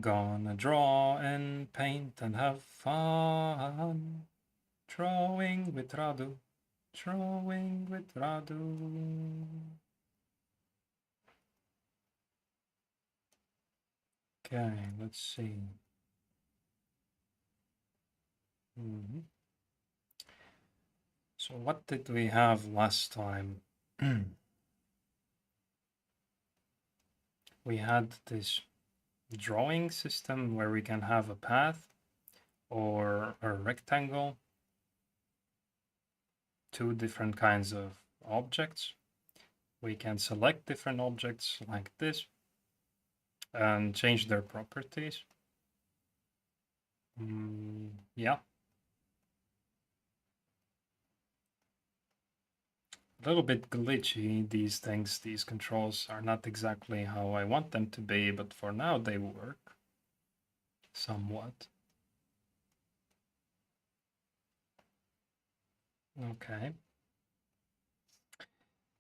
Gonna draw and paint and have fun. Drawing with Radu. Drawing with Radu. Okay, let's see. So what did we have last time? We had this drawing system where we can have a path or a rectangle, two different kinds of objects. We can select different objects like this and change their properties. Yeah. A little bit glitchy, these things, these controls are not exactly how I want them to be, but for now they work somewhat. Okay.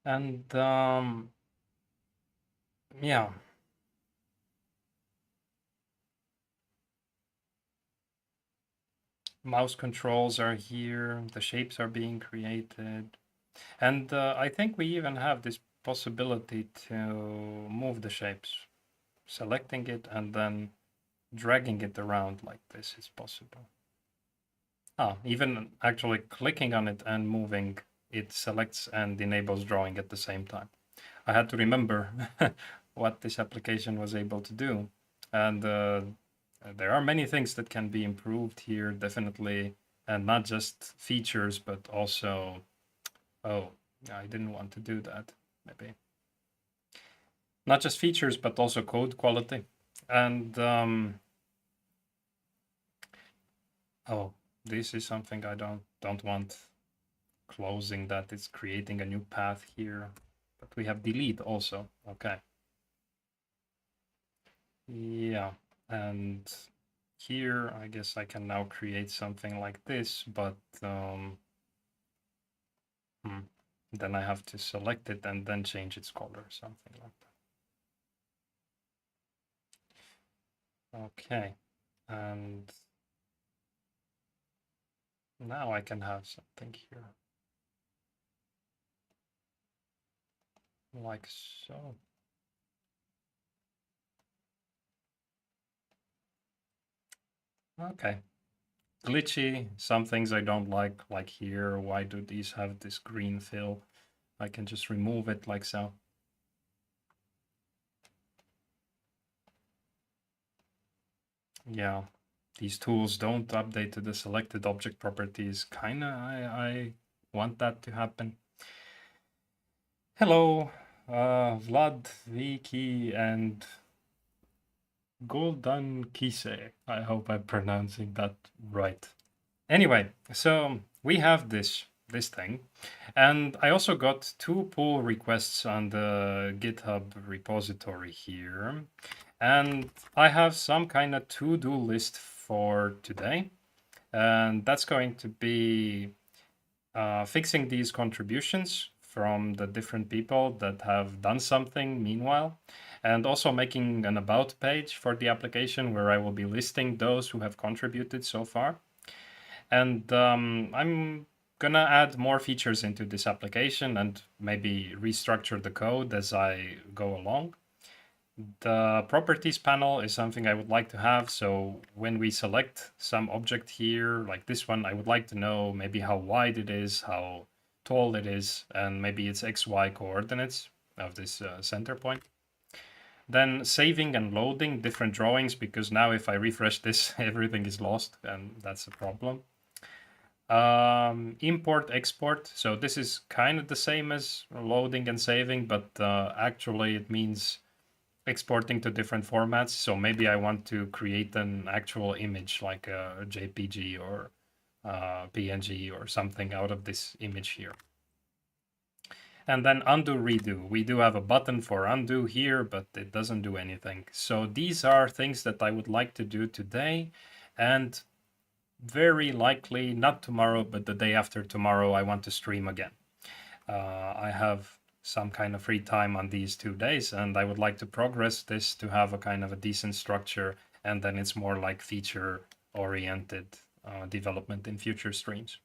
And yeah. Mouse controls are here, the shapes are being created. And I think we even have this possibility to move the shapes. Selecting it and then dragging it around like this is possible. Even actually clicking on it and moving, it selects and enables drawing at the same time. I had to remember what this application was able to do. And there are many things that can be improved here, definitely. And not just features, but also, oh, I didn't want to do that, maybe. Not just features, but also code quality. And, oh, this is something I don't want. Closing that, it's creating a new path here. But we have delete also, okay. Yeah, and here I guess I can now create something like this, but then I have to select it and then change its color, something like that. Okay, and now I can have something here. Like so. Okay. Glitchy, some things I don't like here. Why do these have this green fill? I can just remove it like so. Yeah, these tools don't update to the selected object properties. Kinda, I want that to happen. Hello, Vlad, Viki, and Goldan Kise. I hope I'm pronouncing that right. Anyway, so we have this thing, and I also got 2 pull requests on the GitHub repository here, and I have some kind of to-do list for today, and that's going to be fixing these contributions from the different people that have done something meanwhile, and also making an about page for the application where I will be listing those who have contributed so far. And I'm gonna add more features into this application and maybe restructure the code as I go along. The properties panel is something I would like to have. So when we select some object here, like this one, I would like to know maybe how wide it is, how tall it is, and maybe its XY coordinates of this center point. Then saving and loading different drawings, because now if I refresh this, everything is lost, and that's a problem. Import, export. So this is kind of the same as loading and saving, but actually it means exporting to different formats. So maybe I want to create an actual image like a JPG or PNG or something out of this image here. And then undo, redo. We do have a button for undo here, but it doesn't do anything. So these are things that I would like to do today, and very likely not tomorrow, but the day after tomorrow, I want to stream again. I have some kind of free time on these 2 days, and I would like to progress this to have a kind of a decent structure and then it's more like feature-oriented development in future streams.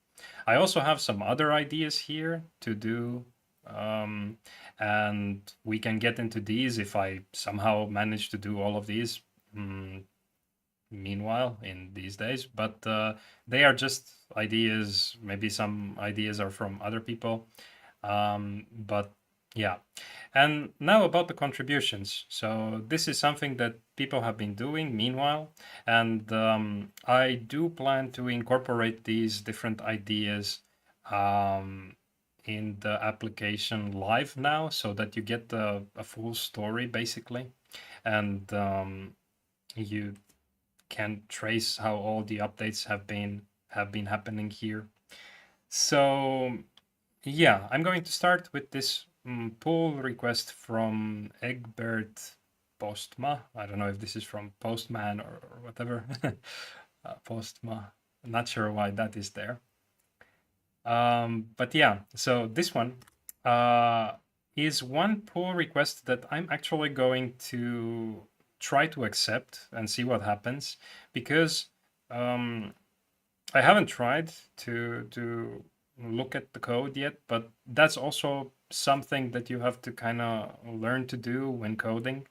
I also have some other ideas here to do, and we can get into these if I somehow manage to do all of these. Meanwhile, in these days, but they are just ideas. Maybe some ideas are from other people, but yeah. And now about the contributions. So this is something that people have been doing meanwhile, and I do plan to incorporate these different ideas in the application live now, so that you get a full story basically, and you can trace how all the updates have been happening here. So yeah, I'm going to start with this pull request from Egbert Postma. I don't know if this is from Postman or whatever. Postma. I'm not sure why that is there. But yeah, so this one is one pull request that I'm actually going to try to accept and see what happens, because I haven't tried to look at the code yet, but that's also something that you have to kind of learn to do when coding.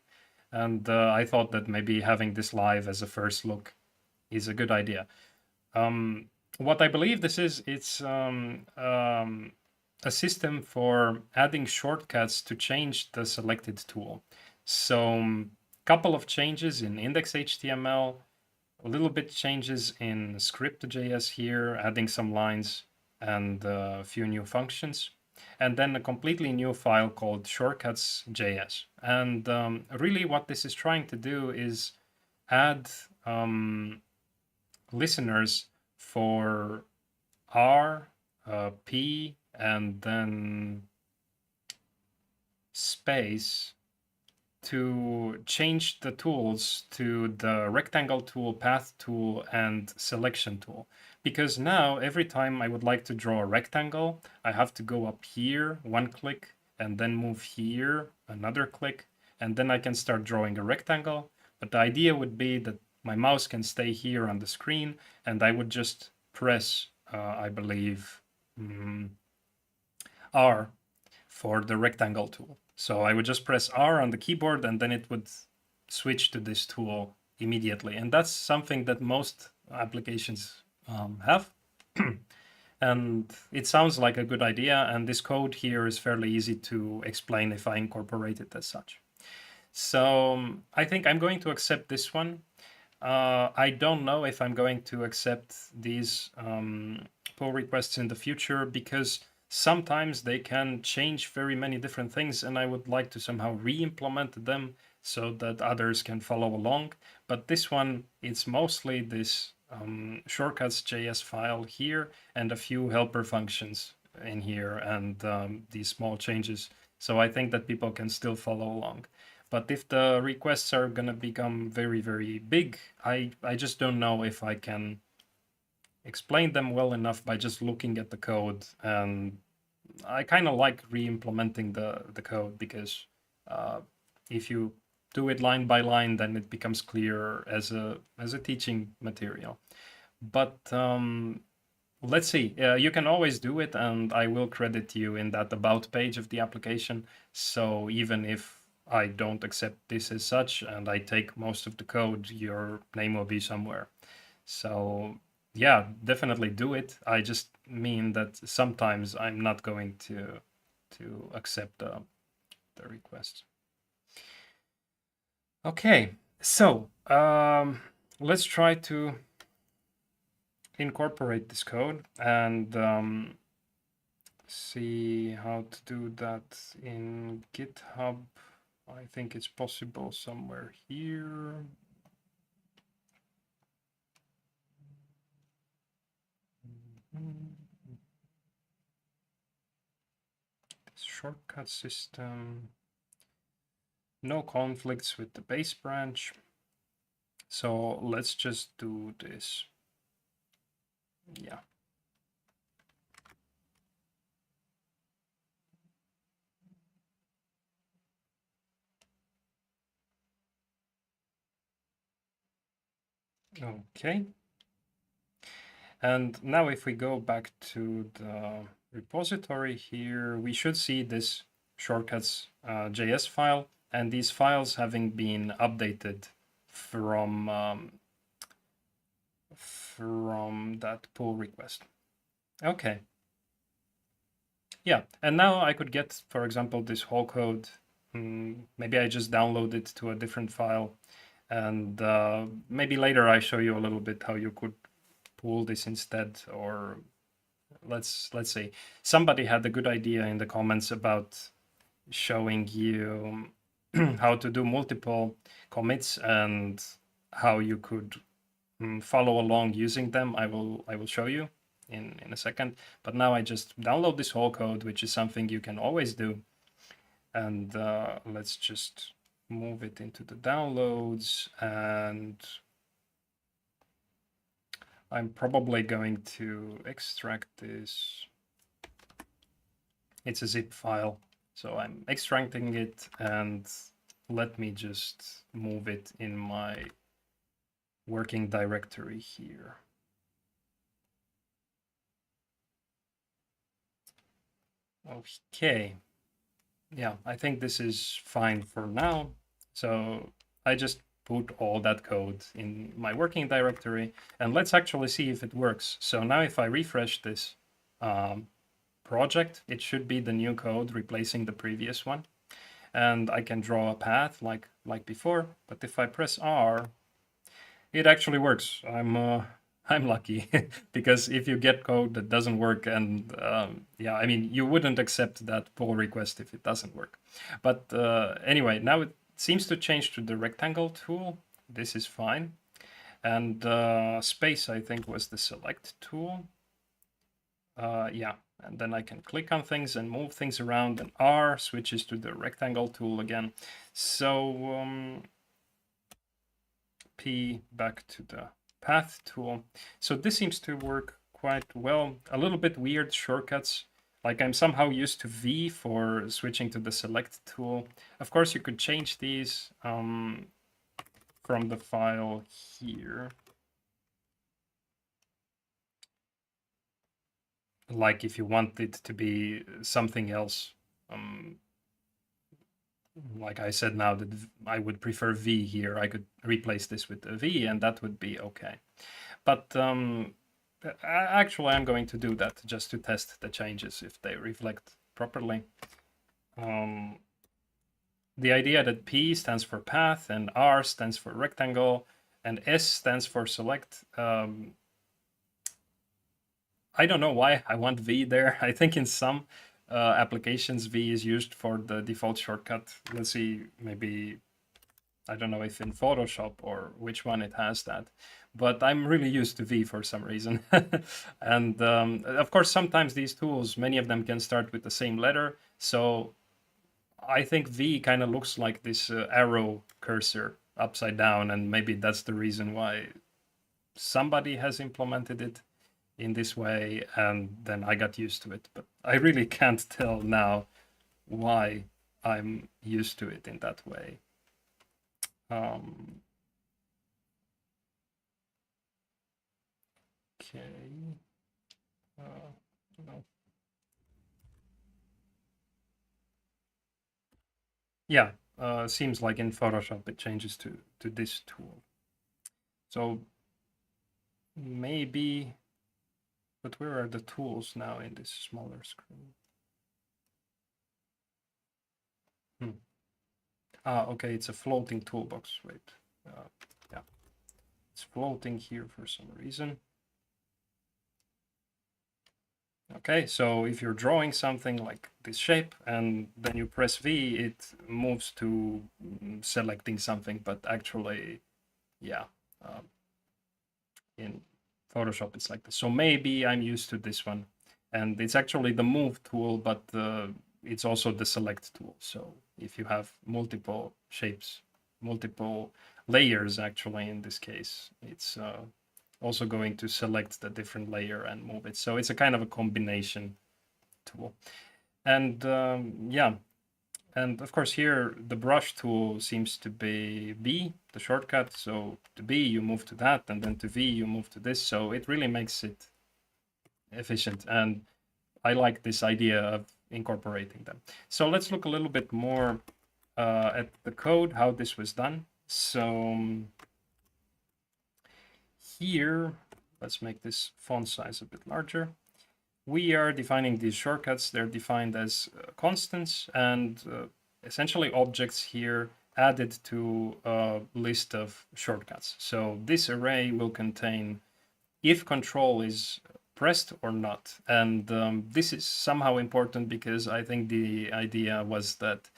And I thought that maybe having this live as a first look is a good idea. What I believe this is, it's a system for adding shortcuts to change the selected tool. So couple of changes in index.html, a little bit changes in script.js here, adding some lines and a few new functions, and then a completely new file called shortcuts.js. And really what this is trying to do is add listeners for R, P, and then space to change the tools to the rectangle tool, path tool, and selection tool. Because now every time I would like to draw a rectangle, I have to go up here, one click, and then move here, another click, and then I can start drawing a rectangle. But the idea would be that my mouse can stay here on the screen, and I would just press, I believe, R for the rectangle tool. So I would just press R on the keyboard, and then it would switch to this tool immediately. And that's something that most applications have. And it sounds like a good idea. And this code here is fairly easy to explain if I incorporate it as such. So I think I'm going to accept this one. I don't know if I'm going to accept these pull requests in the future, because sometimes they can change very many different things, and I would like to somehow re-implement them so that others can follow along. But this one, it's mostly this shortcuts.js file here and a few helper functions in here, and these small changes. So I think that people can still follow along. But if the requests are going to become very, very big, I just don't know if I can explain them well enough by just looking at the code. And I kind of like re-implementing the code, because if you do it line by line, then it becomes clear as a teaching material. But let's see. You can always do it, and I will credit you in that about page of the application. So even if I don't accept this as such and I take most of the code, your name will be somewhere. So yeah, definitely do it. I just mean that sometimes I'm not going to accept the request. Okay, so let's try to incorporate this code and see how to do that in GitHub. I think it's possible somewhere here. This shortcut system. No conflicts with the base branch. So let's just do this. Yeah. Okay. And now if we go back to the repository here, we should see this shortcuts JS file and these files having been updated from that pull request. Okay. Yeah, and now I could get, for example, this whole code. Maybe I just download it to a different file, and maybe later I show you a little bit how you could pull this instead. Or let's say somebody had a good idea in the comments about showing you how to do multiple commits and how you could follow along using them. I will show you in a second. But now I just download this whole code, which is something you can always do. And let's just move it into the downloads. And I'm probably going to extract this. It's a zip file. So I'm extracting it, and let me just move it in my working directory here. Okay. Yeah, I think this is fine for now. So I just put all that code in my working directory, and let's actually see if it works. So now if I refresh this project, it should be the new code replacing the previous one. And I can draw a path like before, but if I press R, it actually works. I'm lucky because if you get code that doesn't work, and yeah, I mean, you wouldn't accept that pull request if it doesn't work. But anyway, now it seems to change to the rectangle tool. This is fine. And space, I think, was the select tool. Yeah, and then I can click on things and move things around, and R switches to the rectangle tool again. So P back to the path tool. So this seems to work quite well. A little bit weird shortcuts. Like I'm somehow used to V for switching to the select tool. Of course, you could change these from the file here. Like if you want it to be something else. Like I said now that I would prefer V here, I could replace this with a V and that would be okay. But actually I'm going to do that just to test the changes if they reflect properly. The idea that P stands for path and R stands for rectangle and S stands for select. I don't know why I want V there. I think in some applications V is used for the default shortcut. Let's see, maybe, I don't know if in Photoshop or which one it has that, but I'm really used to V for some reason. And of course, sometimes these tools, many of them can start with the same letter. So I think V kind of looks like this arrow cursor upside down, and maybe that's the reason why somebody has implemented it in this way, and then I got used to it. But I really can't tell now why I'm used to it in that way. Okay. No. Yeah, seems like in Photoshop it changes to this tool. So maybe, but where are the tools now in this smaller screen? Okay, it's a floating toolbox. Wait, yeah, it's floating here for some reason. Okay, so if you're drawing something like this shape and then you press V, it moves to selecting something, but actually, yeah, in Photoshop it's like this. So maybe I'm used to this one, and it's actually the move tool, but it's also the select tool. So if you have multiple shapes, multiple layers, actually in this case, it's also going to select the different layer and move it. So it's a kind of a combination tool. And yeah, And of course here the brush tool seems to be B, the shortcut. So to B you move to that, and then to V you move to this. So it really makes it efficient. And I like this idea of incorporating them. So let's look a little bit more at the code, how this was done. So here, let's make this font size a bit larger. We are defining these shortcuts. They're defined as constants and essentially objects here added to a list of shortcuts. So this array will contain if control is pressed or not. And this is somehow important because I think the idea was that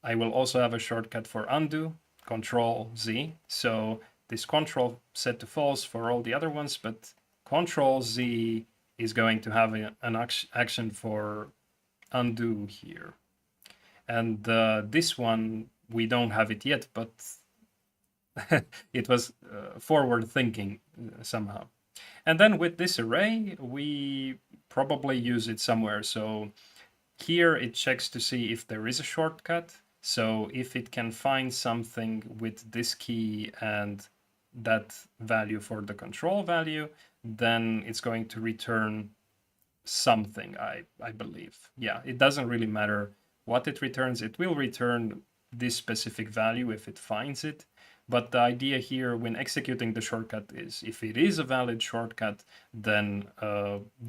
I will also have a shortcut for undo, control Z. So this control set to false for all the other ones, but control Z is going to have an action for undo here. And this one, we don't have it yet, but it was forward thinking somehow. And then with this array, we probably use it somewhere. So here it checks to see if there is a shortcut. So if it can find something with this key and that value for the control value, then it's going to return something, I believe. Yeah, it doesn't really matter what it returns. It will return this specific value if it finds it. But the idea here when executing the shortcut is if it is a valid shortcut, then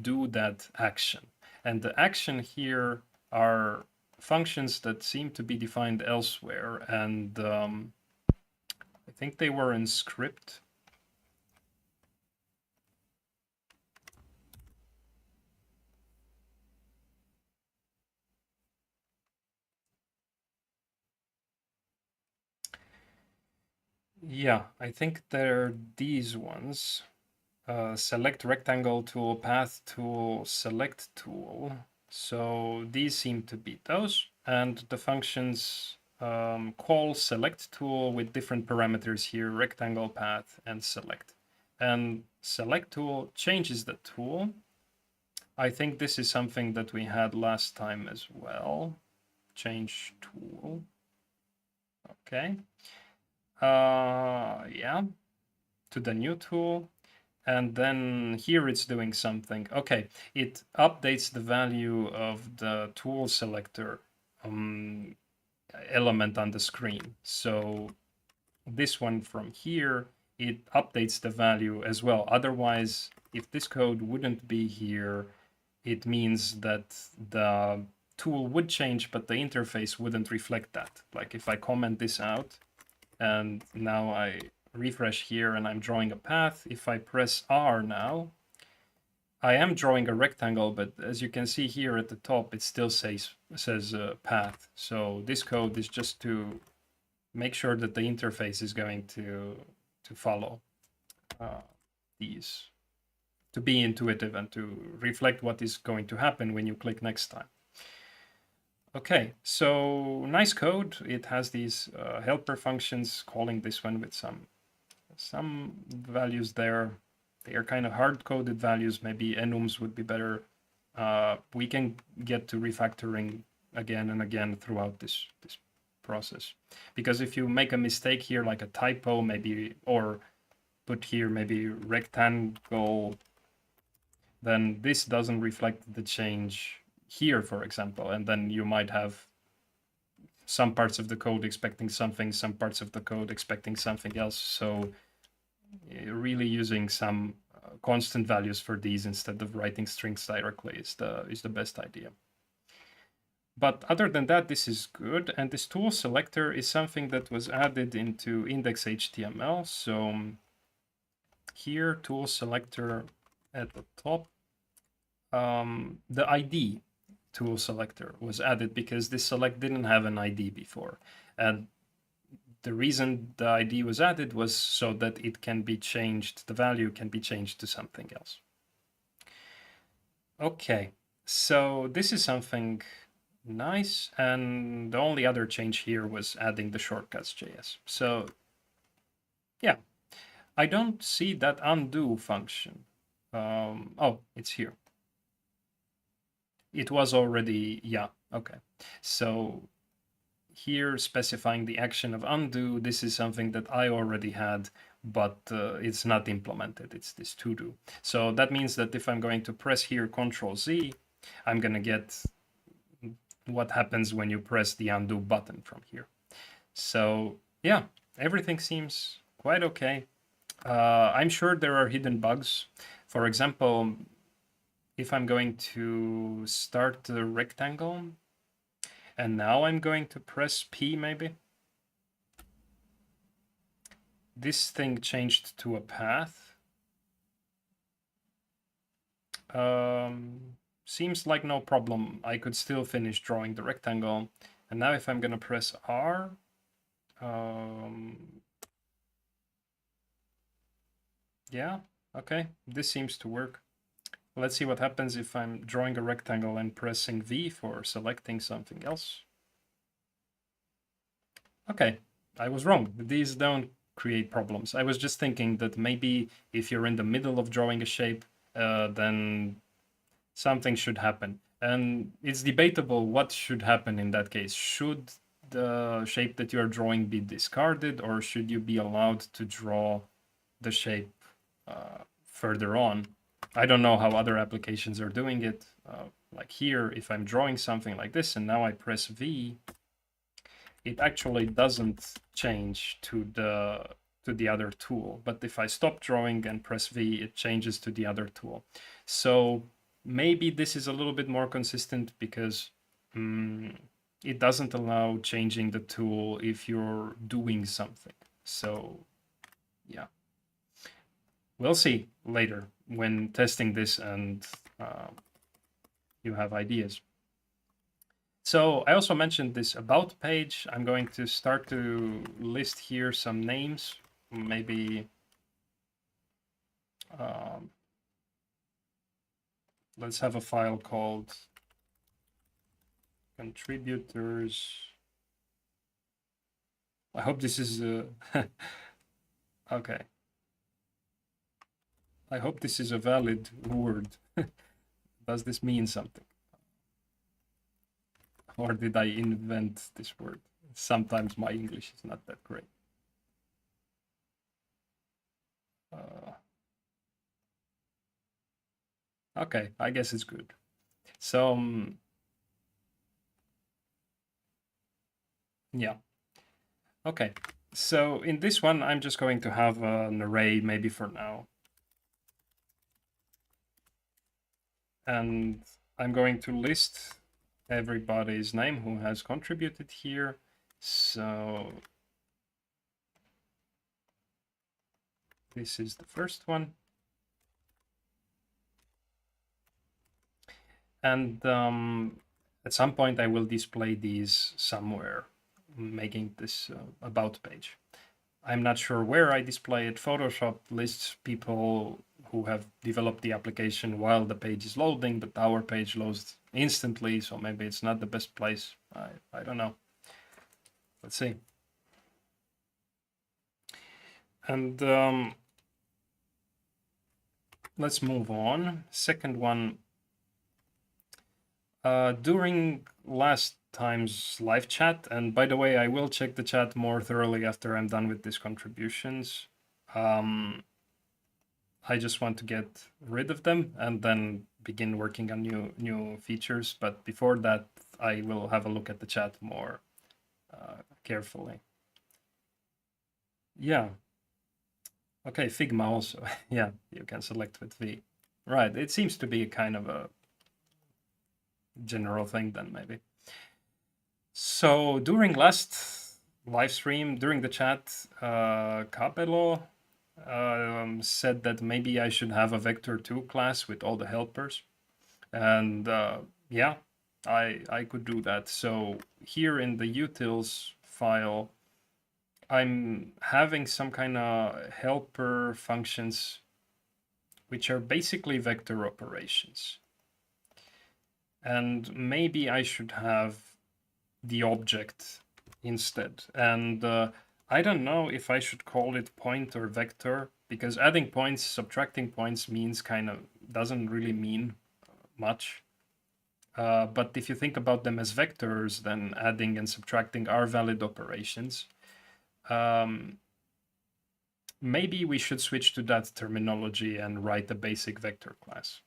do that action. And the action here are functions that seem to be defined elsewhere. And I think they were in script. Yeah, I think they're these ones. Select rectangle tool, path tool, select tool. So these seem to be those. And the functions call select tool with different parameters here, rectangle, path, and select. And select tool changes the tool. I think this is something that we had last time as well. Change tool. Okay. Yeah, to the new tool. And then here it's doing something. Okay, it updates the value of the tool selector element on the screen. So this one from here, it updates the value as well. Otherwise, if this code wouldn't be here, it means that the tool would change, but the interface wouldn't reflect that. Like if I comment this out, and now I refresh here and I'm drawing a path. If I press R now, I am drawing a rectangle, but as you can see here at the top, it still says path. So this code is just to make sure that the interface is going to follow these, to be intuitive and to reflect what is going to happen when you click next time. Okay, so nice code. It has these helper functions calling this one with some values there. They are kind of hard-coded values. Maybe enums would be better. We can get to refactoring again and again throughout this process. Because if you make a mistake here, like a typo, maybe, or put here maybe rectangle, then this doesn't reflect the change here, for example, and then you might have some parts of the code expecting something, some parts of the code expecting something else. So really using some constant values for these instead of writing strings directly is the best idea. But other than that, this is good. And this tool selector is something that was added into index.html. So here, tool selector at the top, the ID tool selector was added because this select didn't have an ID before. And the reason the ID was added was so that it can be changed, the value can be changed to something else. Okay, so this is something nice. And the only other change here was adding the shortcuts.js. So yeah, I don't see that undo function. Oh, it's here. It was already, yeah, okay. So here specifying the action of undo, this is something that I already had, but it's not implemented. It's this to do. So that means that if I'm going to press here Control Z, I'm going to get what happens when you press the undo button from here. So yeah, everything seems quite okay. I'm sure there are hidden bugs. For example, if I'm going to start the rectangle, and now I'm going to press P maybe, this thing changed to a path. Seems like no problem. I could still finish drawing the rectangle. And now if I'm gonna press R, yeah, okay, this seems to work. Let's see what happens if I'm drawing a rectangle and pressing V for selecting something else. Okay, I was wrong. These don't create problems. I was just thinking that maybe if you're in the middle of drawing a shape, then something should happen. And it's debatable what should happen in that case. Should the shape that you're drawing be discarded, or should you be allowed to draw the shape further on? I don't know how other applications are doing it. Like here, if I'm drawing something like this and now I press V, it actually doesn't change to the other tool. But if I stop drawing and press V, it changes to the other tool. So maybe this is a little bit more consistent because it doesn't allow changing the tool if you're doing something. So yeah, we'll see later when testing this and you have ideas. So I also mentioned this about page. I'm going to start to list here some names, maybe let's have a file called contributors. I hope this is okay. I hope this is a valid word. Does this mean something? Or did I invent this word? Sometimes my English is not that great. Okay, I guess it's good. So, yeah. Okay, so in this one, I'm just going to have an array maybe for now. And I'm going to list everybody's name who has contributed here. So this is the first one. And at some point I will display these somewhere, making this about page. I'm not sure where I display it. Photoshop lists people who have developed the application while the page is loading, but our page loads instantly, so maybe it's not the best place. I don't know. Let's see. And let's move on. Second one. During last time's live chat, and by the way, I will check the chat more thoroughly after I'm done with these contributions. I just want to get rid of them and then begin working on new features. But before that, I will have a look at the chat more carefully. Yeah. Okay, Figma also. Yeah, you can select with V. Right, it seems to be a kind of a general thing then maybe. So during last live stream, during the chat, Capello said that maybe I should have a vector2 class with all the helpers. And yeah, I could do that. So here in the utils file, I'm having some kind of helper functions which are basically vector operations. And maybe I should have the object instead. And I don't know if I should call it point or vector, because adding points, subtracting points means kind of doesn't really mean much. But if you think about them as vectors, then adding and subtracting are valid operations. Maybe we should switch to that terminology and write a basic vector class.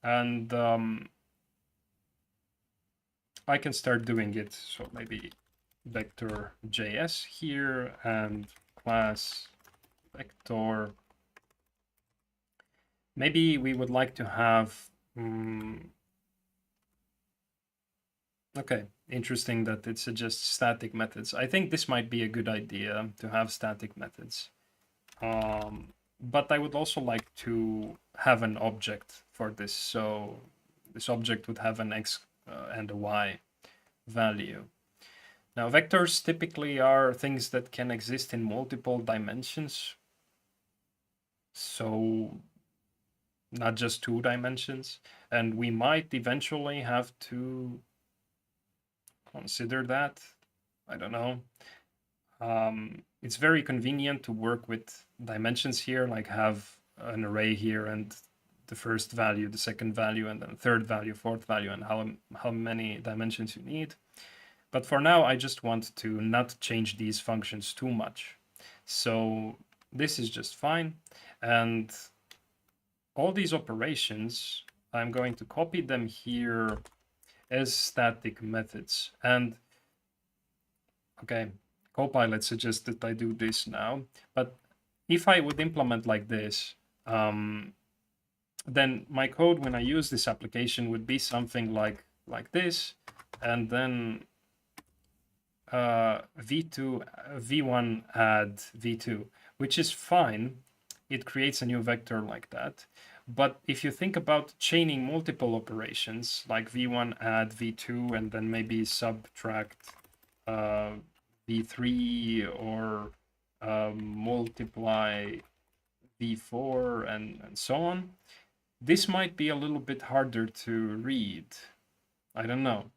And I can start doing it. So maybe vector JS here and class vector. Maybe we would like to have, okay, interesting that it suggests static methods. I think this might be a good idea to have static methods. But I would also like to have an object for this. So this object would have an X and a Y value. Now, vectors typically are things that can exist in multiple dimensions. So not just 2 dimensions. And we might eventually have to consider that. I don't know. It's very convenient to work with dimensions here, like have an array here and the first value, the second value, and then third value, fourth value, and how many dimensions you need. But for now, I just want to not change these functions too much. So this is just fine. And all these operations, I'm going to copy them here as static methods. And okay, Copilot suggests that I do this now. But if I would implement like this, then my code when I use this application would be something like this, and then v2 v1 add v2, which is fine. It creates a new vector like that. But if you think about chaining multiple operations like v1 add v2 and then maybe subtract v3 or multiply v4 and so on, this might be a little bit harder to read. I don't know.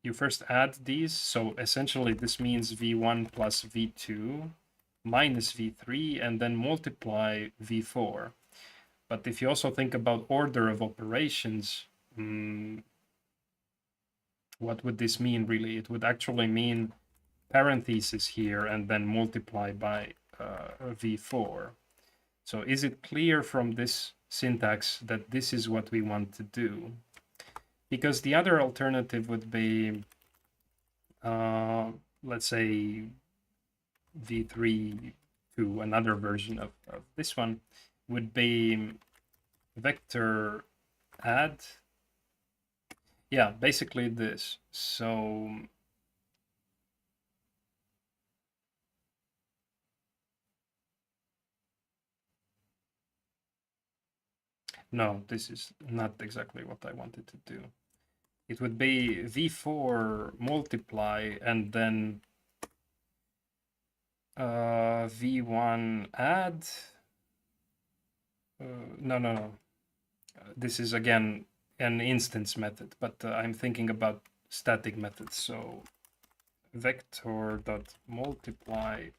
You first add these, so essentially this means v1 plus v2 minus v3 and then multiply v4. But if you also think about order of operations, what would this mean really? It would actually mean parentheses here and then multiply by v4. So is it clear from this syntax that this is what we want to do? Because the other alternative would be, let's say, v3 to another version of this one would be vector add. Yeah, basically this. So no, this is not exactly what I wanted to do. It would be v4 multiply and then v1 add. No. This is again an instance method, but I'm thinking about static methods. So vector dot multiply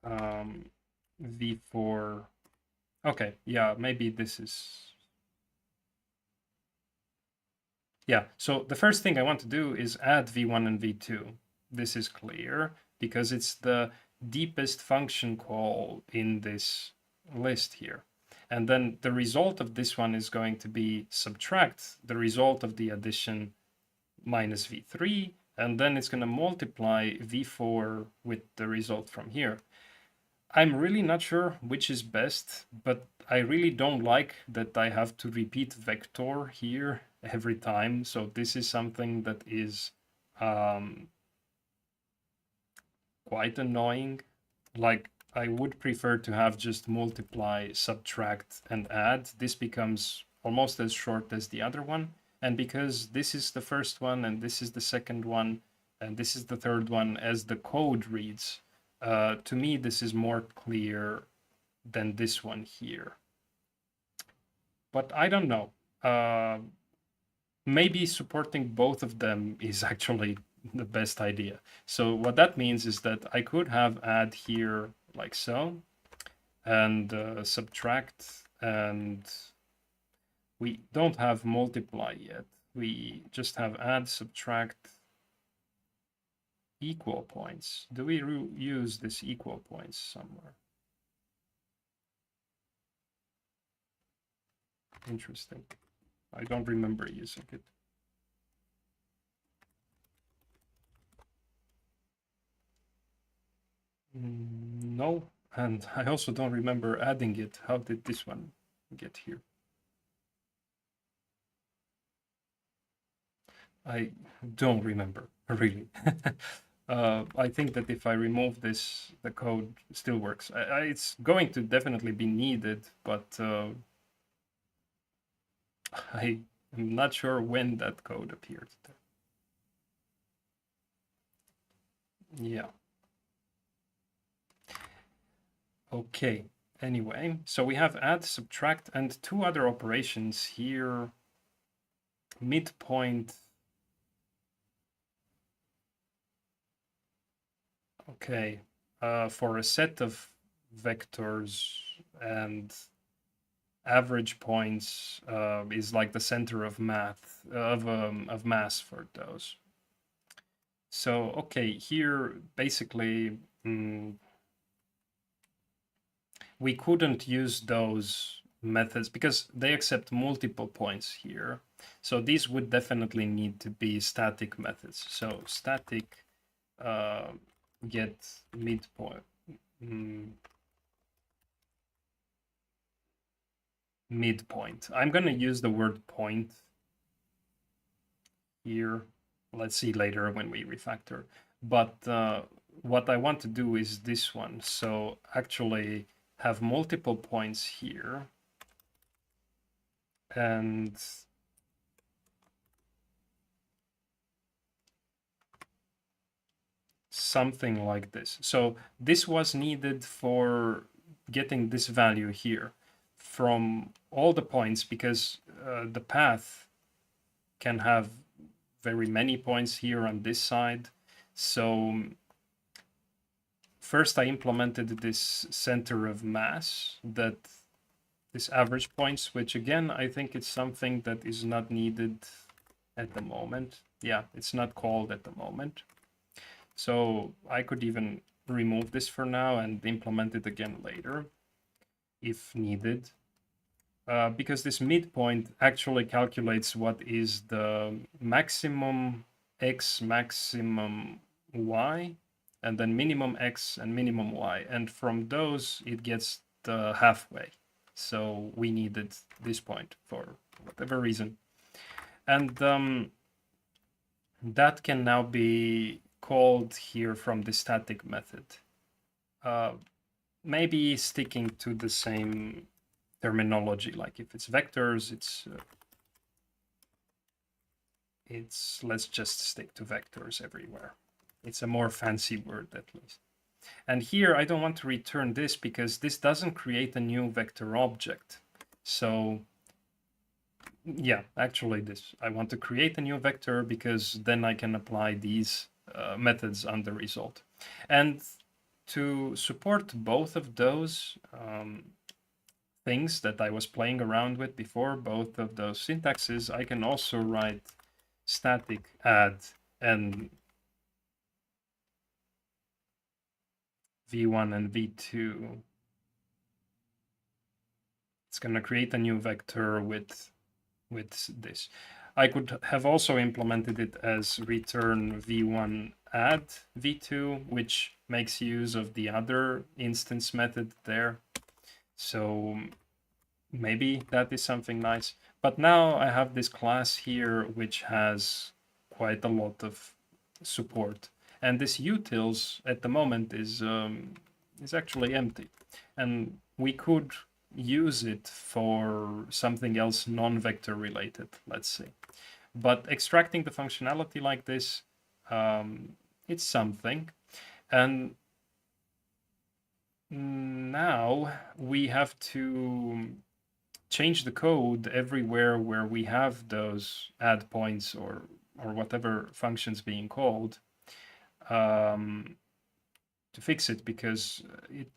v4. Okay, yeah, maybe this is. Yeah, so the first thing I want to do is add v1 and v2. This is clear because it's the deepest function call in this list here. And then the result of this one is going to be subtract the result of the addition minus v3, and then it's going to multiply v4 with the result from here. I'm really not sure which is best, but I really don't like that I have to repeat vector here every time. So this is something that is quite annoying. Like, I would prefer to have just multiply, subtract, and add. This becomes almost as short as the other one. And because this is the first one, and this is the second one, and this is the third one, as the code reads, to me, this is more clear than this one here. But I don't know. Maybe supporting both of them is actually the best idea. So what that means is that I could have add here like so, and subtract, and We don't have multiply yet. We just have add, subtract, equal points. Do we use this equal points somewhere? Interesting. I don't remember using it. No, and I also don't remember adding it. How did this one get here? I don't remember, really. I think that if I remove this, the code still works. It's going to definitely be needed, but I am not sure when that code appeared there. Yeah. Okay. Anyway, so we have add, subtract, and two other operations here. Midpoint. Okay. For a set of vectors, and average points is like the center of math of mass for those. So okay, here basically we couldn't use those methods because they accept multiple points here. So these would definitely need to be static methods. So static get midpoint. Midpoint. I'm going to use the word point here. Let's see later when we refactor. But what I want to do is this one. So actually have multiple points here. And something like this. So this was needed for getting this value here from all the points because the path can have very many points here on this side. So first I implemented this center of mass, that this average points, which again, I think it's something that is not needed at the moment. Yeah, it's not called at the moment. So I could even remove this for now and implement it again later if needed. Because this midpoint actually calculates what is the maximum x, maximum y, and then minimum x and minimum y. And from those, it gets the halfway. So we needed this point for whatever reason. And that can now be called here from the static method. Maybe sticking to the same terminology, like if it's vectors, it's let's just stick to vectors everywhere. It's a more fancy word at least. And here I don't want to return this because this doesn't create a new vector object. So yeah, actually this, I want to create a new vector because then I can apply these methods on the result. And to support both of those things that I was playing around with before, both of those syntaxes, I can also write static add and v1 and v2. It's going to create a new vector with this. I could have also implemented it as return v1 add v2, which makes use of the other instance method there. So maybe that is something nice. But now I have this class here which has quite a lot of support. And this utils at the moment is actually empty. And we could use it for something else non-vector related, let's say. But extracting the functionality like this, it's something. And now we have to change the code everywhere where we have those add points or whatever functions being called to fix it, because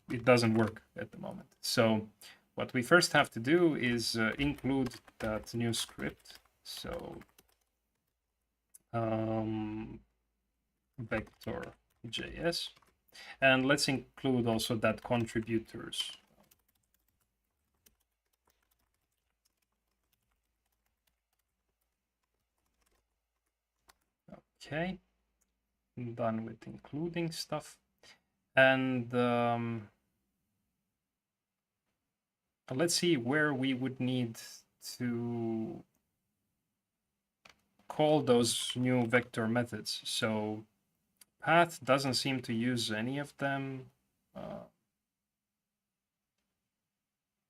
it doesn't work at the moment. So what we first have to do is include that new script. So vector.js, and let's include also that contributors. Okay, I'm done with including stuff. And let's see where we would need to call those new vector methods. So path doesn't seem to use any of them.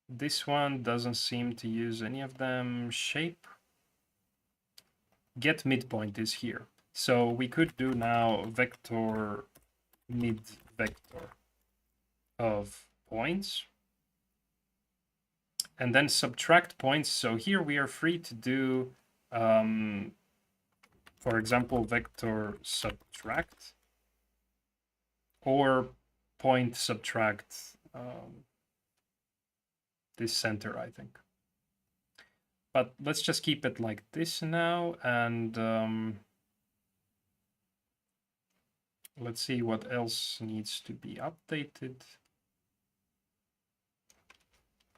This one doesn't seem to use any of them. Shape. Get midpoint is here. So we could do now vector mid vector of points. And then subtract points. So here we are free to do, for example, vector subtract or point subtract this center, I think. But let's just keep it like this now, and let's see what else needs to be updated.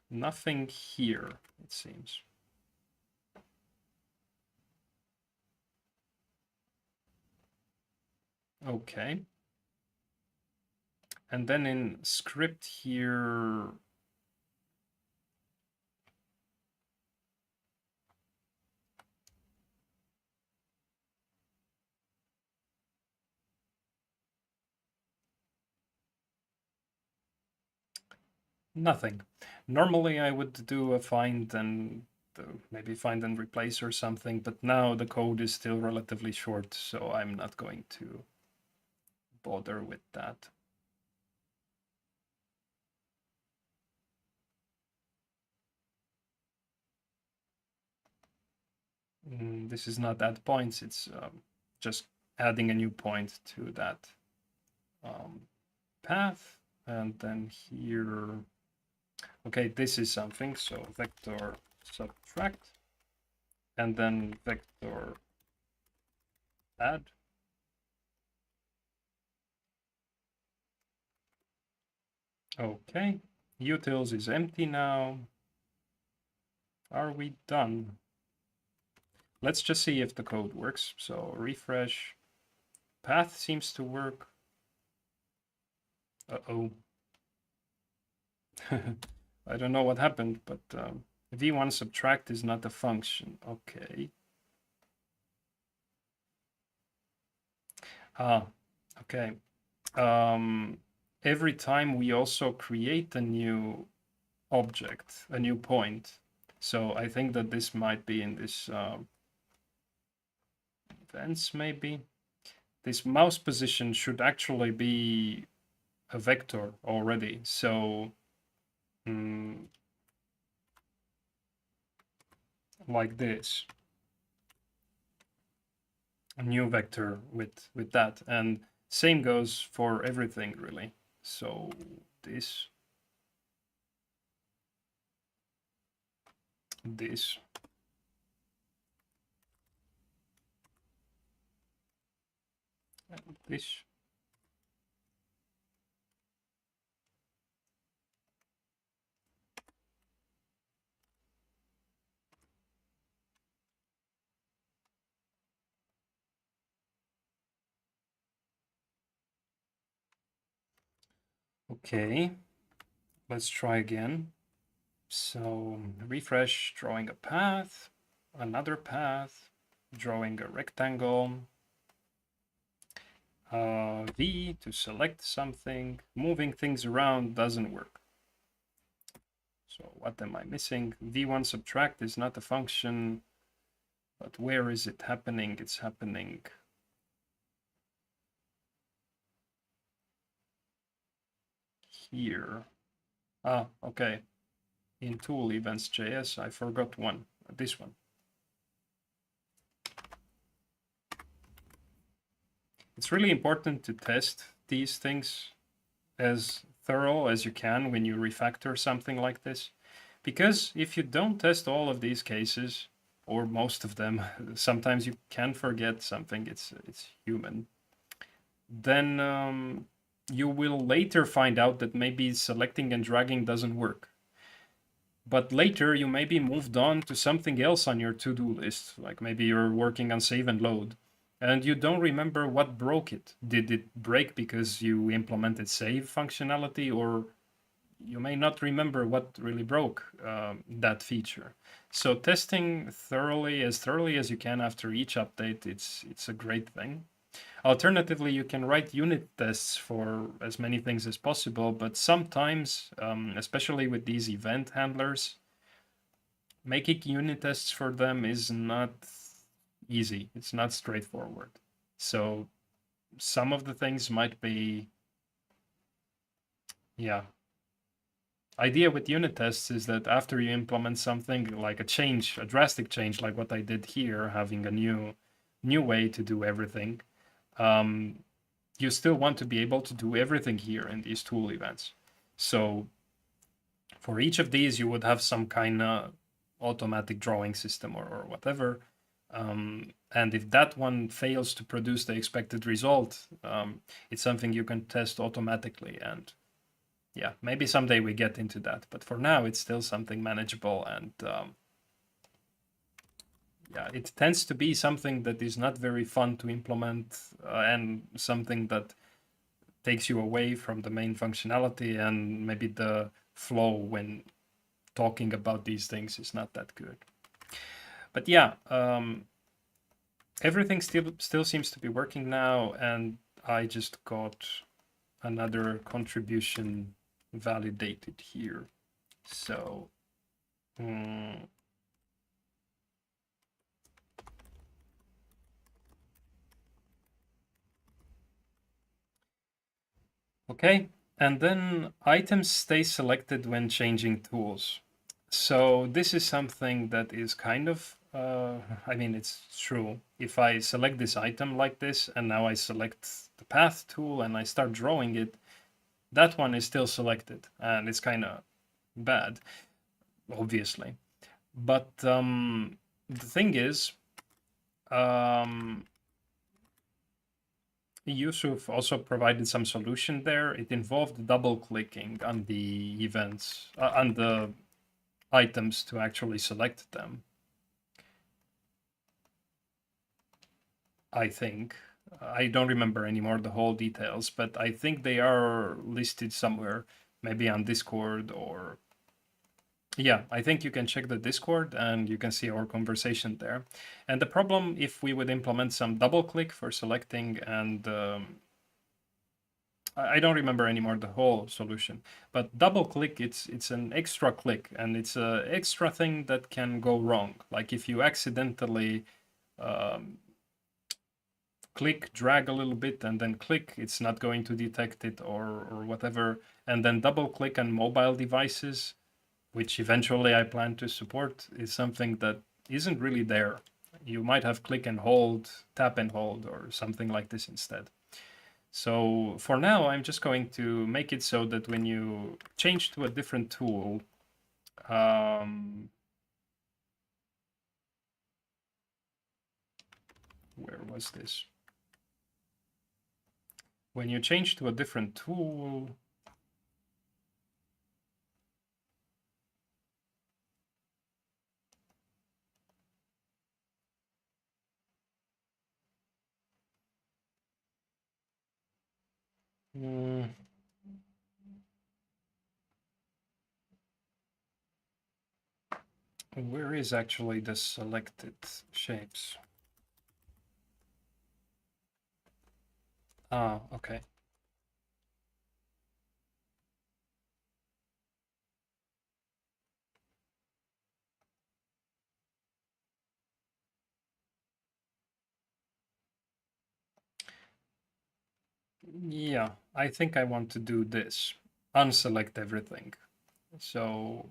Nothing here, it seems. Okay. And then in script here, nothing. Normally I would do a find and maybe find and replace or something, but now the code is still relatively short, so I'm not going to bother with that. This is not add points, it's just adding a new point to that path. And then here, okay, this is something, so vector subtract, and then vector add. Okay, utils is empty now. Are we done? Let's just see if the code works. So refresh. Path seems to work. Uh-oh. I don't know what happened, but v1 subtract is not a function. Okay. Okay. Every time we also create a new object, a new point. So I think that this might be in this events maybe. This mouse position should actually be a vector already. So like this, a new vector with that, and same goes for everything really. So this and this. Okay, let's try again. So refresh, drawing a path, another path, drawing a rectangle, V to select something. Moving things around doesn't work. So what am I missing? V1 subtract is not a function, but where is it happening? It's happening here. Ah, okay. In tool events.js, I forgot one, this one. It's really important to test these things as thorough as you can when you refactor something like this, Because if you don't test all of these cases, or most of them, sometimes you can forget something, it's human, then you will later find out that maybe selecting and dragging doesn't work. But later you maybe moved on to something else on your to-do list, like maybe you're working on save and load, and you don't remember what broke it. Did it break because you implemented save functionality, or you may not remember what really broke that feature. So testing thoroughly as you can after each update, it's a great thing. Alternatively, you can write unit tests for as many things as possible, but sometimes, especially with these event handlers, making unit tests for them is not easy. It's not straightforward. So some of the things might be, yeah. Idea with unit tests is that after you implement something like a change, a drastic change, like what I did here, having a new way to do everything, you still want to be able to do everything here in these tool events. So for each of these, you would have some kind of automatic drawing system or whatever. And if that one fails to produce the expected result, it's something you can test automatically. And yeah, maybe someday we get into that. But for now, it's still something manageable. And yeah, it tends to be something that is not very fun to implement and something that takes you away from the main functionality, and maybe the flow when talking about these things is not that good. But yeah, everything still seems to be working now, and I just got another contribution validated here. So okay, and then items stay selected when changing tools. So this is something that is kind of, I mean, it's true. If I select this item like this, and now I select the path tool and I start drawing it, that one is still selected, and it's kind of bad, obviously. But the thing is, Yusuf also provided some solution there. It involved double clicking on the events, on the items to actually select them. I think. I don't remember anymore the whole details, but I think they are listed somewhere, maybe on Discord or. Yeah, I think you can check the Discord and you can see our conversation there. And the problem, if we would implement some double click for selecting, and I don't remember anymore the whole solution, but double click, it's an extra click, and it's a extra thing that can go wrong. Like if you accidentally click, drag a little bit, and then click, it's not going to detect it or whatever. And then double click on mobile devices, which eventually I plan to support, is something that isn't really there. You might have click and hold, tap and hold, or something like this instead. So for now, I'm just going to make it so that when you change to a different tool, where was this? When you change to a different tool, where is actually the selected shapes? Ah, okay. Yeah, I think I want to do this. Unselect everything. So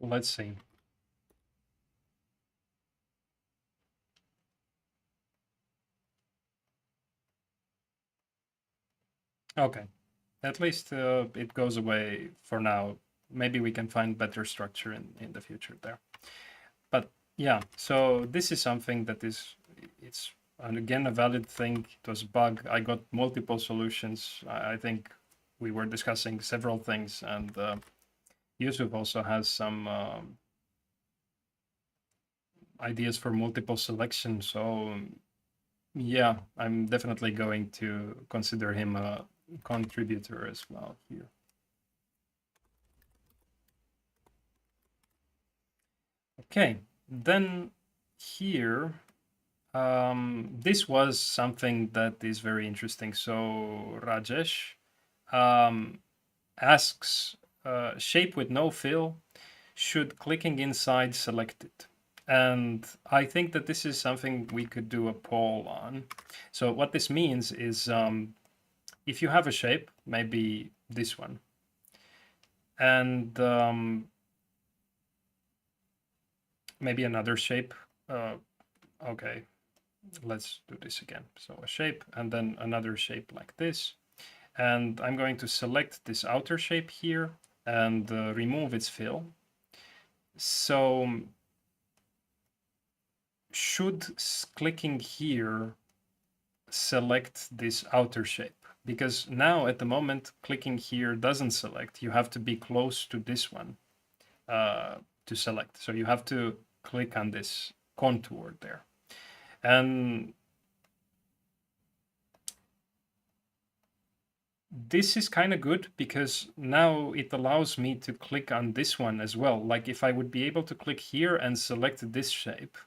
Let's see. Okay, at least it goes away for now. Maybe we can find better structure in the future there. But yeah, so this is something that is, it's and again a valid thing. It was a bug. I got multiple solutions. I think we were discussing several things, and Yusuf also has some ideas for multiple selection. So yeah, I'm definitely going to consider him a contributor as well here. Okay, then here, this was something that is very interesting. So Rajesh asks, shape with no fill, should clicking inside select it? And I think that this is something we could do a poll on. So what this means is if you have a shape, maybe this one, and maybe another shape. Okay, let's do this again. So a shape and then another shape like this. And I'm going to select this outer shape here and remove its fill. So should clicking here select this outer shape? Because now at the moment, clicking here doesn't select. You have to be close to this one to select. So you have to click on this contour there. And this is kind of good because now it allows me to click on this one as well. Like if I would be able to click here and select this shape,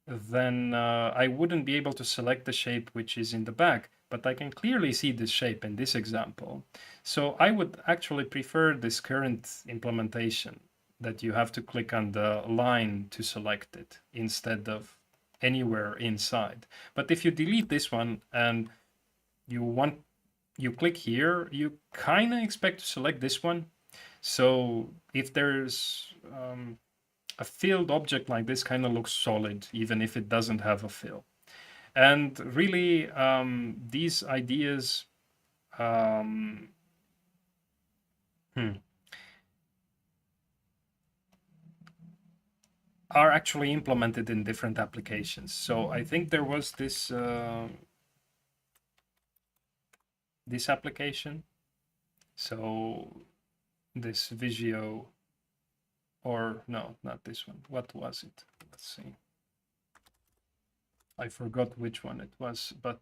then I wouldn't be able to select the shape which is in the back, but I can clearly see this shape in this example. So I would actually prefer this current implementation that you have to click on the line to select it instead of anywhere inside. But if you delete this one and you click here, you kind of expect to select this one. So if there's a filled object like this, kind of looks solid, even if it doesn't have a fill. And really, these ideas um, are actually implemented in different applications. So I think there was this application. So this Visio, or no, not this one. What was it? Let's see. I forgot which one it was, but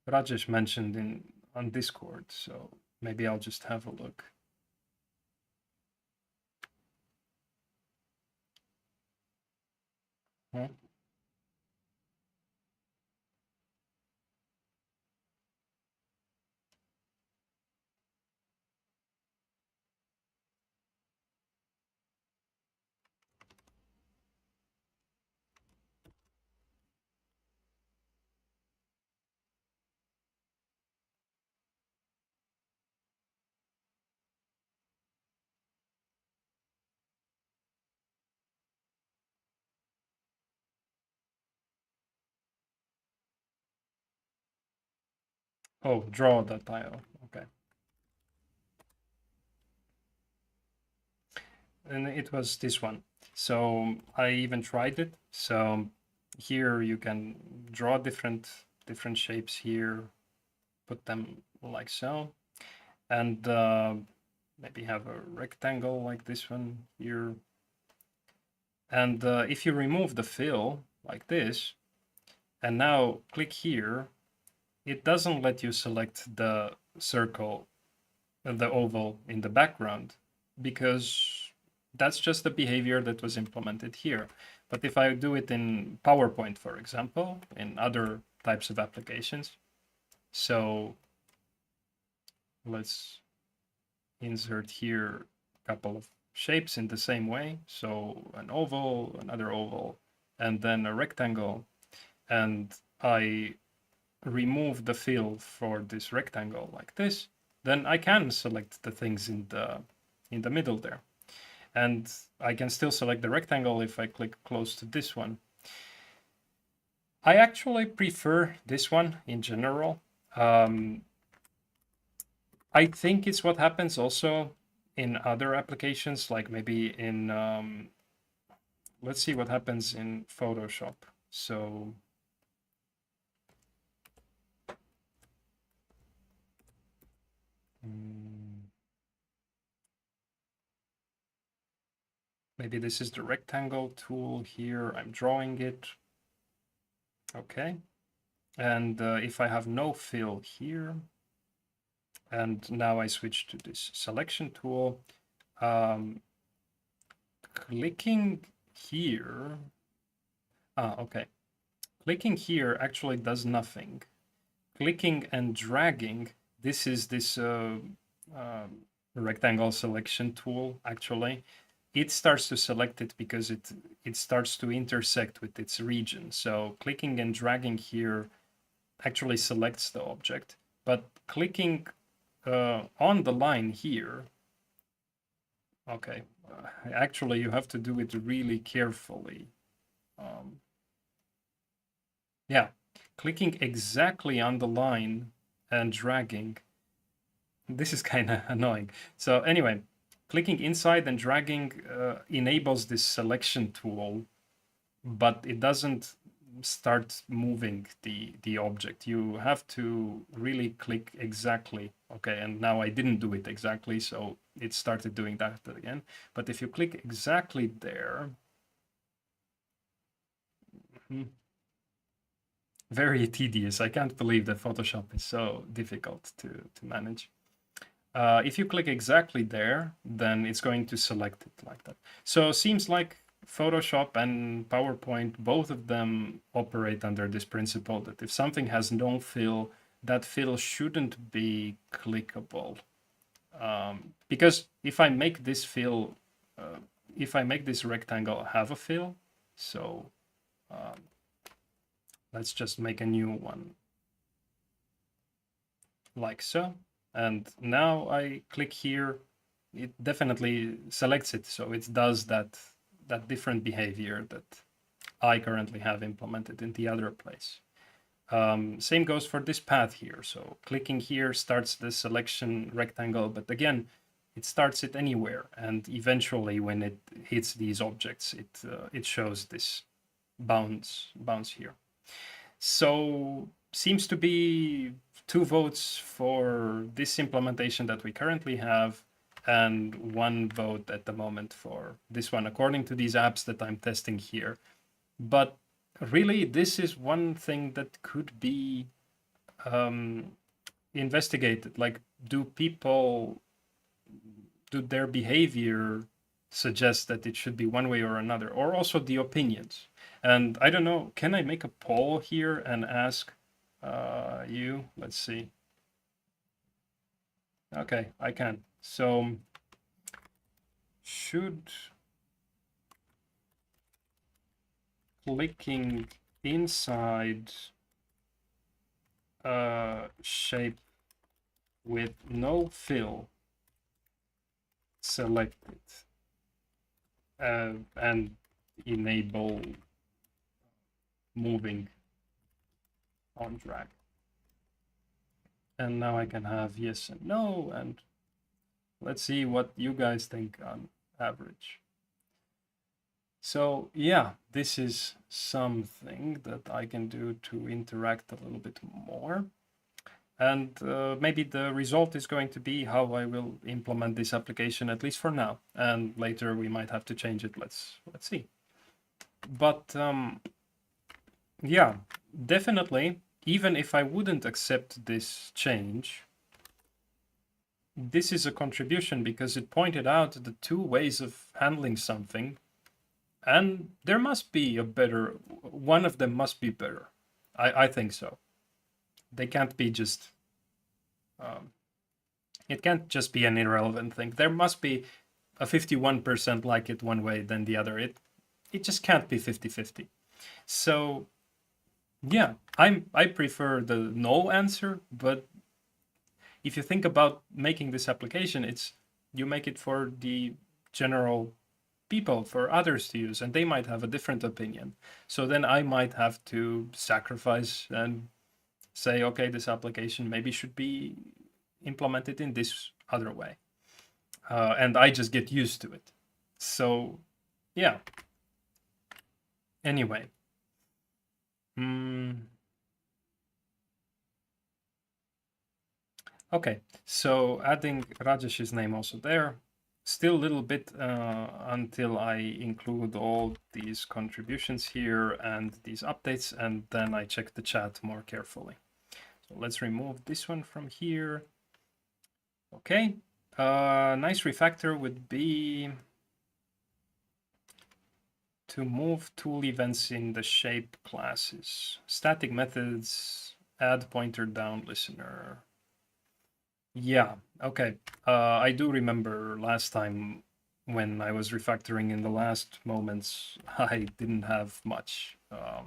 Rajesh mentioned on Discord, so maybe I'll just have a look. Huh? Oh, draw.io. Okay. And it was this one. So I even tried it. So here you can draw different shapes here, put them like so, and maybe have a rectangle like this one here. And if you remove the fill like this, and now click here, it doesn't let you select the circle, the oval in the background, because that's just the behavior that was implemented here. But if I do it in PowerPoint, for example, in other types of applications, so let's insert here a couple of shapes in the same way. So an oval, another oval, and then a rectangle. And I remove the fill for this rectangle like this, then I can select the things in the middle there. And I can still select the rectangle if I click close to this one. I actually prefer this one in general. I think it's what happens also in other applications, like maybe in, let's see what happens in Photoshop. So maybe this is the rectangle tool here. I'm drawing it. Okay. And if I have no fill here, and now I switch to this selection tool, clicking here, okay. Clicking here actually does nothing. Clicking and dragging, this is this rectangle selection tool, actually. It starts to select it because it starts to intersect with its region. So clicking and dragging here actually selects the object, but clicking on the line here, okay, actually you have to do it really carefully. Yeah, clicking exactly on the line and dragging, this is kind of annoying. So anyway, clicking inside and dragging enables this selection tool, but it doesn't start moving the object. You have to really click exactly. Okay, and now I didn't do it exactly, so it started doing that again. But if you click exactly there, very tedious. I can't believe that Photoshop is so difficult to manage. If you click exactly there, then it's going to select it like that. So seems like Photoshop and PowerPoint, both of them operate under this principle that if something has no fill, that fill shouldn't be clickable. Because if I make this fill, if I make this rectangle have a fill, so let's just make a new one like so. And now I click here, it definitely selects it. So it does that different behavior that I currently have implemented in the other place. Same goes for this path here. So clicking here starts the selection rectangle, but again, it starts it anywhere. And eventually when it hits these objects, it shows this bounce here. So seems to be 2 votes for this implementation that we currently have, and 1 vote at the moment for this one, according to these apps that I'm testing here. But really, this is one thing that could be investigated. Like, do their behavior suggest that it should be one way or another, or also the opinions? And I don't know, can I make a poll here and ask you? Let's see. Okay, I can. So should clicking inside a shape with no fill selected and enable moving on drag? And now I can have yes and no, and let's see what you guys think on average. So yeah, this is something that I can do to interact a little bit more. And maybe the result is going to be how I will implement this application, at least for now. And later we might have to change it. Let's see. But yeah, definitely, even if I wouldn't accept this change, this is a contribution because it pointed out the 2 ways of handling something, and there must be a better, one of them must be better. I think so. They can't be just, it can't just be an irrelevant thing. There must be a 51% like it one way than the other. It just can't be 50-50. So yeah, I prefer the no answer, but if you think about making this application, you make it for the general people, for others to use, and they might have a different opinion. So then I might have to sacrifice and say, okay, this application maybe should be implemented in this other way. And I just get used to it. So, yeah. Anyway. Okay, so adding Rajesh's name also there. Still a little bit until I include all these contributions here and these updates, and then I check the chat more carefully. So let's remove this one from here. Okay, nice refactor would be to move tool events in the shape classes. Static methods, add pointer down listener. Yeah, okay. I do remember last time when I was refactoring in the last moments, I didn't have much, how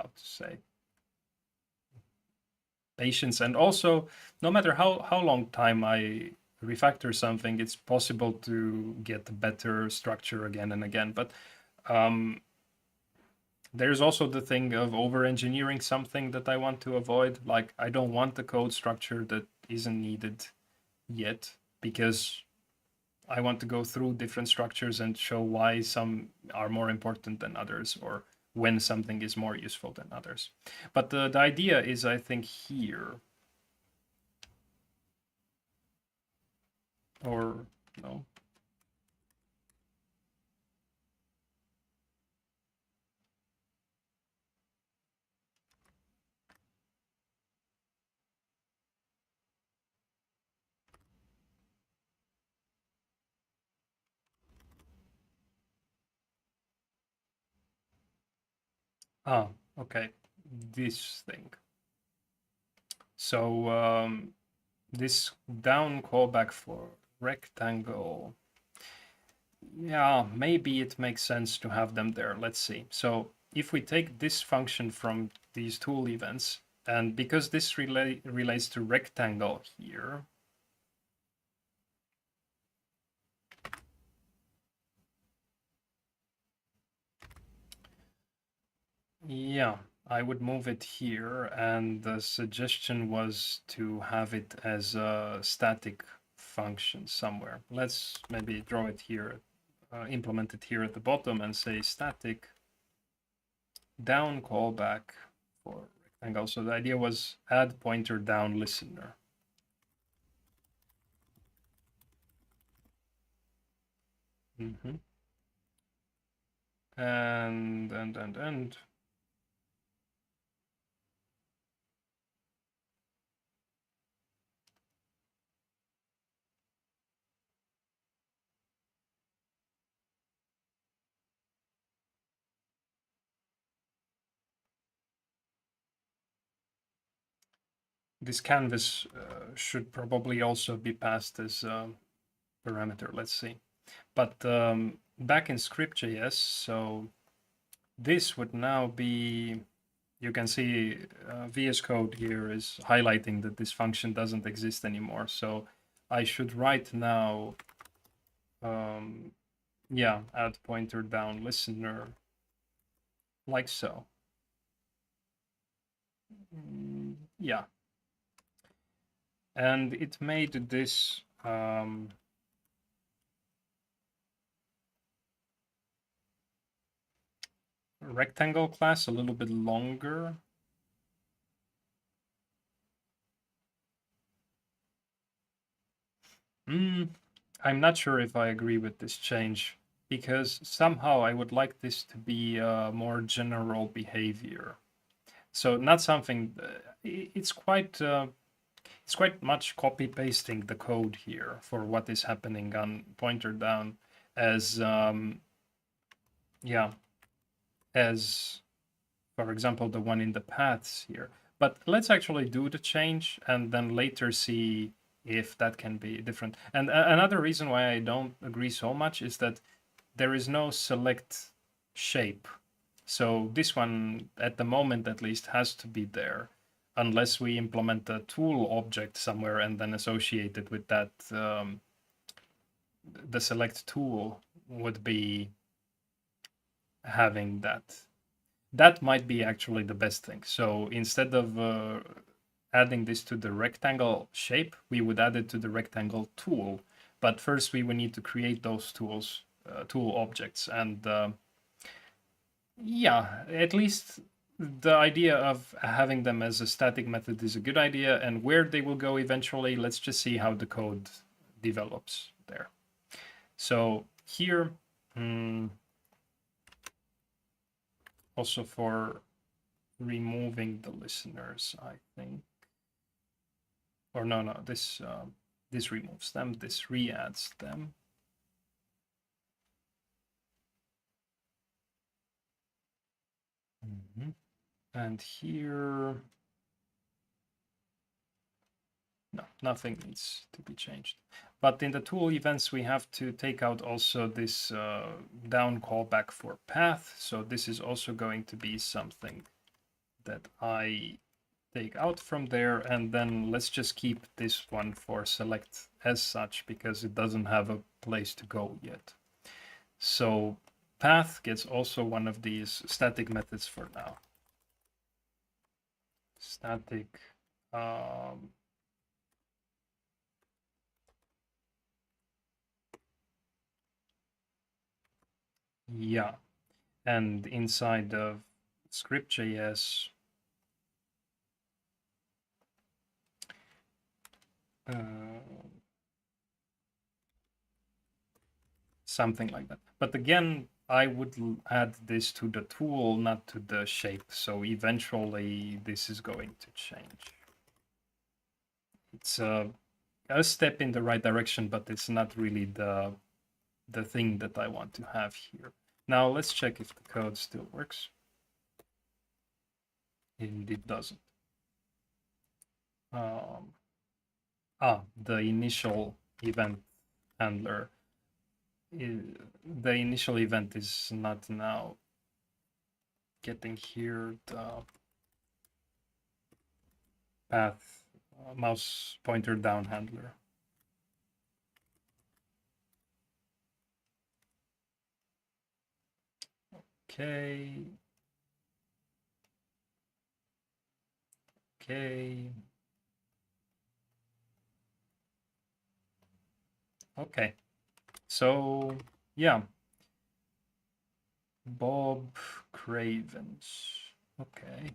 to say, patience. And also, no matter how long time I refactor something, it's possible to get better structure again and again. But there's also the thing of over-engineering something that I want to avoid. Like, I don't want the code structure that isn't needed yet, because I want to go through different structures and show why some are more important than others, or when something is more useful than others. But the idea is, I think, here. Or no. Ah, okay. This thing. So this down callback for rectangle. Yeah, maybe it makes sense to have them there. Let's see. So if we take this function from these tool events, and because this relates to rectangle here, yeah, I would move it here, and the suggestion was to have it as a static function somewhere. Let's maybe draw it here, implement it here at the bottom and say static down callback for rectangle. So the idea was add pointer down listener. Mm-hmm. And this canvas should probably also be passed as a parameter. Let's see. But back in script.js, so this would now be, you can see VS Code here is highlighting that this function doesn't exist anymore. So I should write now, yeah, add pointer down listener, like so. Yeah. And it made this rectangle class a little bit longer. I'm not sure if I agree with this change, because somehow I would like this to be a more general behavior. So not something, it's quite much copy pasting the code here for what is happening on pointer down as, yeah, as, for example, the one in the paths here. But let's actually do the change and then later see if that can be different. And another reason why I don't agree so much is that there is no select shape. So this one, at the moment at least, has to be there, unless we implement a tool object somewhere and then associate it with that the select tool would be having that. That might be actually the best thing. So instead of adding this to the rectangle shape, we would add it to the rectangle tool. But first we would need to create those tools, tool objects. And yeah, at least the idea of having them as a static method is a good idea. And where they will go eventually, let's just see how the code develops there. So here, also for removing the listeners, I think. Or no, this removes them. This re-adds them. And here, no, nothing needs to be changed. But in the tool events, we have to take out also this down callback for path. So this is also going to be something that I take out from there. And then let's just keep this one for select as such, because it doesn't have a place to go yet. So path gets also one of these static methods for now. Static yeah, and inside of script.js, something like that. But again, I would add this to the tool, not to the shape. So eventually this is going to change. It's a step in the right direction, but it's not really the thing that I want to have here. Now let's check if the code still works. And it doesn't. The initial event handler. The initial event is not now getting here the path mouse pointer down handler. Okay. Okay. Okay. So yeah. Bob Cravens. Okay.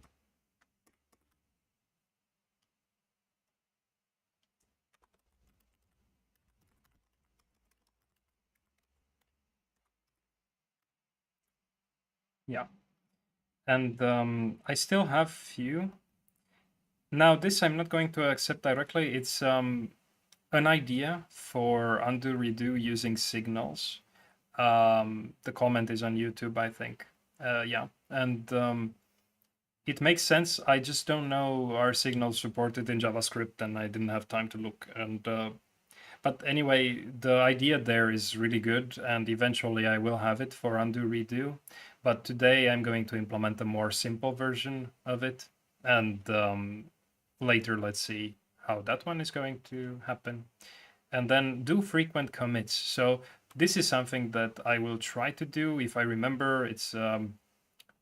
Yeah. And I still have few. Now this I'm not going to accept directly. It's an idea for undo redo using signals. The comment is on YouTube, I think. Yeah, and it makes sense. I just don't know are signals supported in JavaScript, and I didn't have time to look. And but anyway, the idea there is really good, and eventually I will have it for undo redo. But today I'm going to implement a more simple version of it, and later let's see how that one is going to happen. And then do frequent commits. So this is something that I will try to do. If I remember, it's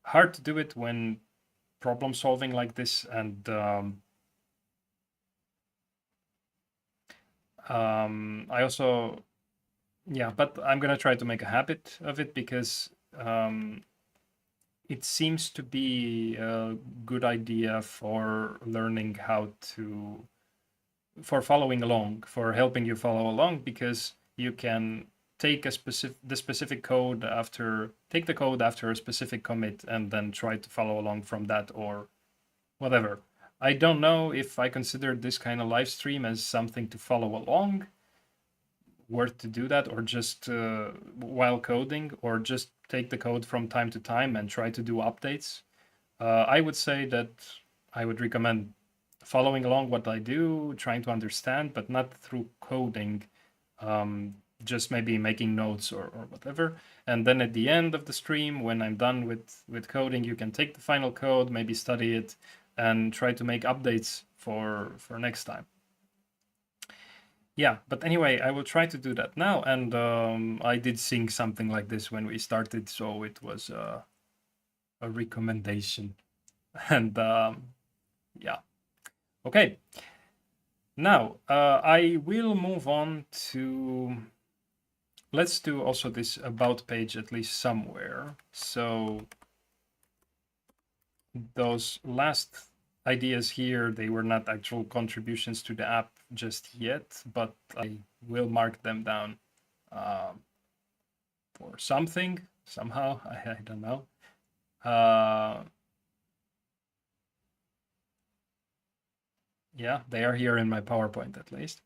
hard to do it when problem solving like this, and I also, yeah, but I'm gonna try to make a habit of it, because it seems to be a good idea for learning how to, for following along, for helping you follow along, because you can take the specific code after, take the code after a specific commit, and then try to follow along from that, or whatever. I don't know if I consider this kind of live stream as something to follow along, worth to do that, or just while coding, or just take the code from time to time and try to do updates. I would say that I would recommend following along what I do, trying to understand, but not through coding, just maybe making notes or whatever. And then at the end of the stream, when I'm done with coding, you can take the final code, maybe study it, and try to make updates for next time. Yeah, but anyway, I will try to do that now. And I did sing something like this when we started, so it was a recommendation. And yeah, okay. Now I will move on to. Let's do also this about page at least somewhere. So those last ideas here, they were not actual contributions to the app just yet, but I will mark them down for something, somehow, I don't know. Yeah, they are here in my PowerPoint at least.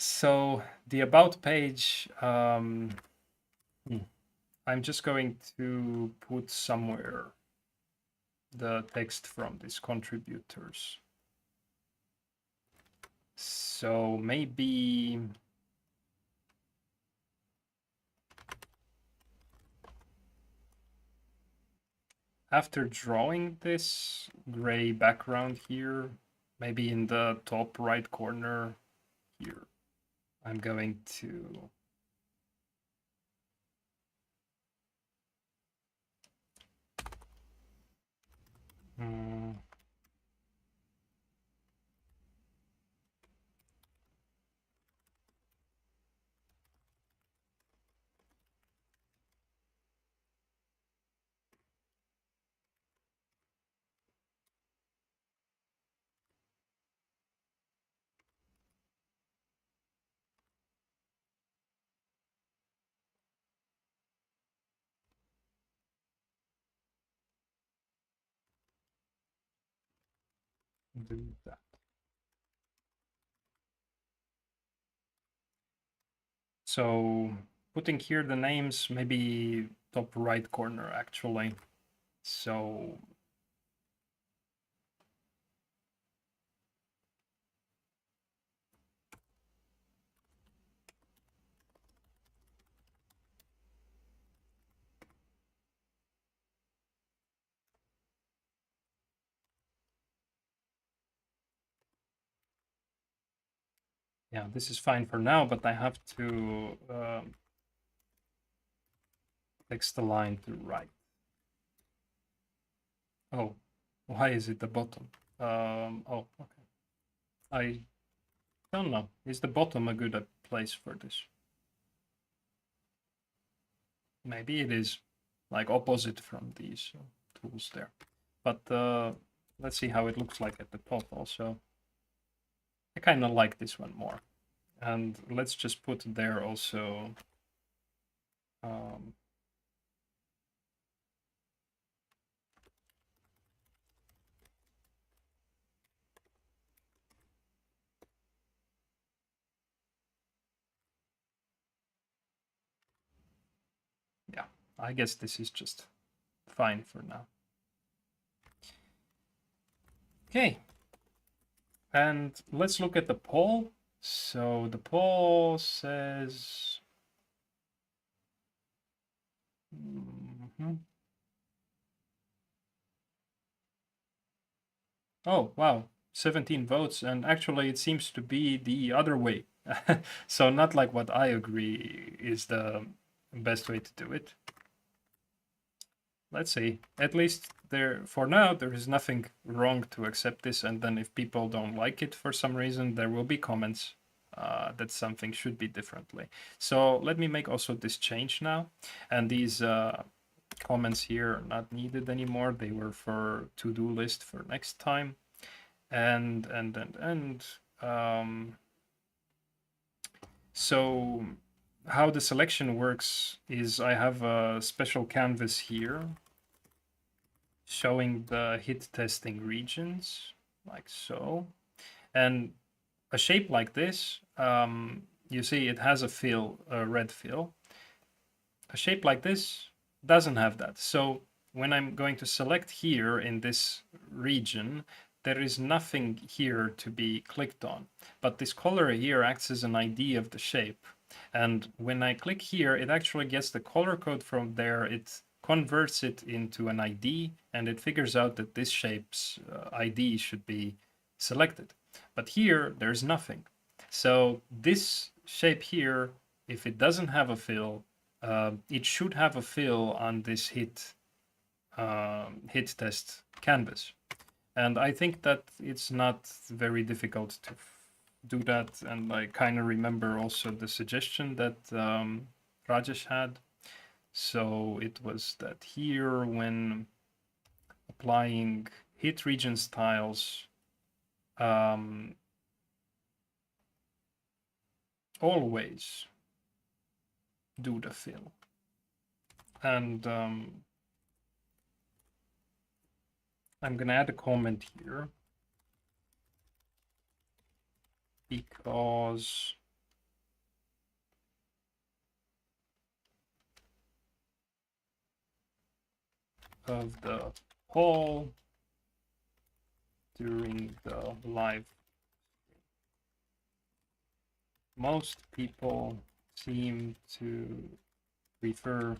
So the about page, I'm just going to put somewhere the text from these contributors. So maybe after drawing this gray background here, maybe in the top right corner here, I'm going to do that. So putting here the names, maybe top right corner actually. So yeah, this is fine for now, but I have to text the line to right. Oh, why is it the bottom? Oh, okay. I don't know. Is the bottom a good place for this? Maybe it is like opposite from these tools there. But let's see how it looks like at the top also. I kind of like this one more. And let's just put there also yeah, I guess this is just fine for now. Okay, and let's look at the poll. So the poll says oh, wow, 17 votes, and actually it seems to be the other way. So not like what I agree is the best way to do it. Let's see. At least there, for now, there is nothing wrong to accept this, and then if people don't like it for some reason, there will be comments that something should be differently. So let me make also this change now, and these comments here are not needed anymore. They were for to-do list for next time. And so how the selection works is I have a special canvas here showing the hit testing regions like so, and a shape like this, you see it has a fill, a red fill. A shape like this doesn't have that. So when I'm going to select here in this region, there is nothing here to be clicked on. But this color here acts as an ID of the shape. And when I click here, it actually gets the color code from there. It converts it into an ID, and it figures out that this shape's ID should be selected. But here, there's nothing. So this shape here, if it doesn't have a fill, it should have a fill on this hit test canvas. And I think that it's not very difficult to do that. And I kind of remember also the suggestion that Rajesh had. So it was that here, when applying hit region styles, always do the fill. And I'm going to add a comment here because of the poll during the live. Most people seem to prefer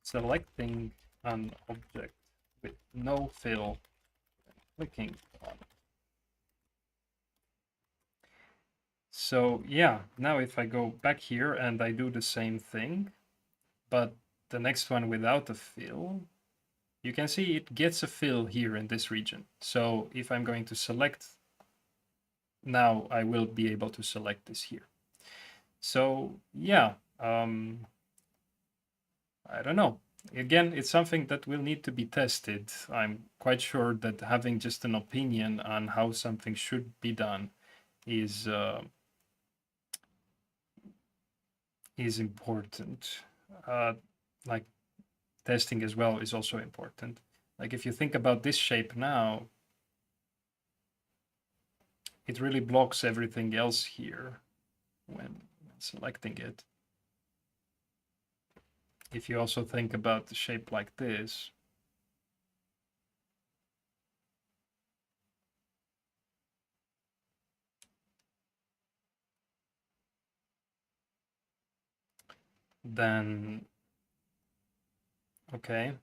selecting an object with no fill and clicking on it. So yeah, now if I go back here and I do the same thing, but the next one without a fill, you can see it gets a fill here in this region. So if I'm going to select, now I will be able to select this here. So yeah, I don't know. Again, it's something that will need to be tested. I'm quite sure that having just an opinion on how something should be done is important. Like testing as well is also important. Like if you think about this shape now, it really blocks everything else here when selecting it. If you also think about the shape like this, then okay.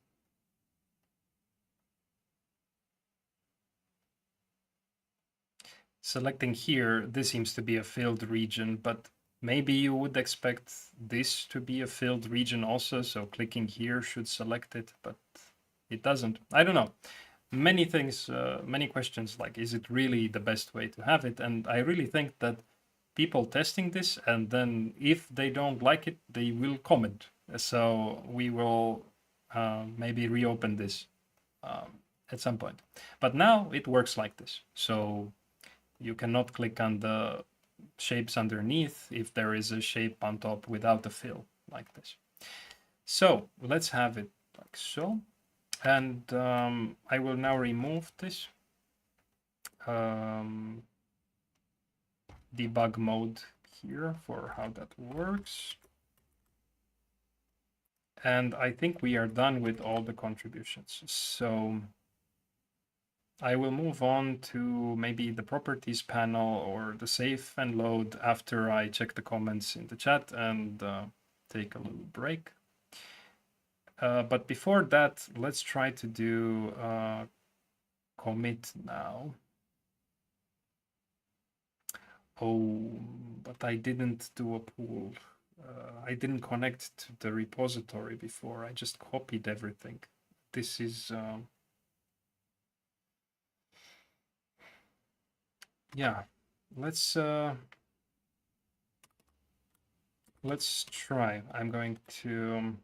Selecting here, this seems to be a filled region, but maybe you would expect this to be a filled region also, so clicking here should select it, but it doesn't. I don't know. Many things, many questions like, is it really the best way to have it? And I really think that people testing this, and then if they don't like it, they will comment. So we will maybe reopen this at some point. But now it works like this. So you cannot click on the shapes underneath if there is a shape on top without a fill like this. So let's have it like so. And I will now remove this debug mode here for how that works. And I think we are done with all the contributions. So I will move on to maybe the properties panel or the save and load after I check the comments in the chat and take a little break. But before that, let's try to do commit now. Oh, but I didn't do a pull. I didn't connect to the repository before. I just copied everything. This is yeah. Let's try. I'm going to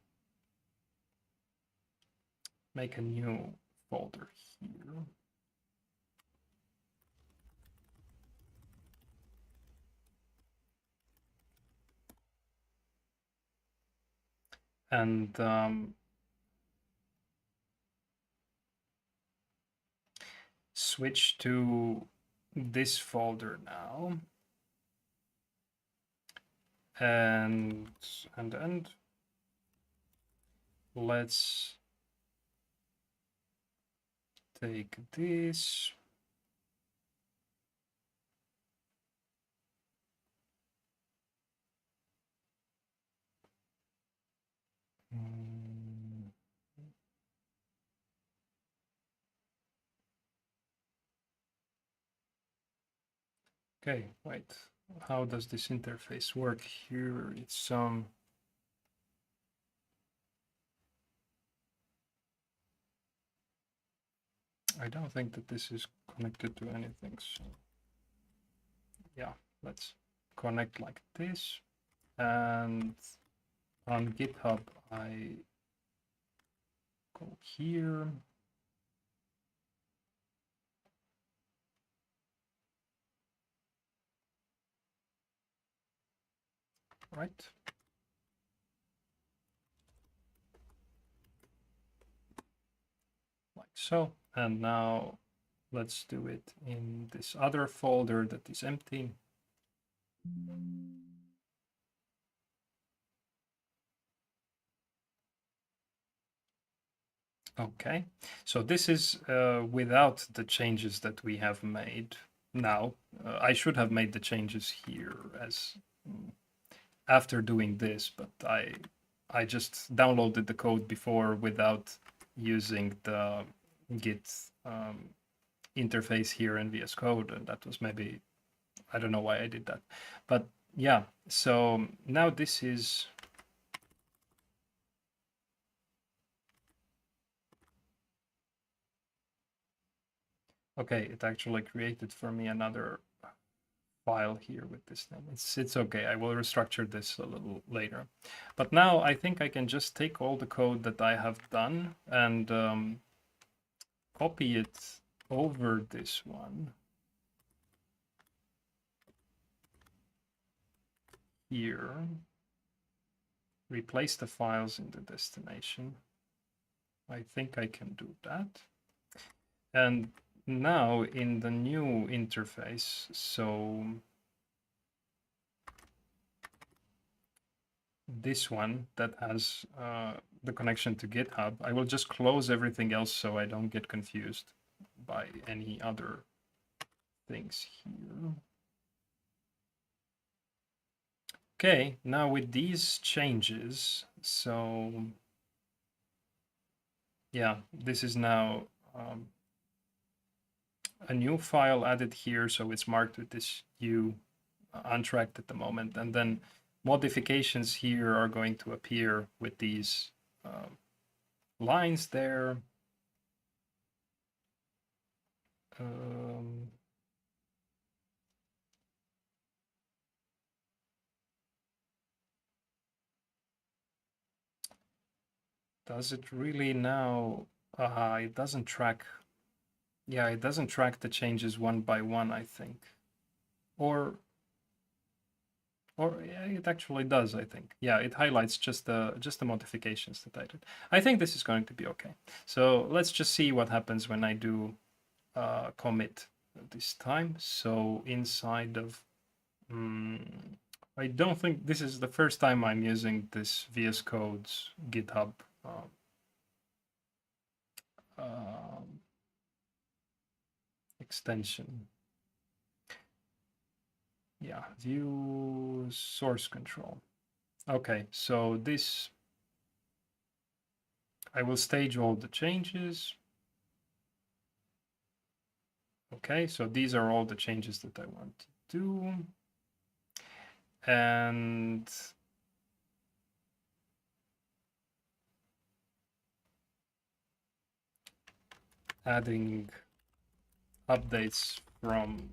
make a new folder here. And switch to this folder now. And let's take this. Okay, wait. How does this interface work here? It's I don't think that this is connected to anything. So yeah, let's connect like this. And on GitHub, I go here. Right. Like so. And now let's do it in this other folder that is empty. Okay, so this is without the changes that we have made now. I should have made the changes here as after doing this, but I just downloaded the code before without using the Git interface here in VS Code, and that was maybe, I don't know why I did that, but yeah. So now this is okay. It actually created for me another file here with this name. It's okay. I will restructure this a little later. But now I think I can just take all the code that I have done and copy it over this one here. Replace the files in the destination. I think I can do that. And now in the new interface, so this one that has the connection to GitHub, I will just close everything else so I don't get confused by any other things here. Okay, now with these changes, so yeah, this is now a new file added here, so it's marked with this U untracked at the moment, and then modifications here are going to appear with these lines there. Does it really now? It doesn't track. Yeah, it doesn't track the changes one by one, I think. Or yeah, it actually does, I think. Yeah, it highlights just the modifications that I did. I think this is going to be okay. So let's just see what happens when I do commit this time. So inside of I don't think this is the first time I'm using this VS Code's GitHub extension. Yeah, view source control. Okay, so this, I will stage all the changes. Okay, so these are all the changes that I want to do. And adding updates from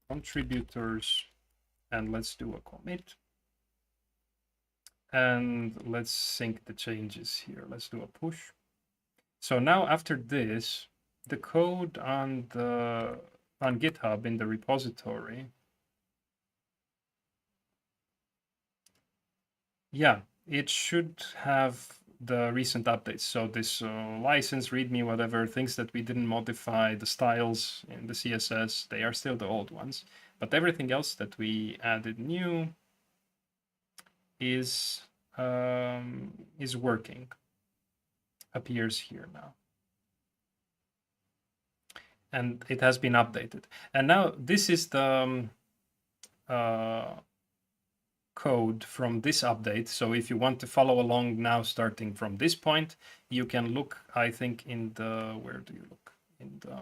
contributors, and let's do a commit. And let's sync the changes here. Let's do a push. So now after this, the code on GitHub in the repository, yeah, it should have the recent updates. So this license, readme, whatever, things that we didn't modify, the styles in the CSS, they are still the old ones. But everything else that we added new is working. Appears here now. And it has been updated. And now this is the code from this update. So if you want to follow along now, starting from this point, you can look, I think, in the, where do you look? In the,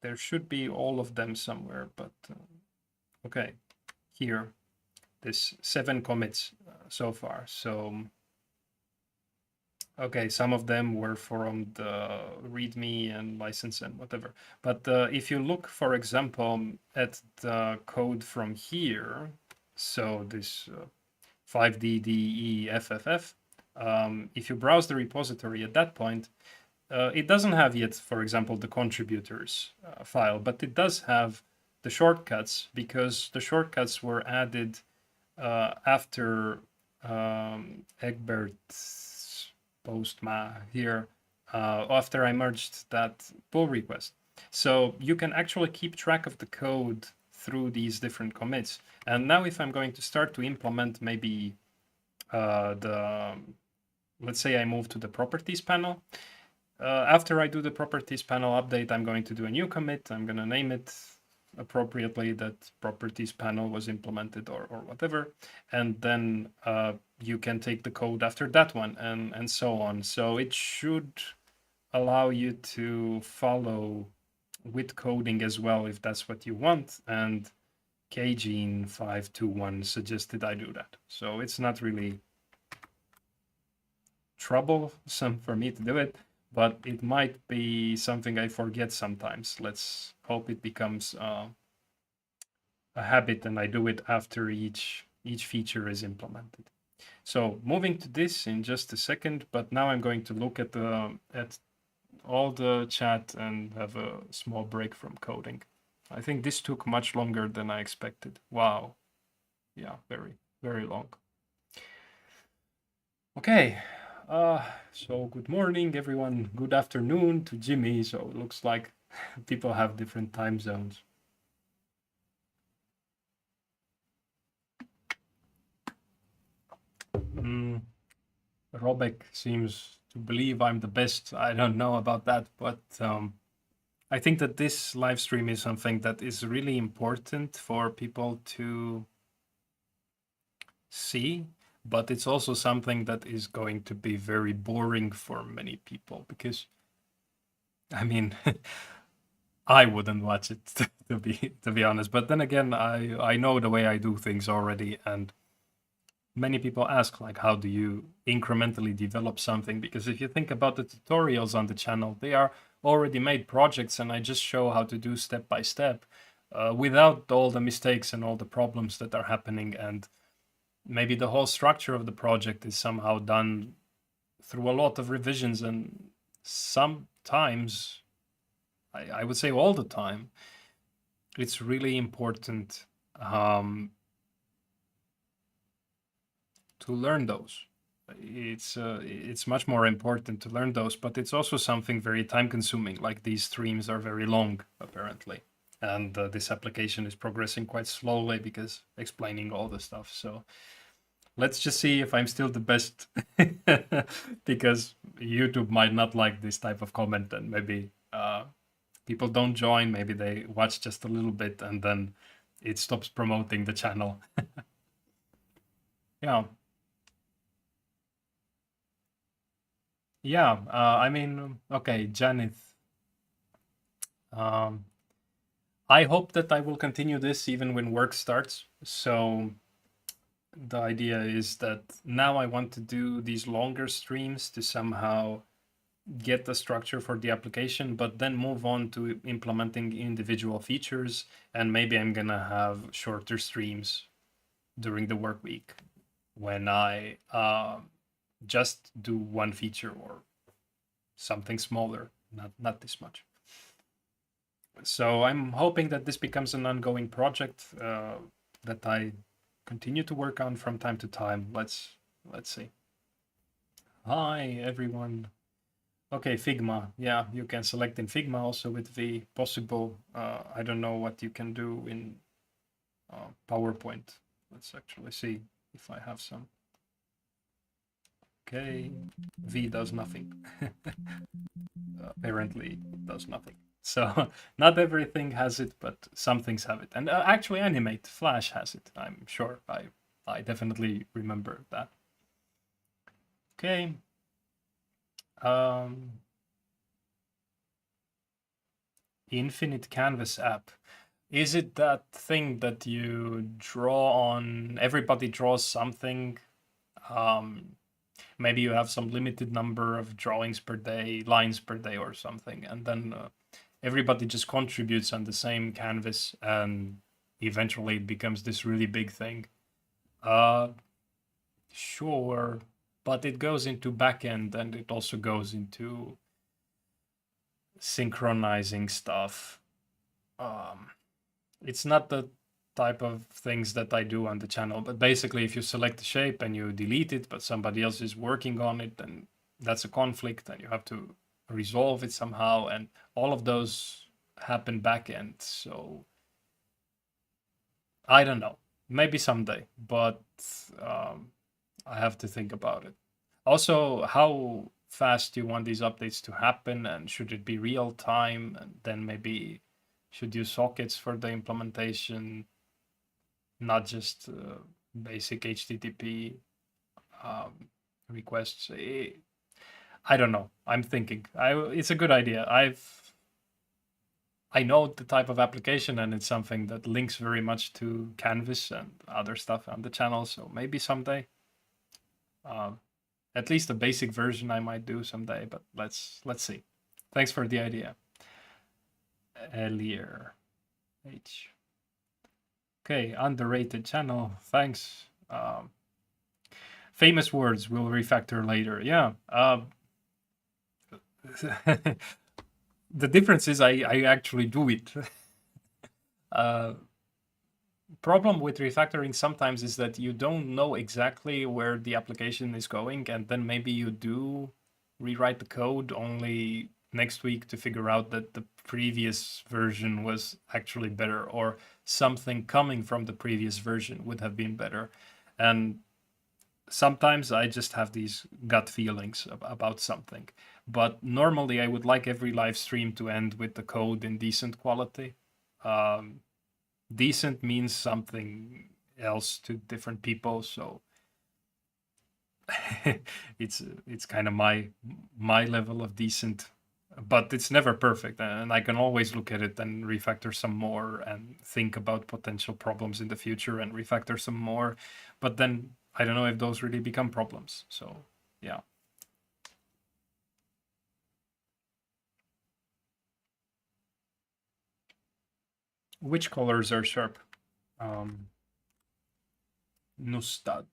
there should be all of them somewhere, but okay, here, this 7 commits so far. So, okay, some of them were from the README and license and whatever. But if you look, for example, at the code from here, so this 5DDEFFF, if you browse the repository at that point, it doesn't have yet, for example, the contributors file, but it does have the shortcuts, because the shortcuts were added after Egbert's postma here, after I merged that pull request. So you can actually keep track of the code through these different commits. And now if I'm going to start to implement maybe let's say I move to the properties panel. After I do the properties panel update, I'm going to do a new commit. I'm going to name it appropriately that properties panel was implemented or whatever. And then you can take the code after that one and so on. So it should allow you to follow with coding as well if that's what you want. And KGene521 suggested I do that. So it's not really troublesome for me to do it, but it might be something I forget sometimes. Let's hope it becomes a habit and I do it after each feature is implemented. So moving to this in just a second, but now I'm going to look at all the chat and have a small break from coding. I think this took much longer than I expected. Wow. Yeah, very, very long. Okay. So good morning, everyone. Good afternoon to Jimmy. So it looks like people have different time zones. Robek seems to believe I'm the best. I don't know about that, but I think that this live stream is something that is really important for people to see, but it's also something that is going to be very boring for many people because, I mean, I wouldn't watch it to be honest. But then again, I know the way I do things already, and many people ask like, how do you incrementally develop something? Because if you think about the tutorials on the channel, they are already made projects, and I just show how to do step by step, without all the mistakes and all the problems that are happening. And maybe the whole structure of the project is somehow done through a lot of revisions, and sometimes, I would say all the time, it's really important to learn those. It's much more important to learn those, but it's also something very time consuming. Like these streams are very long, apparently. And this application is progressing quite slowly because explaining all the stuff. So let's just see if I'm still the best, because YouTube might not like this type of comment, and maybe people don't join. Maybe they watch just a little bit and then it stops promoting the channel. Yeah. Yeah, I mean, okay, Janeth. I hope that I will continue this even when work starts. So the idea is that now I want to do these longer streams to somehow get the structure for the application, but then move on to implementing individual features. And maybe I'm gonna have shorter streams during the work week when I just do one feature or something smaller, not this much. So I'm hoping that this becomes an ongoing project that I continue to work on from time to time. Let's see. Hi everyone. Okay, Figma. Yeah, you can select in Figma also with the possible. I don't know what you can do in PowerPoint. Let's actually see if I have some. Okay, V does nothing. Apparently it does nothing. So not everything has it, but some things have it. And actually Animate Flash has it. I'm sure. I definitely remember that. Okay. Infinite Canvas app. Is it that thing that you draw on? Everybody draws something. Maybe you have some limited number of drawings per day, lines per day, or something, and then everybody just contributes on the same canvas, and eventually it becomes this really big thing. Sure, but it goes into backend and it also goes into synchronizing stuff. It's not the type of things that I do on the channel, but basically if you select the shape and you delete it, but somebody else is working on it, then that's a conflict and you have to resolve it somehow, and all of those happen backend. So I don't know, maybe someday, but I have to think about it. Also, how fast do you want these updates to happen, and should it be real time, and then maybe should use sockets for the implementation, not just basic HTTP requests. I don't know. I'm thinking. It's a good idea. I know the type of application, and it's something that links very much to Canvas and other stuff on the channel. So maybe someday, at least a basic version I might do someday. But let's see. Thanks for the idea, Elier H. Okay, underrated channel. Thanks. Famous words will refactor later. Yeah. The difference is I actually do it. Problem with refactoring sometimes is that you don't know exactly where the application is going, and then maybe you do rewrite the code only next week to figure out that the previous version was actually better, or something coming from the previous version would have been better. And sometimes I just have these gut feelings about something. But normally I would like every live stream to end with the code in decent quality. Decent means something else to different people, so it's kind of my level of decent, but it's never perfect, and I can always look at it and refactor some more and think about potential problems in the future and refactor some more. But then I don't know if those really become problems. So yeah. Which colors are sharp? Nustad.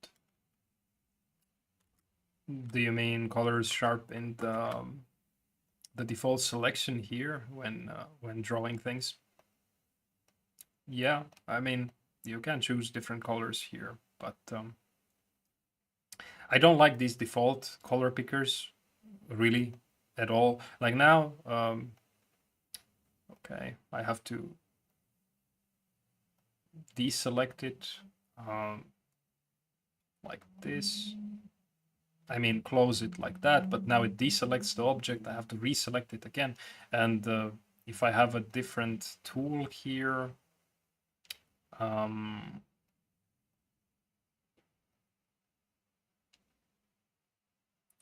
Do you mean colors sharp in the default selection here when drawing things? Yeah, I mean, you can choose different colors here, but I don't like these default color pickers really at all. Like now, okay, I have to deselect it like this. I mean, close it like that, but now it deselects the object. I have to reselect it again. And if I have a different tool here,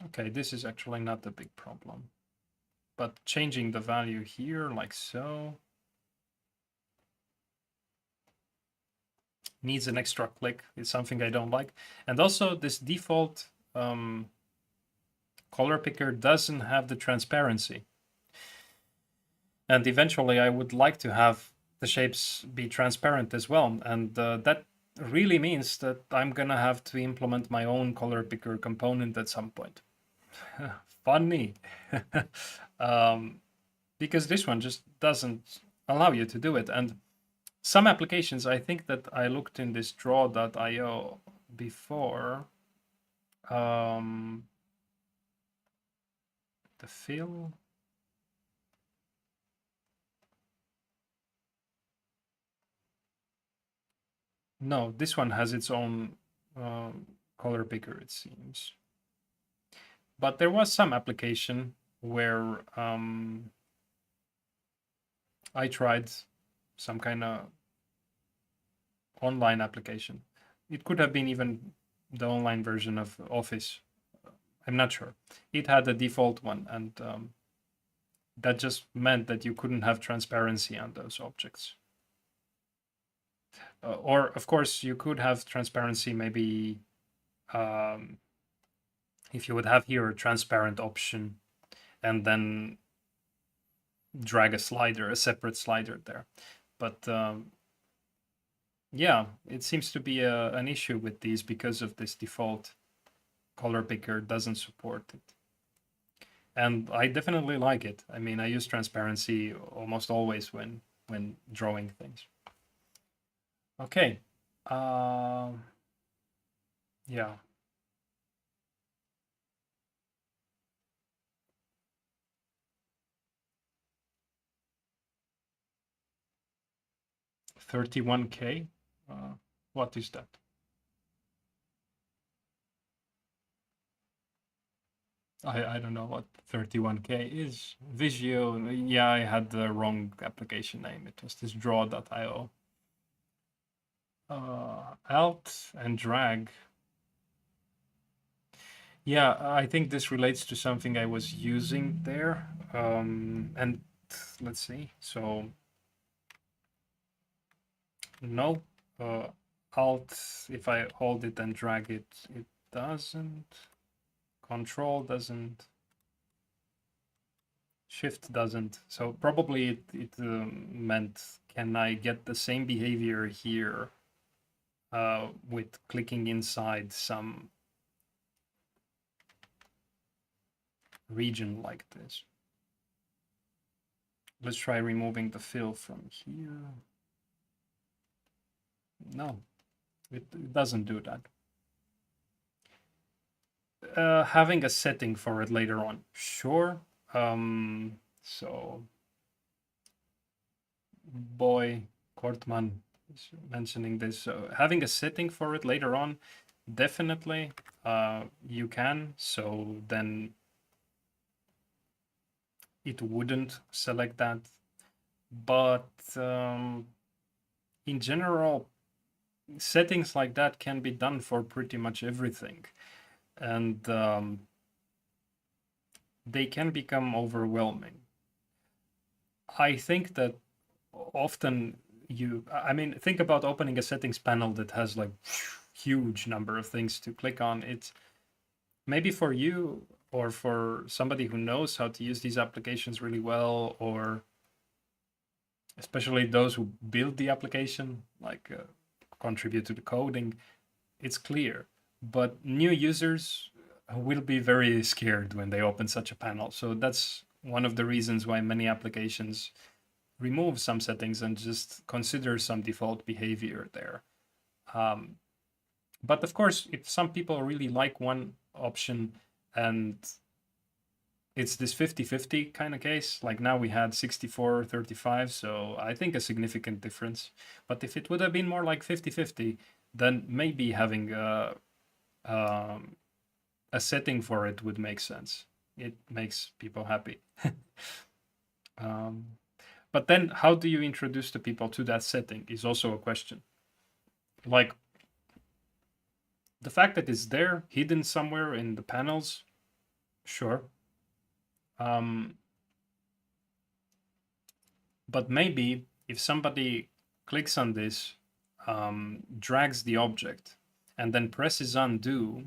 okay, this is actually not a big problem. But changing the value here like so needs an extra click. It's something I don't like. And also this default color picker doesn't have the transparency. And eventually I would like to have the shapes be transparent as well. And that really means that I'm gonna have to implement my own color picker component at some point. Funny. Because this one just doesn't allow you to do it. And some applications, I think that I looked in this draw.io before. The fill. No, this one has its own color picker, it seems. But there was some application where I tried some kind of online application. It could have been even the online version of Office. I'm not sure. It had a default one, and that just meant that you couldn't have transparency on those objects. Or of course you could have transparency maybe if you would have here a transparent option and then drag a slider, a separate slider there. But yeah, it seems to be an issue with these because of this default color picker doesn't support it. And I definitely like it. I mean, I use transparency almost always when drawing things. Okay. Yeah. $31K. What is that? I don't know what 31K is. Visio, yeah, I had the wrong application name. It was this draw.io. Alt and drag. Yeah, I think this relates to something I was using there. And let's see. So no, Alt, if I hold it and drag it, it doesn't. Control doesn't. Shift doesn't. So probably it meant, can I get the same behavior here with clicking inside some region like this? Let's try removing the fill from here. No, it doesn't do that. Having a setting for it later on, sure. So boy Kortman is mentioning this. So having a setting for it later on, definitely you can. So then it wouldn't select that. But in general, settings like that can be done for pretty much everything. And they can become overwhelming. I think that often I mean, think about opening a settings panel that has like huge number of things to click on. It's maybe for you or for somebody who knows how to use these applications really well, or especially those who build the application, like contribute to the coding, it's clear. But new users will be very scared when they open such a panel. So that's one of the reasons why many applications remove some settings and just consider some default behavior there. But of course, if some people really like one option and it's this 50-50 kind of case, like now we had 64-35, so I think a significant difference. But if it would have been more like 50-50, then maybe having a setting for it would make sense. It makes people happy. But then how do you introduce the people to that setting is also a question. Like the fact that it's there, hidden somewhere in the panels, sure. But maybe if somebody clicks on this, drags the object, and then presses undo,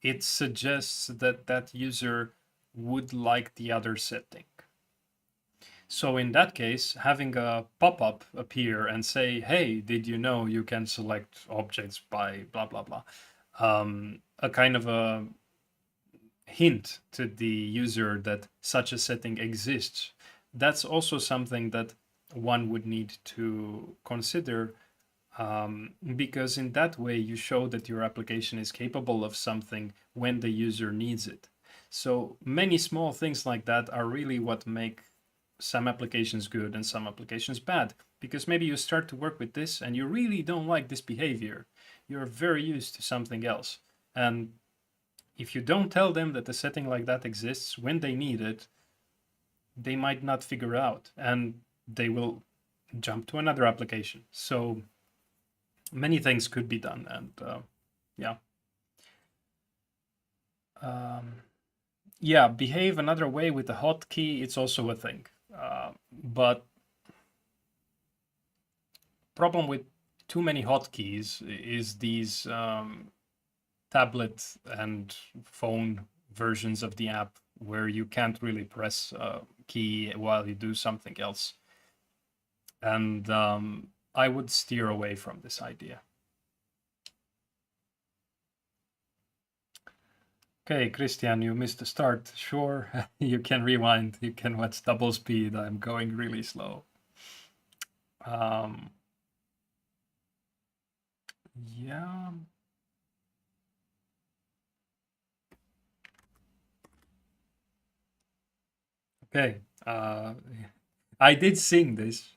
it suggests that that user would like the other setting. So in that case, having a pop-up appear and say, hey, did you know you can select objects by blah, blah, blah. A kind of a hint to the user that such a setting exists. That's also something that one would need to consider, because in that way you show that your application is capable of something when the user needs it. So many small things like that are really what make some applications good and some applications bad, because maybe you start to work with this and you really don't like this behavior. You're very used to something else. And if you don't tell them that a setting like that exists when they need it, they might not figure out and they will jump to another application. So many things could be done. And yeah. yeah, behave another way with the hotkey, it's also a thing. But problem with too many hotkeys is these tablet and phone versions of the app where you can't really press a key while you do something else. And I would steer away from this idea. Okay, Christian, you missed the start. Sure, you can rewind. You can watch double speed. I'm going really slow. Um, yeah. Okay. I did sing this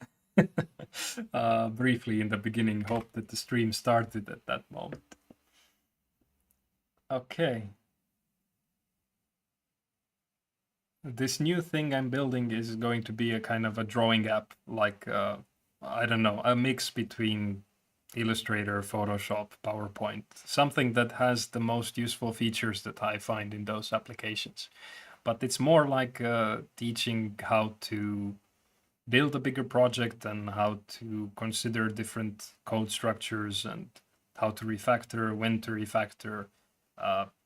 briefly in the beginning. Hope that the stream started at that moment. Okay. This new thing I'm building is going to be a kind of a drawing app, like I don't know, a mix between Illustrator, Photoshop, PowerPoint, something that has the most useful features that I find in those applications. But it's more like teaching how to build a bigger project and how to consider different code structures and how to refactor, when to refactor.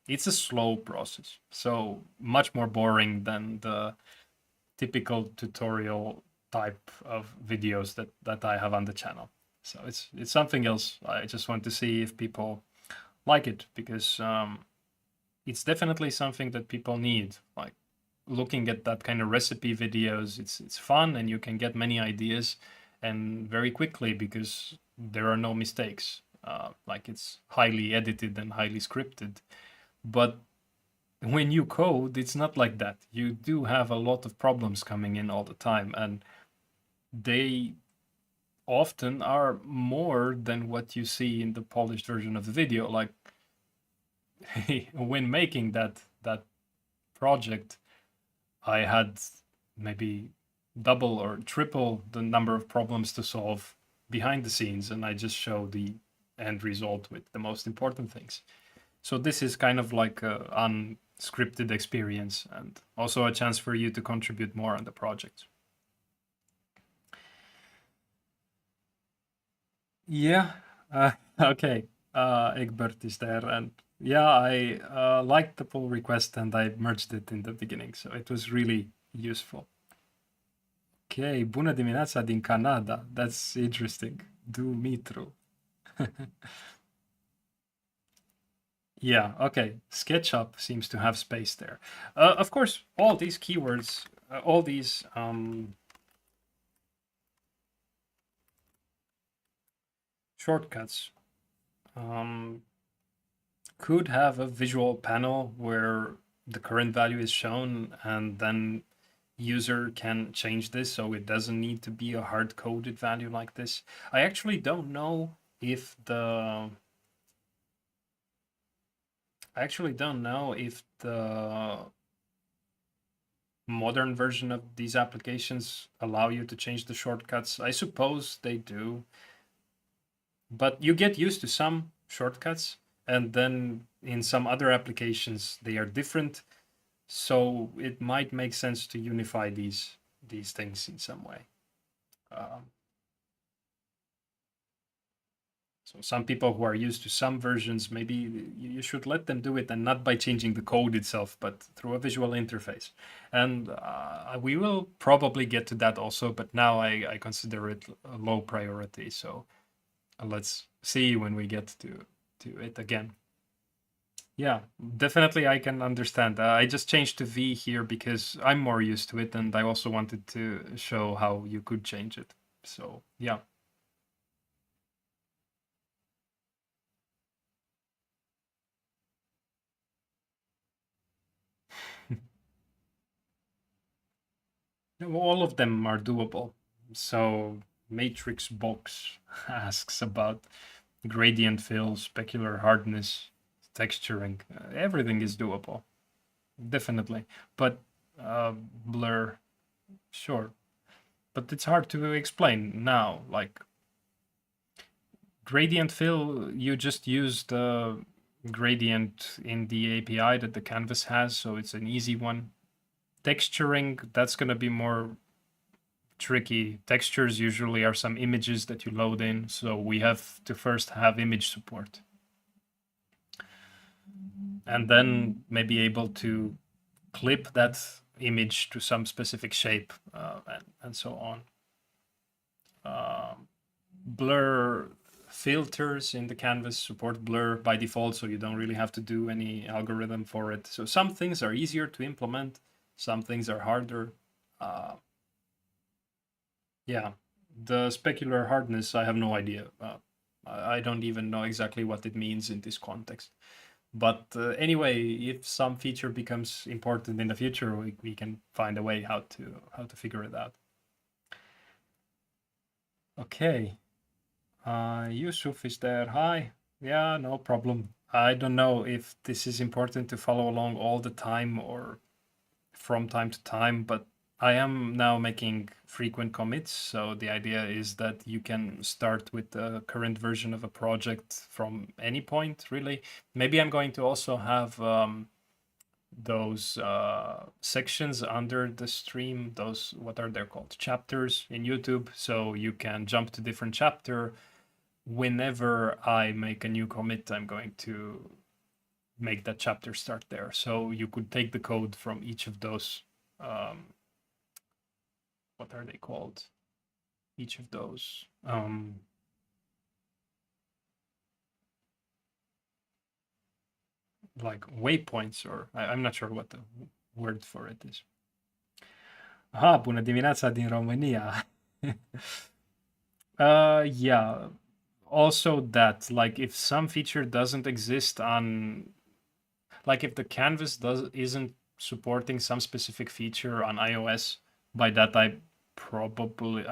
It's a slow process, so much more boring than the typical tutorial type of videos that I have on the channel. So it's something else. I just want to see if people like it because it's definitely something that people need. Like looking at that kind of recipe videos, it's fun and you can get many ideas and very quickly because there are no mistakes. Like it's highly edited and highly scripted. But when you code, it's not like that. You do have a lot of problems coming in all the time, and they often are more than what you see in the polished version of the video. Like when making that project, I had maybe double or triple the number of problems to solve behind the scenes, and I just show the end result with the most important things. So this is kind of like a unscripted experience and also a chance for you to contribute more on the project. Yeah, okay. Egbert is there, and yeah, I liked the pull request and I merged it in the beginning, so it was really useful. Okay, bună dimineața din Canada. That's interesting. Dumitru. Yeah, okay. SketchUp seems to have space there. Of course, all these keywords, all these shortcuts could have a visual panel where the current value is shown and then user can change this so it doesn't need to be a hard-coded value like this. I actually don't know if the modern version of these applications allow you to change the shortcuts. I suppose they do, but you get used to some shortcuts and then in some other applications they are different, so it might make sense to unify these things in some way. um, so some people who are used to some versions, maybe you should let them do it, and not by changing the code itself but through a visual interface. And we will probably get to that also, but now I consider it a low priority, so let's see when we get to it again. Yeah, definitely I can understand. I just changed to V here because I'm more used to it, and I also wanted to show how you could change it. So yeah. All of them are doable. So Matrix Box asks about gradient fill, specular hardness, texturing. Everything is doable, definitely. But blur, sure. But it's hard to explain now. Like gradient fill, you just use the gradient in the API that the canvas has, so it's an easy one. Texturing, that's going to be more tricky. Textures usually are some images that you load in, so we have to first have image support. And then maybe able to clip that image to some specific shape and so on. Blur filters in the canvas support blur by default, so you don't really have to do any algorithm for it. So some things are easier to implement, some things are harder. Yeah, the specular hardness, I have no idea. I don't even know exactly what it means in this context. But anyway, if some feature becomes important in the future, we can find a way how to figure it out. Okay. Yusuf is there. Hi. Yeah, no problem. I don't know if this is important to follow along all the time or from time to time, but I am now making frequent commits. So the idea is that you can start with the current version of a project from any point, really. Maybe I'm going to also have those sections under the stream, those, what are they called? Chapters in YouTube. So you can jump to different chapter. Whenever I make a new commit, I'm going to make that chapter start there. So you could take the code from each of those, what are they called? Each of those. Like waypoints, or I'm not sure what the word for it is. Aha, bună dimineața din România. Yeah. Also that, like, if some feature doesn't exist on, like, if the canvas isn't supporting some specific feature on iOS, by that I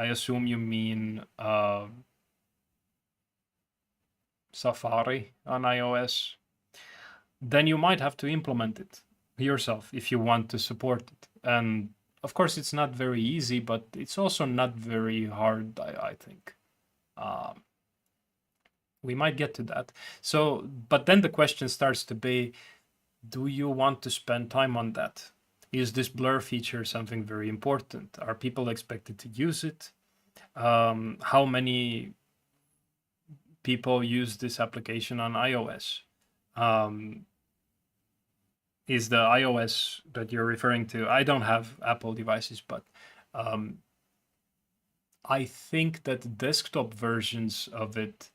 assume you mean Safari on iOS, then you might have to implement it yourself if you want to support it. And of course, it's not very easy, but it's also not very hard, I think. We might get to that. So, but then the question starts to be, do you want to spend time on that? Is this blur feature something very important? Are people expected to use it? How many people use this application on iOS? Is the iOS that you're referring to, I don't have Apple devices, but I think that desktop versions of it,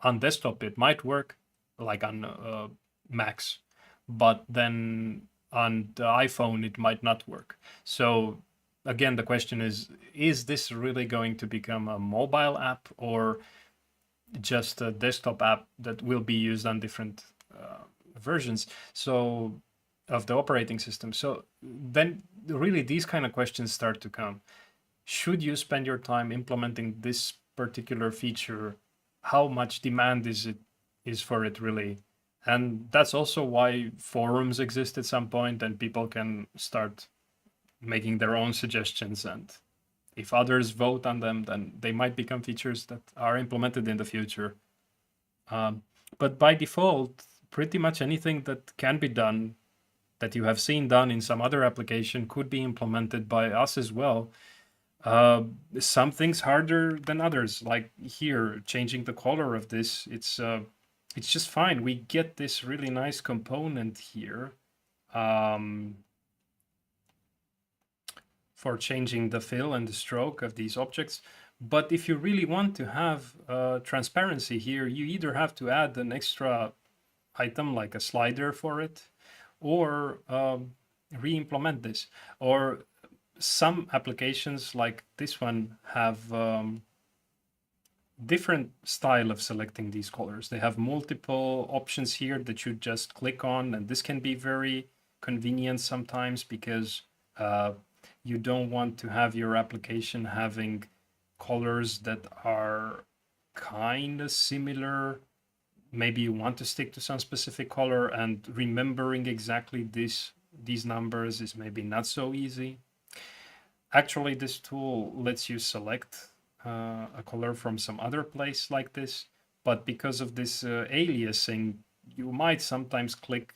on desktop it might work, like on Macs, but then on the iPhone it might not work. So again, the question is this really going to become a mobile app or just a desktop app that will be used on different versions so of the operating system? So then really these kind of questions start to come. Should you spend your time implementing this particular feature? How much demand is for it really? And that's also why forums exist at some point, and people can start making their own suggestions, and if others vote on them, then they might become features that are implemented in the future. But by default, pretty much anything that can be done, that you have seen done in some other application, could be implemented by us as well. Some things harder than others, like here, changing the color of this, it's just fine. We get this really nice component here for changing the fill and the stroke of these objects. But if you really want to have transparency here, you either have to add an extra item like a slider for it, or re-implement this. Or some applications like this one have different style of selecting these colors. They have multiple options here that you just click on, and this can be very convenient sometimes because you don't want to have your application having colors that are kind of similar. Maybe you want to stick to some specific color, and remembering exactly these numbers is maybe not so easy. Actually, this tool lets you select a color from some other place like this, but because of this aliasing, you might sometimes click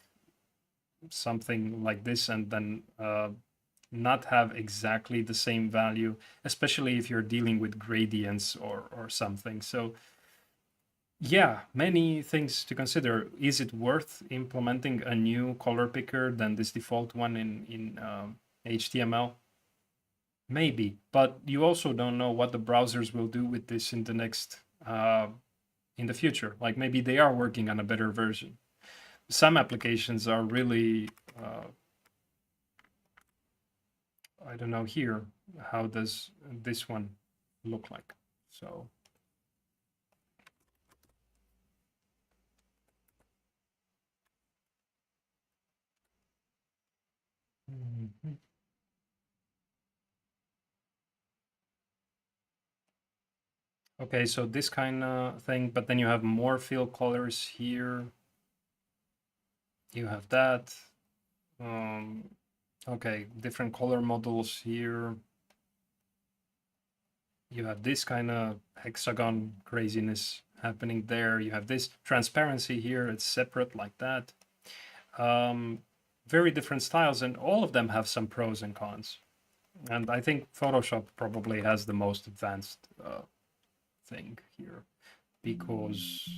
something like this and then not have exactly the same value, especially if you're dealing with gradients or something. So yeah, many things to consider. Is it worth implementing a new color picker than this default one in HTML? Maybe, but you also don't know what the browsers will do with this in the next in the future. Like maybe they are working on a better version. Some applications are really I don't know here. How does this one look like? So mhm. Okay, so this kind of thing, but then you have more fill colors here. You have that. Okay, different color models here. You have this kind of hexagon craziness happening there. You have this transparency here. It's separate like that. Very different styles, and all of them have some pros and cons. And I think Photoshop probably has the most advanced thing here because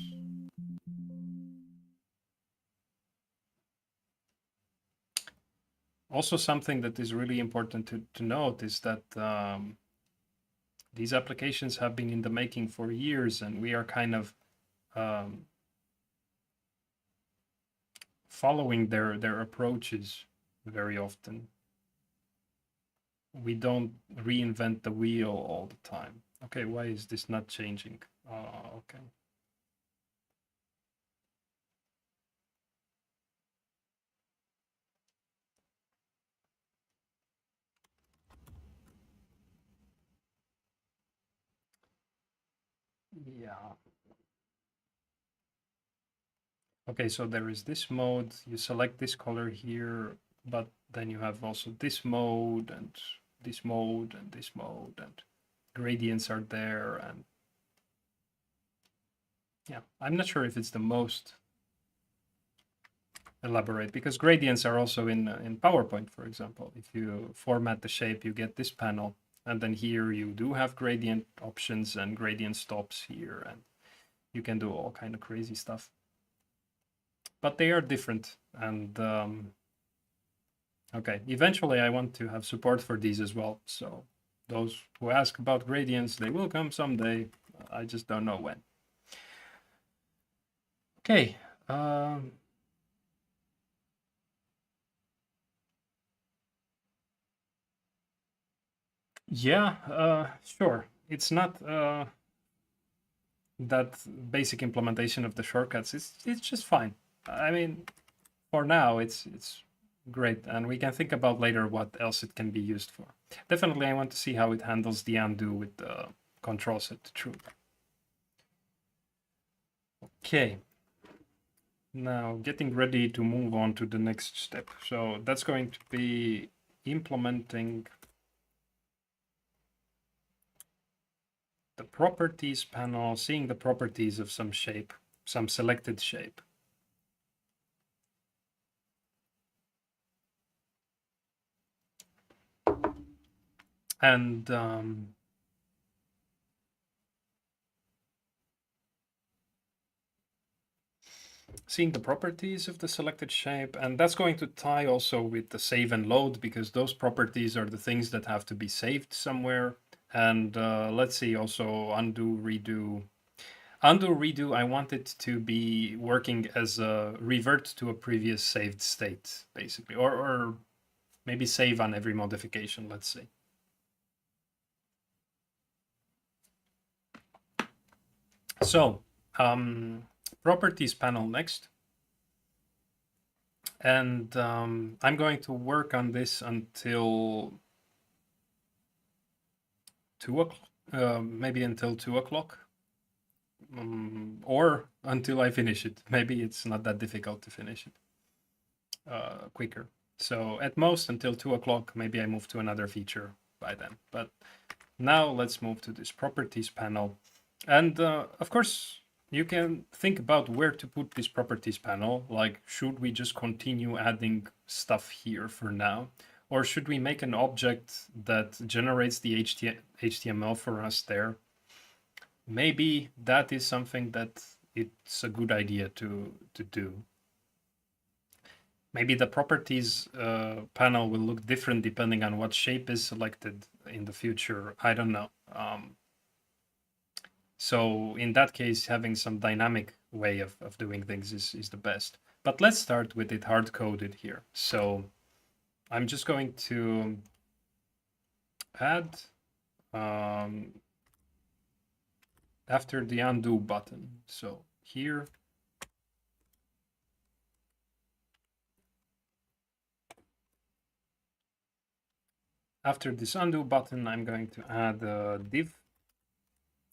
also something that is really important to note is that these applications have been in the making for years, and we are kind of following their approaches very often. We don't reinvent the wheel all the time. Okay, why is this not changing? Okay. Yeah. Okay, so there is this mode. You select this color here, but then you have also this mode and this mode and this mode, and gradients are there. And yeah, I'm not sure if it's the most elaborate because gradients are also in PowerPoint, for example. If you format the shape, you get this panel, and then here you do have gradient options and gradient stops here, and you can do all kind of crazy stuff. But they are different, and okay, eventually I want to have support for these as well. So those who ask about gradients, they will come someday. I just don't know when. Okay. Yeah, sure. It's not that basic implementation of the shortcuts. It's just fine. I mean, for now, it's great, and we can think about later what else it can be used for. Definitely, I want to see how it handles the undo with the control set to true. Okay. Now, getting ready to move on to the next step. So that's going to be implementing the properties panel, seeing the properties of some shape, some selected shape. And seeing the properties of the selected shape, and that's going to tie also with the save and load because those properties are the things that have to be saved somewhere. And let's see, also undo, redo. Undo, redo, I want it to be working as a revert to a previous saved state, basically, or maybe save on every modification, let's say. So, properties panel next. And I'm going to work on this until 2 o'clock, maybe until 2 o'clock, or until I finish it. Maybe it's not that difficult to finish it quicker. So at most until 2 o'clock, maybe I move to another feature by then. But now let's move to this properties panel. And of course, you can think about where to put this properties panel. Like, should we just continue adding stuff here for now? Or should we make an object that generates the HTML for us there? Maybe that is something that it's a good idea to do. Maybe the properties panel will look different depending on what shape is selected in the future. I don't know. So in that case, having some dynamic way of doing things is the best. But let's start with it hard-coded here. So I'm just going to add after the undo button. So here, after this undo button, I'm going to add a div,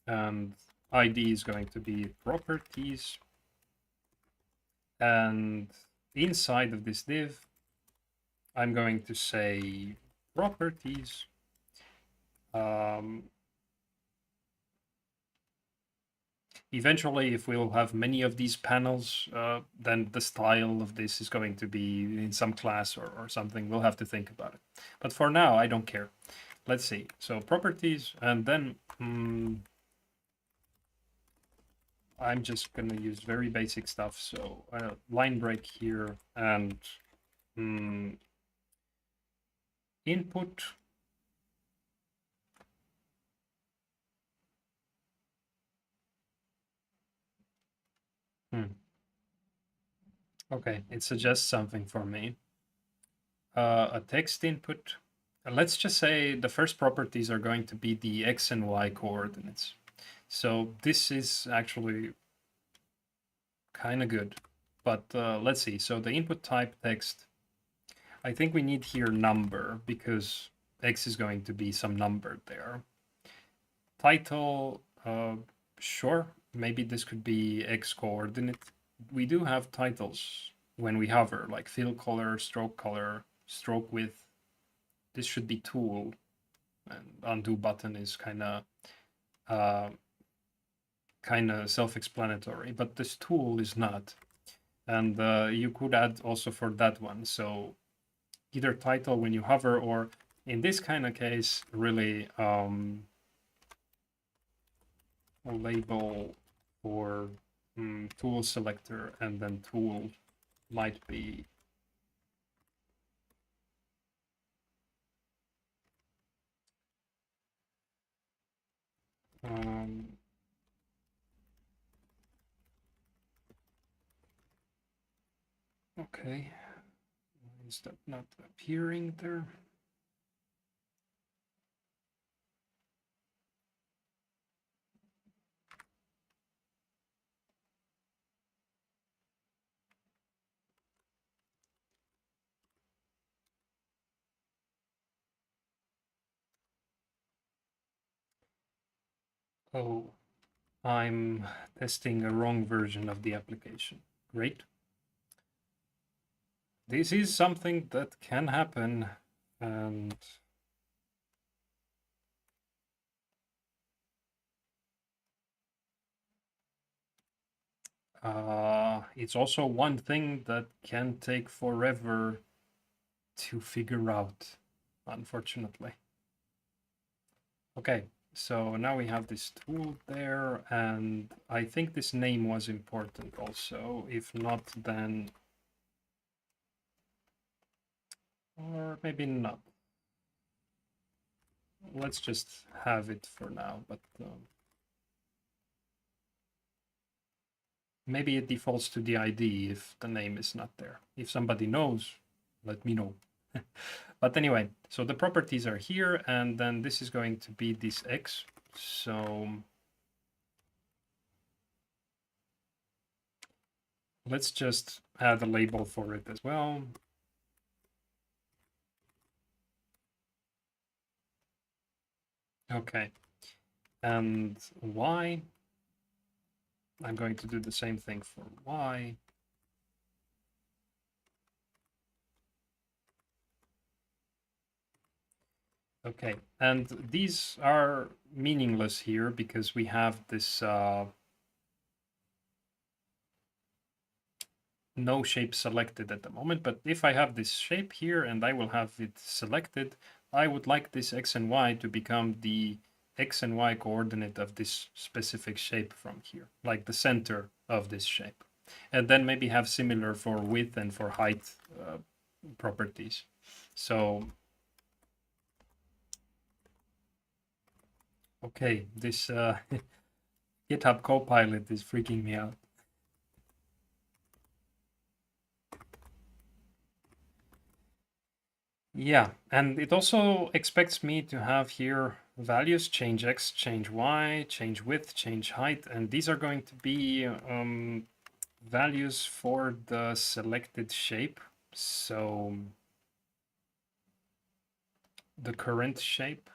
and ID is going to be properties. And inside of this div, I'm going to say properties. Eventually, if we'll have many of these panels, then the style of this is going to be in some class or something. We'll have to think about it. But for now, I don't care. Let's see. So properties, and then I'm just going to use very basic stuff. So line break here and input. Okay, it suggests something for me. A text input. Let's just say the first properties are going to be the X and Y coordinates. So this is actually kind of good, but let's see. So the input type text, I think we need here number because X is going to be some number there. Title, sure, maybe this could be X coordinate. We do have titles when we hover, like fill color, stroke width. This should be tool, and undo button is kind of self-explanatory, but this tool is not. And you could add also for that one. So either title when you hover, or in this kind of case, really a label for tool selector, and then tool might be okay. Is that not appearing there? Oh, I'm testing a wrong version of the application. Great. This is something that can happen, and it's also one thing that can take forever to figure out, unfortunately. Okay, so now we have this tool there, and I think this name was important also. If not, then... or maybe not. Let's just have it for now, but maybe it defaults to the ID if the name is not there. If somebody knows, let me know. But anyway, so the properties are here, and then this is going to be this X. So let's just add a label for it as well. Okay, and Y, I'm going to do the same thing for Y. Okay, and these are meaningless here because we have this no shape selected at the moment, but if I have this shape here and I will have it selected, I would like this x and y to become the x and y coordinate of this specific shape from here, like the center of this shape. And then maybe have similar for width and for height properties. So, okay, this GitHub Copilot is freaking me out. Yeah, and it also expects me to have here values, change x, change y, change width, change height, and these are going to be values for the selected shape. So the current shape,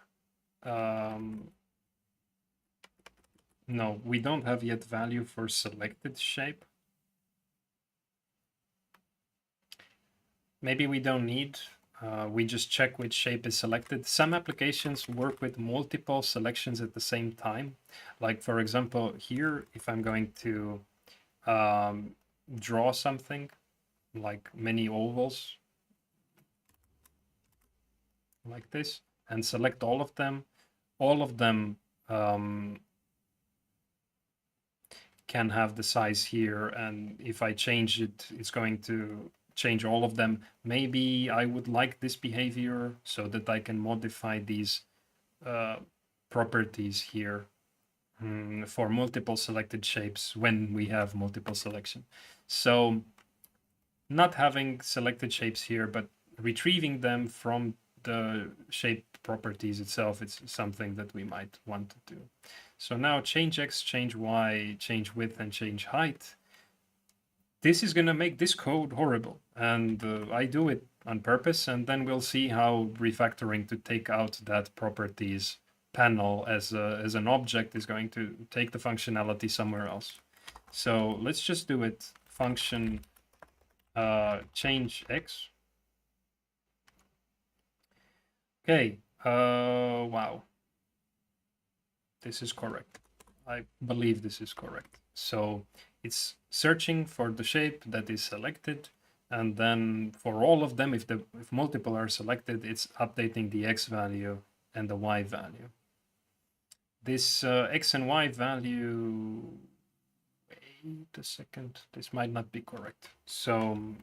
no, we don't have yet value for selected shape. Maybe we don't need. We just check which shape is selected. Some applications work with multiple selections at the same time. Like for example, here, if I'm going to draw something like many ovals like this and select all of them can have the size here, and if I change it, it's going to change all of them. Maybe I would like this behavior so that I can modify these properties here for multiple selected shapes when we have multiple selection. So not having selected shapes here, but retrieving them from the shape properties itself, it's something that we might want to do. So now change x, change y, change width, and change height. This is going to make this code horrible, and I do it on purpose, and then we'll see how refactoring to take out that properties panel as an object is going to take the functionality somewhere else. So let's just do it. Function change x. Okay, wow. This is correct. I believe this is correct. So it's searching for the shape that is selected, and then for all of them, if multiple are selected, it's updating the x value and the y value. This x and y value, wait a second, this might not be correct. So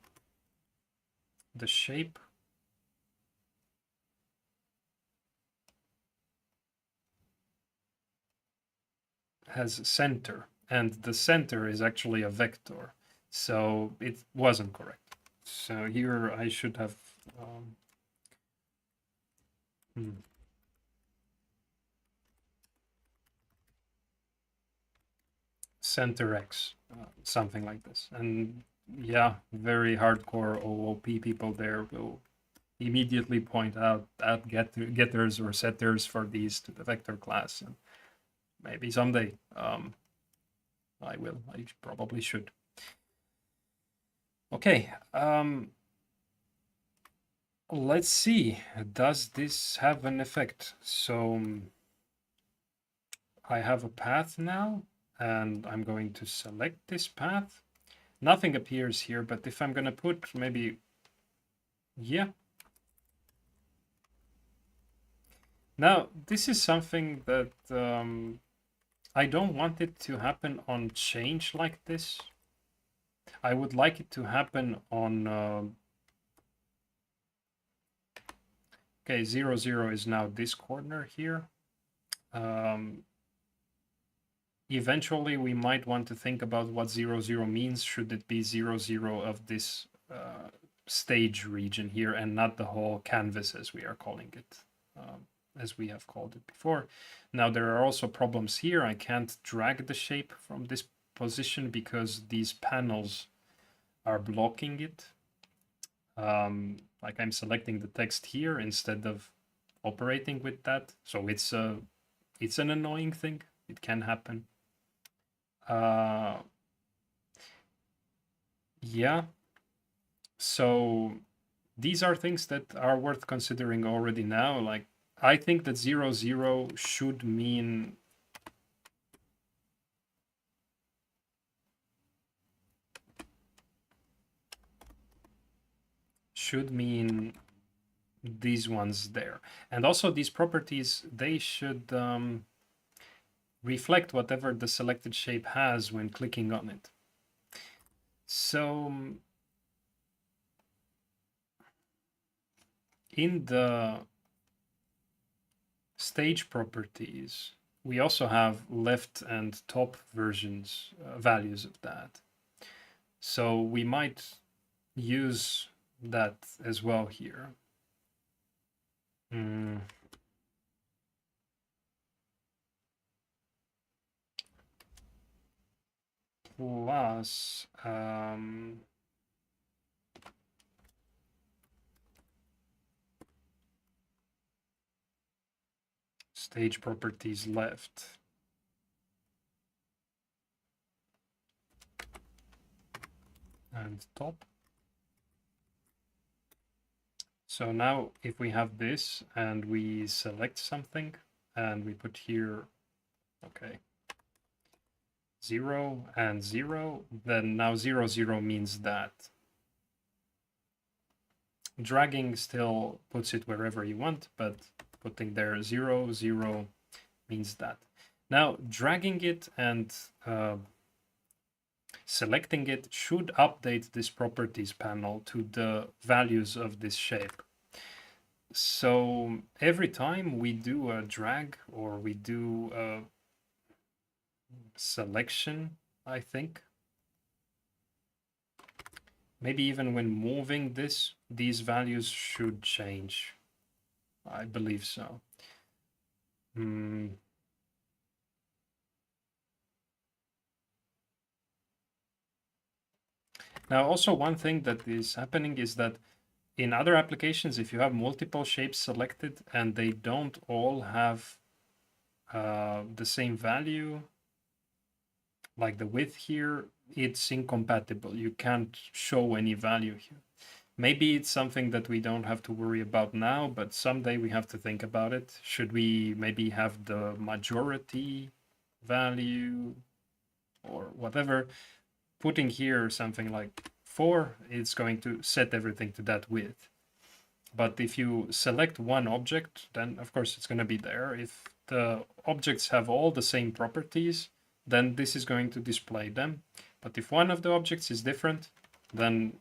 the shape has center, and the center is actually a vector, so it wasn't correct. So here I should have center x, something like this. And yeah, very hardcore OOP people there will immediately point out at getters or setters for these to the vector class, and maybe someday I will. I probably should. Okay, let's see. Does this have an effect? So I have a path now, and I'm going to select this path. Nothing appears here, but if I'm going to put maybe, yeah. Now, this is something that I don't want it to happen on change like this. I would like it to happen on, okay, 0, 0 is now this corner here. Eventually, we might want to think about what 0, 0 means. Should it be 0, 0 of this stage region here and not the whole canvas as we are calling it, as we have called it before. Now, there are also problems here. I can't drag the shape from this position because these panels are blocking it. Like I'm selecting the text here instead of operating with that. So it's an annoying thing. It can happen. Yeah. So these are things that are worth considering already now. Like I think that 0, 0 should mean should mean these ones there. And also these properties, they should reflect whatever the selected shape has when clicking on it. So in the stage properties, we also have left and top versions, values of that. So we might use that as well here. Plus, stage properties left. And top. So now if we have this and we select something and we put here, okay, 0 and 0, then now 0, 0 means that. Dragging still puts it wherever you want, but putting there 0, 0 means that. Now dragging it and selecting it should update this properties panel to the values of this shape. So every time we do a drag or we do a selection, I think, maybe even when moving this, these values should change. I believe so. Now, also one thing that is happening is that in other applications, if you have multiple shapes selected and they don't all have the same value, like the width here, it's incompatible. You can't show any value here. Maybe it's something that we don't have to worry about now, but someday we have to think about it. Should we maybe have the majority value or whatever? Putting here something like 4, it's going to set everything to that width. But if you select one object, then of course it's going to be there. If the objects have all the same properties, then this is going to display them. But if one of the objects is different, then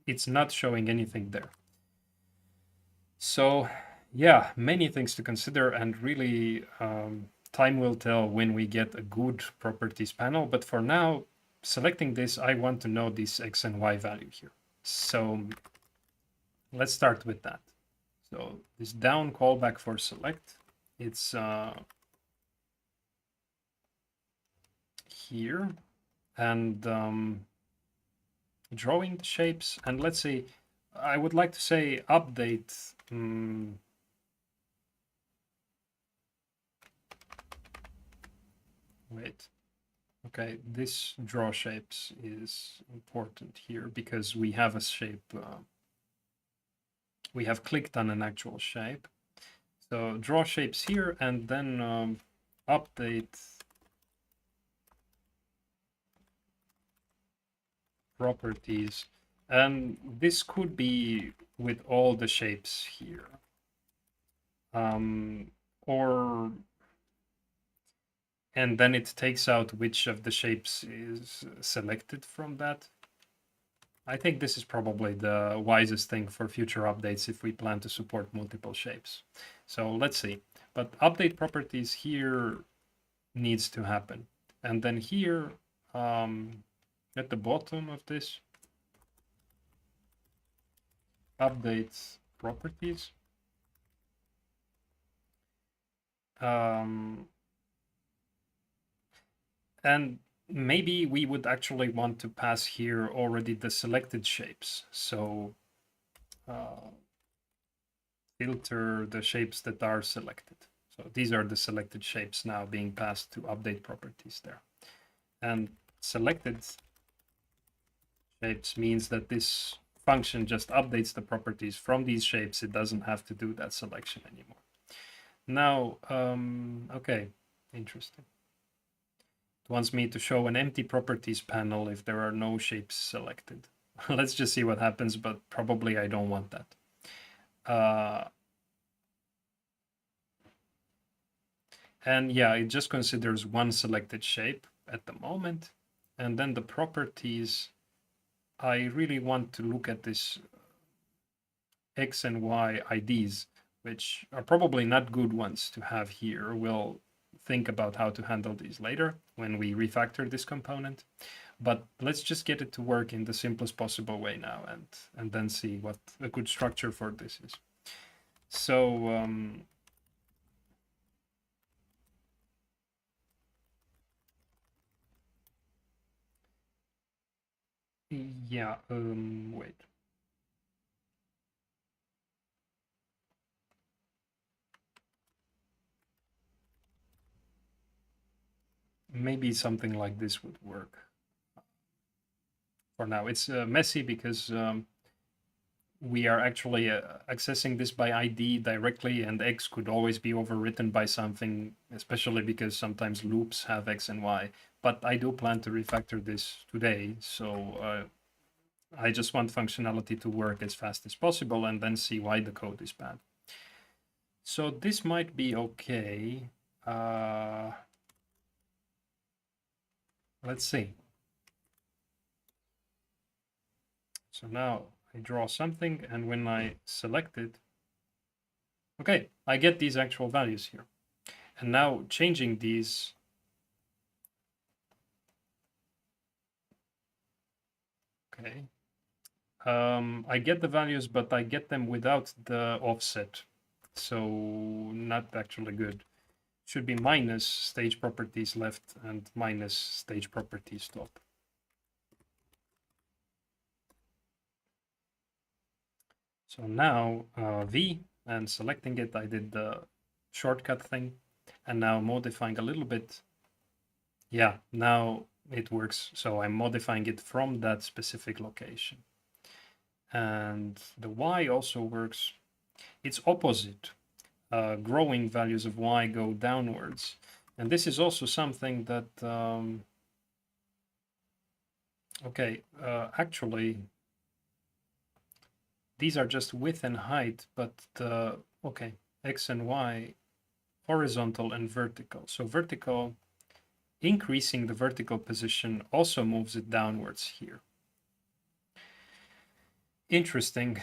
it's not showing anything there. So yeah, many things to consider, and really time will tell when we get a good properties panel. But for now, selecting this, I want to know this X and Y value here. So let's start with that. So this down callback for select, it's here, and drawing the shapes. And let's see, I would like to say update. Wait. Okay, this draw shapes is important here because we have a shape. We have clicked on an actual shape. So draw shapes here, and then update properties. And this could be with all the shapes here. Or and then it takes out which of the shapes is selected from that. I think this is probably the wisest thing for future updates if we plan to support multiple shapes. So let's see. But update properties here needs to happen. And then here, at the bottom of this, update properties. And maybe we would actually want to pass here already the selected shapes. So filter the shapes that are selected. So these are the selected shapes now being passed to update properties there. And selected shapes means that this function just updates the properties from these shapes. It doesn't have to do that selection anymore. Now, okay, interesting. It wants me to show an empty properties panel if there are no shapes selected. let's just see what happens, but probably I don't want that. And yeah, it just considers one selected shape at the moment. And then the properties, I really want to look at this X and Y IDs, which are probably not good ones to have here. We'll think about how to handle these later when we refactor this component. But let's just get it to work in the simplest possible way now and then see what a good structure for this is. So yeah, wait. Maybe something like this would work for now. It's messy because we are actually accessing this by ID directly, and X could always be overwritten by something, especially because sometimes loops have X and Y. But I do plan to refactor this today, so I just want functionality to work as fast as possible and then see why the code is bad. So this might be okay. Let's see. So now I draw something, and when I select it, okay, I get these actual values here. And now changing these, okay, I get the values, but I get them without the offset. So not actually good. Should be minus stage properties left and minus stage properties top. So now V, and selecting it, I did the shortcut thing, and now modifying a little bit. Yeah, now it works. So I'm modifying it from that specific location. And the Y also works. It's opposite. Growing values of Y go downwards. And this is also something that, okay, actually, these are just width and height, but okay, X and Y, horizontal and vertical. So vertical, increasing the vertical position also moves it downwards here. Interesting.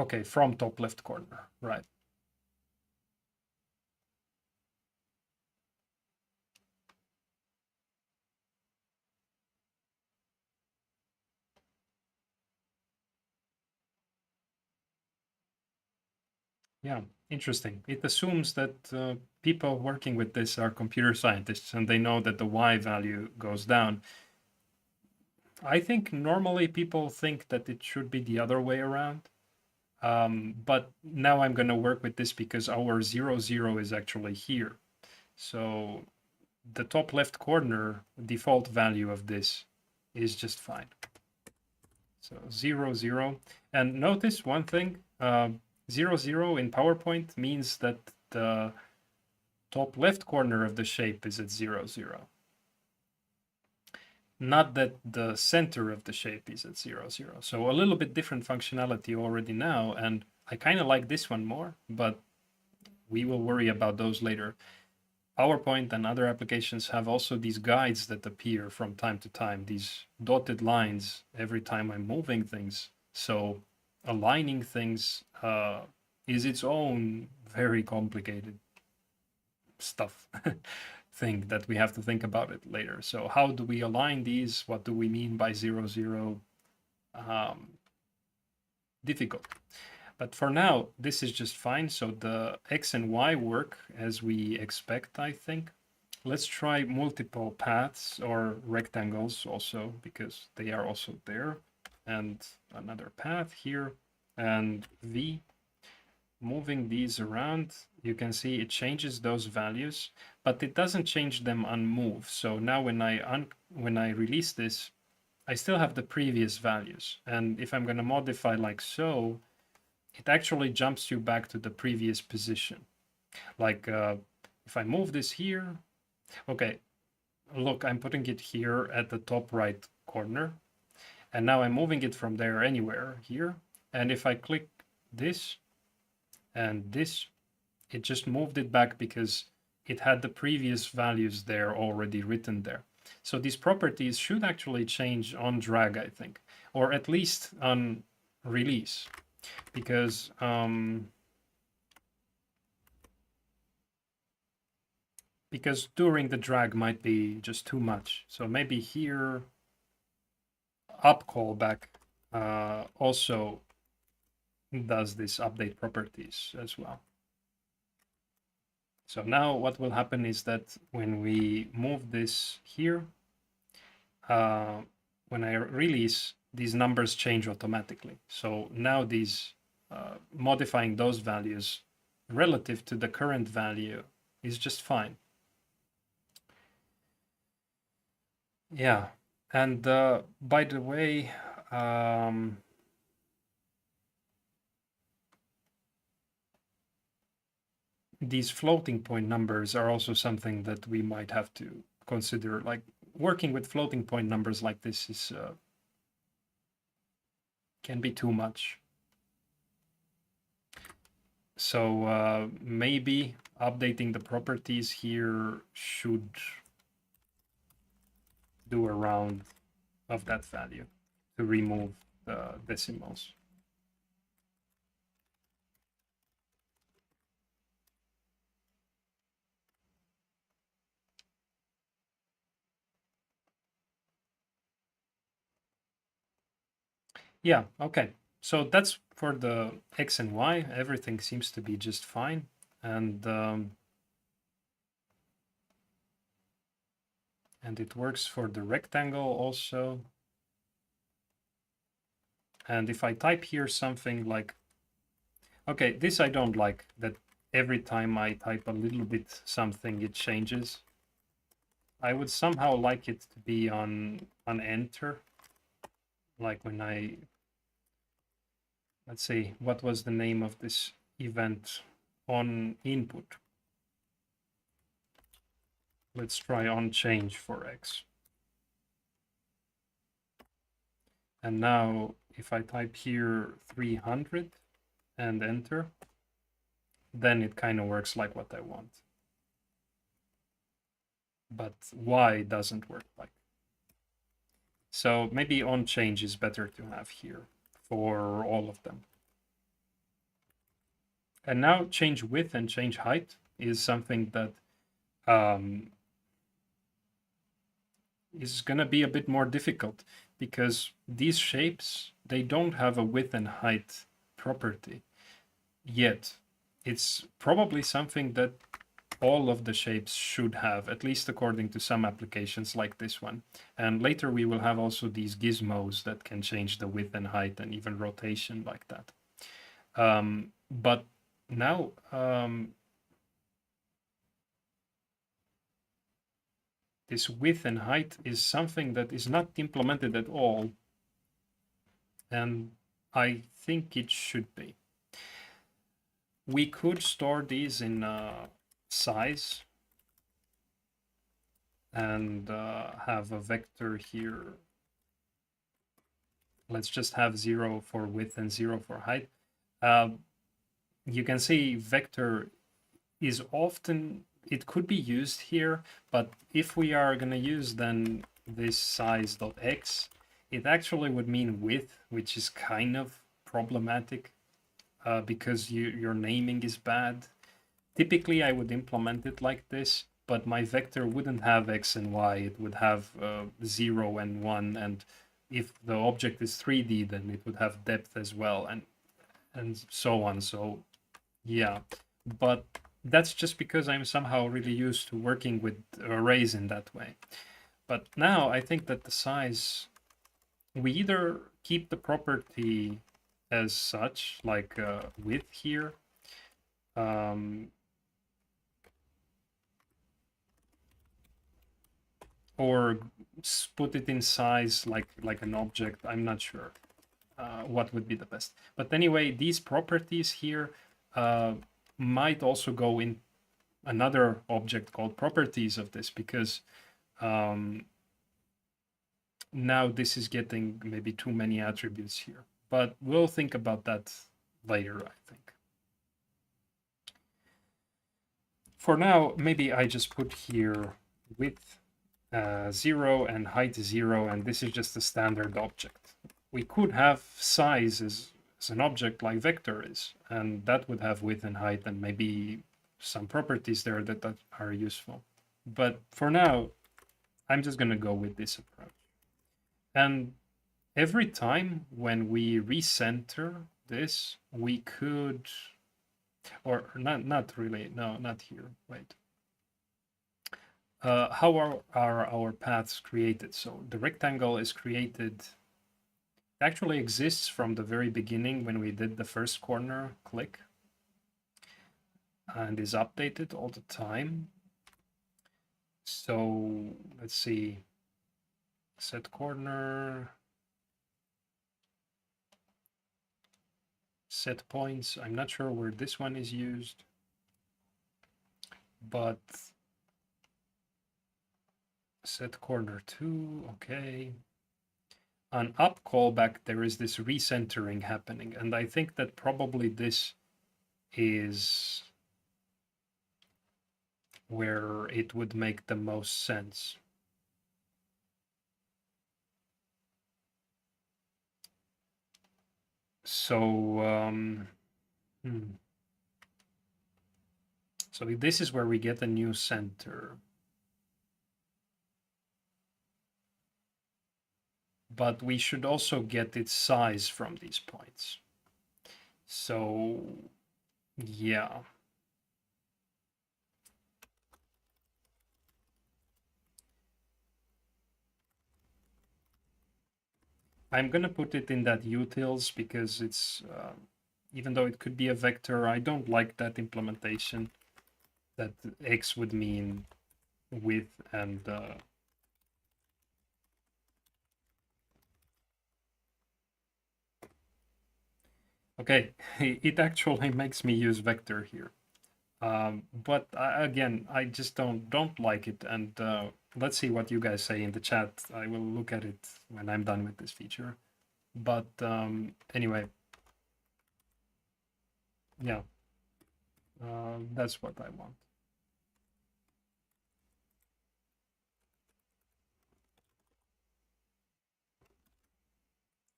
Okay, from top left corner, right. Yeah, interesting. It assumes that people working with this are computer scientists and they know that the Y value goes down. I think normally people think that it should be the other way around. But now I'm going to work with this because our 0, 0 is actually here. So the top left corner default value of this is just fine. So 0, 0. And notice one thing, 0, 0 in PowerPoint means that the top left corner of the shape is at 0, 0. Not that the center of the shape is at 0, 0. So a little bit different functionality already now, and I kind of like this one more, but we will worry about those later. PowerPoint and other applications have also these guides that appear from time to time, these dotted lines every time I'm moving things. So aligning things is its own very complicated stuff thing that we have to think about it later. So how do we align these? What do we mean by 0, 0? Difficult. But for now, this is just fine. So the X and Y work as we expect, I think. Let's try multiple paths or rectangles also, because they are also there. And another path here, and V. Moving these around, you can see it changes those values, but it doesn't change them on move. So now when I release this, I still have the previous values. And if I'm going to modify like so, it actually jumps you back to the previous position. Like if I move this here, okay, look, I'm putting it here at the top right corner. And now I'm moving it from there anywhere here. And if I click this and this, it just moved it back because it had the previous values there already written there. So these properties should actually change on drag, I think, or at least on release, because during the drag might be just too much. So maybe here up callback also does this update properties as well. So now what will happen is that when we move this here, when I release, these numbers change automatically. So now these modifying those values relative to the current value is just fine. Yeah, and by the way, these floating point numbers are also something that we might have to consider. Like working with floating point numbers like this is can be too much. So maybe updating the properties here should do a round of that value to remove the decimals. Yeah, okay. So that's for the X and Y. Everything seems to be just fine. And it works for the rectangle also. And if I type here something like, okay, this I don't like, that every time I type a little bit something, it changes. I would somehow like it to be on enter. Like when I, let's see, what was the name of this event on input? Let's try on change for X. And now if I type here 300 and enter, then it kind of works like what I want. But Y doesn't work like. So maybe on change is better to have here for all of them. And now change width and change height is something that is going to be a bit more difficult because these shapes, they don't have a width and height property yet. It's probably something that all of the shapes should have, at least according to some applications like this one. And later we will have also these gizmos that can change the width and height and even rotation like that. But now this width and height is something that is not implemented at all. And I think it should be. We could store these in size and have a vector here. Let's just have 0 for width and 0 for height. You can see vector is often, it could be used here, but if we are going to use then this size.x, it actually would mean width, which is kind of problematic because your naming is bad. Typically, I would implement it like this, but my vector wouldn't have x and y. It would have 0 and 1, and if the object is 3D, then it would have depth as well, and so on. So yeah, but that's just because I'm somehow really used to working with arrays in that way. But now I think that the size, we either keep the property as such, like width here, or put it in size like an object. I'm not sure what would be the best. But anyway, these properties here might also go in another object called properties of this, because Now this is getting maybe too many attributes here, but we'll think about that later, I think. For now, maybe I just put here width 0 and height 0, and this is just a standard object. We could have size as an object like vector is, and that would have width and height and maybe some properties there that are useful. But for now, I'm just going to go with this approach. And every time when we recenter this, we could, or not really, no, not here, wait. How are our paths created? So the rectangle is created, it actually exists from the very beginning when we did the first corner click, and is updated all the time. So let's see, set corner, set points. I'm not sure where this one is used, but set corner 2, okay. On up callback, there is this recentering happening, and I think that probably this is where it would make the most sense. So, so this is where we get a new center. But we should also get its size from these points. So, yeah. I'm going to put it in that utils because it's, even though it could be a vector, I don't like that implementation that x would mean width and okay, it actually makes me use vector here. But again, I just don't like it, and let's see what you guys say in the chat. I will look at it when I'm done with this feature. But anyway, yeah, that's what I want.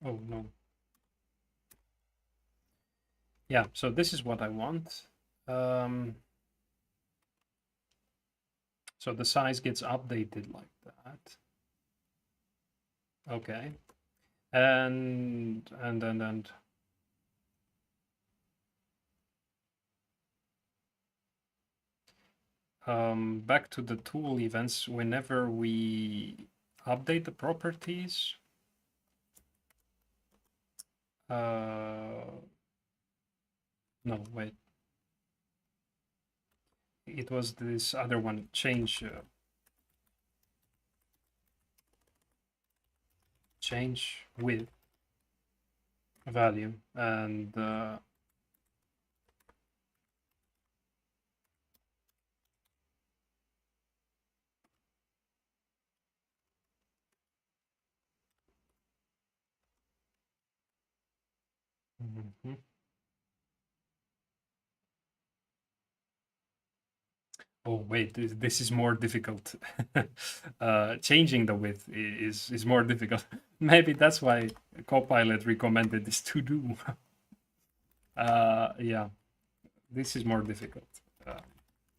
Oh no. Yeah, so this is what I want. So the size gets updated like that. Okay. And back to the tool events, whenever we update the properties, no, wait. It was this other one, change with value, and mhm. Oh wait, this is more difficult. Changing the width is more difficult. Maybe that's why Copilot recommended this to do. Yeah, this is more difficult.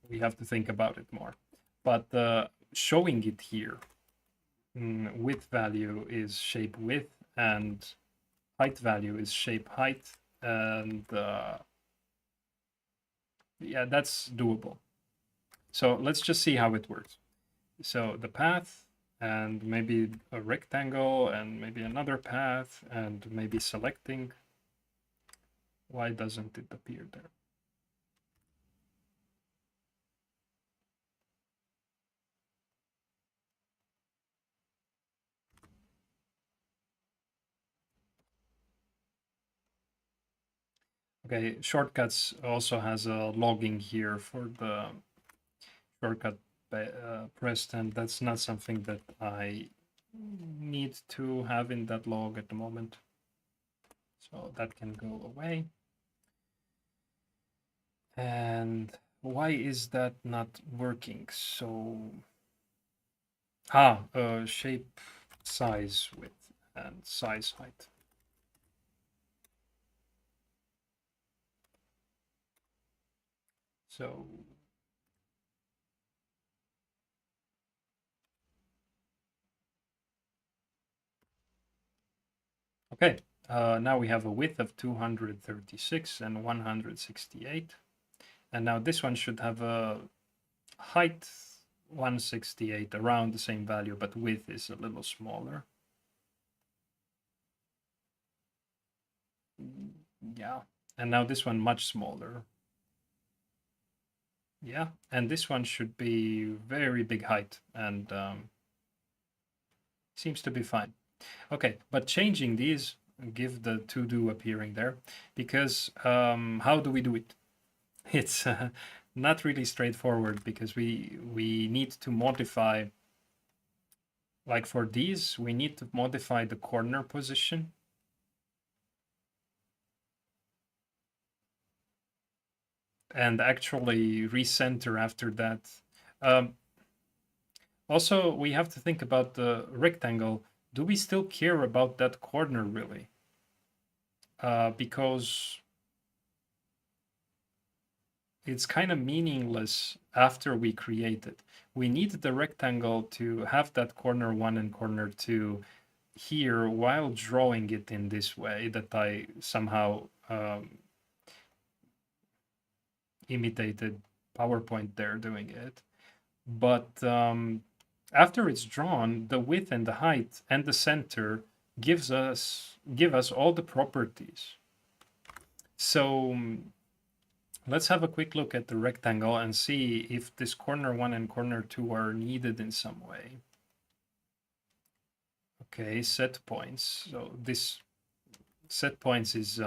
We have to think about it more. But showing it here, width value is shape width, and height value is shape height, and yeah, that's doable. So let's just see how it works. So the path, and maybe a rectangle, and maybe another path, and maybe selecting. Why doesn't it appear there? Okay, shortcuts also has a logging here for the shortcut pressed, and that's not something that I need to have in that log at the moment. So that can go away. And why is that not working? So, shape size width and size height. So okay, now we have a width of 236 and 168. And now this one should have a height 168, around the same value, but width is a little smaller. Yeah, and now this one much smaller. Yeah, and this one should be very big height, and seems to be fine. Okay, but changing these, give the to-do appearing there, because how do we do it? It's not really straightforward, because we need to modify, like for these, we need to modify the corner position. And actually recenter after that. Also, we have to think about the rectangle. Do we still care about that corner really? Because it's kind of meaningless after we create it. We need the rectangle to have that corner 1 and corner 2 here while drawing it in this way that I somehow imitated PowerPoint there doing it. But after it's drawn, the width and the height and the center give us all the properties. So let's have a quick look at the rectangle and see if this corner 1 and corner 2 are needed in some way. Okay, set points. So this set points is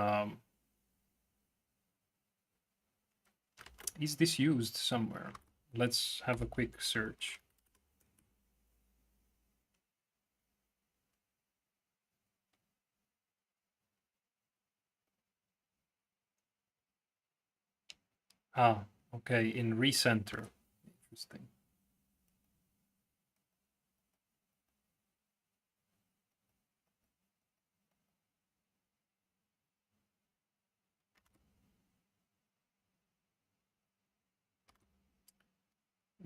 this used somewhere? Let's have a quick search. Ah, okay, in recenter. Interesting.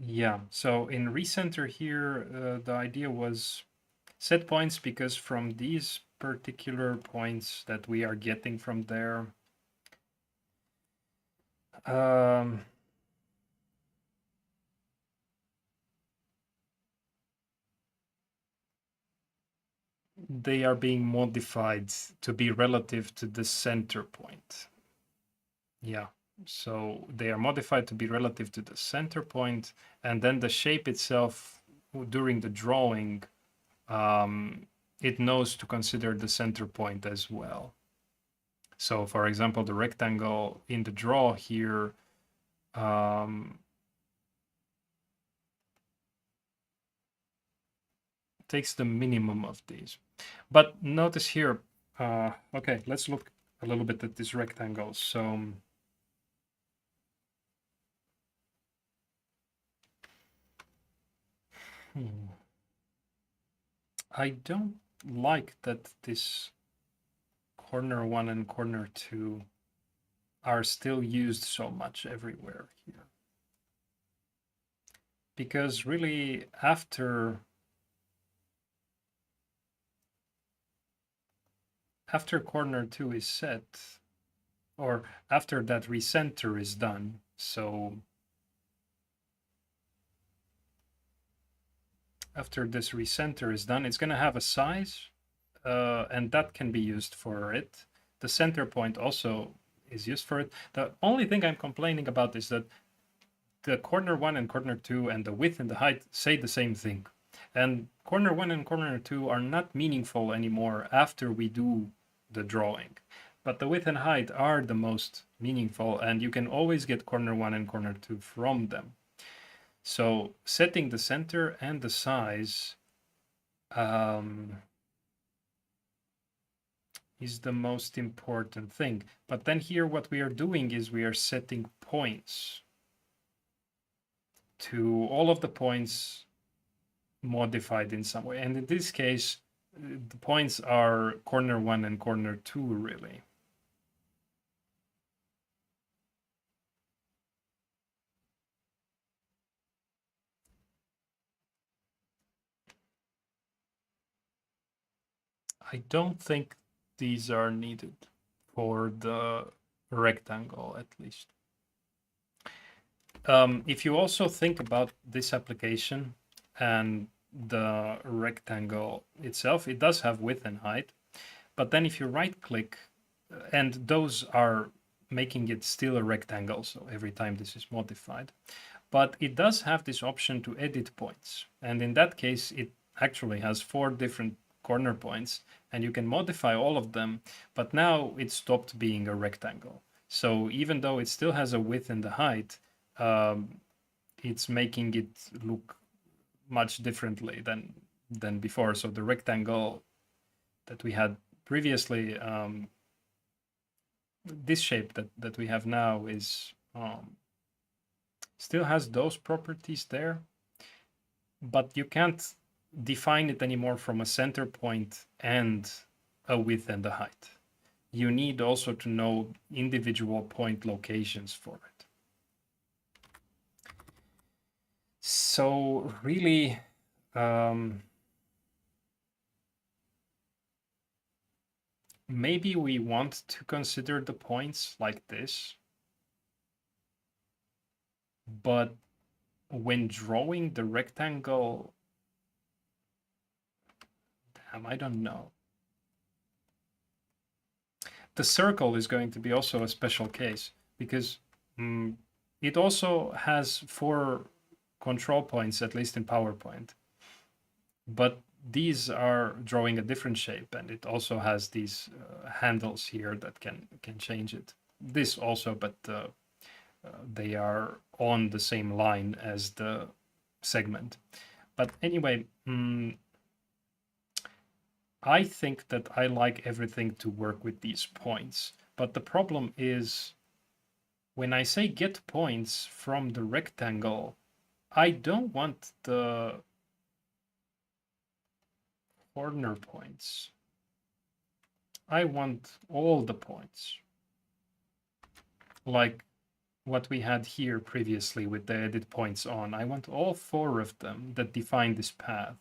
Yeah, so in recenter here, the idea was set points because from these particular points that we are getting from there, they are being modified to be relative to the center point. Yeah, so they are modified to be relative to the center point, and then the shape itself during the drawing, it knows to consider the center point as well. So for example, the rectangle in the draw here, takes the minimum of these. But notice here, okay, let's look a little bit at this rectangle. So I don't like that this corner 1 and corner 2 are still used so much everywhere here. Because really after corner 2 is set, or after that recenter is done, so after this recenter is done, it's going to have a size, and that can be used for it. The center point also is used for it. The only thing I'm complaining about is that the corner 1 and corner 2 and the width and the height say the same thing. And corner 1 and corner 2 are not meaningful anymore after we do the drawing. But the width and height are the most meaningful, and you can always get corner 1 and corner 2 from them. So setting the center and the size is the most important thing. But then here what we are doing is we are setting points to all of the points modified in some way. And in this case, the points are corner 1 and corner 2, really. I don't think these are needed for the rectangle, at least. If you also think about this application and the rectangle itself, it does have width and height. But then if you right click, and those are making it still a rectangle, so every time this is modified. But it does have this option to edit points. And in that case, it actually has 4 different corner points, and you can modify all of them. But now it stopped being a rectangle. So even though it still has a width and the height, it's making it look much differently than before. So the rectangle that we had previously, this shape that we have now is still has those properties there, but you can't define it anymore from a center point and a width and a height. You need also to know individual point locations for it. So really, maybe we want to consider the points like this, but when drawing the rectangle, damn, I don't know. The circle is going to be also a special case because it also has 4 control points, at least in PowerPoint. But these are drawing a different shape, and it also has these handles here that can change it. This also, but they are on the same line as the segment. But anyway, I think that I like everything to work with these points. But the problem is when I say get points from the rectangle, I don't want the corner points. I want all the points. Like what we had here previously with the edit points on. I want all 4 of them that define this path.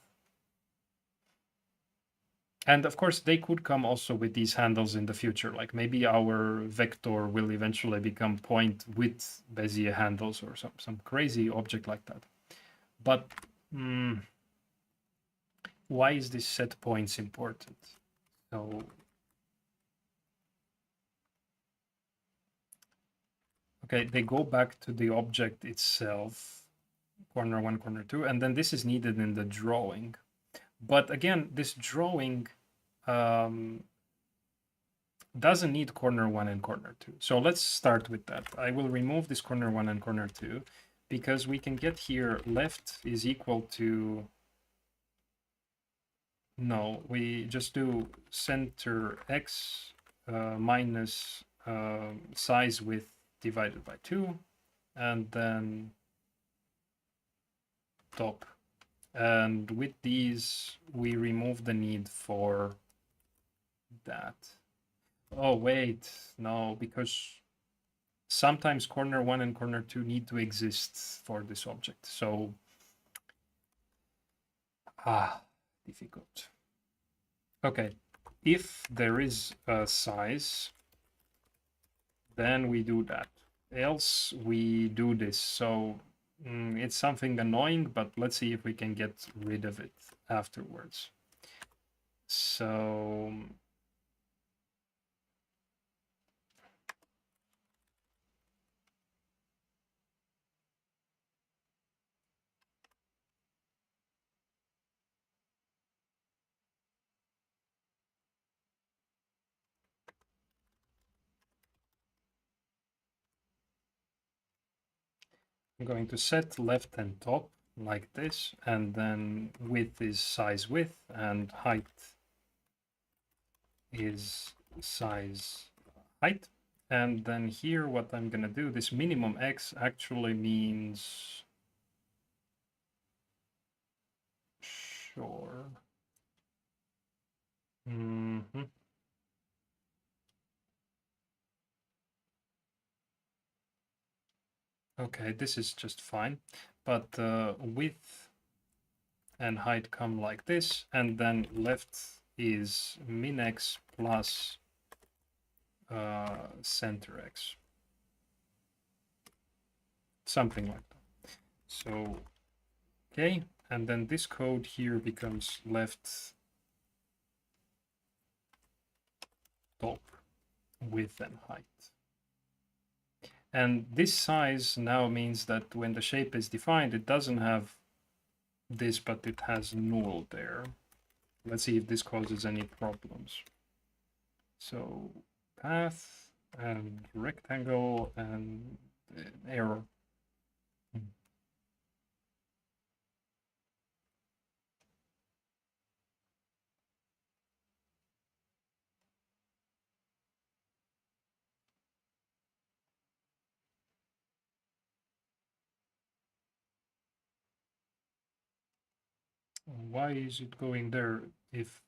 And of course, they could come also with these handles in the future. Like maybe our vector will eventually become point with bezier handles or some crazy object like that. But why is this set points important? So, okay, they go back to the object itself, corner 1, corner 2, and then this is needed in the drawing. But again, this drawing doesn't need corner 1 and corner 2. So let's start with that. I will remove this corner 1 and corner 2 because we can get here left is equal to, no, we just do center x minus size width divided by 2, and then top. And with these, we remove the need for that. Oh, wait, no, because sometimes corner 1 and corner 2 need to exist for this object. So, difficult. Okay, if there is a size, then we do that. Else we do this. So it's something annoying, but let's see if we can get rid of it afterwards. So I'm going to set left and top like this, and then width is size width, and height is size height. And then here, what I'm gonna do, this minimum x actually means, sure. Okay, this is just fine, but width and height come like this, and then left is min x plus center x, something like that. So, okay, and then this code here becomes left top width and height. And this size now means that when the shape is defined, it doesn't have this, but it has null there. Let's see if this causes any problems. So path and rectangle and error. Why is it going there if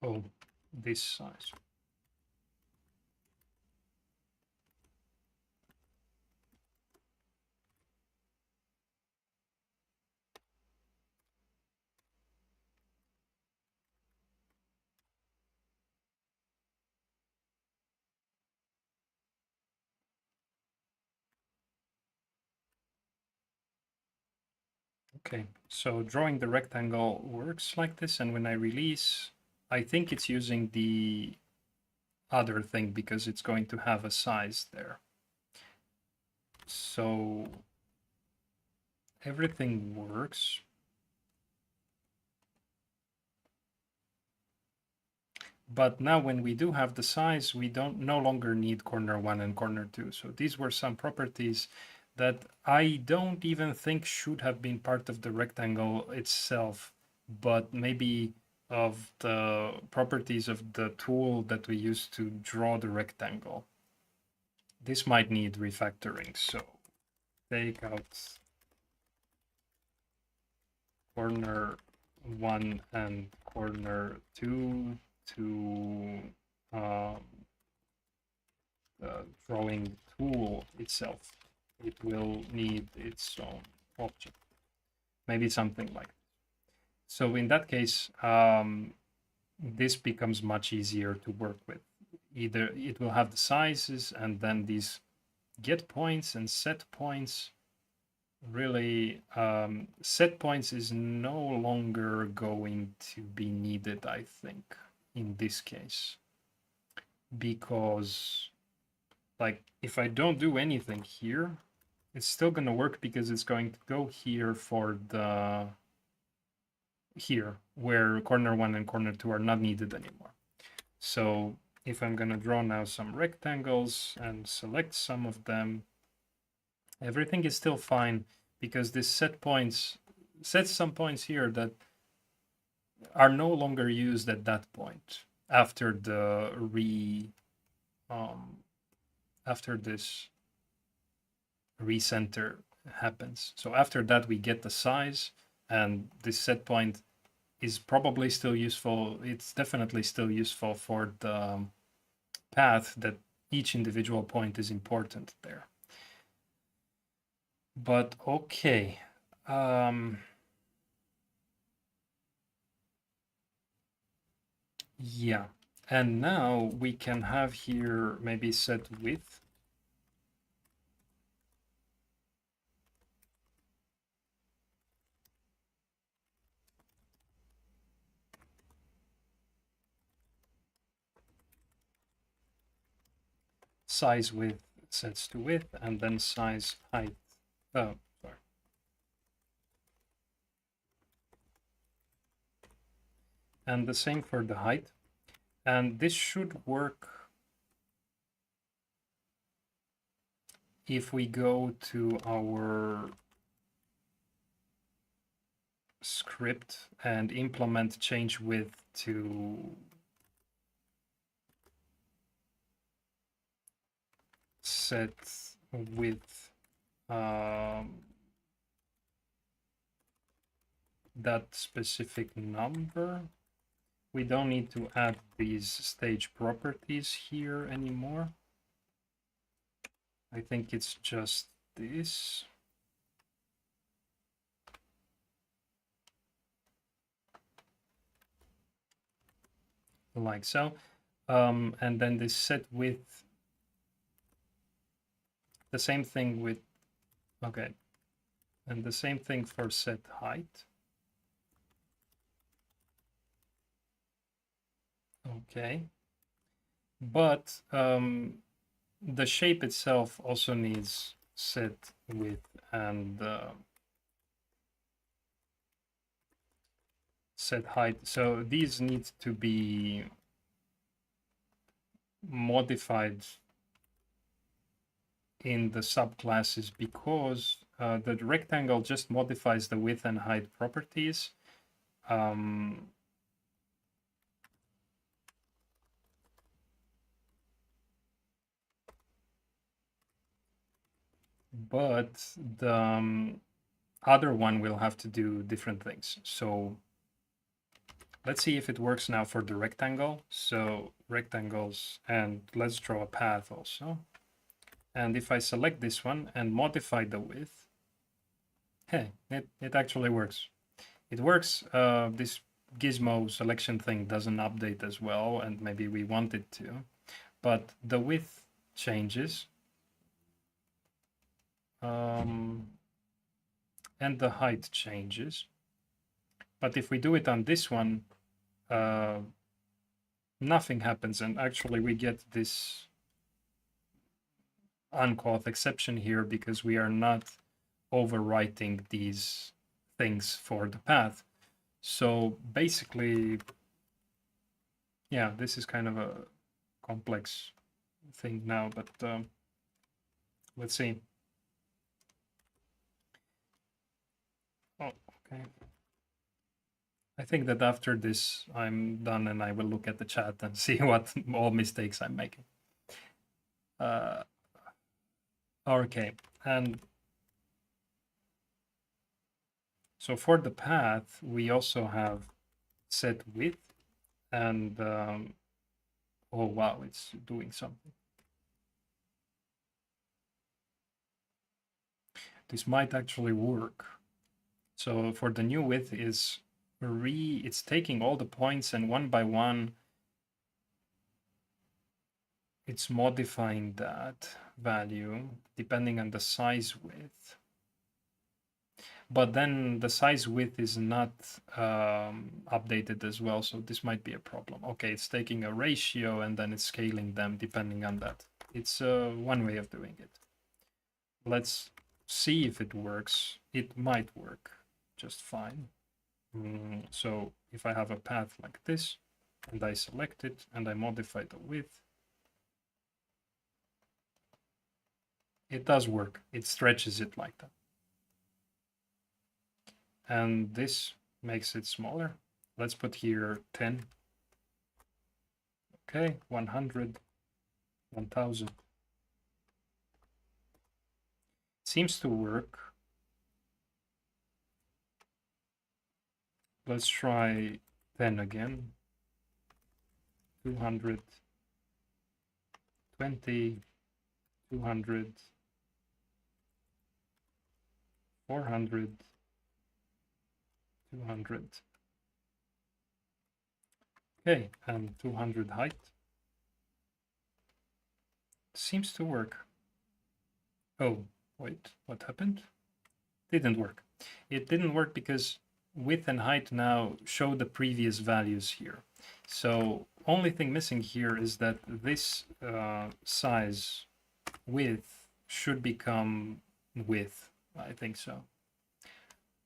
oh, this size? Okay, so drawing the rectangle works like this, and when I release, I think it's using the other thing because it's going to have a size there. So everything works. But now when we do have the size, we don't no longer need corner 1 and corner 2. So these were some properties that I don't even think should have been part of the rectangle itself, but maybe of the properties of the tool that we use to draw the rectangle. This might need refactoring, so take out corner 1 and corner 2 to the drawing tool itself. It will need its own object, maybe something like that. So in that case, this becomes much easier to work with. Either it will have the sizes and then these get points and set points. Really, set points is no longer going to be needed, I think, in this case. Because, like, if I don't do anything here, it's still going to work because it's going to go here for the here where corner 1 and corner 2 are not needed anymore. So if I'm going to draw now some rectangles and select some of them, everything is still fine because this sets some points here that are no longer used at that point after the after this recenter happens. So after that we get the size, and this set point is probably still useful. It's definitely still useful for the path that each individual point is important there. But okay. Yeah. And now we can have here maybe set width. size width sets to width, and then size height. Oh, sorry. And the same for the height. And this should work if we go to our script and implement change width to set width that specific number. We don't need to add these stage properties here anymore. I think it's just this. Like so. And then this set width, the same thing with, okay. And the same thing for set height. Okay. But the shape itself also needs set width and set height. So these need to be modified in the subclasses because the rectangle just modifies the width and height properties. But the other one will have to do different things. So let's see if it works now for the rectangle. So rectangles, and let's draw a path also. And if I select this one and modify the width, hey, it actually works. It works. This Gizmo selection thing doesn't update as well, and maybe we want it to, but the width changes. And the height changes. But if we do it on this one, nothing happens, and actually we get this unquote exception here because we are not overwriting these things for the path. So basically, yeah, this is kind of a complex thing now, but let's see. Oh, okay. I think that after this, I'm done and I will look at the chat and see what all mistakes I'm making. Okay, and so for the path, we also have set width and, oh wow, it's doing something. This might actually work. So for the new width is it's taking all the points and one by one, it's modifying that value depending on the size width. But then the size width is not updated as well, so this might be a problem. Okay, it's taking a ratio and then it's scaling them depending on that. It's one way of doing it. Let's see if it works. It might work just fine. So if I have a path like this, and I select it, and I modify the width, it does work. It stretches it like that. And this makes it smaller. Let's put here 10. Okay, 100, 1000. Seems to work. Let's try 10 again. 200, 20, 200, 400, 200. Okay, and 200 height. Seems to work. Oh, wait, what happened? Didn't work. It didn't work because width and height now show the previous values here. So only thing missing here is that this size width should become width. I think so.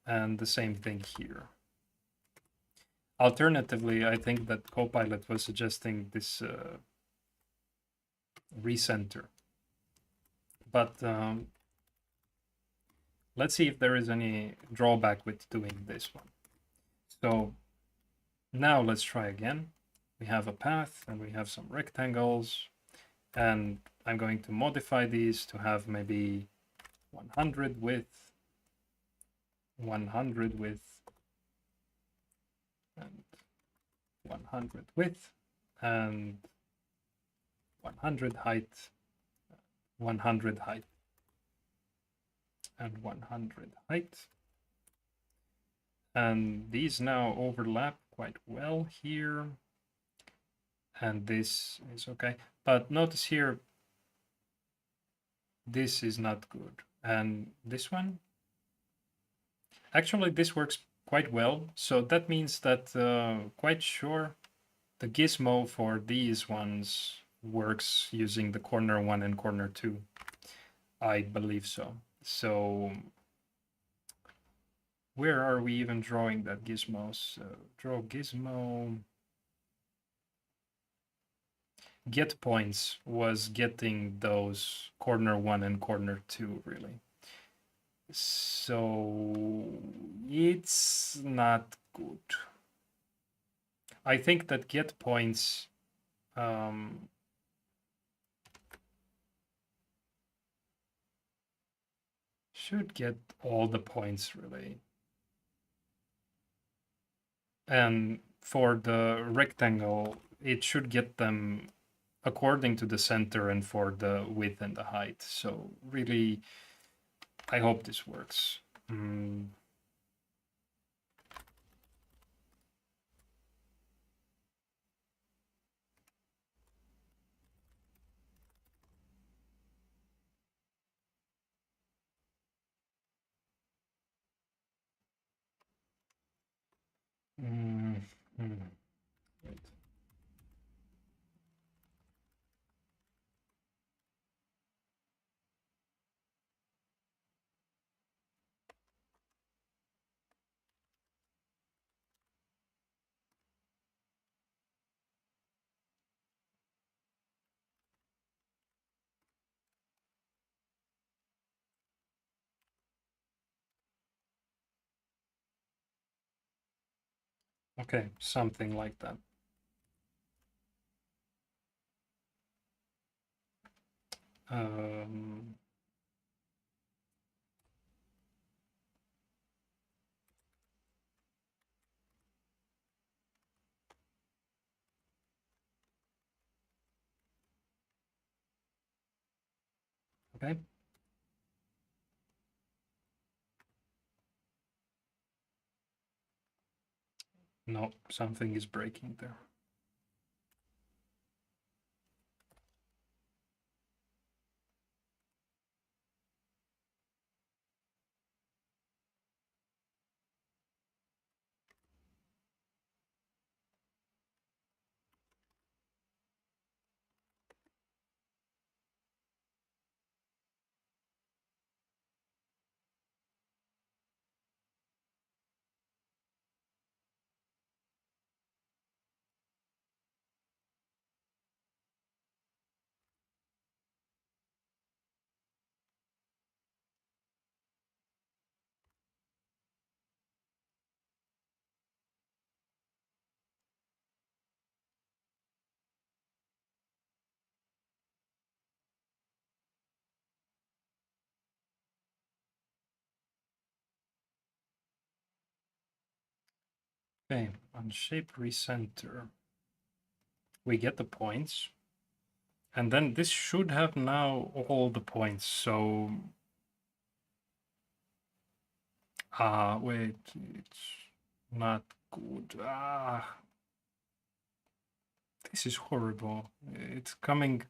And the same thing here. Alternatively, I think that Copilot was suggesting this recenter. But let's see if there is any drawback with doing this one. So now let's try again. We have a path and we have some rectangles, and I'm going to modify these to have maybe 100 width, 100 width, and 100 width, and 100 height, 100 height, and 100 height. And these now overlap quite well here. And this is okay. But notice here, this is not good. And this one, actually this works quite well. So that means that quite sure the gizmo for these ones works using the corner 1 and corner 2. I believe so. So where are we even drawing that gizmo? So draw gizmo. Get points was getting those corner 1 and corner 2 really. So it's not good. I think that get points should get all the points really. And for the rectangle, it should get them according to the center and for the width and the height. So really, I hope this works. Wait. Okay, something like that. Okay. No, something is breaking there. Okay, on shape recenter, we get the points. And then this should have now all the points. So, wait, it's not good. This is horrible. It's coming.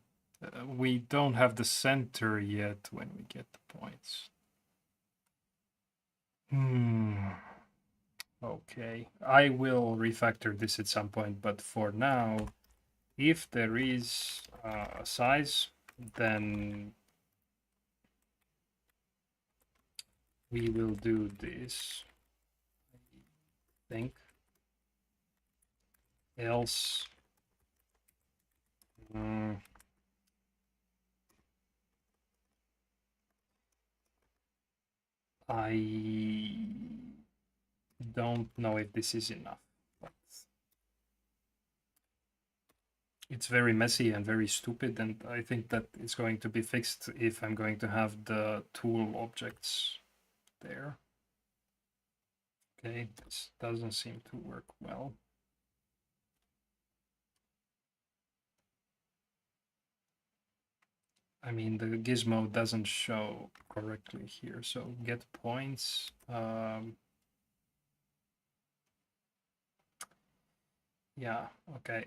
We don't have the center yet when we get the points. Okay, I will refactor this at some point, but for now, if there is a size, then we will do this, I think. Else, I don't know if this is enough, but it's very messy and very stupid, and I think that it's going to be fixed if I'm going to have the tool objects there. Okay, this doesn't seem to work well. I mean, the gizmo doesn't show correctly here, so get points. Yeah, okay.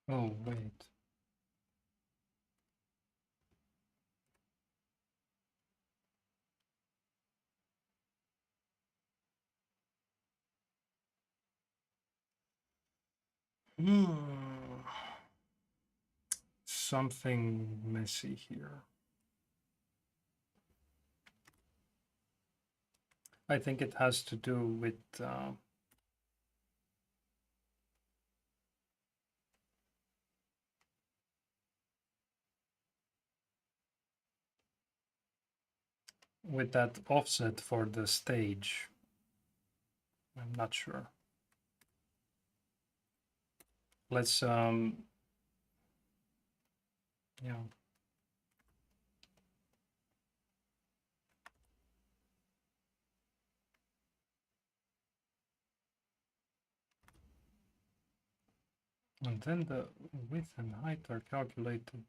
Oh, wait. Something messy here. I think it has to do with that offset for the stage. I'm not sure. Let's yeah. And then the width and height are calculated.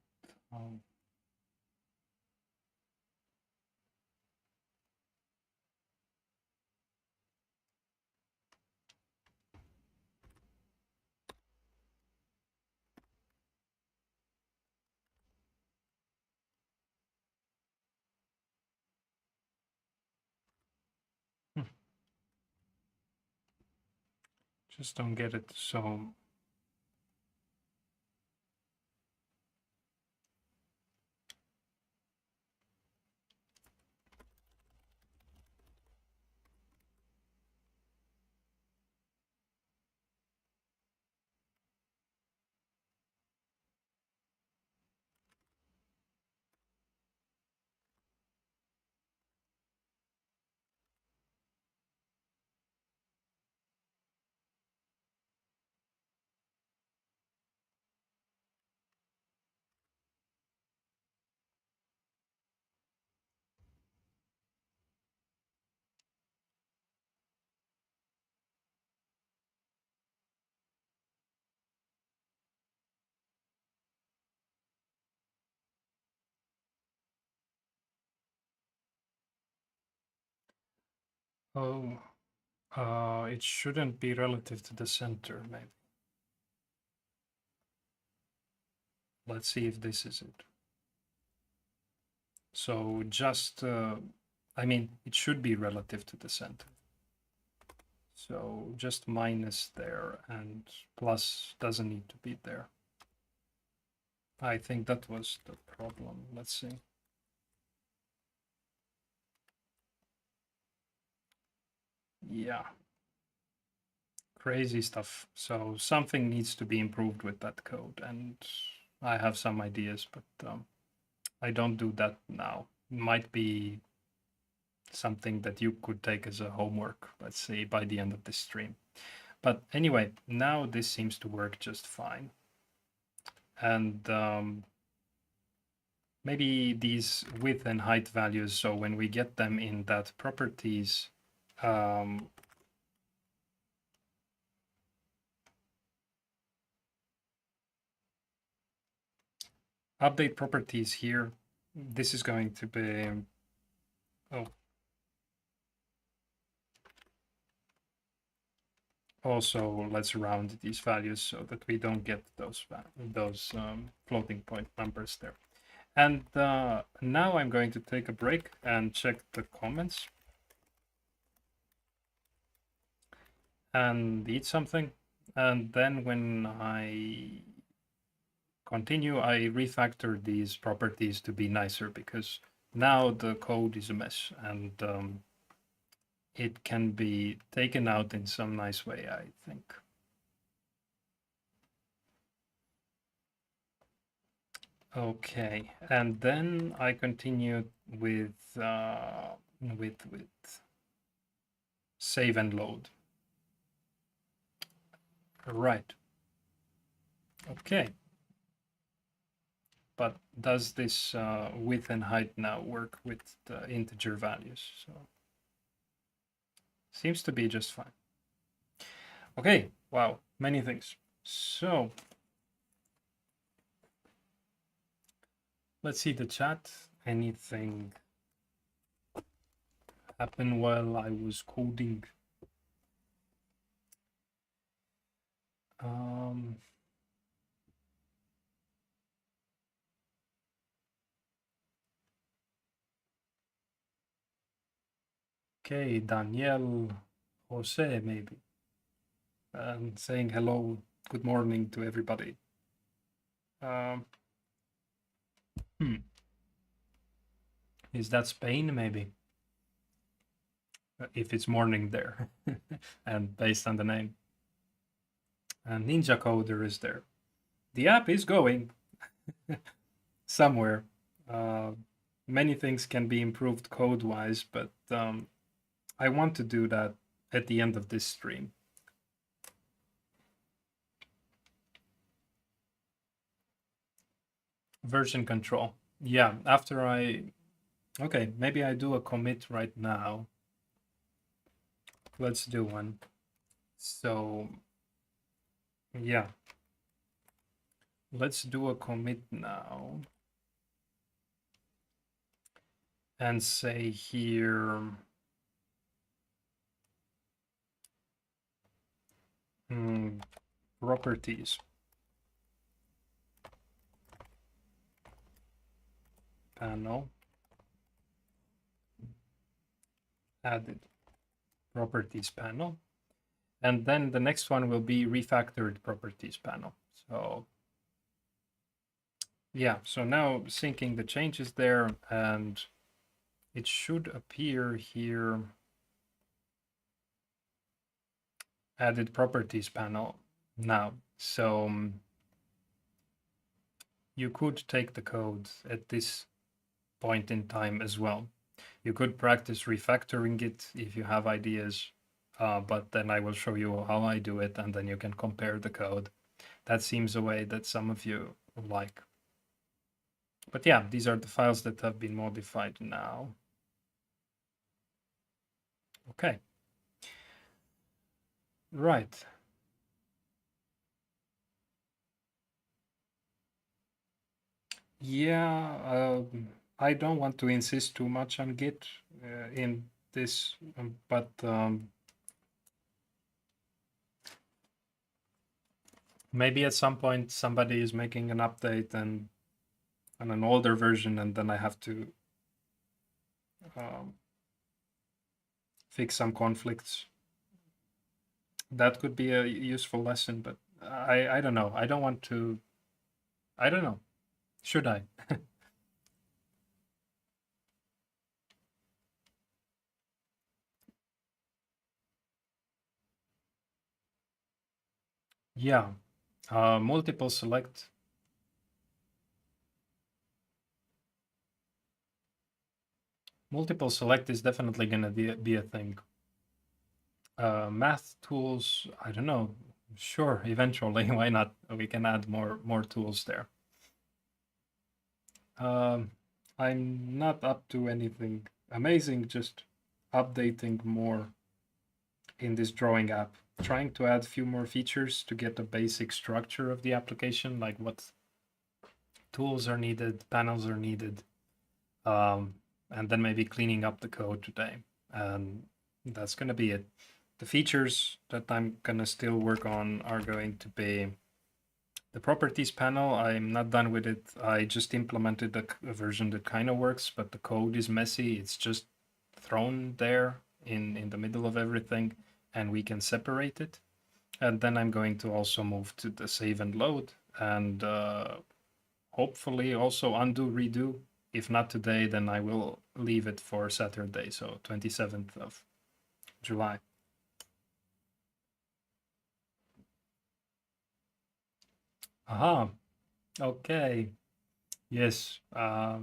Just don't get it. So Oh, it shouldn't be relative to the center, maybe. Let's see if this is it. So just, I mean, it should be relative to the center. So just minus there and plus doesn't need to be there. I think that was the problem. Let's see. Yeah. Crazy stuff. So something needs to be improved with that code, and I have some ideas, but I don't do that now. Might be something that you could take as a homework, let's say, by the end of this stream. But anyway, now this seems to work just fine. And maybe these width and height values, so when we get them in that properties, update properties here, this is going to be, oh, also let's round these values so that we don't get those floating point numbers there. And now I'm going to take a break and check the comments and eat something. And then when I continue, I refactor these properties to be nicer because now the code is a mess and it can be taken out in some nice way, I think. Okay, and then I continue with save and load. Right. Okay. But does this width and height now work with the integer values? So seems to be just fine. Okay. Wow. Many things. So let's see the chat. Anything happen while I was coding? Okay, Danielle, Jose, maybe, and saying hello, good morning to everybody. Is that Spain, maybe? If it's morning there, and based on the name. And Ninja Coder is there. The app is going somewhere. Many things can be improved code-wise, but I want to do that at the end of this stream. Version control. Yeah, after okay, maybe I do a commit right now. Let's do one. So, yeah. Let's do a commit now. And say here, properties. Panel. Added properties panel. And then the next one will be refactored properties panel. So yeah, so now syncing the changes there, and it should appear here, added properties panel now. So you could take the code at this point in time as well. You could practice refactoring it if you have ideas, but then I will show you how I do it, and then you can compare the code. That seems a way that some of you like. But yeah, these are the files that have been modified now. Okay. Right. Yeah, I don't want to insist too much on Git in this, but maybe at some point somebody is making an update and on an older version, and then I have to fix some conflicts. That could be a useful lesson, but I don't know. I don't want to. I don't know. Should I? Yeah. Multiple select. Multiple select is definitely going to be a thing. Math tools, I don't know. Sure, eventually, why not? We can add more tools there. I'm not up to anything amazing, just updating more in this drawing app, trying to add a few more features to get a basic structure of the application, like what tools are needed, panels are needed, and then maybe cleaning up the code today. And that's going to be it. The features that I'm going to still work on are going to be the properties panel. I'm not done with it. I just implemented a version that kind of works, but the code is messy. It's just thrown there in the middle of everything, and we can separate it. And then I'm going to also move to the save and load, and hopefully also undo, redo. If not today, then I will leave it for Saturday, so 27th of July. Aha, okay. Yes. I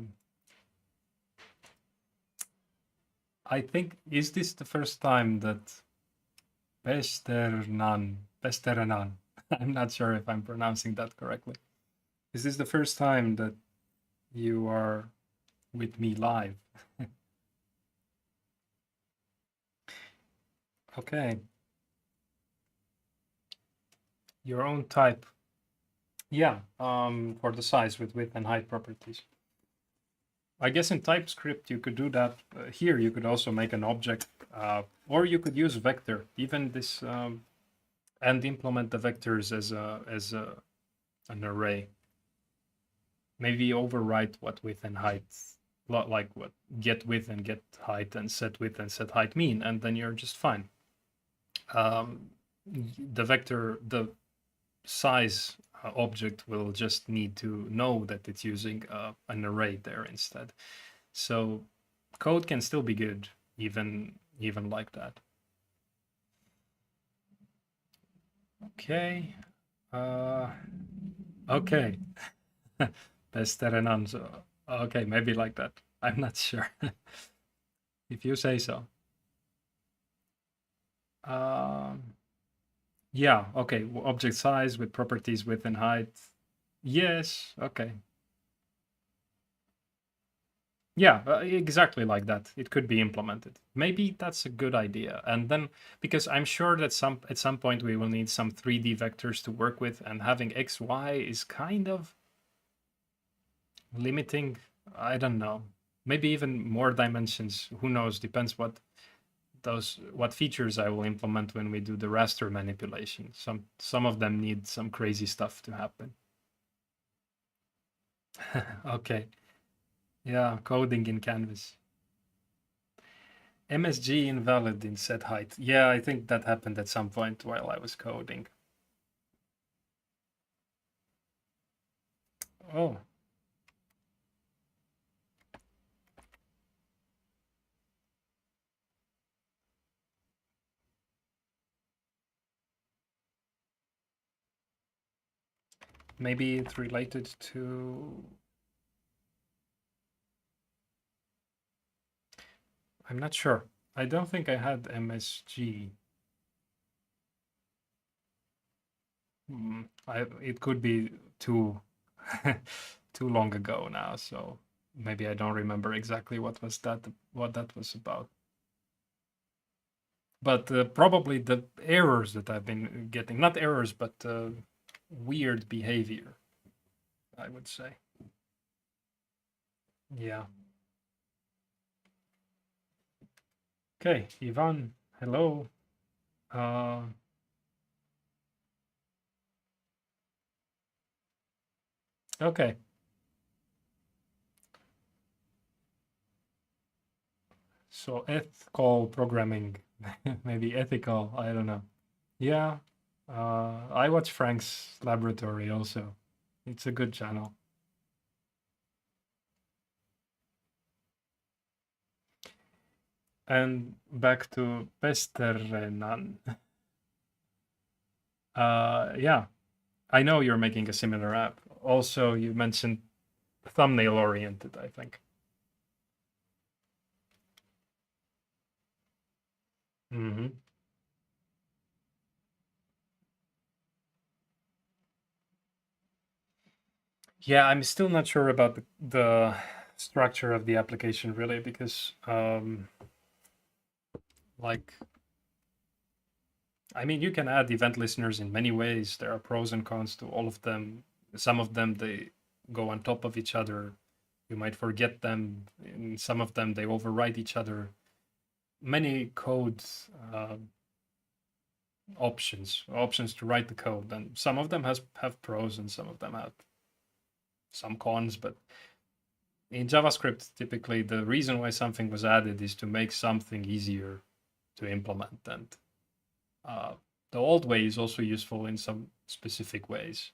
think, is this the first time that Pesterenan, I'm not sure if I'm pronouncing that correctly. Is this the first time that you are with me live? Okay. Your own type. Yeah, for the size with width and height properties. I guess in TypeScript you could do that. Here you could also make an object, or you could use vector. Even this, and implement the vectors as an array. Maybe overwrite what width and height, like what get width and get height and set width and set height mean, and then you're just fine. The vector, the size object will just need to know that it's using an array there instead. So code can still be good even like that. Okay. Okay. Pesterenanzo. Okay, maybe like that. I'm not sure. If you say so. Yeah, okay. Object size with properties width and height. Yes, okay. Yeah, exactly like that. It could be implemented. Maybe that's a good idea. And then, because I'm sure that at some point we will need some 3D vectors to work with, and having X, Y is kind of limiting. I don't know. Maybe even more dimensions. Who knows? Depends what features I will implement when we do the raster manipulation. Some of them need some crazy stuff to happen. Okay. Yeah, coding in Canvas. MSG invalid in set height. Yeah, I think that happened at some point while I was coding. Oh. Maybe it's related to... I'm not sure. I don't think I had MSG. It could be too too long ago now, so maybe I don't remember exactly what that was about. But probably the errors that I've been getting, not errors, but weird behavior, I would say. Yeah. Okay, Ivan, hello. Okay, so ethical programming, maybe ethical, I don't know. Yeah, I watch Frank's Laboratory also. It's a good channel. And back to Pesterenan. Yeah, I know you're making a similar app. Also, you mentioned thumbnail oriented, I think. Hmm. Yeah, I'm still not sure about the structure of the application really because like I mean you can add event listeners in many ways. There are pros and cons to all of them. Some of them they go on top of each other. You might forget them. In some of them they override each other. Many codes options to write the code, and some of them has have pros and some of them have some cons, but in JavaScript, typically the reason why something was added is to make something easier to implement. And uh, the old way is also useful in some specific ways.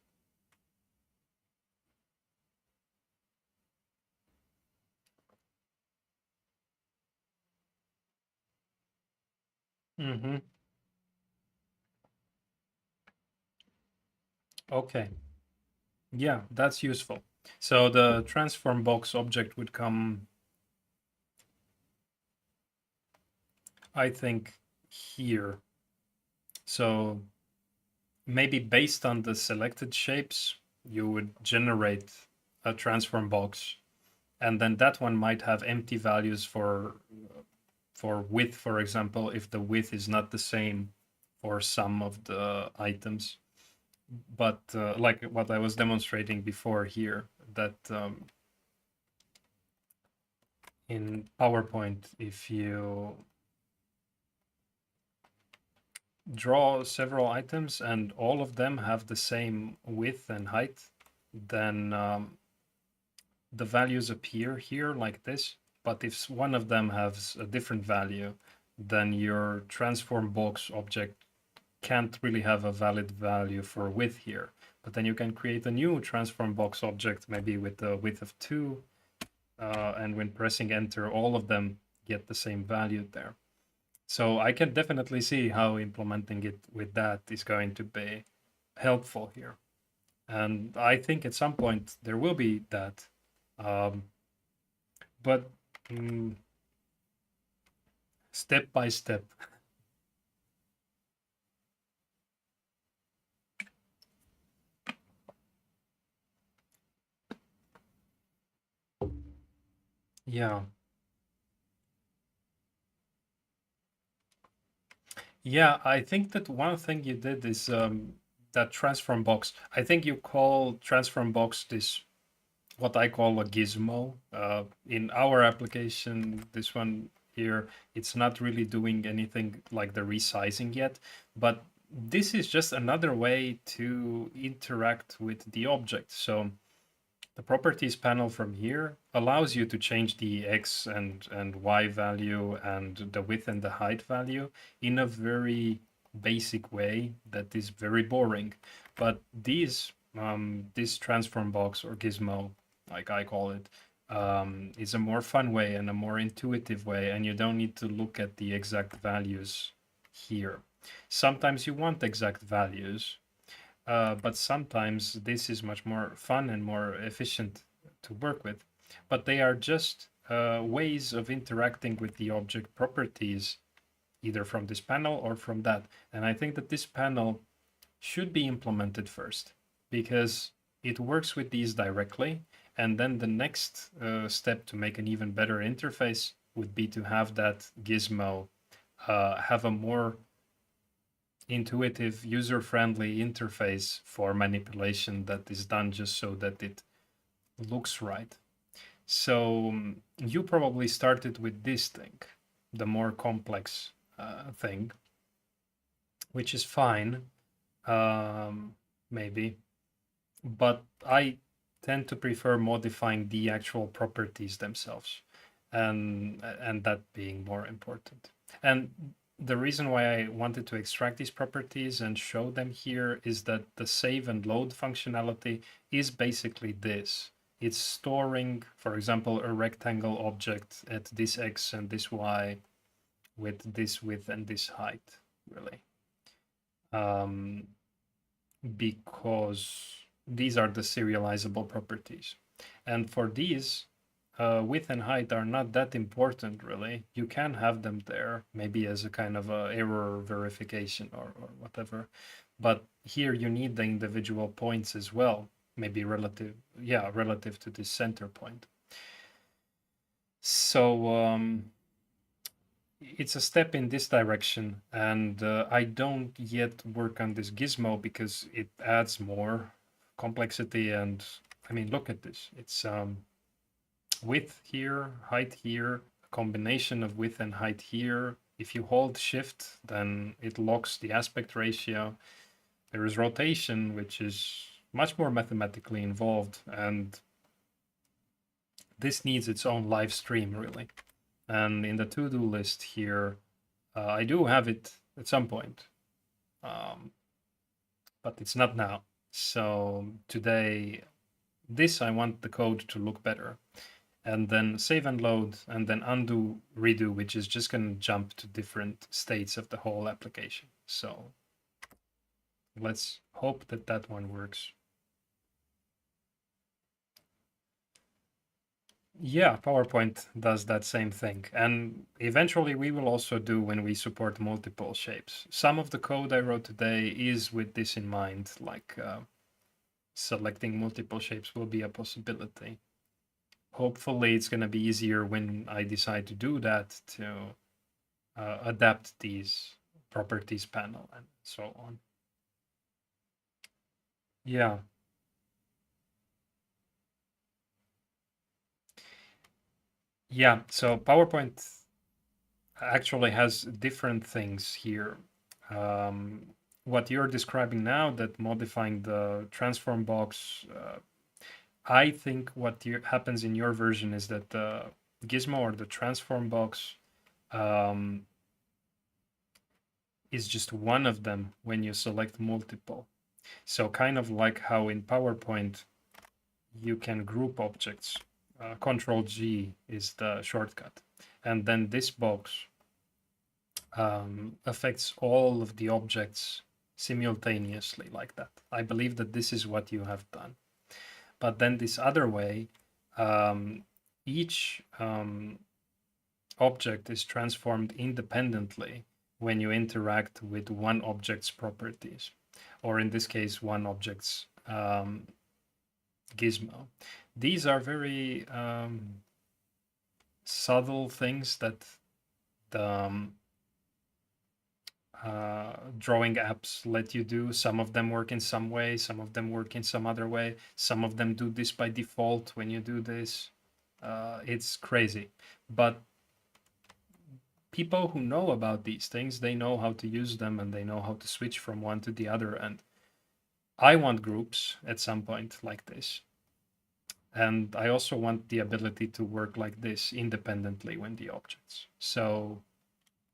Hmm. Okay. Yeah, that's useful. So the transform box object would come, I think, here. So maybe based on the selected shapes, you would generate a transform box, and then that one might have empty values for width, for example, if the width is not the same for some of the items. But like what I was demonstrating before here, that in PowerPoint, if you draw several items and all of them have the same width and height, then the values appear here like this. But if one of them has a different value, then your transform box object can't really have a valid value for width here. But then you can create a new transform box object, maybe with a width of 2, and when pressing enter, all of them get the same value there. So I can definitely see how implementing it with that is going to be helpful here. And I think at some point there will be that. Um, but mm, step by step. Yeah. Yeah, I think that one thing you did is that transform box. I think you call transform box this what I call a gizmo. In our application, this one here, it's not really doing anything like the resizing yet, but this is just another way to interact with the object. So the properties panel from here allows you to change the X and Y value and the width and the height value in a very basic way that is very boring. But this transform box or gizmo, like I call it, is a more fun way and a more intuitive way, and you don't need to look at the exact values here. Sometimes you want exact values, but sometimes this is much more fun and more efficient to work with. But they are just ways of interacting with the object properties, either from this panel or from that. And I think that this panel should be implemented first because it works with these directly. And then the next step to make an even better interface would be to have that gizmo have a more intuitive, user-friendly interface for manipulation that is done just so that it looks right. So you probably started with this thing. the more complex thing, which is fine, maybe. But I tend to prefer modifying the actual properties themselves, and that being more important. And the reason why I wanted to extract these properties and show them here is that the save and load functionality is basically this. It's storing, for example, a rectangle object at this x and this y with this width and this height, really. Because these are the serializable properties. And for these, width and height are not that important, really. You can have them there, maybe as a kind of a error verification or whatever. But here you need the individual points as well, maybe relative to this center point. So it's a step in this direction, and I don't yet work on this gizmo because it adds more complexity. And I mean, look at this. It's width here, height here, a combination of width and height here. If you hold shift, then it locks the aspect ratio. There is rotation, which is much more mathematically involved, and this needs its own live stream, really. And in the to-do list here, I do have it at some point, but it's not now. So today, I want the code to look better. And then save and load, and then undo, redo, which is just going to jump to different states of the whole application. So let's hope that that one works. Yeah, PowerPoint does that same thing. And eventually we will also do when we support multiple shapes. Some of the code I wrote today is with this in mind, like selecting multiple shapes will be a possibility. Hopefully it's going to be easier when I decide to do that to adapt these properties panel and so on. Yeah. Yeah, so PowerPoint actually has different things here. What you're describing now, that modifying the transform box, I think what happens in your version is that the Gizmo or the transform box is just one of them when you select multiple. So kind of like how in PowerPoint you can group objects. Control G is the shortcut. And then this box affects all of the objects simultaneously like that. I believe that this is what you have done. But then this other way, each object is transformed independently when you interact with one object's properties, or in this case, one object's gizmo. These are very subtle things that the drawing apps let you do. Some of them work in some way, some of them work in some other way. Some of them do this by default when you do this. It's crazy. But people who know about these things, they know how to use them and they know how to switch from one to the other. And I want groups at some point like this. And I also want the ability to work like this independently when the objects. So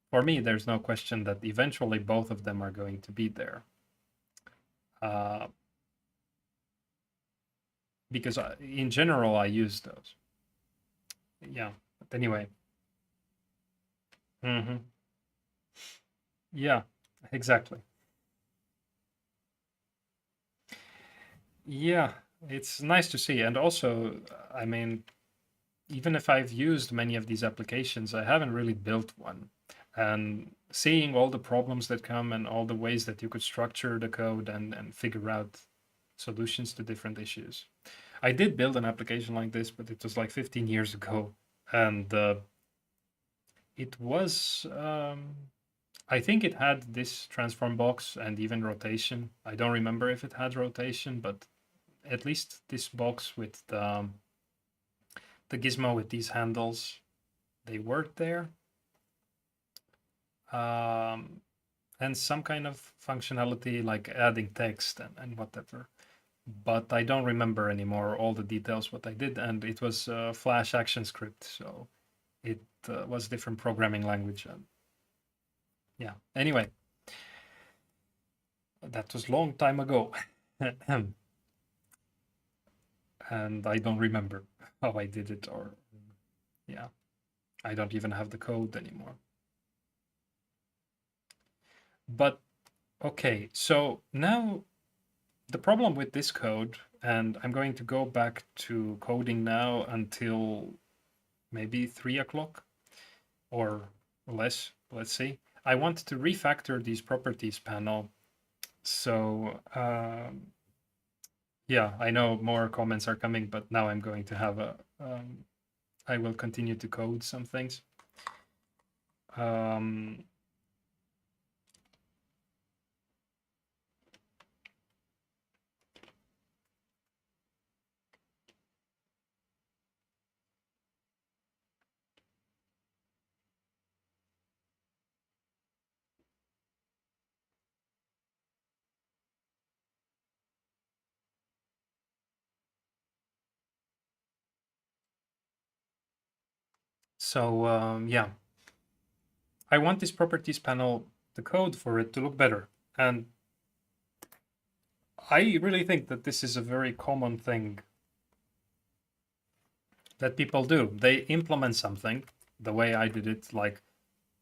for me, there's no question that eventually both of them are going to be there. Because in general, I use those. Yeah, but anyway. Yeah, exactly. Yeah, it's nice to see. And also, I mean, even if I've used many of these applications, I haven't really built one. And seeing all the problems that come and all the ways that you could structure the code and figure out solutions to different issues. I did build an application like this, but it was like 15 years ago. And it was, I think it had this transform box and even rotation. I don't remember if it had rotation, but at least this box with the gizmo with these handles, they worked there. and some kind of functionality like adding text and whatever. But I don't remember anymore all the details what I did, and it was Flash action script, so it was different programming language. And yeah, anyway, that was long time ago. And I don't remember how I did it, or yeah, I don't even have the code anymore. But okay, so now the problem with this code, and I'm going to go back to coding now until maybe 3 o'clock or less. Let's see. I want to refactor these properties panel. So yeah, I know more comments are coming, but now I'm going to have a, I will continue to code some things. So yeah, I want this properties panel, the code for it to look better. And I really think that this is a very common thing that people do. They implement something the way I did it, like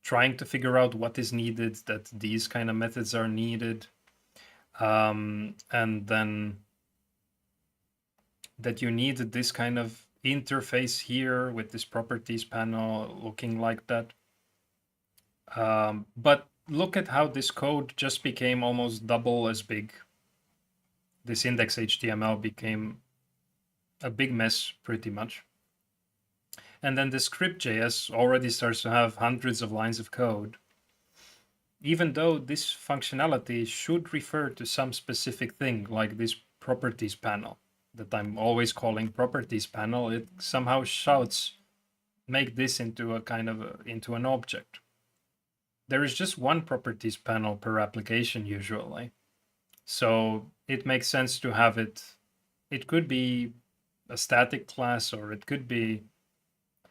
trying to figure out what is needed, that these kind of methods are needed, and then that you need this kind of interface here with this properties panel looking like that. But look at how this code just became almost double as big. This index HTML became a big mess pretty much. And then the script.js already starts to have hundreds of lines of code. Even though this functionality should refer to some specific thing, like this properties panel that I'm always calling properties panel, it somehow shouts, make this into a kind of into an object. There is just one properties panel per application usually. So it makes sense to have it. It could be a static class, or it could be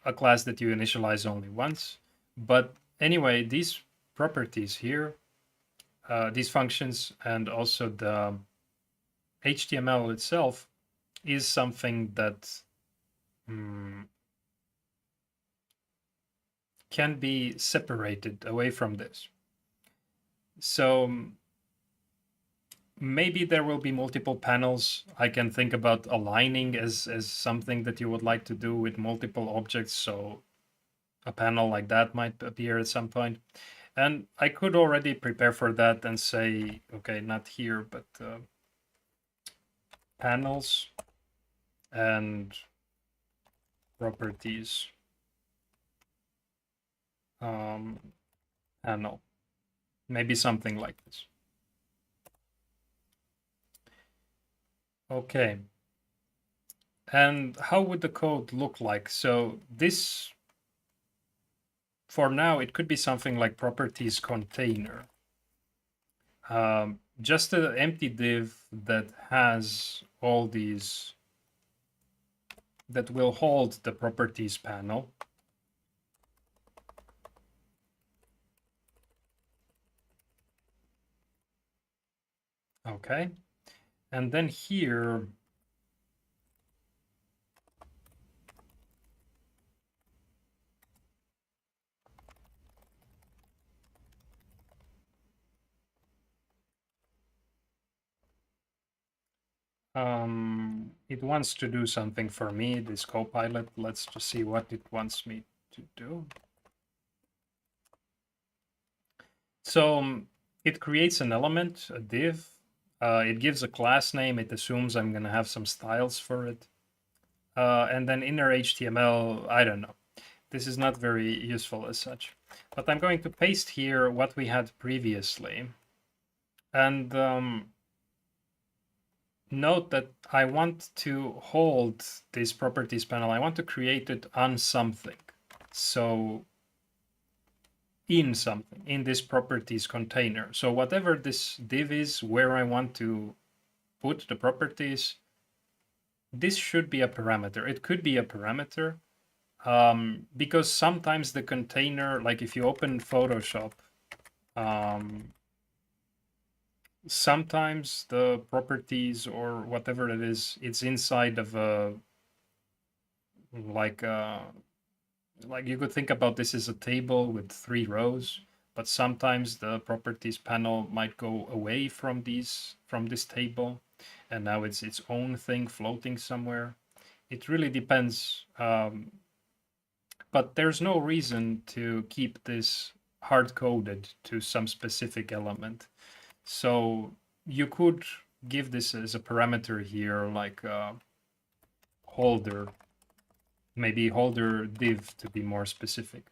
a class that you initialize only once. But anyway, these properties here, these functions, and also the HTML itself is something that can be separated away from this. So maybe there will be multiple panels. I can think about aligning as something that you would like to do with multiple objects. So a panel like that might appear at some point. And I could already prepare for that and say, okay, not here, but panels and properties panel. Maybe something like this. Okay. And how would the code look like? So this, for now, it could be something like properties container. Just an empty div that has all these, that will hold the properties panel. Okay. And then here, it wants to do something for me, this Copilot. Let's just see what it wants me to do. So it creates an element, a div. It gives a class name. It assumes I'm going to have some styles for it. And then inner HTML, I don't know. This is not very useful as such. But I'm going to paste here what we had previously. And note that I want to hold this properties panel. I want to create it on something. So in something, in this properties container. So whatever this div is, where I want to put the properties, this should be a parameter. It could be a parameter because sometimes the container, like if you open Photoshop, sometimes the properties or whatever it is, it's inside of a like like you could think about this as a table with 3 rows, but sometimes the properties panel might go away from this table, and now it's its own thing floating somewhere. It really depends, but there's no reason to keep this hard coded to some specific element. So you could give this as a parameter here, like holder, maybe holder div to be more specific.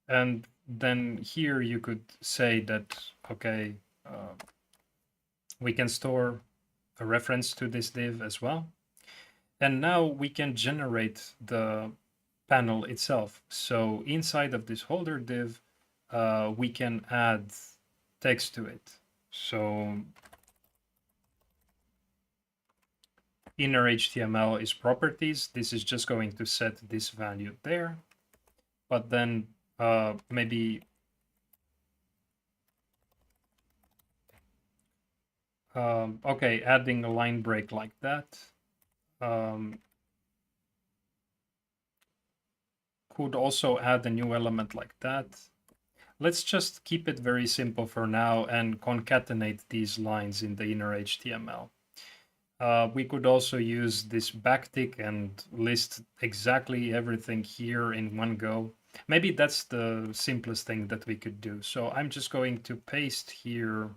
And then here you could say that, okay, we can store a reference to this div as well. And now we can generate the panel itself. So inside of this holder div, we can add text to it. So inner HTML is properties. This is just going to set this value there. But then maybe okay, adding a line break like that could also add a new element like that. Let's just keep it very simple for now and concatenate these lines in the inner HTML. We could also use this backtick and list exactly everything here in one go. Maybe that's the simplest thing that we could do. So I'm just going to paste here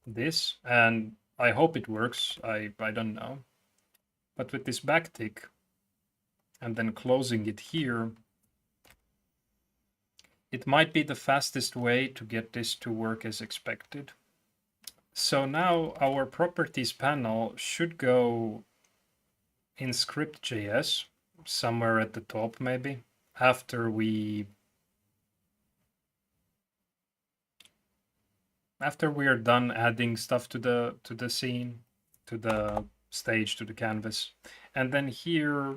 this, and I hope it works. I don't know. But with this backtick and then closing it here, it might be the fastest way to get this to work as expected. So now our properties panel should go in script.js, somewhere at the top maybe, after we are done adding stuff to the scene, to the stage, to the canvas. And then here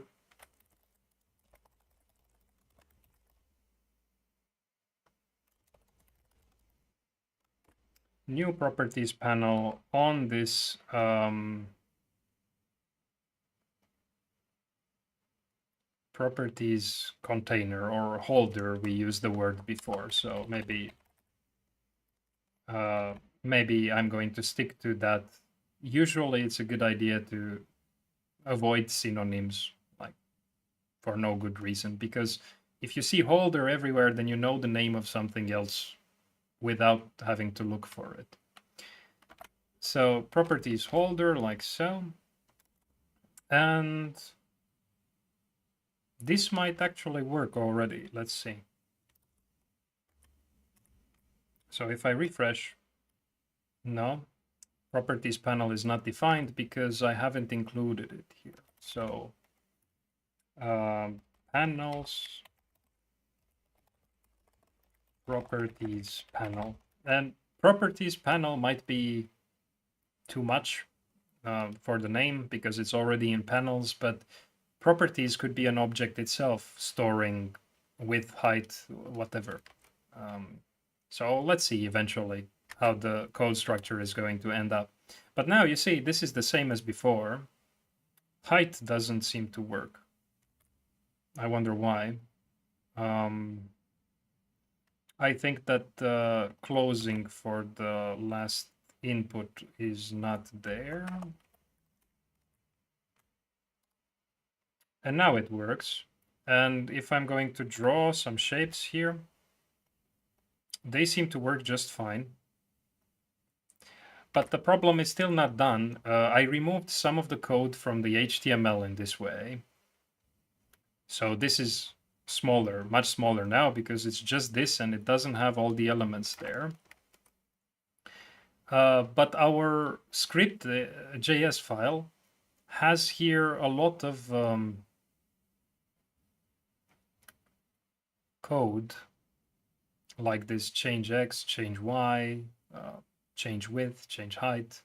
new properties panel on this properties container or holder. We used the word before, so maybe maybe I'm going to stick to that. Usually it's a good idea to avoid synonyms, like for no good reason, because if you see holder everywhere, then you know the name of something else without having to look for it. So properties holder, like so. And this might actually work already. Let's see. So if I refresh, no, properties panel is not defined because I haven't included it here. So panels, properties panel, and properties panel might be too much for the name because it's already in panels, but properties could be an object itself storing width, height, whatever. So let's see eventually how the code structure is going to end up. But now you see this is the same as before. Height doesn't seem to work. I wonder why. I think that the closing for the last input is not there. And now it works. And if I'm going to draw some shapes here, they seem to work just fine. But the problem is still not done. I removed some of the code from the HTML in this way. So this is smaller, much smaller now because it's just this and it doesn't have all the elements there. But our script JS file has here a lot of code like this change X, change Y, change width, change height.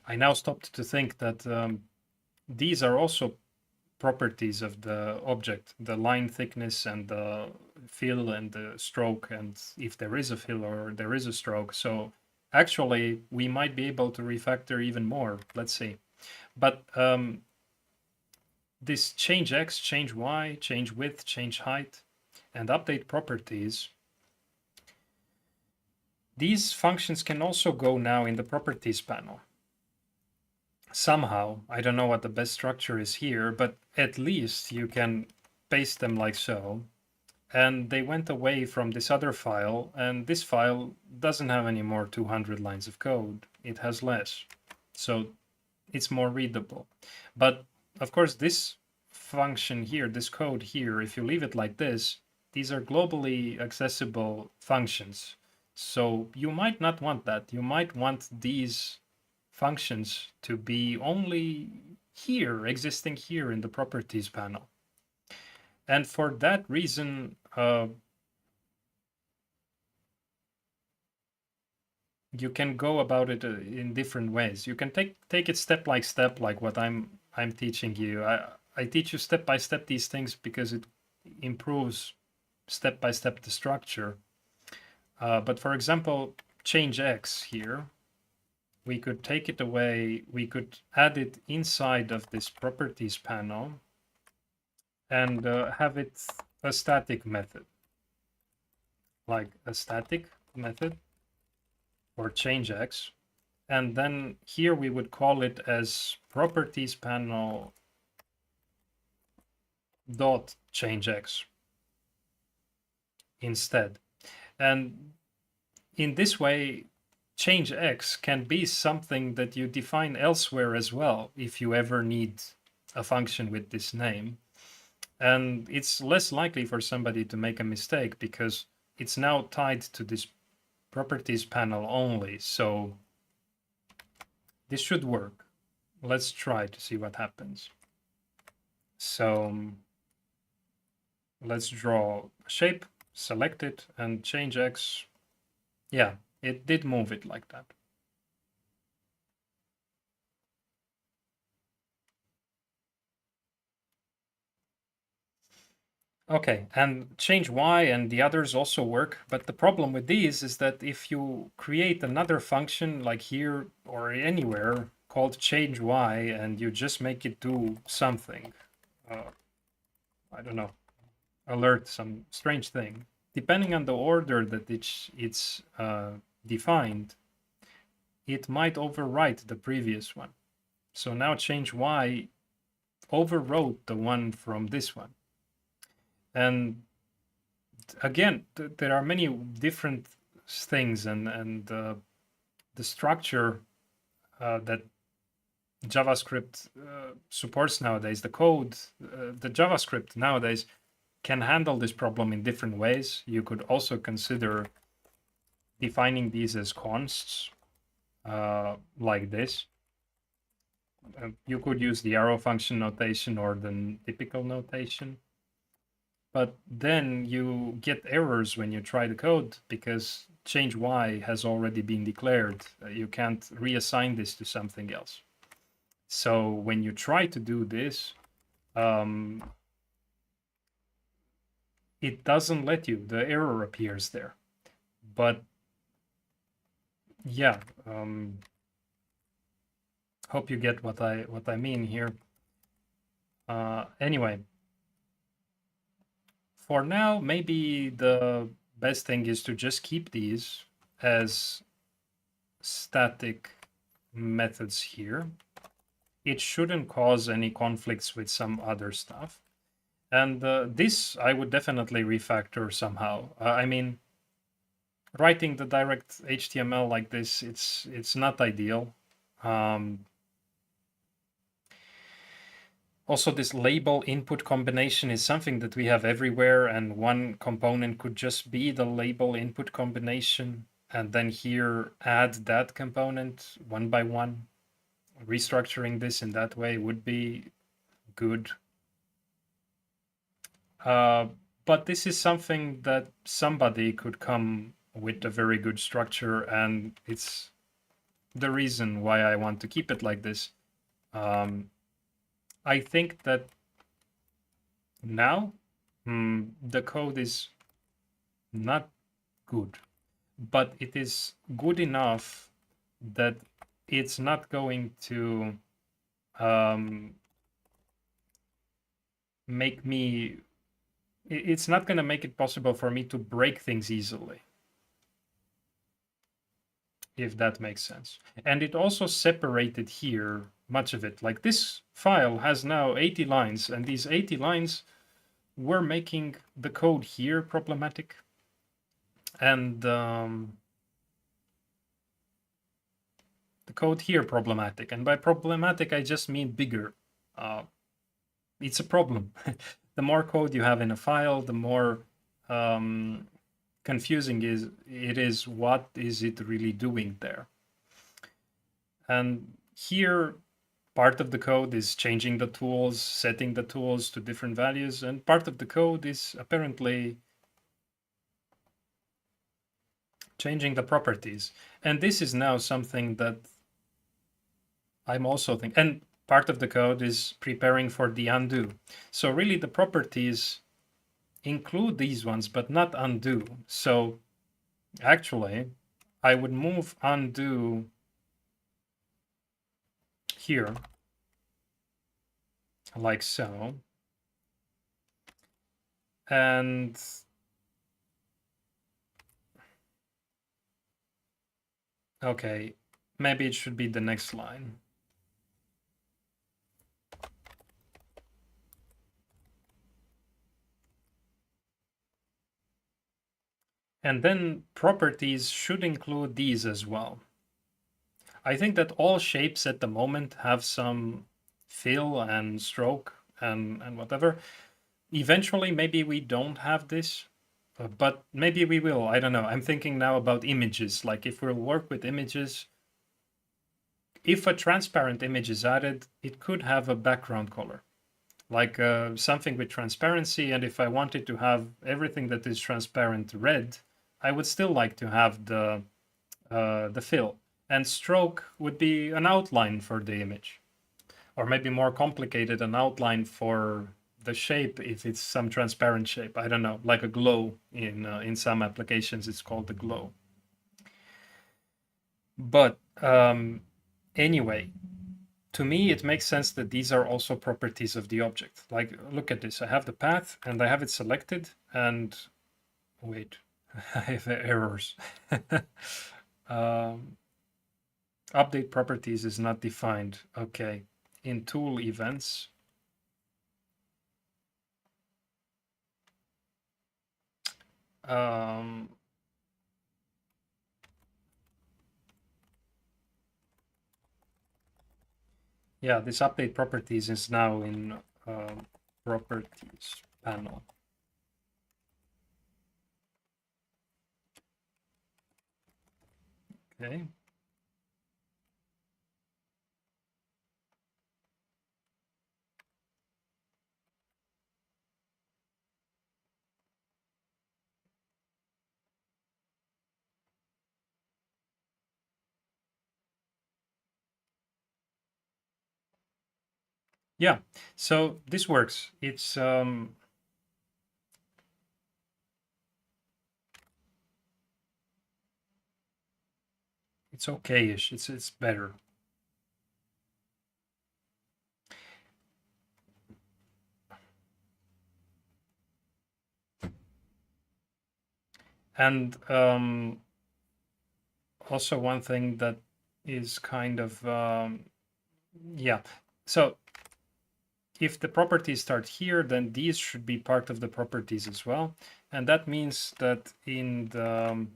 I now stopped to think that these are also properties of the object, the line thickness and the fill and the stroke, and if there is a fill or there is a stroke. So actually, we might be able to refactor even more. Let's see. But this change X, change Y, change width, change height, and update properties, these functions can also go now in the properties panel. Somehow, I don't know what the best structure is here, but at least you can paste them like so. And they went away from this other file, and this file doesn't have any more 200 lines of code. It has less. So it's more readable. But of course, this function here, this code here, if you leave it like this, these are globally accessible functions. So you might not want that. You might want these functions to be only here, existing here in the properties panel. And for that reason, you can go about it in different ways. You can take it step by step, like what I'm teaching you. I teach you step by step these things because it improves step by step the structure. But for example, change X here, we could take it away. We could add it inside of this properties panel and have it a static method, like a static method or change X. And then here we would call it as properties panel dot change X instead. And in this way, change X can be something that you define elsewhere as well if you ever need a function with this name. And it's less likely for somebody to make a mistake because it's now tied to this properties panel only. So this should work. Let's try to see what happens. So let's draw a shape, select it, and change X. Yeah, it did move it like that. Okay, and change Y and the others also work, but the problem with these is that if you create another function like here or anywhere called change Y and you just make it do something, I don't know, alert some strange thing, depending on the order that it's defined, it might overwrite the previous one. So now change Y overwrote the one from this one. And again, there are many different things, and the structure that JavaScript supports nowadays, the code, the JavaScript nowadays can handle this problem in different ways. You could also consider defining these as consts, like this. You could use the arrow function notation or the typical notation. But then you get errors when you try the code because change Y has already been declared. You can't reassign this to something else. So when you try to do this, it doesn't let you. The error appears there. But yeah, hope you get what I mean here. Anyway, for now, maybe the best thing is to just keep these as static methods here. It shouldn't cause any conflicts with some other stuff. And this I would definitely refactor somehow. I mean, writing the direct HTML like this, it's not ideal. Also, this label input combination is something that we have everywhere, and one component could just be the label input combination, and then here add that component one by one. restructuring this in that way would be good. But this is something that somebody could come with a very good structure, and it's the reason why I want to keep it like this. I think that now the code is not good, but it is good enough that it's not going to make me, it's not going to make it possible for me to break things easily, if that makes sense. And it also separated here much of it. Like this file has now 80 lines, and these 80 lines were making the code here problematic. And the code here problematic. And by problematic, I just mean bigger. It's a problem. The more code you have in a file, the more confusing it is what is it really doing there. And here, part of the code is changing the tools, setting the tools to different values, and part of the code is apparently changing the properties. And this is now something that I'm also thinking, and part of the code is preparing for the undo. So really the properties include these ones, but not undo. So actually, I would move undo here, like so. And okay, maybe it should be the next line. And then properties should include these as well. I think that all shapes at the moment have some fill and stroke and whatever. Eventually, maybe we don't have this, but maybe we will. I don't know. I'm thinking now about images. Like if we'll work with images, if a transparent image is added, it could have a background color, like something with transparency. And if I wanted to have everything that is transparent red, I would still like to have the fill. And stroke would be an outline for the image, or maybe more complicated, an outline for the shape if it's some transparent shape. I don't know, like a glow in some applications, it's called the glow. But anyway, to me, it makes sense that these are also properties of the object. Like, look at this. I have the path and I have it selected, and wait, I have errors. Update properties is not defined. Okay, in tool events. Yeah, this update properties is now in properties panel. Okay. Yeah, so this works. It's okay-ish. It's better. And also one thing that is kind of yeah. So if the properties start here, then these should be part of the properties as well. And that means that in the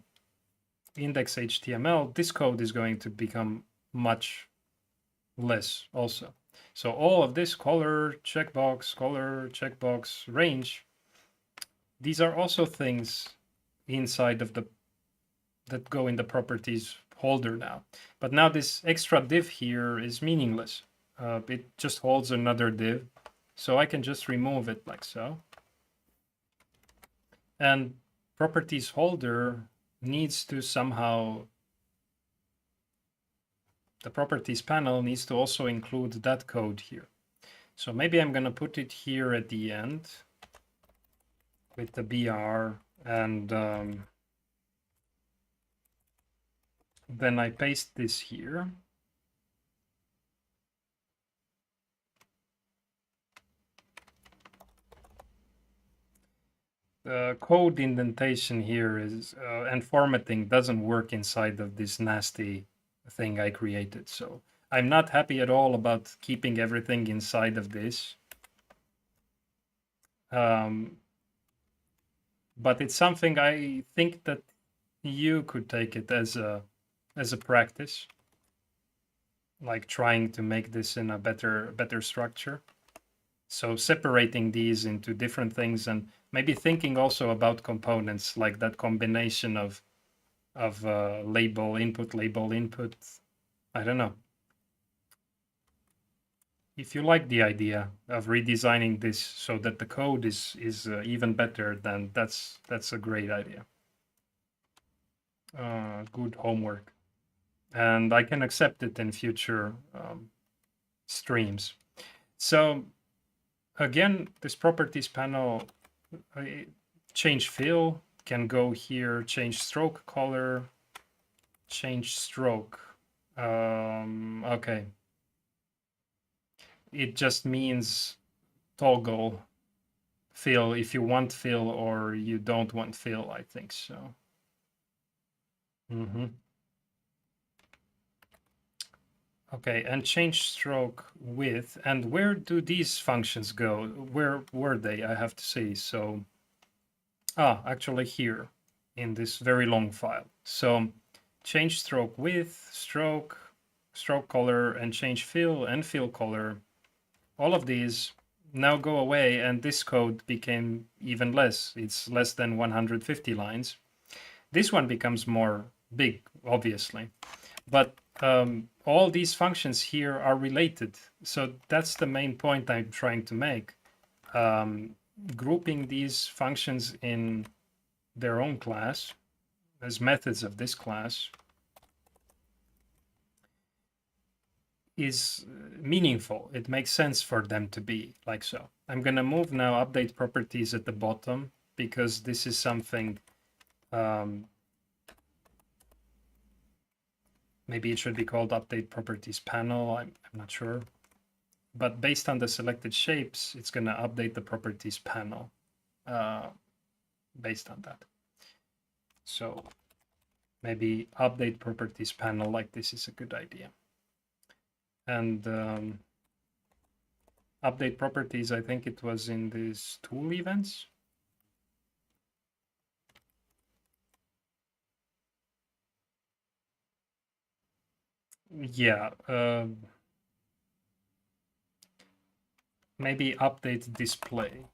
index HTML, this code is going to become much less also. So all of this color, checkbox, range, these are also things inside of the that go in the properties holder now. But now this extra div here is meaningless. It just holds another div. So I can just remove it like so. And properties holder needs to somehow, the properties panel needs to also include that code here. So maybe I'm going to put it here at the end with the BR, and then I paste this here. The code indentation here is and formatting doesn't work inside of this nasty thing I created. So I'm not happy at all about keeping everything inside of this. But it's something I think that you could take it as a practice, like trying to make this in a better structure. So separating these into different things, and maybe thinking also about components, like that combination of label input. I don't know. If you like the idea of redesigning this so that the code is even better, then that's a great idea. Good homework, and I can accept it in future streams. So again, this properties panel, change fill can go here, change stroke color, change stroke. Okay. It just means toggle fill if you want fill or you don't want fill, I think so. Okay, and change stroke width. And where do these functions go? Where were they? I have to see. So, actually here in this very long file. So change stroke width, stroke color, and change fill and fill color. All of these now go away, and this code became even less. It's less than 150 lines. This one becomes more big, obviously. But all these functions here are related. So that's the main point I'm trying to make. Grouping these functions in their own class as methods of this class is meaningful. It makes sense for them to be like so. I'm going to move now update properties at the bottom, because this is something, maybe it should be called update properties panel. I'm not sure. But based on the selected shapes, it's going to update the properties panel based on that. So maybe update properties panel like this is a good idea. And update properties, I think it was in these tool events. Yeah. Maybe update display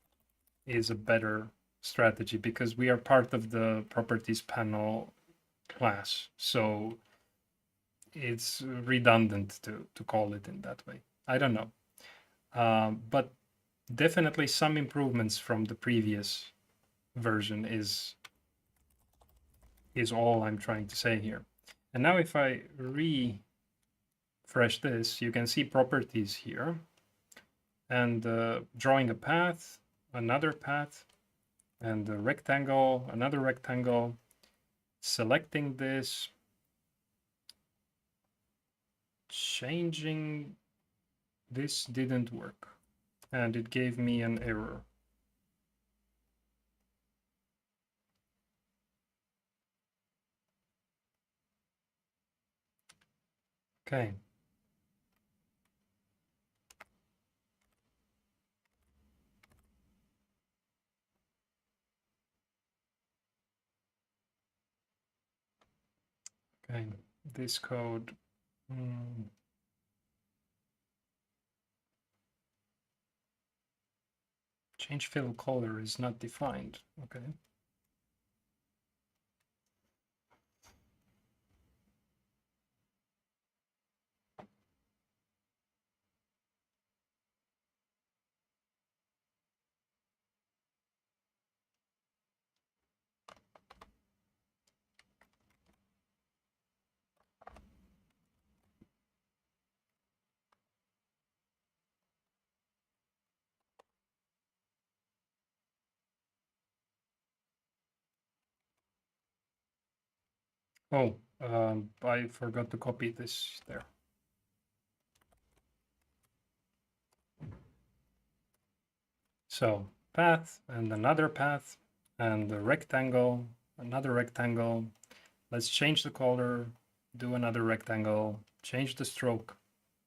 is a better strategy, because we are part of the properties panel class. So it's redundant to call it in that way. I don't know. But definitely some improvements from the previous version is all I'm trying to say here. And now if I refresh this, you can see properties here, and drawing a path, another path, and a rectangle, another rectangle, selecting this, changing this didn't work, and it gave me an error. Okay. Okay, this code. Change fill color is not defined. Okay. Oh, I forgot to copy this there. So path and another path and a rectangle, another rectangle. Let's change the color, do another rectangle, change the stroke,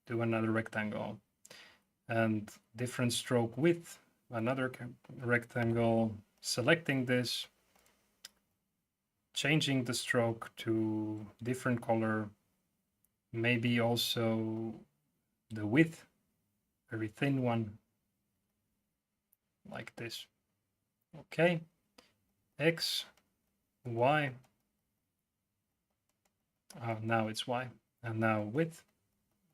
do another rectangle, and different stroke width, another rectangle, selecting this, changing the stroke to different color, maybe also the width, very thin one, like this. Okay, X, Y, now it's Y, and now width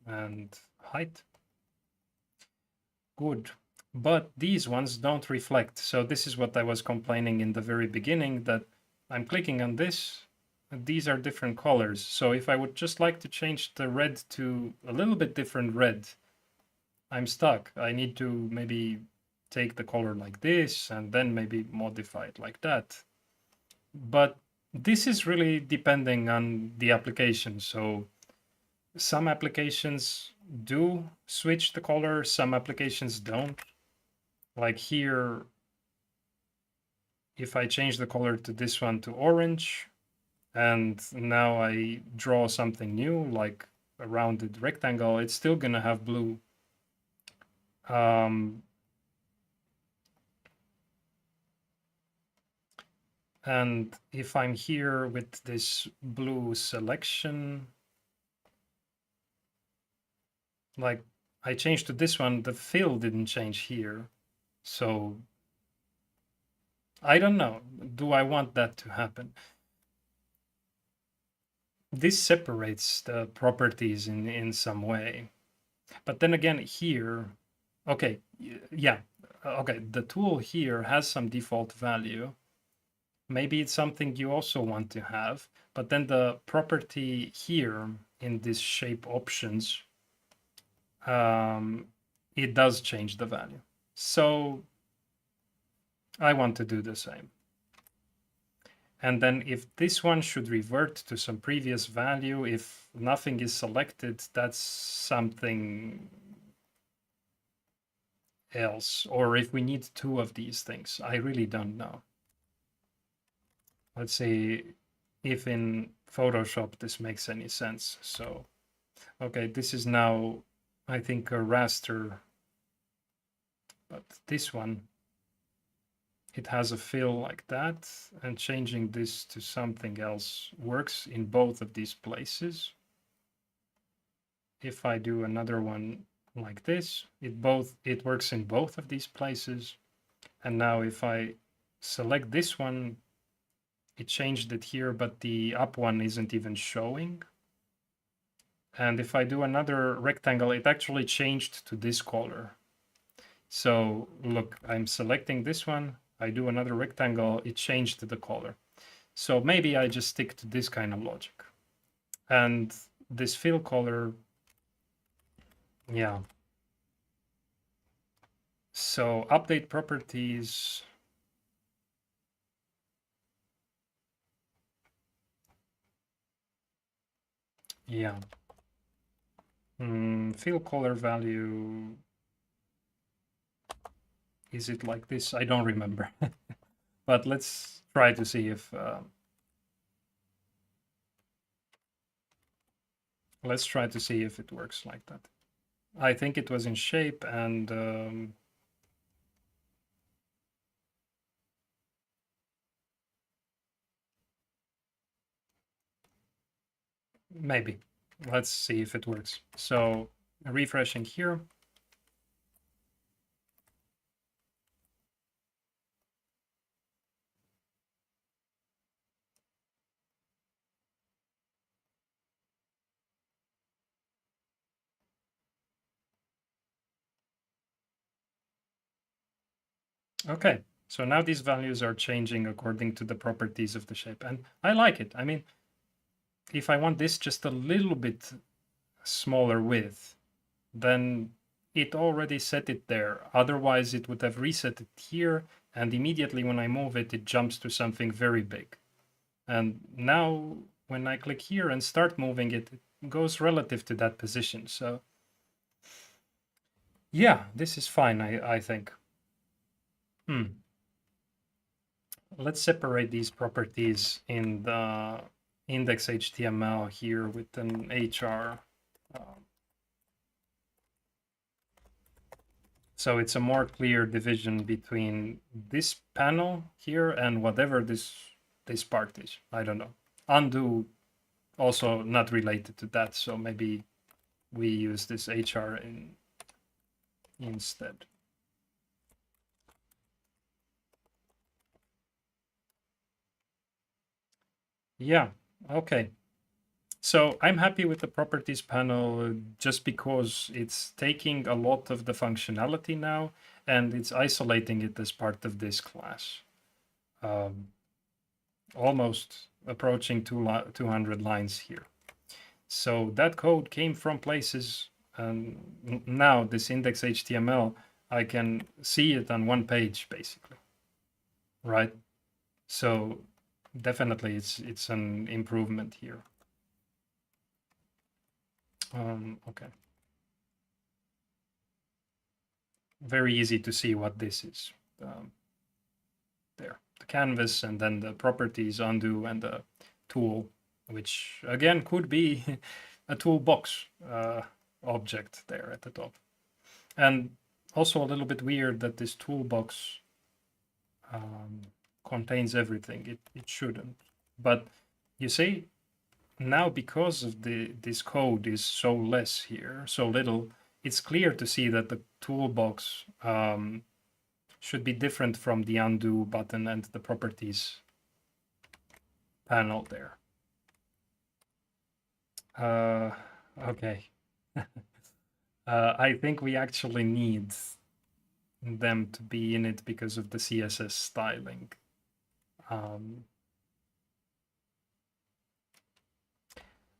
and height. Good. But these ones don't reflect. So this is what I was complaining in the very beginning, that I'm clicking on this. These are different colors. So if I would just like to change the red to a little bit different red, I'm stuck. I need to maybe take the color like this and then maybe modify it like that. But this is really depending on the application. So some applications do switch the color, some applications don't. Like here, if I change the color to this one to orange, and now I draw something new, like a rounded rectangle, it's still gonna have blue. And if I'm here with this blue selection, like I changed to this one, the fill didn't change here. So I don't know. Do I want that to happen? This separates the properties in some way. But then again, here, okay, yeah, okay, the tool here has some default value. Maybe it's something you also want to have, but then the property here in this shape options, it does change the value. So I want to do the same. And then if this one should revert to some previous value, if nothing is selected, that's something else. Or if we need two of these things, I really don't know. Let's see if in Photoshop this makes any sense. So, okay, this is now, I think, a raster, but this one, it has a fill like that, and changing this to something else works in both of these places. If I do another one like this, it works in both of these places. And now if I select this one, it changed it here, but the up one isn't even showing. And if I do another rectangle, it actually changed to this color. So look, I'm selecting this one, I do another rectangle, it changed the color. So maybe I just stick to this kind of logic. And this fill color, yeah. So update properties. Yeah. Fill color value. Is it like this? I don't remember. But let's try to see if let's try to see if it works like that. I think it was in shape and maybe. Let's see if it works. So refreshing here. Okay, so now these values are changing according to the properties of the shape. And I like it. I mean, if I want this just a little bit smaller width, then it already set it there. Otherwise, it would have reset it here, and immediately when I move it, it jumps to something very big. And now when I click here and start moving it, it goes relative to that position. So yeah, this is fine, I think. Let's separate these properties in the index HTML here with an HR. So it's a more clear division between this panel here and whatever this part is. I don't know. Undo also not related to that, so maybe we use this HR instead. Yeah, okay. So I'm happy with the properties panel just because it's taking a lot of the functionality now and it's isolating it as part of this class. Almost approaching 200 lines here. So that code came from places, and now this index HTML, I can see it on one page basically, right? So definitely it's an improvement here. Okay. Very easy to see what this is. There, the canvas, and then the properties, undo, and the tool, which again could be a toolbox object there at the top. And also a little bit weird that this toolbox contains everything. It shouldn't. But you see, now because of this code is so less here, so little, it's clear to see that the toolbox should be different from the undo button and the properties panel there. Okay. I think we actually need them to be in it because of the CSS styling.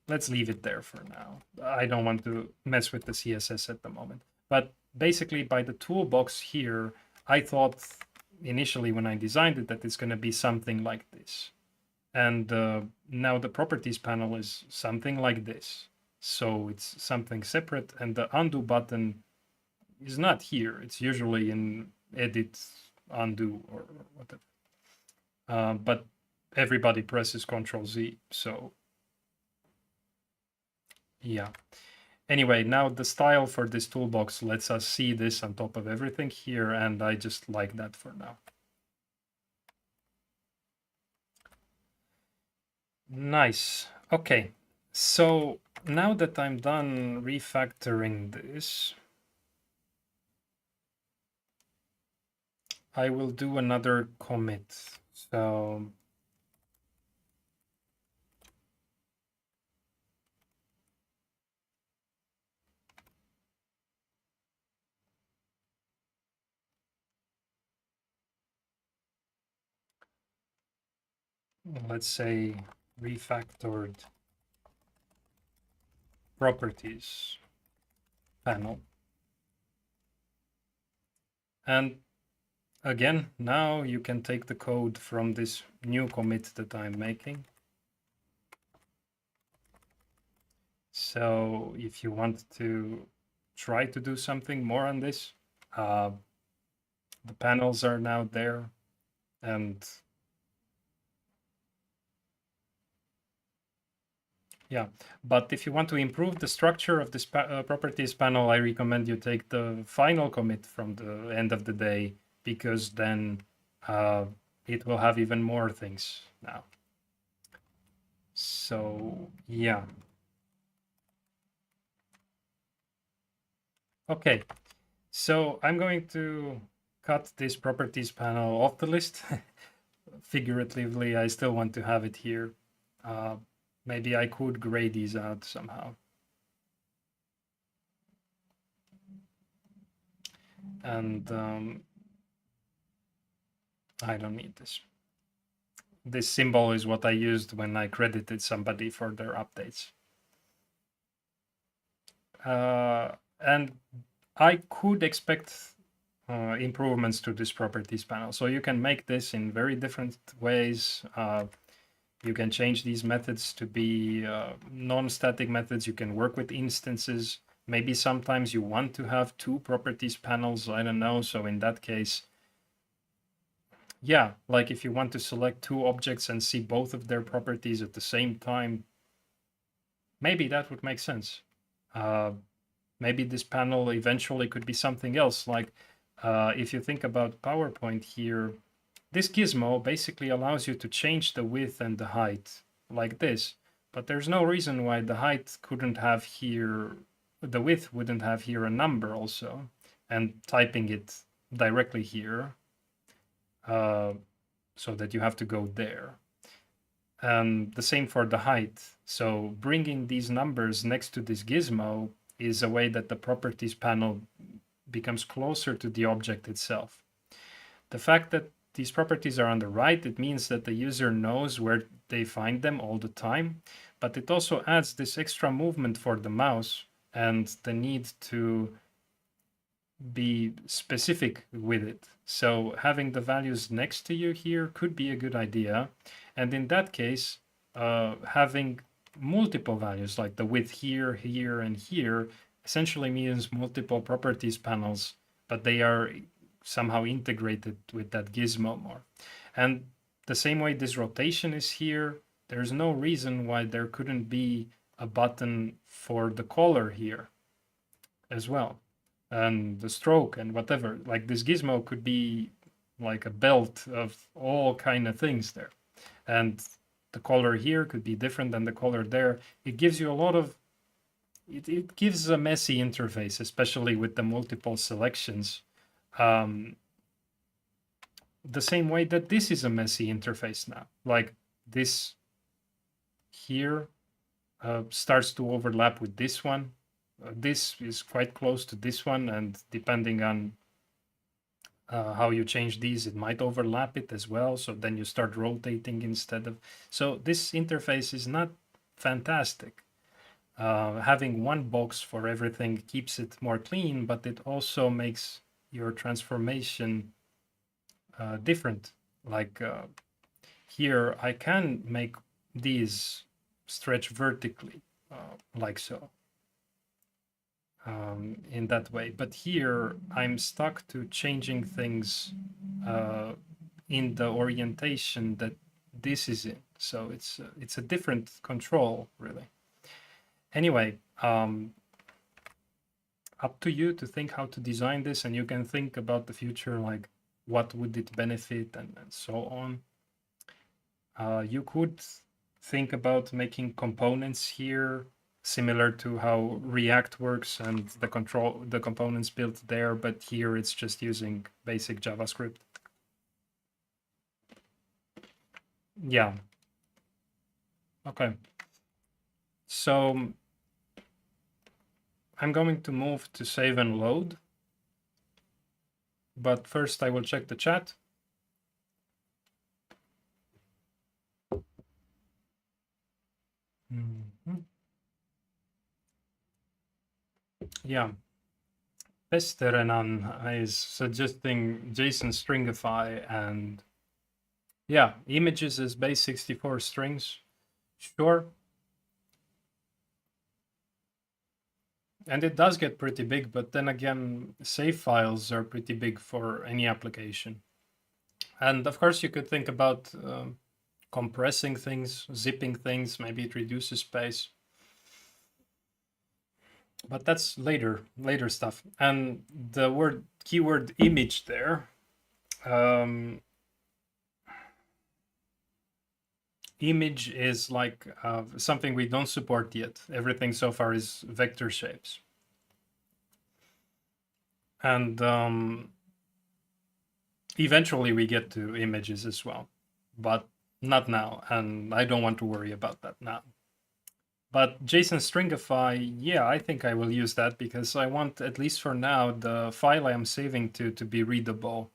Let's leave it there for now. I don't want to mess with the CSS at the moment. But basically by the toolbox here, I thought initially when I designed it that it's going to be something like this. And now the properties panel is something like this. So it's something separate, and the undo button is not here. It's usually in edit, undo, or whatever. But everybody presses Control Z, so yeah. Anyway, now the style for this toolbox lets us see this on top of everything here, and I just like that for now. Nice. Okay, so now that I'm done refactoring this, I will do another commit. So let's say refactored properties panel. And again, now you can take the code from this new commit that I'm making. So if you want to try to do something more on this, the panels are now there, and yeah, but if you want to improve the structure of this properties panel, I recommend you take the final commit from the end of the day, because then it will have even more things now. So yeah. Okay, so I'm going to cut this properties panel off the list. Figuratively, I still want to have it here. Maybe I could gray these out somehow. And I don't need this. This symbol is what I used when I credited somebody for their updates. And I could expect improvements to this properties panel. So you can make this in very different ways. You can change these methods to be non-static methods. You can work with instances. Maybe sometimes you want to have two properties panels, I don't know. So in that case, yeah, like if you want to select two objects and see both of their properties at the same time, maybe that would make sense. Maybe this panel eventually could be something else. Like if you think about PowerPoint here, this gizmo basically allows you to change the width and the height like this, but there's no reason why the height couldn't have here, the width wouldn't have here a number also, and typing it directly here so that you have to go there. The same for the height. So bringing these numbers next to this gizmo is a way that the properties panel becomes closer to the object itself. The fact that these properties are on the right, it means that the user knows where they find them all the time, but it also adds this extra movement for the mouse and the need to be specific with it. So having the values next to you here could be a good idea. And in that case, having multiple values like the width here, here, and here essentially means multiple properties panels, but they are somehow integrated with that gizmo more. And the same way this rotation is here, there's no reason why there couldn't be a button for the color here as well, and the stroke and whatever. Like this gizmo could be like a belt of all kind of things there, and the color here could be different than the color there. It gives you a lot of it gives a messy interface, especially with the multiple selections. The same way that this is a messy interface now. Like this here starts to overlap with this one. This is quite close to this one, and depending on how you change these, it might overlap it as well. So then you start rotating instead of. So this interface is not fantastic. Having one box for everything keeps it more clean, but it also makes your transformation different. Like here, I can make these stretch vertically, like so. In that way, but here I'm stuck to changing things in the orientation that this is in. So it's a different control, really. Anyway, up to you to think how to design this, and you can think about the future, like what would it benefit and so on. You could think about making components here similar to how React works and the components built there, but here it's just using basic JavaScript. Yeah. Okay. So I'm going to move to save and load. But first I will check the chat. Yeah. Pesterenan is suggesting JSON stringify, and yeah, images as base64 strings. Sure. And it does get pretty big, but then again, save files are pretty big for any application. And of course, you could think about compressing things, zipping things, maybe it reduces space. But that's later stuff. And the keyword image there, image is like something we don't support yet. Everything so far is vector shapes. And eventually we get to images as well, but not now. And I don't want to worry about that now. But JSON stringify, yeah, I think I will use that because I want, at least for now, the file I am saving to be readable.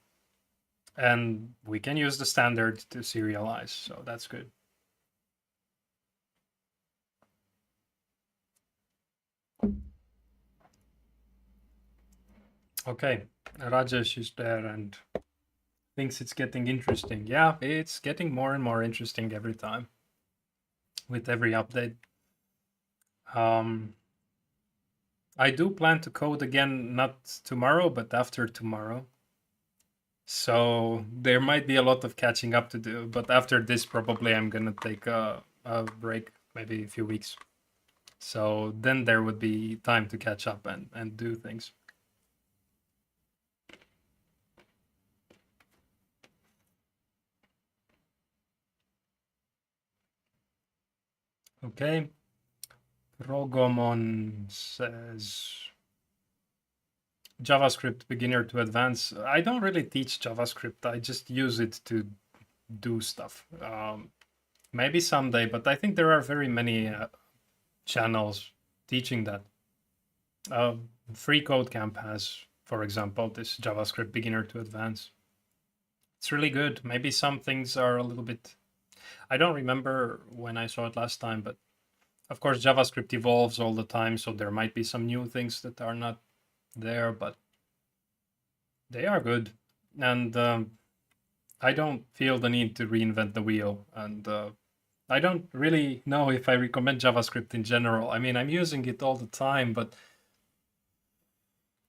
And we can use the standard to serialize, so that's good. Okay, Rajesh is there and thinks it's getting interesting. Yeah, it's getting more and more interesting every time. with every update. I do plan to code again, not tomorrow, but after tomorrow. So there might be a lot of catching up to do, but after this, probably I'm gonna take a break, maybe a few weeks. So then there would be time to catch up and do things. Okay. Rogomon says JavaScript beginner to advanced. I don't really teach JavaScript. I just use it to do stuff. Maybe someday, but I think there are very many channels teaching that. Free Code Camp has, for example, this JavaScript beginner to advanced. It's really good. Maybe some things are a little bit. I don't remember when I saw it last time, but of course, JavaScript evolves all the time, so there might be some new things that are not there, but they are good. And I don't feel the need to reinvent the wheel. And I don't really know if I recommend JavaScript in general. I mean, I'm using it all the time, but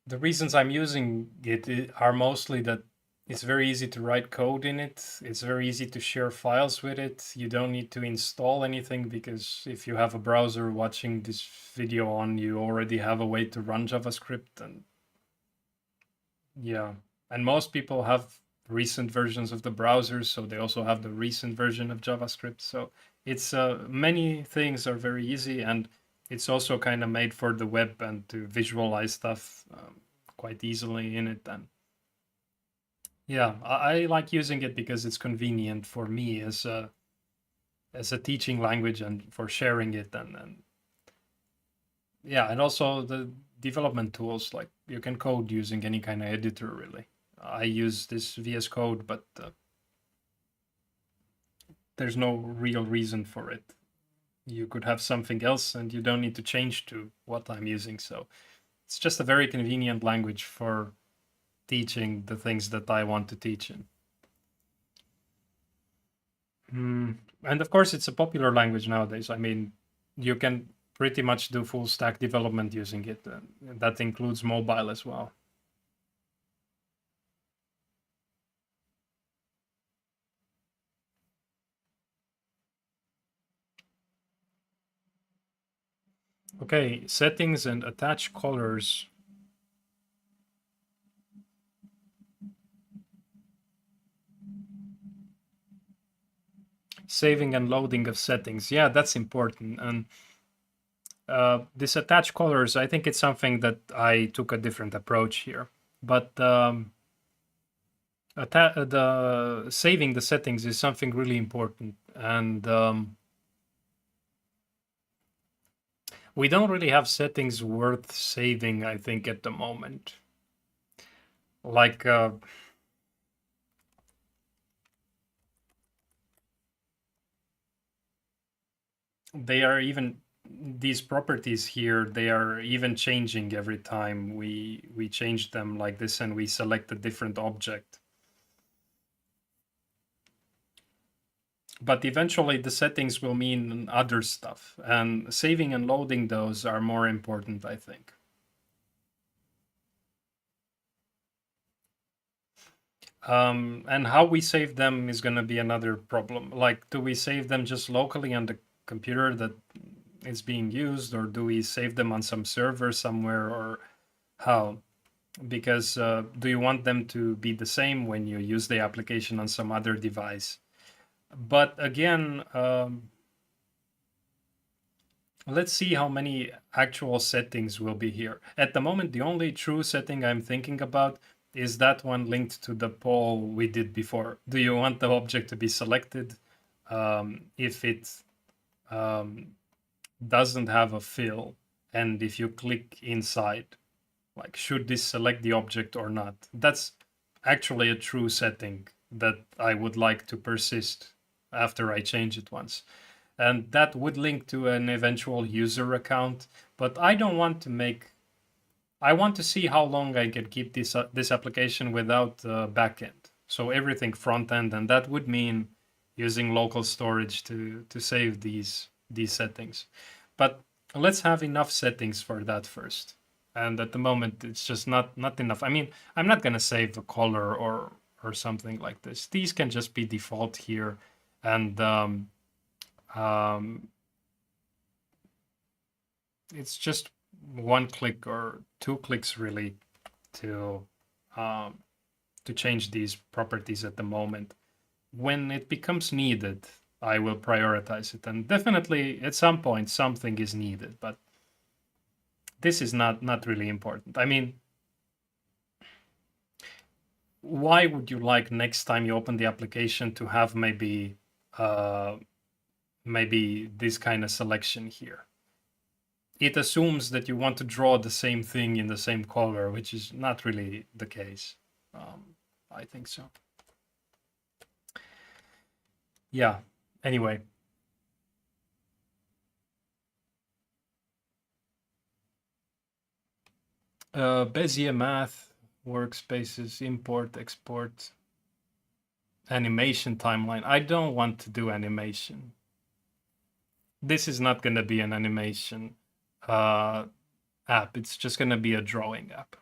the reasons I'm using it are mostly that it's very easy to write code in it. It's very easy to share files with it. You don't need to install anything because if you have a browser watching this video on, you already have a way to run JavaScript. And yeah, and most people have recent versions of the browsers, so they also have the recent version of JavaScript. So it's many things are very easy, and it's also kind of made for the web and to visualize stuff quite easily in it. And yeah, I like using it because it's convenient for me as a teaching language and for sharing it. And yeah, and also the development tools, like you can code using any kind of editor, really. I use this VS Code, but there's no real reason for it. You could have something else and you don't need to change to what I'm using. So it's just a very convenient language for teaching the things that I want to teach in. And of course, it's a popular language nowadays. I mean, you can pretty much do full stack development using it. And that includes mobile as well. Okay, settings and attach colors. Saving and loading of settings. Yeah, that's important. And this attach colors, I think it's something that I took a different approach here. But the saving the settings is something really important. And we don't really have settings worth saving, I think, at the moment. Like they are even these properties here, they are even changing every time we change them like this and we select a different object. But eventually the settings will mean other stuff, and saving and loading those are more important, I think. And how we save them is going to be another problem. Like, do we save them just locally on the computer that is being used, or do we save them on some server somewhere, or how? Because do you want them to be the same when you use the application on some other device? But again, let's see how many actual settings will be here. At the moment, the only true setting I'm thinking about is that one linked to the poll we did before. Do you want the object to be selected if it doesn't have a fill? And if you click inside, like, should this select the object or not? That's actually a true setting that I would like to persist after I change it once. And that would link to an eventual user account, but I don't want to make. I want to see how long I can keep this application without backend. So everything front end, and that would mean using local storage to save these these settings. But let's have enough settings for that first. And at the moment, it's just not enough. I mean, I'm not gonna save a color or something like this. These can just be default here, and um, it's just one click or two clicks really to um, change these properties at the moment. When it becomes needed, I will prioritize it, and definitely at some point something is needed, but this is not really important. I mean, why would you like next time you open the application to have maybe maybe this kind of selection here? It assumes that you want to draw the same thing in the same color, which is not really the case. I think so. Yeah, anyway. Bezier math, workspaces, import, export, animation timeline. I don't want to do animation. This is not going to be an animation app. It's just going to be a drawing app.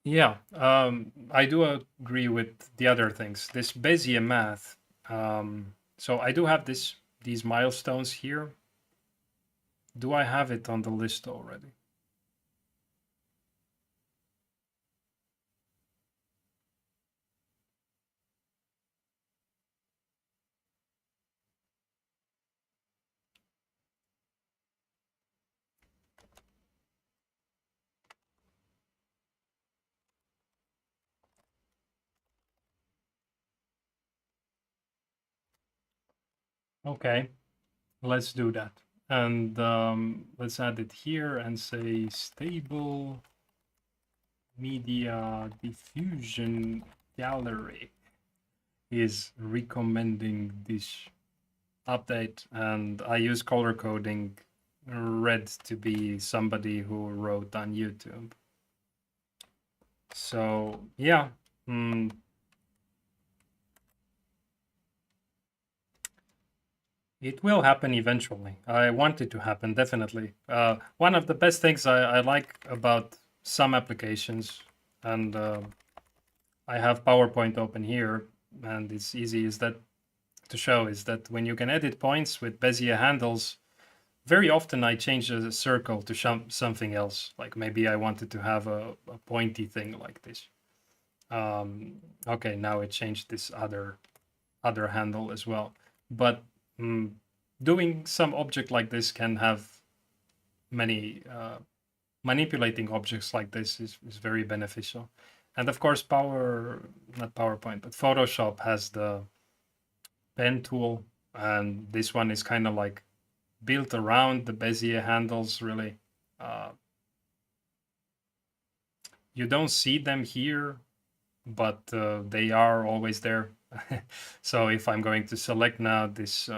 Yeah, I do agree with the other things. This Bezier math. So I do have these milestones here. Do I have it on the list already? Okay, let's do that. And let's add it here and say stable media diffusion gallery is recommending this update, and I use color coding red to be somebody who wrote on YouTube. So yeah, it will happen eventually. I want it to happen, definitely. One of the best things I like about some applications, and I have PowerPoint open here, and it's easy is that to show is that when you can edit points with Bezier handles, very often I change a circle to something else. Like maybe I wanted to have a pointy thing like this. Okay, now it changed this other handle as well. But doing some object like this can have many manipulating objects like this is very beneficial. And of course, not PowerPoint, but Photoshop has the pen tool, and this one is kind of like built around the Bezier handles, really. You don't see them here, but they are always there. So if I'm going to select now this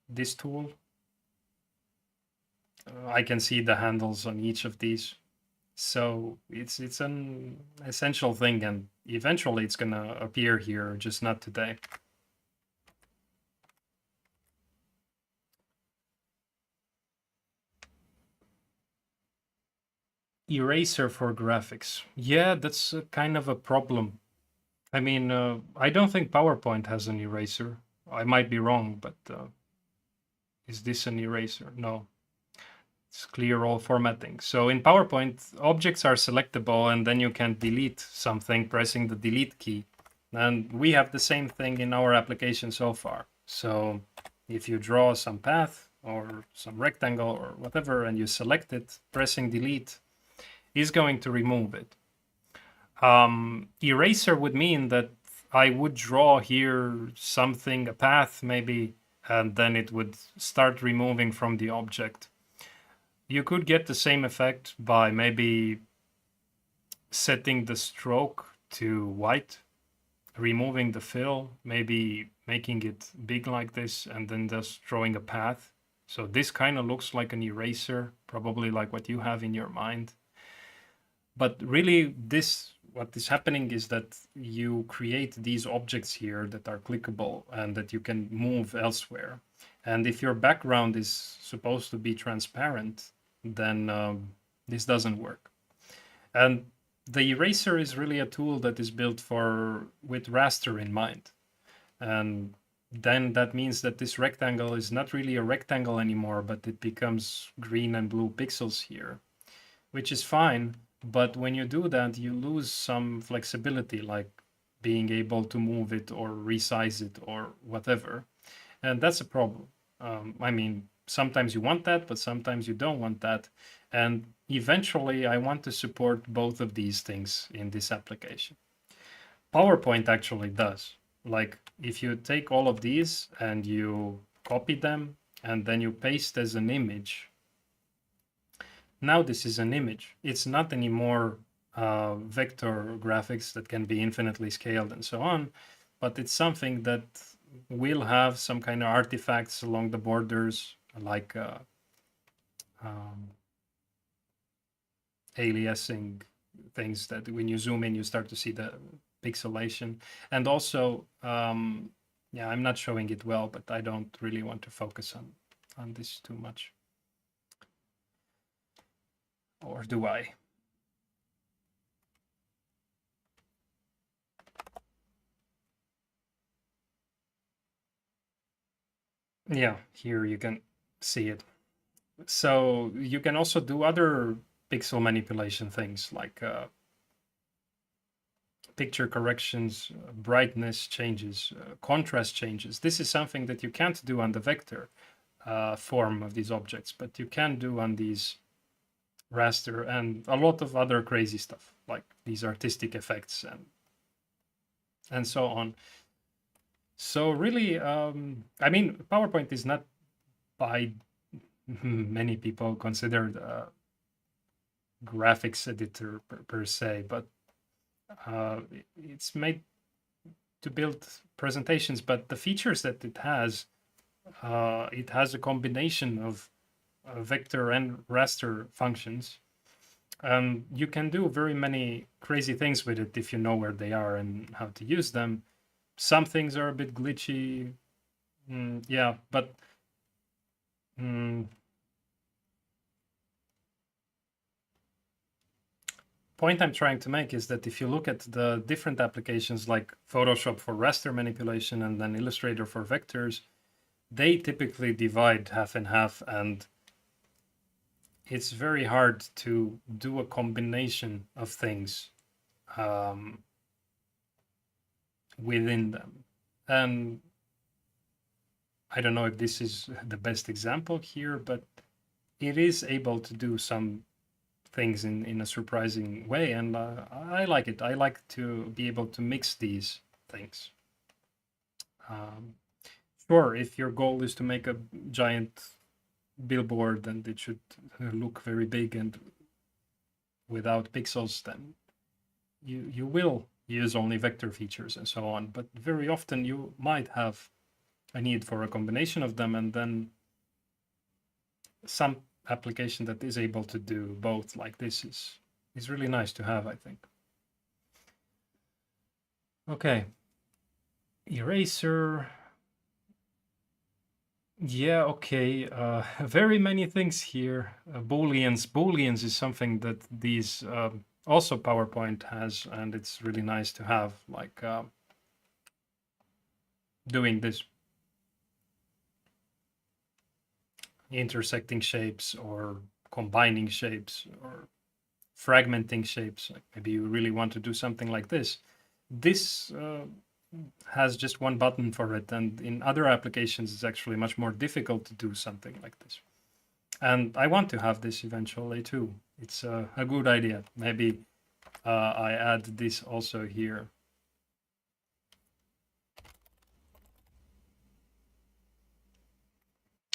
this tool, I can see the handles on each of these. So it's an essential thing, and eventually it's gonna appear here, just not today. Eraser for graphics. Yeah, that's kind of a problem. I mean, I don't think PowerPoint has an eraser. I might be wrong, but is this an eraser? No. It's clear all formatting. So in PowerPoint, objects are selectable, and then you can delete something pressing the delete key. And we have the same thing in our application so far. So if you draw some path or some rectangle or whatever, and you select it, pressing delete is going to remove it. Eraser would mean that I would draw here something, a path maybe, and then it would start removing from the object. You could get the same effect by maybe setting the stroke to white, removing the fill, maybe making it big like this, and then just drawing a path. So this kind of looks like an eraser, probably like what you have in your mind. But really, this what is happening is that you create these objects here that are clickable and that you can move elsewhere. And if your background is supposed to be transparent, then this doesn't work. And the eraser is really a tool that is built for with raster in mind. And then that means that this rectangle is not really a rectangle anymore, but it becomes green and blue pixels here, which is fine. But when you do that, you lose some flexibility, like being able to move it or resize it or whatever. And that's a problem. I mean, sometimes you want that, but sometimes you don't want that. And eventually, I want to support both of these things in this application. PowerPoint actually does. Like, if you take all of these and you copy them and then you paste as an image, now this is an image. It's not anymore vector graphics that can be infinitely scaled and so on, but it's something that will have some kind of artifacts along the borders, like aliasing things that when you zoom in, you start to see the pixelation. And also, yeah, I'm not showing it well, but I don't really want to focus on this too much. Or do I? Yeah, here you can see it. So you can also do other pixel manipulation things like picture corrections, brightness changes, contrast changes. This is something that you can't do on the vector form of these objects, but you can do on these raster and a lot of other crazy stuff like these artistic effects and so on. So really, I mean, PowerPoint is not by many people considered a graphics editor per se, but it's made to build presentations. But the features that it has a combination of vector and raster functions. You can do very many crazy things with it if you know where they are and how to use them. Some things are a bit glitchy, yeah, but point I'm trying to make is that if you look at the different applications like Photoshop for raster manipulation and then Illustrator for vectors, they typically divide half and half, and it's very hard to do a combination of things within them. And I don't know if this is the best example here, but it is able to do some things in a surprising way, and I like it. I like to be able to mix these things. Sure, if your goal is to make a giant billboard and it should look very big and without pixels, then you will use only vector features and so on. But very often you might have a need for a combination of them, and then some application that is able to do both like this is really nice to have, I think. Okay. Eraser. Yeah, okay. Very many things here. Booleans. Booleans is something that these also PowerPoint has, and it's really nice to have, like doing this. Intersecting shapes or combining shapes or fragmenting shapes. Like maybe you really want to do something like this. This has just one button for it, and in other applications it's actually much more difficult to do something like this. And I want to have this eventually too. It's a good idea. Maybe I add this also here.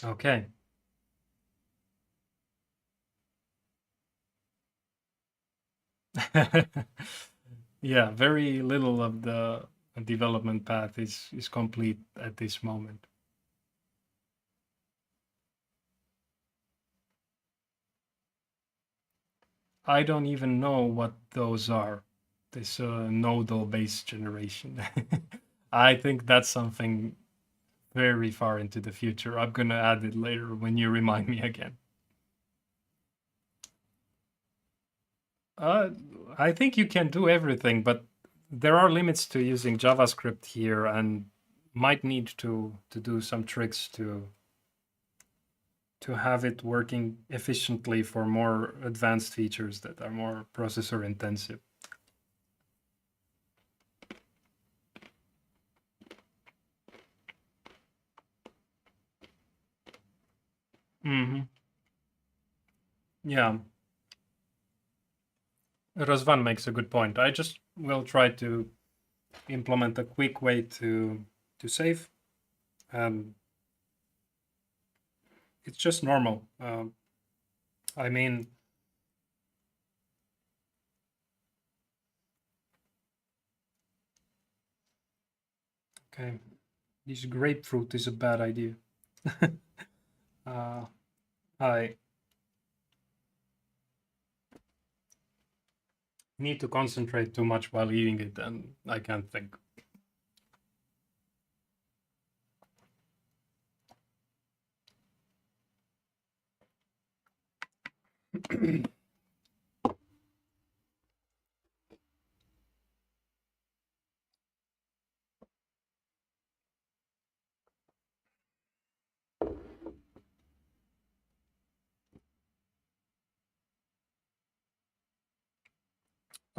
Okay. Yeah, very little of the development path is complete at this moment. I don't even know what those are. this nodal base generation. I think that's something very far into the future. I'm gonna add it later when you remind me again. I think you can do everything, but there are limits to using JavaScript here, and might need to do some tricks to have it working efficiently for more advanced features that are more processor intensive. Mm-hmm. Yeah, Razvan makes a good point. I just will try to implement a quick way to save. It's just normal. I mean, okay, this grapefruit is a bad idea. uh, I need to concentrate too much while eating it, and I can't think.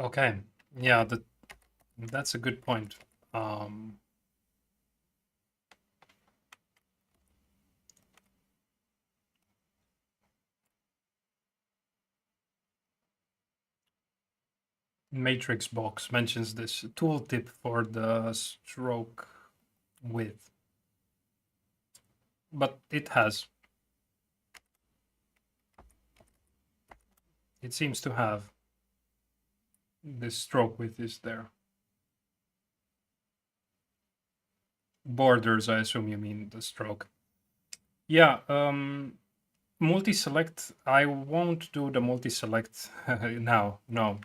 Okay, yeah, that's a good point. Um, Matrix Box mentions this tooltip for the stroke width, but it has. It seems to have. This stroke width is there. Borders, I assume you mean the stroke. Yeah, multi-select, I won't do the multi-select now, no.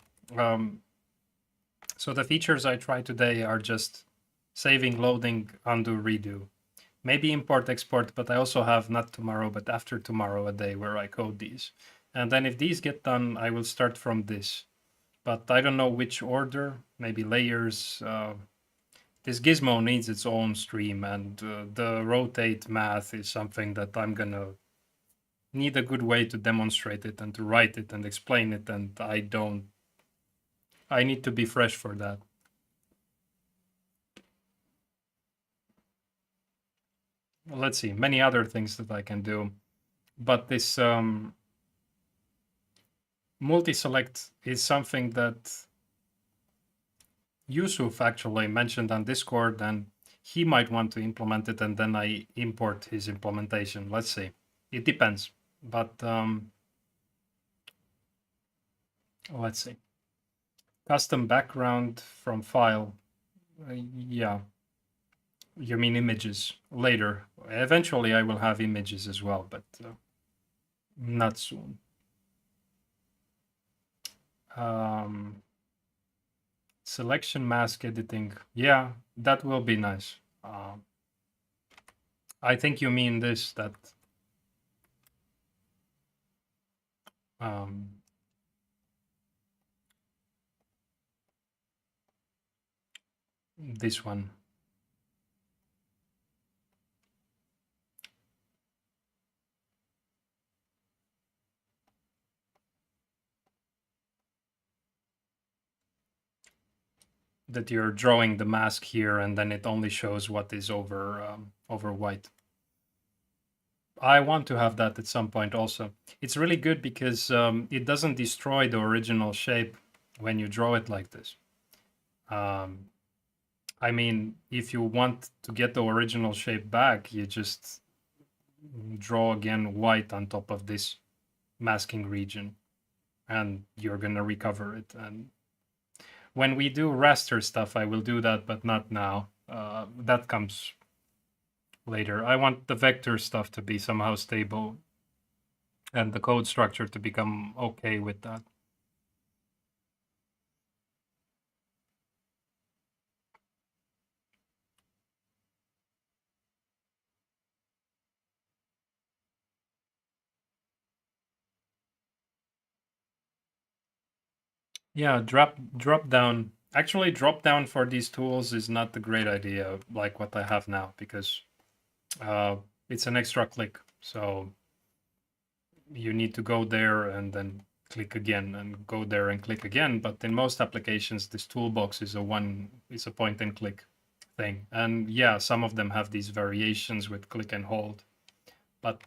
So the features I try today are just saving, loading, undo, redo. Maybe import, export, but I also have not tomorrow, but after tomorrow a day where I code these. And then if these get done, I will start from this. But I don't know which order, maybe layers. This Gizmo needs its own stream, and the rotate math is something that I'm gonna need a good way to demonstrate it and to write it and explain it, and I need to be fresh for that. Let's see, many other things that I can do, but this multi-select is something that Yusuf actually mentioned on Discord, and he might want to implement it, and then I import his implementation. Let's see, it depends, but let's see. Custom background from file. Yeah. You mean images later. Eventually, I will have images as well, but not soon. Selection mask editing. Yeah, that will be nice. I think you mean this, that this one. That you're drawing the mask here, and then it only shows what is over over white. I want to have that at some point also. It's really good because it doesn't destroy the original shape when you draw it like this. I mean, if you want to get the original shape back, you just draw again white on top of this masking region, and you're gonna recover it. And when we do raster stuff, I will do that, but not now. That comes later. I want the vector stuff to be somehow stable and the code structure to become okay with that. Yeah, drop down. Actually, drop down for these tools is not a great idea, like what I have now, because uh, it's an extra click. So you need to go there and then click again and go there and click again. But in most applications, this toolbox is a point and click thing. And yeah, some of them have these variations with click and hold. But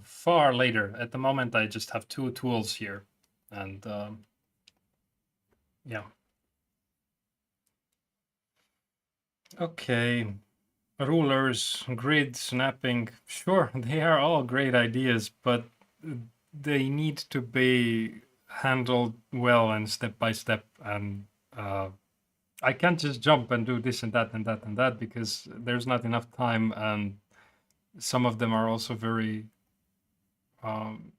far later, at the moment, I just have two tools here. And yeah. Okay. Rulers, grid, snapping. Sure, they are all great ideas, but they need to be handled well and step by step. And I can't just jump and do this and that and that and that because there's not enough time. And some of them are also very um,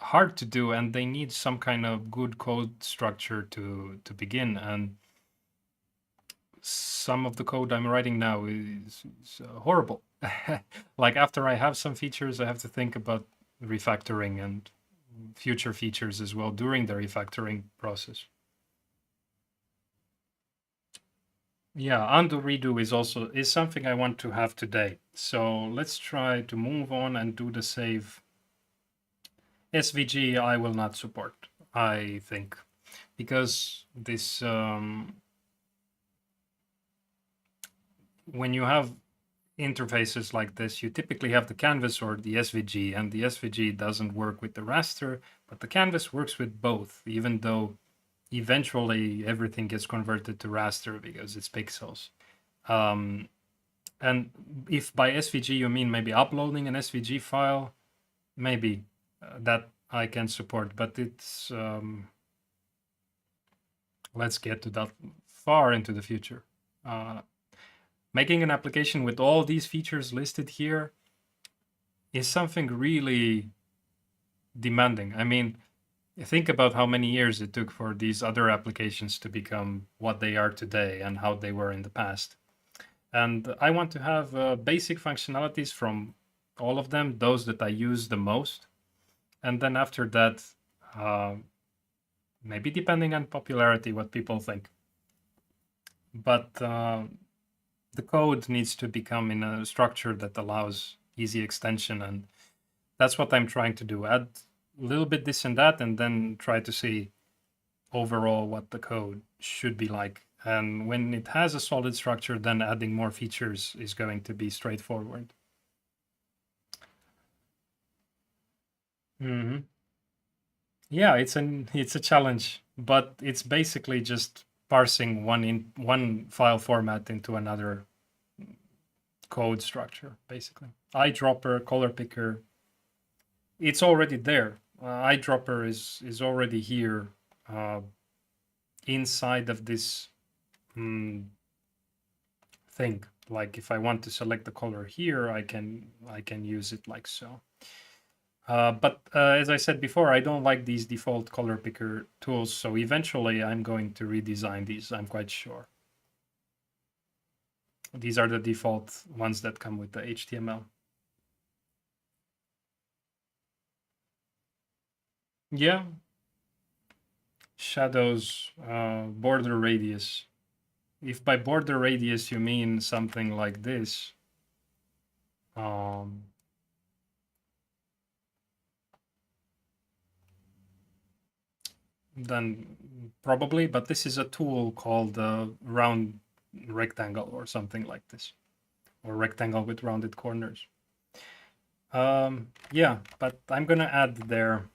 hard to do, and they need some kind of good code structure to begin. And some of the code I'm writing now is horrible. Like after I have some features, I have to think about refactoring and future features as well during the refactoring process. Yeah, undo redo is something I want to have today. So let's try to move on and do the save. SVG I will not support, I think, because this when you have interfaces like this, you typically have the canvas or the SVG, and the SVG doesn't work with the raster, but the canvas works with both, even though eventually everything gets converted to raster because it's pixels. And if by SVG you mean maybe uploading an SVG file, maybe that I can support, but it's let's get to that far into the future. Making an application with all these features listed here is something really demanding. I mean, think about how many years it took for these other applications to become what they are today and how they were in the past. And I want to have basic functionalities from all of them, those that I use the most. And then after that, uh, maybe depending on popularity, what people think. But the code needs to become in a structure that allows easy extension, and that's what I'm trying to do. Add a little bit this and that, and then try to see overall what the code should be like. And when it has a solid structure, then adding more features is going to be straightforward. Mm-hmm. Yeah, it's a challenge, but it's basically just parsing one file format into another code structure, basically. Eyedropper, color picker, it's already there. Eyedropper is already here inside of this thing. Like if I want to select the color here, I can use it like so. But as I said before, I don't like these default color picker tools, so eventually I'm going to redesign these, I'm quite sure. These are the default ones that come with the HTML. Yeah. Shadows, border radius. If by border radius you mean something like this, then probably, but this is a tool called round rectangle or something like this, or rectangle with rounded corners. Yeah, but I'm gonna add there.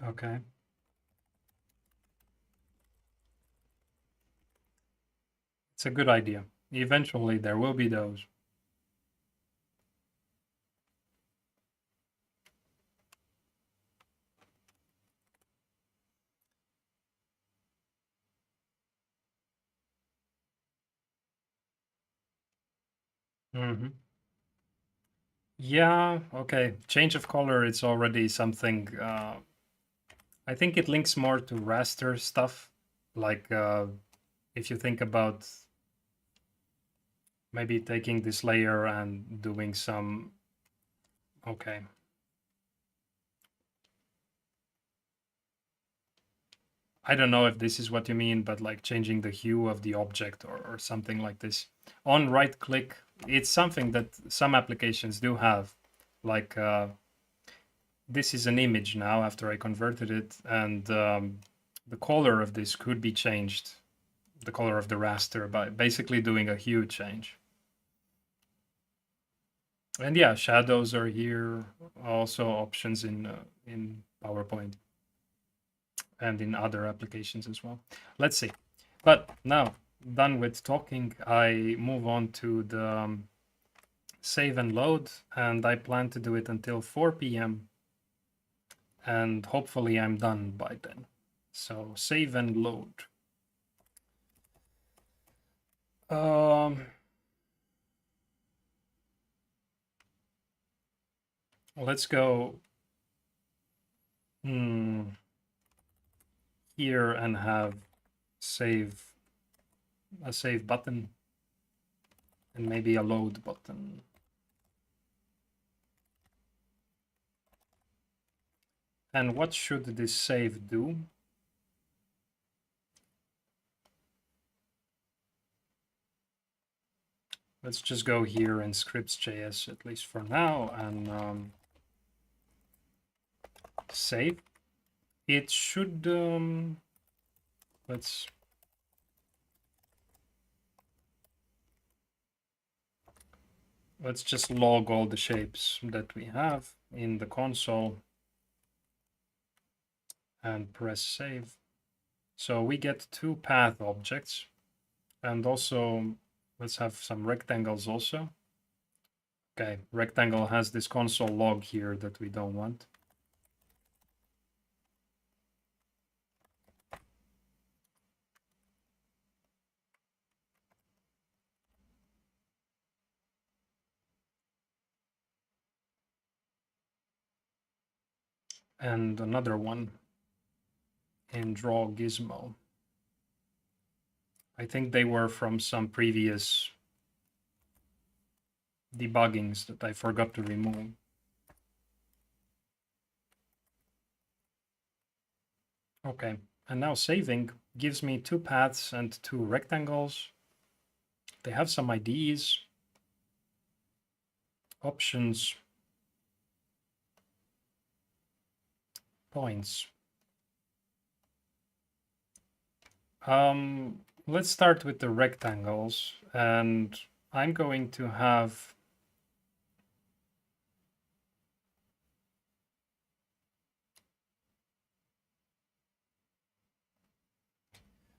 Okay. It's a good idea. Eventually there will be those. Mm-hmm. Yeah, okay. Change of color, it's already something. I think it links more to raster stuff. Like if you think about maybe taking this layer and doing some, okay. I don't know if this is what you mean, but like changing the hue of the object or something like this. On right click, it's something that some applications do have. Like this is an image now after I converted it, and the color of this could be changed, the color of the raster, by basically doing a hue change. And yeah, shadows are here, also options in PowerPoint and in other applications as well. Let's see. But now, done with talking, I move on to the save and load, and I plan to do it until 4 p.m. and hopefully I'm done by then. So save and load. Let's go here and have a save button and maybe a load button. And what should this save do? Let's just go here in scripts.js, at least for now, and save. It should, let's just log all the shapes that we have in the console and press save. So we get 2 path objects, and also let's have some rectangles also. Okay, rectangle has this console log here that we don't want. And another one in draw Gizmo. I think they were from some previous debuggings that I forgot to remove. Okay, and now saving gives me 2 paths and 2 rectangles. They have some IDs, options, points. Let's start with the rectangles, and I'm going to have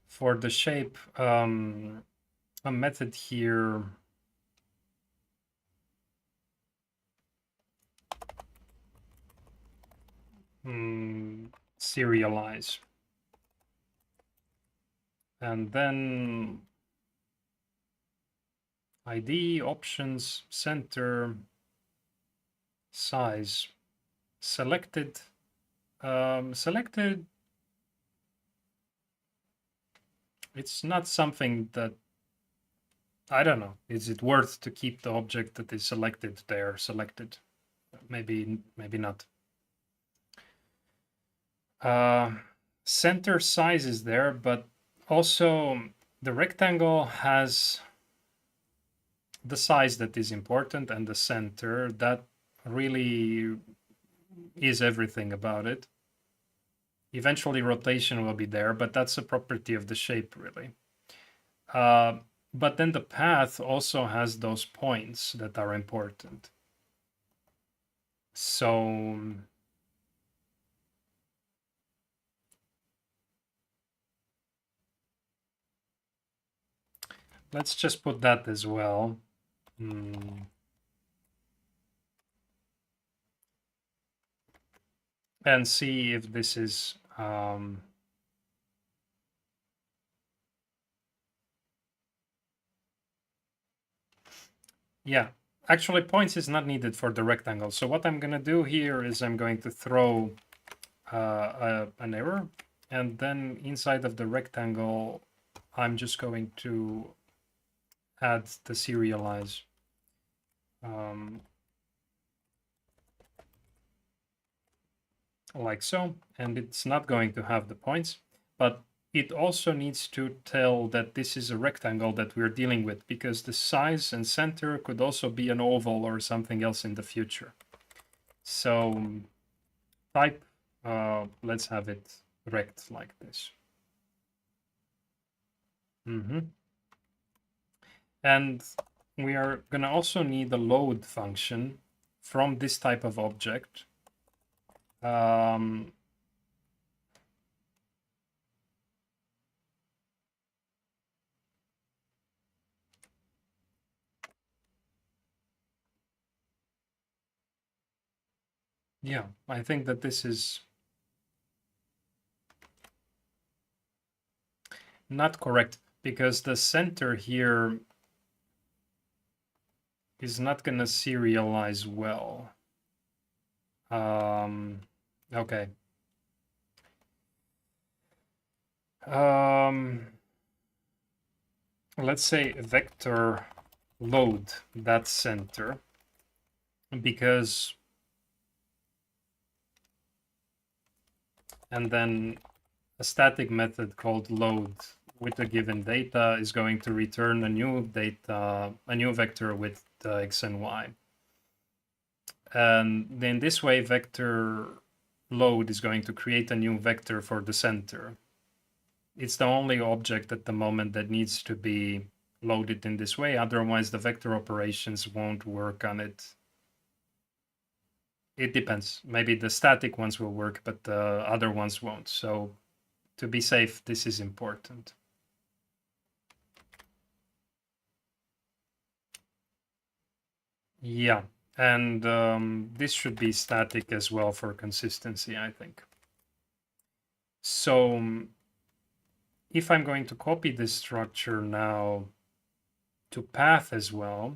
for the shape a method here serialize, and then ID, options, center, size, selected. Selected, it's not something that, I don't know, is it worth to keep the object that is selected there selected? Maybe not. Center size is there, but also the rectangle has the size that is important, and the center, that really is everything about it. Eventually rotation will be there, but that's a property of the shape, really. But then the path also has those points that are important. So let's just put that as well. And see if this is yeah, actually points is not needed for the rectangle. So what I'm going to do here is I'm going to throw an error, And then inside of the rectangle, I'm just going to add the serialize. Like so, and it's not going to have the points, but it also needs to tell that this is a rectangle that we're dealing with, because the size and center could also be an oval or something else in the future. So type, let's have it rect like this. And we are going to also need a load function from this type of object. Yeah, I think that this is not correct, because the center here is not going to serialize well. Okay. Let's say vector load that center, because, and then a static method called load with the given data is going to return a new vector with x and y. And then this way, vector load is going to create a new vector for the center. It's the only object at the moment that needs to be loaded in this way. Otherwise, the vector operations won't work on it. It depends. Maybe the static ones will work, but the other ones won't. So to be safe, this is important. Yeah, and this should be static as well for consistency, I think. So if I'm going to copy this structure now to path as well,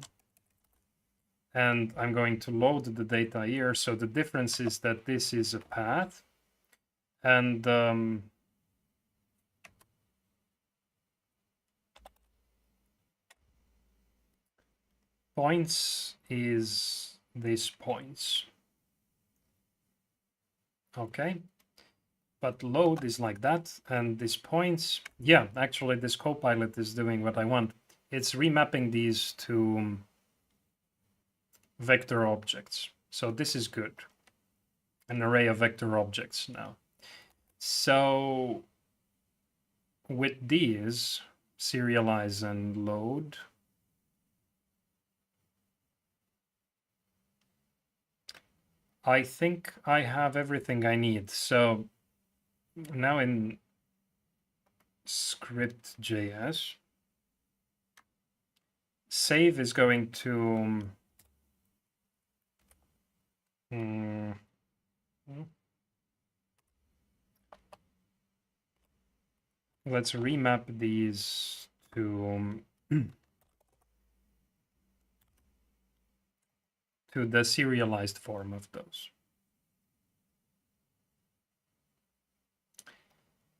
and I'm going to load the data here, so the difference is that this is a path, and points is this points. Okay, but load is like that, and this points, yeah, actually this copilot is doing what I want. It's remapping these to vector objects. So this is good. An array of vector objects now. So with these, serialize and load, I think I have everything I need. So now in script.js, save is going to let's remap these to to the serialized form of those.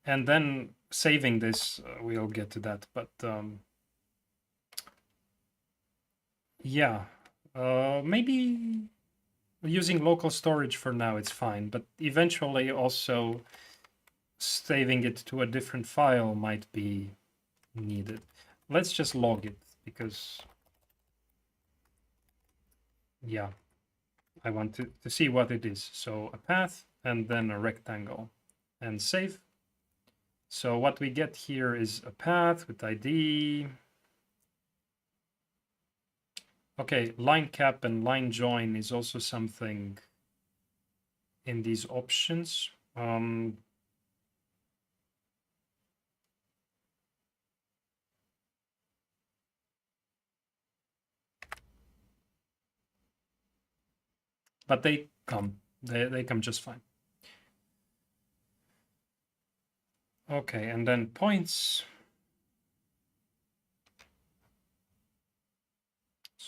And then saving this, we'll get to that, but yeah, maybe using local storage for now, it's fine, but eventually also saving it to a different file might be needed. Let's just log it, because yeah, I want to see what it is. So a path and then a rectangle, and save. So what we get here is a path with ID. Okay, line cap and line join is also something in these options. But they come. They come just fine. Okay, and then points.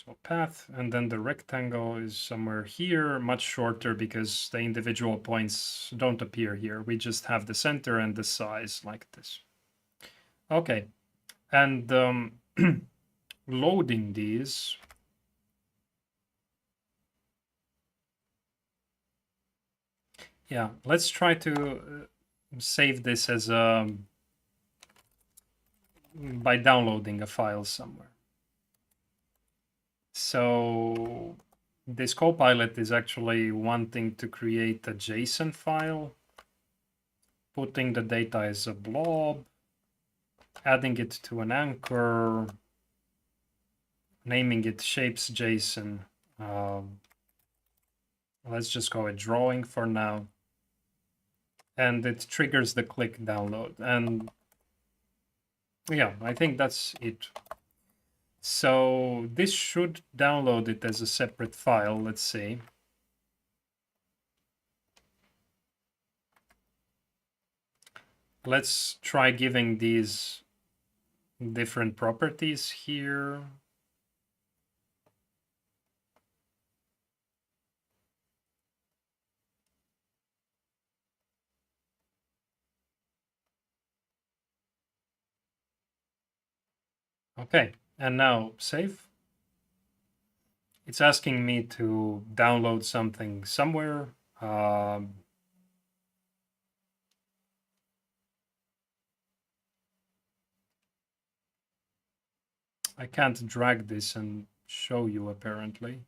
So path, and then the rectangle is somewhere here, much shorter because the individual points don't appear here. We just have the center and the size like this. Okay, and loading these. Yeah, let's try to save this as by downloading a file somewhere. So this Copilot is actually wanting to create a JSON file, putting the data as a blob, adding it to an anchor, naming it shapes JSON. Let's just call it drawing for now. And it triggers the click download. And yeah, I think that's it. So this should download it as a separate file. Let's see. Let's try giving these different properties here. Okay, and now save. It's asking me to download something somewhere. I can't drag this and show you apparently.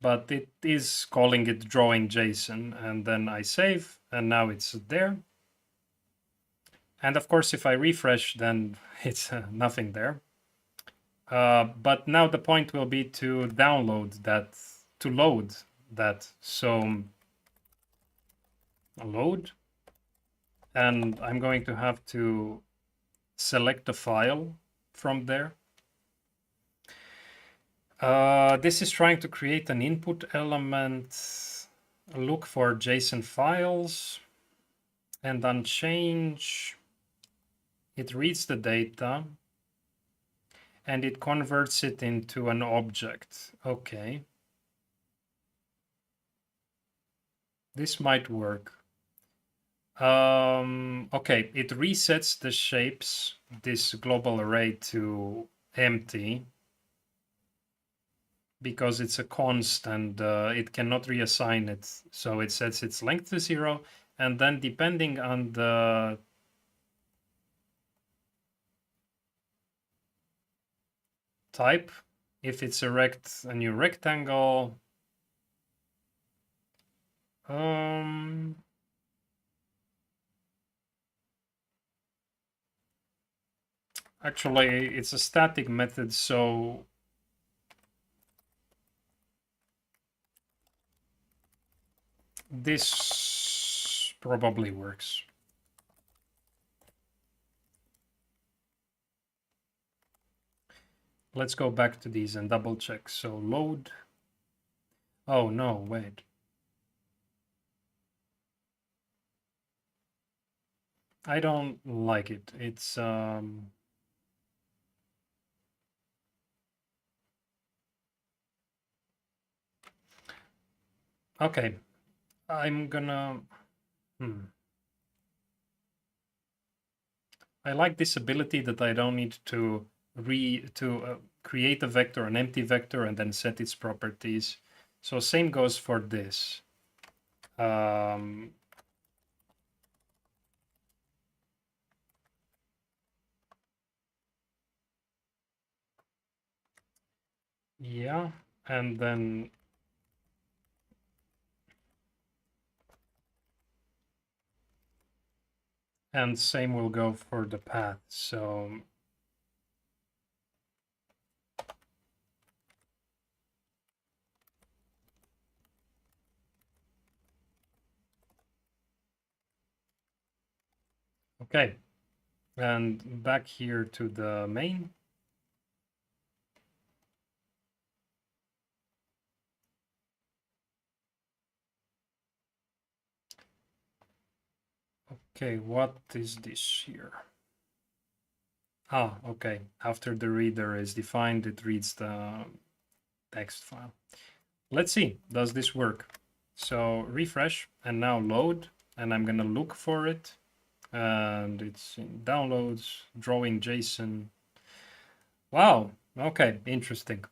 But it is calling it drawing JSON, and then I save, and now it's there. And of course, if I refresh, then it's nothing there. But now the point will be to download that, to load that. So load, and I'm going to have to select a file from there. This is trying to create an input element, look for JSON files, and on change, it reads the data and it converts it into an object. Okay. This might work. Okay, it resets the shapes, this global array to empty because it's a const and it cannot reassign it. So it sets its length to 0, and then depending on the type, if it's a new rectangle, actually it's a static method, so this probably works. Let's go back to these and double check. So load. Oh no, wait. I don't like it. It's okay. I'm gonna I like this ability that I don't need to create a vector, an empty vector, and then set its properties. So same goes for this. Yeah, and then and same will go for the path. So okay, and back here to the main. Okay, what is this here? Ah, okay. After the reader is defined, it reads the text file. Let's see, does this work? So refresh and now load, and I'm gonna look for it. And it's in downloads, drawing JSON. Wow, okay, interesting.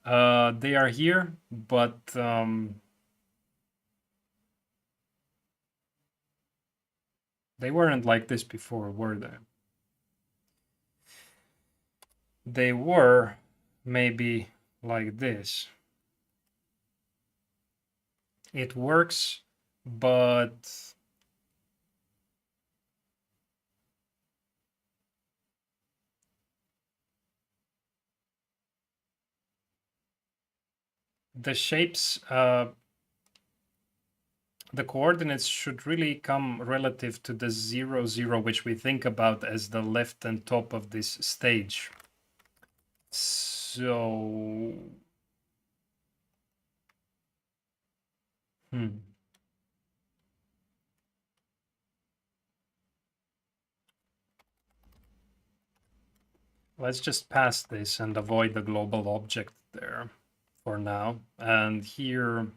They are here, but they weren't like this before, were they? They were maybe like this. It works, but the shapes, the coordinates should really come relative to the 0, 0, which we think about as the left and top of this stage. So, let's just pass this and avoid the global object there for now. And here,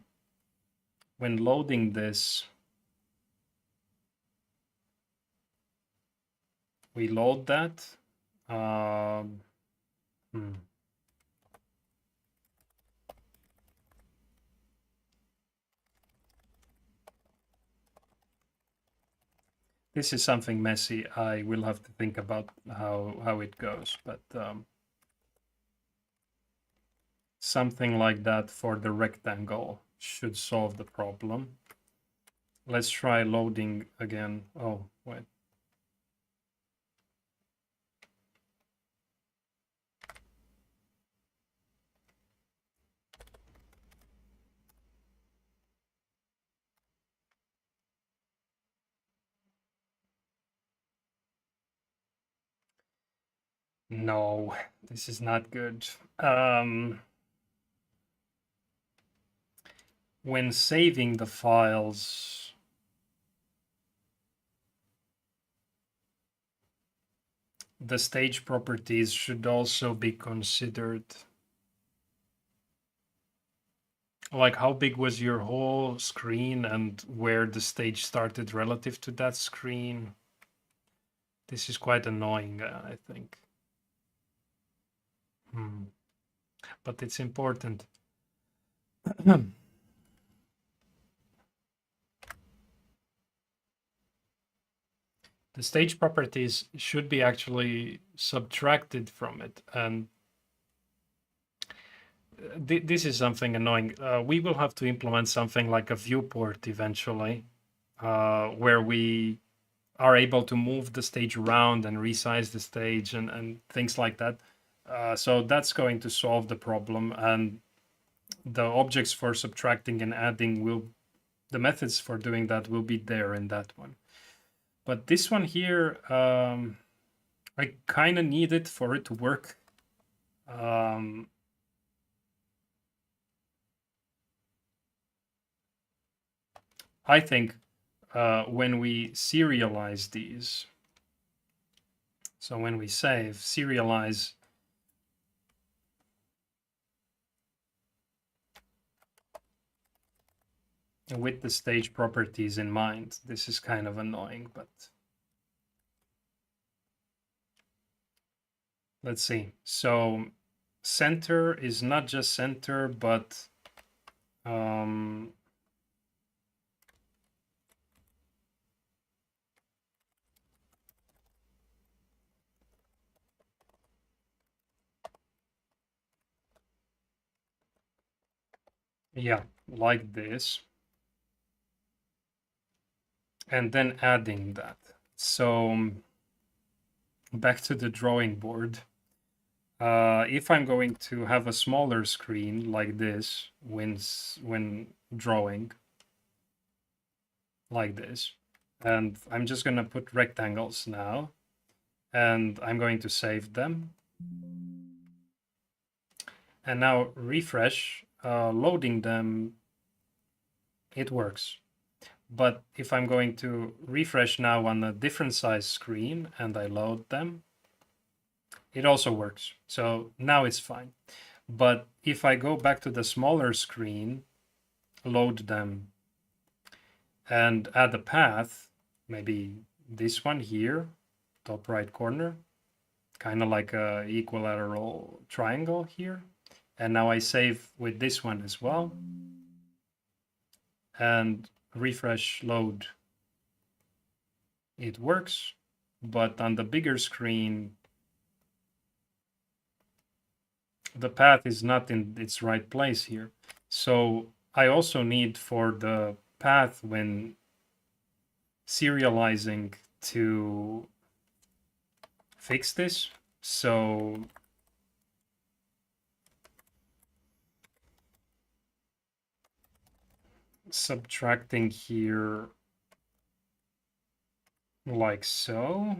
when loading this, we load that. Hmm. This is something messy. I will have to think about how it goes, but something like that for the rectangle should solve the problem. Let's try loading again. Oh, wait. No, this is not good. When saving the files, the stage properties should also be considered. Like how big was your whole screen and where the stage started relative to that screen. This is quite annoying, I think. But it's important. The stage properties should be actually subtracted from it. And this is something annoying. We will have to implement something like a viewport eventually, where we are able to move the stage around and resize the stage and things like that. So that's going to solve the problem. And the objects for subtracting and adding the methods for doing that will be there in that one. But this one here, I kind of need it for it to work. I think when we serialize these, so when we save, serialize, with the stage properties in mind. This is kind of annoying, but let's see. So center is not just center, but yeah, like this. And then adding that. So back to the drawing board. If I'm going to have a smaller screen like this when drawing, like this, and I'm just going to put rectangles now, and I'm going to save them. And now refresh, loading them, it works. But if I'm going to refresh now on a different size screen and I load them, it also works. So now it's fine. But if I go back to the smaller screen, load them, and add a path, maybe this one here, top right corner, kind of like a equilateral triangle here. And now I save with this one as well. And refresh load, it works. But on the bigger screen, the path is not in its right place here. So I also need for the path when serializing to fix this. So subtracting here like so.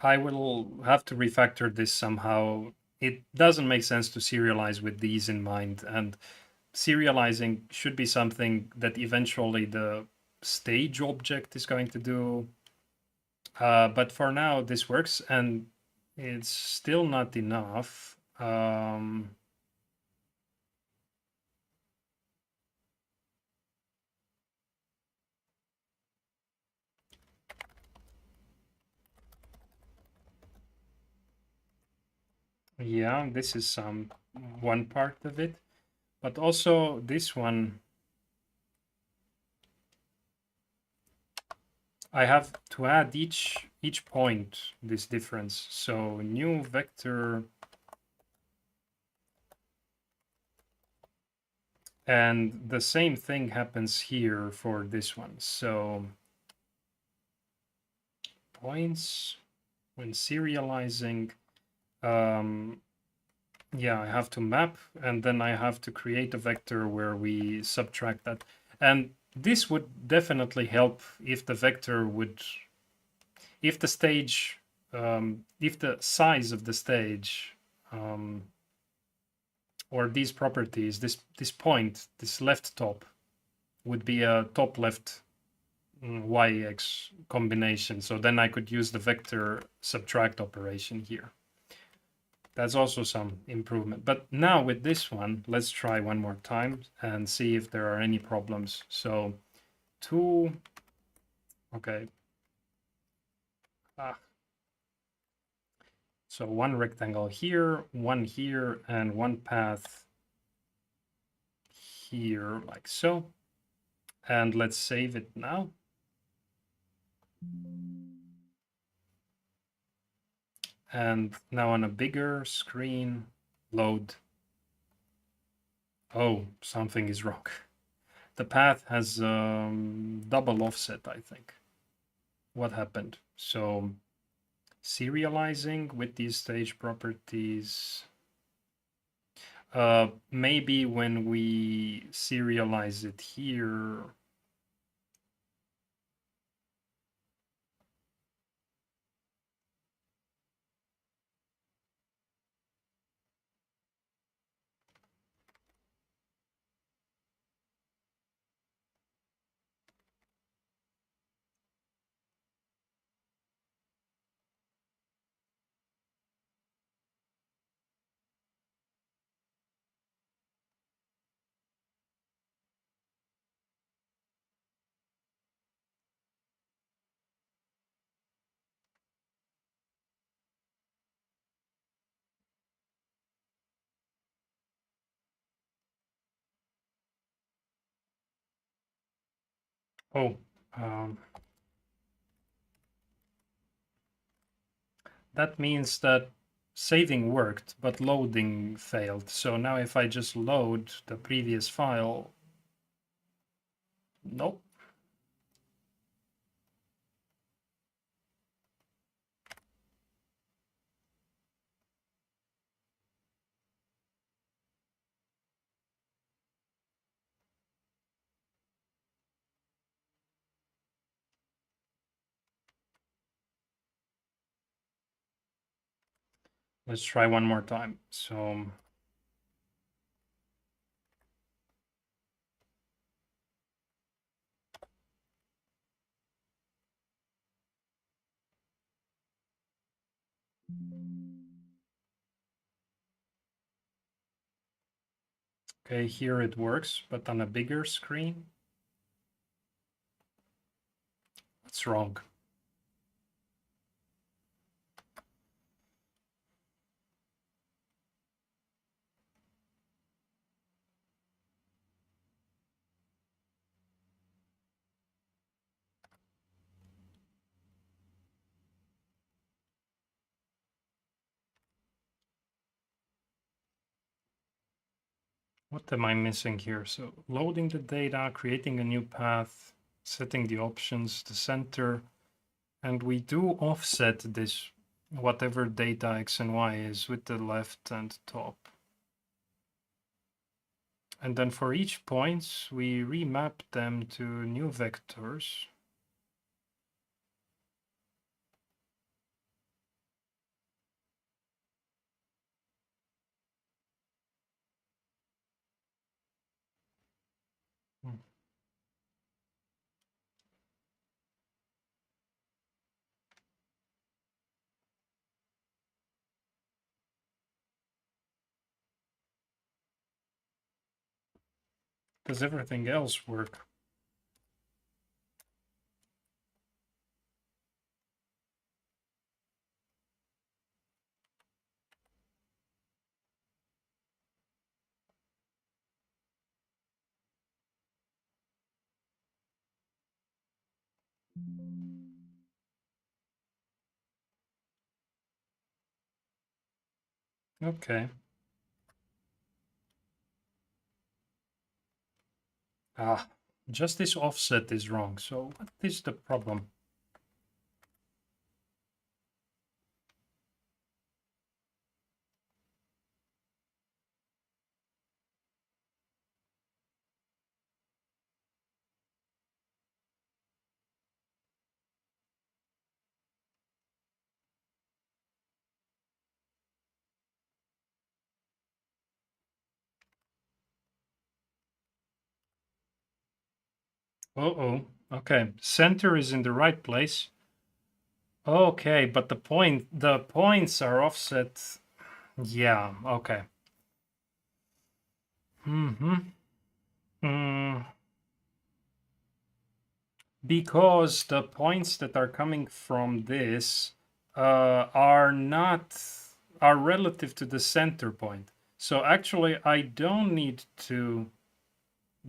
I will have to refactor this somehow. It doesn't make sense to serialize with these in mind, and serializing should be something that eventually the stage object is going to do. But for now, this works, and it's still not enough. Yeah, this is one part of it, but also this one, I have to add each point this difference. So new vector, and the same thing happens here for this one. So points when serializing, yeah, I have to map, and then I have to create a vector where we subtract that. And this would definitely help if the vector would, if the stage, if the size of the stage, or these properties, this point, this left top, would be a top left yx combination. So then I could use the vector subtract operation here. That's also some improvement. But now with this one, let's try one more time and see if there are any problems. So two, okay. So one rectangle here, and one path here, like so. And let's save it now. And now on a bigger screen, load. Oh, something is wrong. The path has double offset, I think. What happened? So serializing with these stage properties. Maybe when we serialize it here. Oh, that means that saving worked, but loading failed. So now if I just load the previous file, nope. Let's try one more time. So Okay, here it works, but on a bigger screen. What's wrong? What am I missing here? So loading the data, creating a new path, setting the options, the center, and we do offset this whatever data x and y is with the left and top. And then for each points, we remap them to new vectors. Does everything else work? Okay. Ah, just this offset is wrong. So what is the problem? Uh-oh. Okay, center is in the right place. Okay, but the points are offset. Yeah, okay. Mm-hmm. Because the points that are coming from this are not are relative to the center point. So actually, I don't need to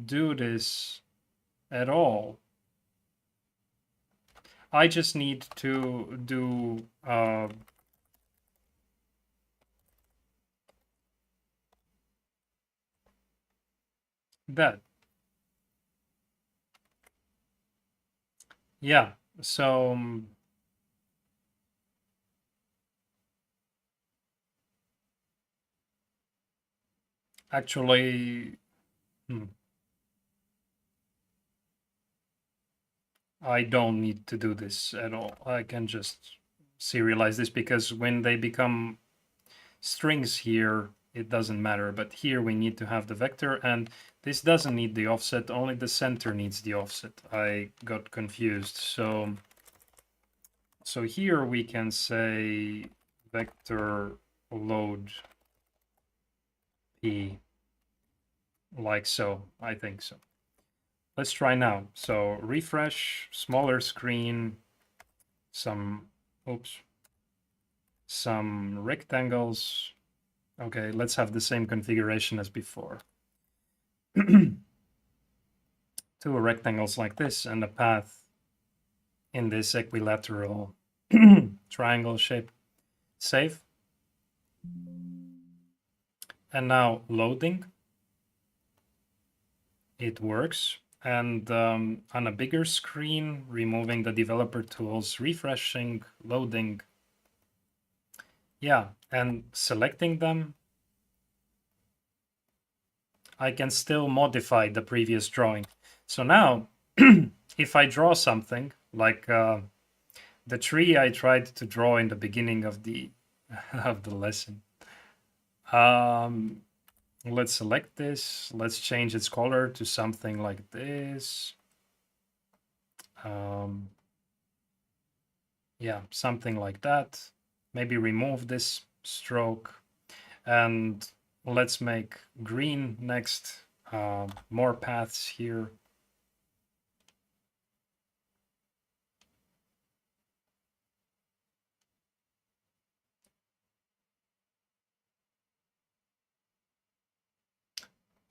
do this at all. I just need to do that. Yeah. So actually, I don't need to do this at all. I can just serialize this because when they become strings here, it doesn't matter. But here we need to have the vector, and this doesn't need the offset, only the center needs the offset. I got confused. So here we can say vector load p like so. I think so. Let's try now. So refresh, smaller screen, some rectangles. Okay, let's have the same configuration as before. Two rectangles like this and a path in this equilateral triangle shape. Save. And now loading. It works. And on a bigger screen, removing the developer tools, refreshing, loading. Yeah, and selecting them, I can still modify the previous drawing. So now, if I draw something like the tree I tried to draw in the beginning of the of the lesson, let's select this. Let's change its color to something like this. Yeah, something like that. maybe remove this stroke, and let's make green next. More paths here.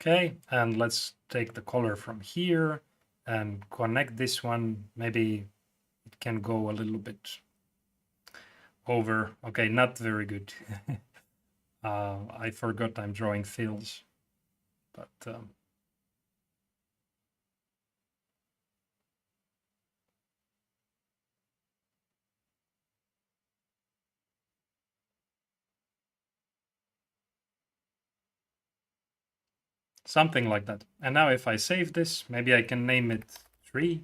Okay, and let's take the color from here and connect this one. Maybe it can go a little bit over. Okay, not very good. I forgot I'm drawing fills, but something like that. And now if I save this, maybe I can name it tree.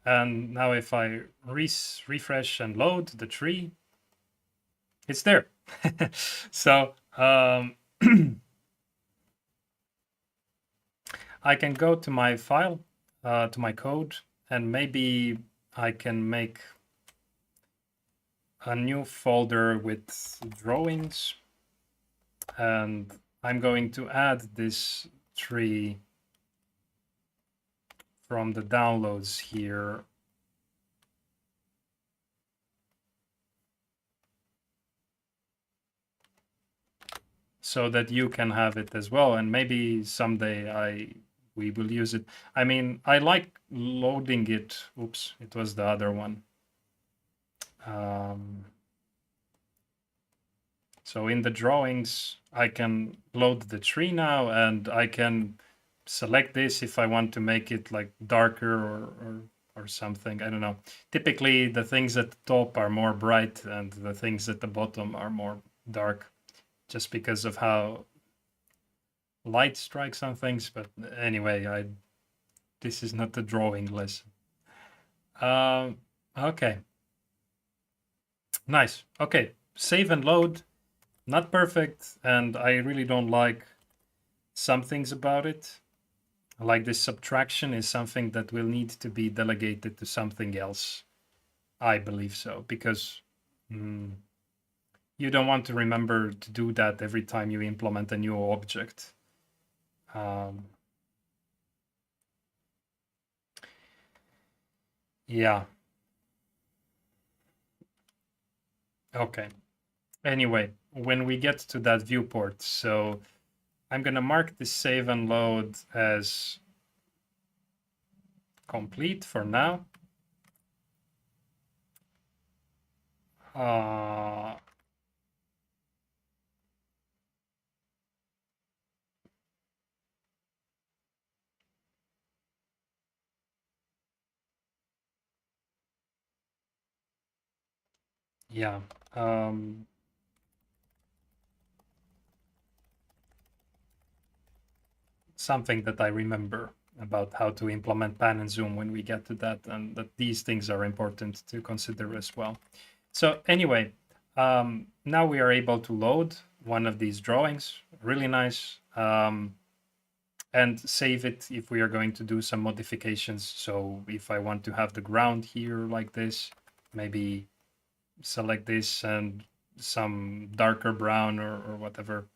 And now if I refresh and load the tree, it's there. So I can go to my file, to my code, and maybe I can make a new folder with drawings. And I'm going to add this tree from the downloads here. So that you can have it as well. And maybe someday we will use it. I mean, I like loading it. Oops, it was the other one. So in the drawings, I can load the tree now, and I can select this if I want to make it like darker or something. I don't know. Typically, the things at the top are more bright, and the things at the bottom are more dark, just because of how light strikes on things. But anyway, this is not the drawing lesson. Okay, nice. Okay, save and load. Not perfect, and I really don't like some things about it. Like this subtraction is something that will need to be delegated to something else. I believe so, because you don't want to remember to do that every time you implement a new object. Yeah. Okay. Anyway, when we get to that viewport, so I'm going to mark this save and load as complete for now. Yeah. Something that I remember about how to implement pan and zoom when we get to that, and that these things are important to consider as well. So anyway, now we are able to load one of these drawings, really nice, and save it if we are going to do some modifications. So if I want to have the ground here like this, maybe select this and some darker brown or whatever.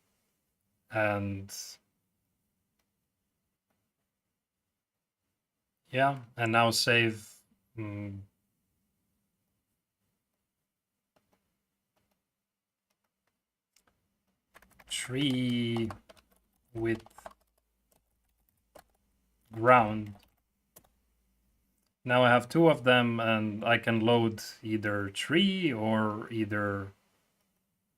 And yeah, and now save. Tree with ground. Now I have two of them, and I can load either tree or either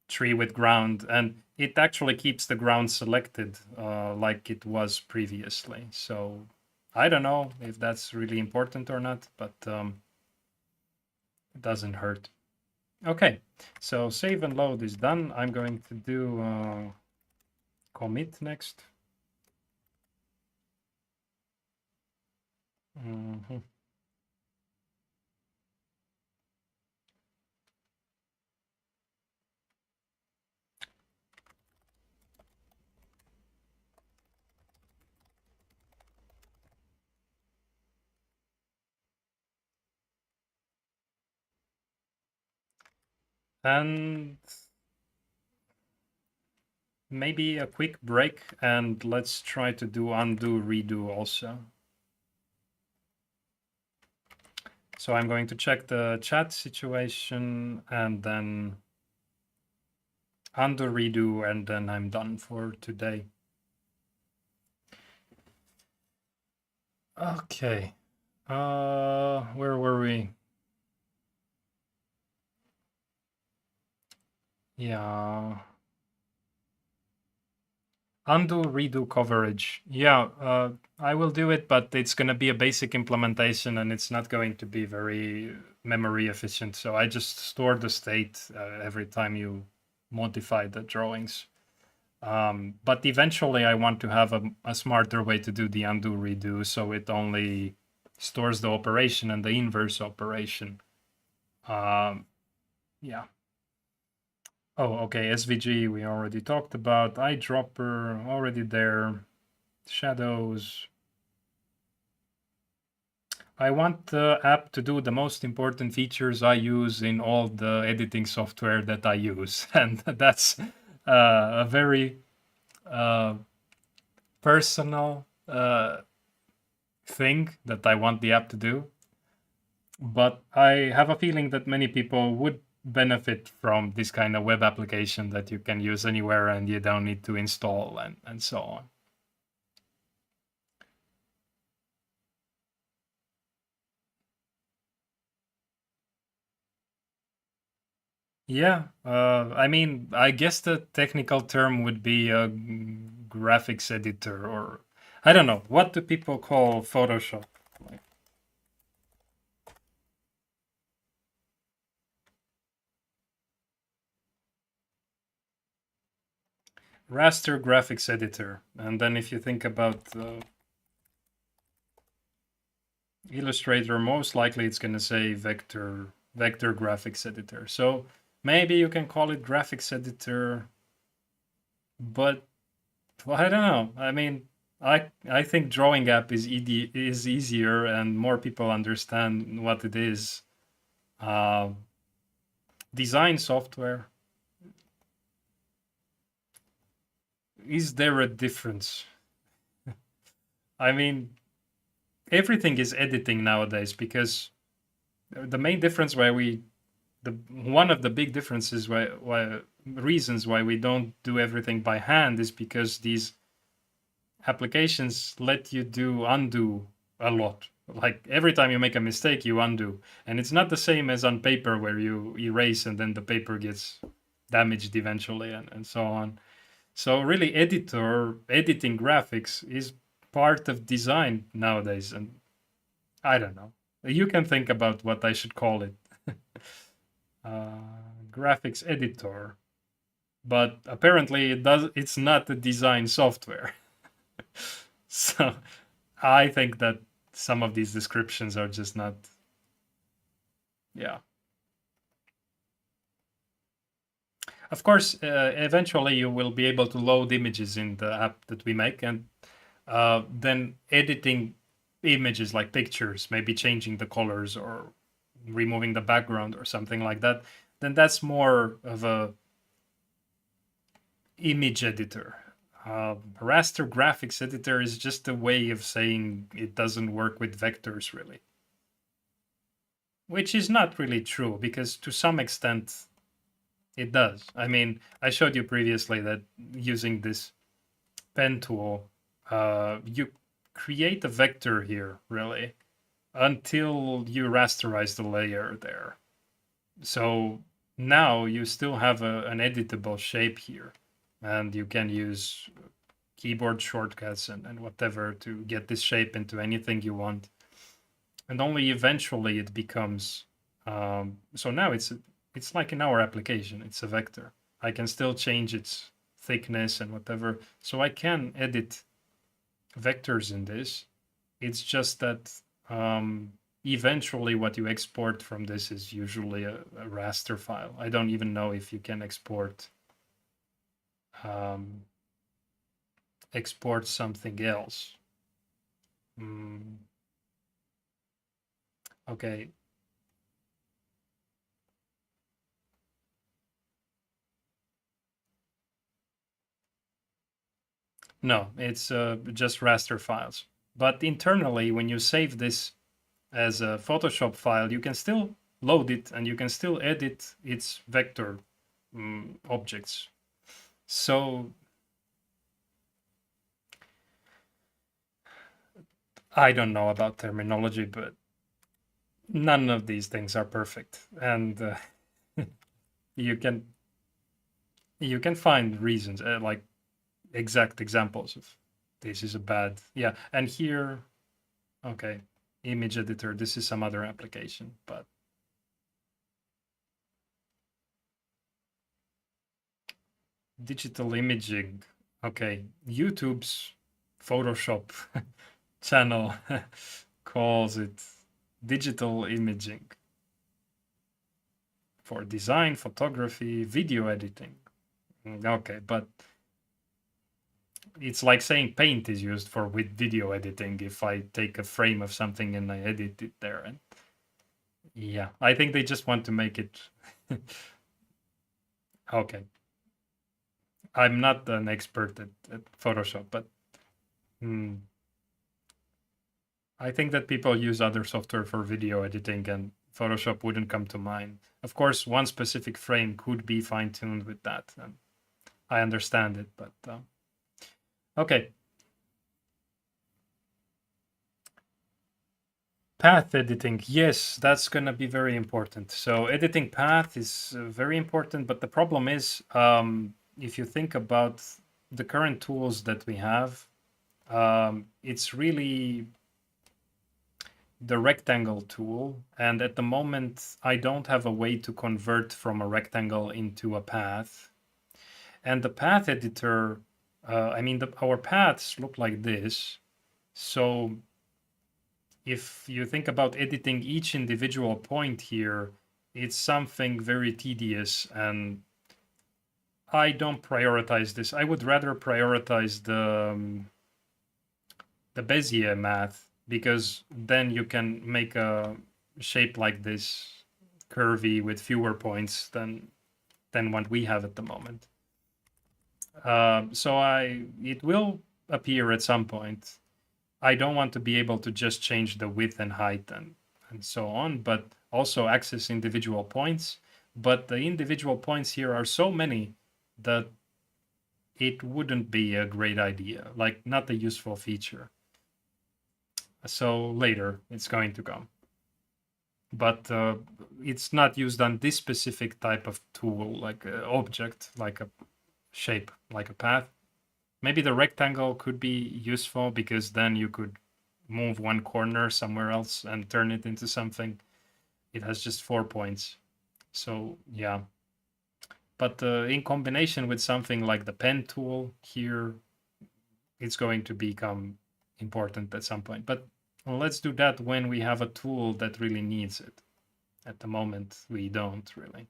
tree with ground, and it actually keeps the ground selected like it was previously. So I don't know if that's really important or not, but it doesn't hurt. Okay, so save and load is done. I'm going to do commit next. And maybe a quick break, and let's try to do undo, redo also. So I'm going to check the chat situation and then undo, redo, and then I'm done for today. Okay. Where were we? Yeah. Undo, redo coverage. Yeah, I will do it, but it's going to be a basic implementation and it's not going to be very memory efficient. So I just store the state every time you modify the drawings. But eventually I want to have a smarter way to do the undo, redo, so it only stores the operation and the inverse operation. Yeah. Oh, okay, SVG we already talked about. Eyedropper already there. Shadows. I want the app to do the most important features I use in all the editing software that I use. And that's a very personal thing that I want the app to do. But I have a feeling that many people would benefit from this kind of web application that you can use anywhere and you don't need to install and so on. Yeah, I mean, I guess the technical term would be a graphics editor, or I don't know. What do people call Photoshop? Like, raster graphics editor. And then if you think about Illustrator, most likely it's going to say vector graphics editor. So maybe you can call it graphics editor, but well, I don't know. I mean, I think drawing app is easier and more people understand what it is. Uh, Design software. Is there a difference? I mean, everything is editing nowadays because the main difference why we the one of the big differences why reasons why we don't do everything by hand is because these applications let you do undo a lot. Like every time you make a mistake, you undo. And it's not the same as on paper where you erase and then the paper gets damaged eventually and so on. So really editing graphics is part of design nowadays. And I don't know. You can think about what I should call it. Graphics editor. But apparently it's not a design software. So I think that some of these descriptions are just not, yeah. Of course, eventually you will be able to load images in the app that we make, and then editing images like pictures, maybe changing the colors or removing the background or something like that, then that's more of a image editor. Raster graphics editor is just a way of saying it doesn't work with vectors really. Which is not really true because to some extent it does. I mean, I showed you previously that using this pen tool, you create a vector here really until you rasterize the layer there. So now you still have an editable shape here, and you can use keyboard shortcuts and whatever to get this shape into anything you want. And only eventually it becomes so now it's like in our application, it's a vector. I can still change its thickness and whatever, so I can edit vectors in this. It's just that eventually what you export from this is usually a raster file. I don't even know if you can um, export something else. Okay. No, it's just raster files. But internally, when you save this as a Photoshop file, you can still load it and you can still edit its vector objects. So I don't know about terminology, but none of these things are perfect, and you can find reasons like exact examples of this is a bad, yeah. And here, okay, image editor, this is some other application, but digital imaging, okay, YouTube's Photoshop channel calls it digital imaging for design, photography, video editing. Okay, but it's like saying paint is used for with video editing if I take a frame of something and I edit it there. And yeah, I think they just want to make it okay. I'm not an expert at Photoshop, but I think that people use other software for video editing and Photoshop wouldn't come to mind. Of course, one specific frame could be fine-tuned with that. And I understand it, but okay. Path editing, yes, that's going to be very important. So editing path is very important, but the problem is if you think about the current tools that we have, it's really the rectangle tool. And at the moment, I don't have a way to convert from a rectangle into a path. And the path editor, I mean, our paths look like this. So if you think about editing each individual point here, it's something very tedious, and I don't prioritize this. I would rather prioritize the Bezier math, because then you can make a shape like this, curvy with fewer points than what we have at the moment. So it will appear at some point. I don't want to be able to just change the width and height and so on, but also access individual points. But the individual points here are so many that it wouldn't be a great idea, like not a useful feature. So later it's going to come. But it's not used on this specific type of tool, like an object, like a shape, like a path. Maybe the rectangle could be useful because then you could move one corner somewhere else and turn it into something. It has just 4 points. So yeah. But in combination with something like the pen tool here, it's going to become important at some point. But let's do that when we have a tool that really needs it. At the moment, we don't really.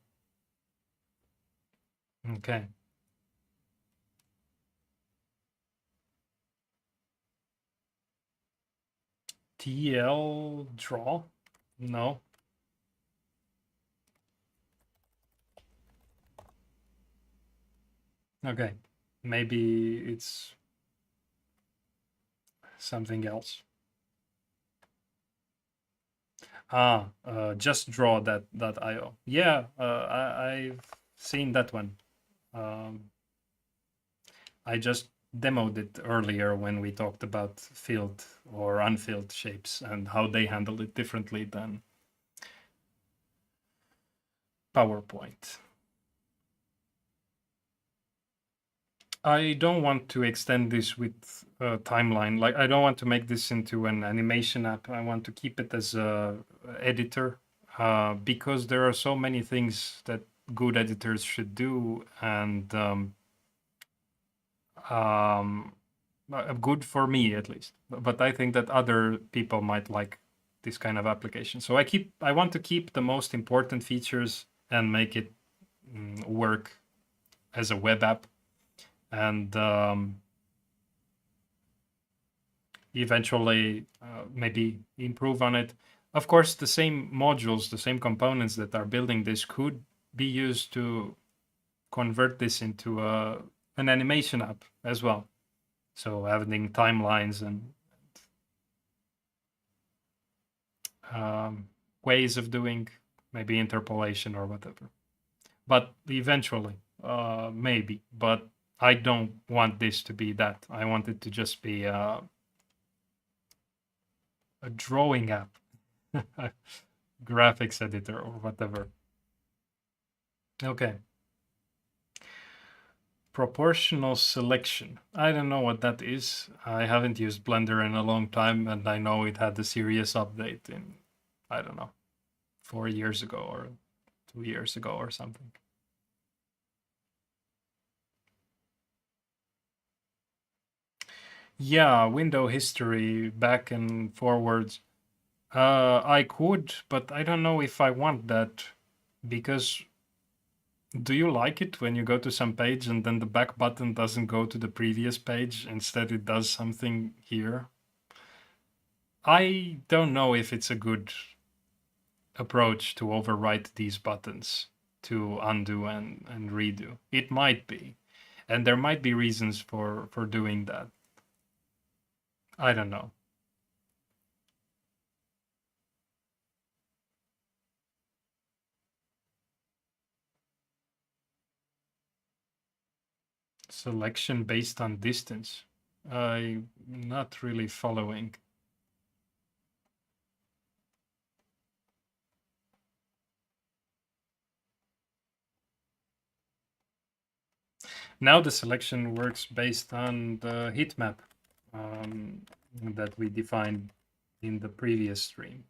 Okay. TL draw? No. Okay. Maybe it's something else. Just draw that.io. Yeah, I've seen that one. I just demoed it earlier when we talked about filled or unfilled shapes and how they handle it differently than PowerPoint. I don't want to extend this with a timeline. Like, I don't want to make this into an animation app. I want to keep it as a editor because there are so many things that good editors should do, and good for me at least. But I think that other people might like this kind of application. So I want to keep the most important features and make it work as a web app, and eventually maybe improve on it. Of course, the same modules, the same components that are building this could be used to convert this into an animation app as well. So adding timelines and ways of doing maybe interpolation or whatever. But eventually, maybe. But I don't want this to be that. I want it to just be a drawing app, graphics editor or whatever. Okay. Proportional selection. I don't know what that is. I haven't used Blender in a long time, and I know it had a serious update in, I don't know, 4 years ago or 2 years ago or something. Yeah, window history back and forwards. I could, but I don't know if I want that, because do you like it when you go to some page and then the back button doesn't go to the previous page? Instead, it does something here. I don't know if it's a good approach to overwrite these buttons to undo and redo. It might be. And there might be reasons for doing that. I don't know. Selection based on distance. I'm not really following. Now the selection works based on the heat map that we defined in the previous stream.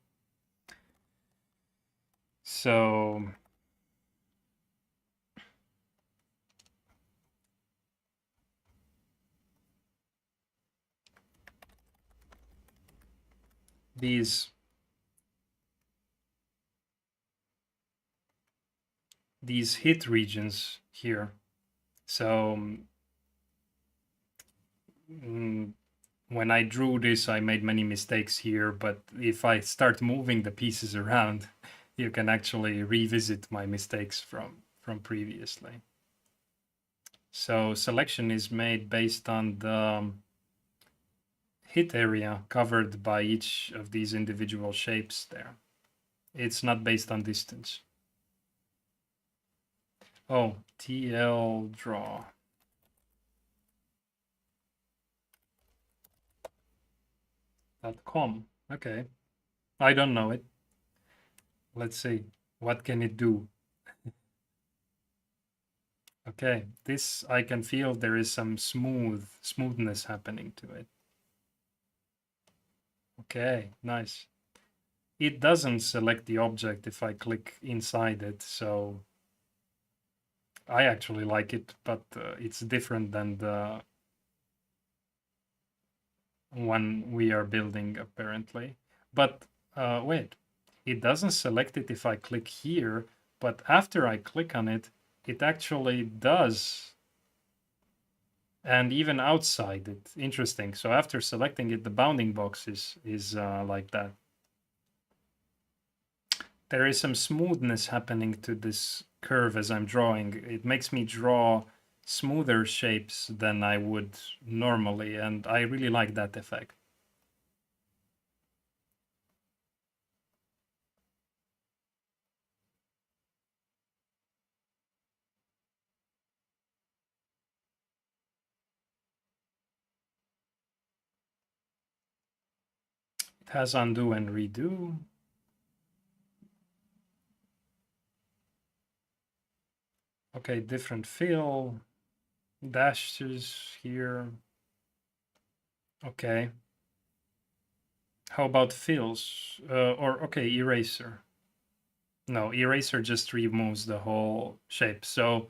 So these hit regions here. So when I drew this, I made many mistakes here, but if I start moving the pieces around, you can actually revisit my mistakes from previously. So selection is made based on the hit area covered by each of these individual shapes there. It's not based on distance. Oh, TL draw. .com. Okay. I don't know it. Let's see. What can it do? Okay. This, I can feel there is some smoothness happening to it. Okay, nice. It doesn't select the object if I click inside it, so I actually like it, but it's different than the one we are building apparently. But wait, it doesn't select it if I click here, but after I click on it, it actually does. And even outside it, interesting. So after selecting it, the bounding box is like that. There is some smoothness happening to this curve as I'm drawing. It makes me draw smoother shapes than I would normally, and I really like that effect. It has undo and redo. Okay, different fill, dashes here. Okay. How about fills? Or, okay, eraser. No, eraser just removes the whole shape. So,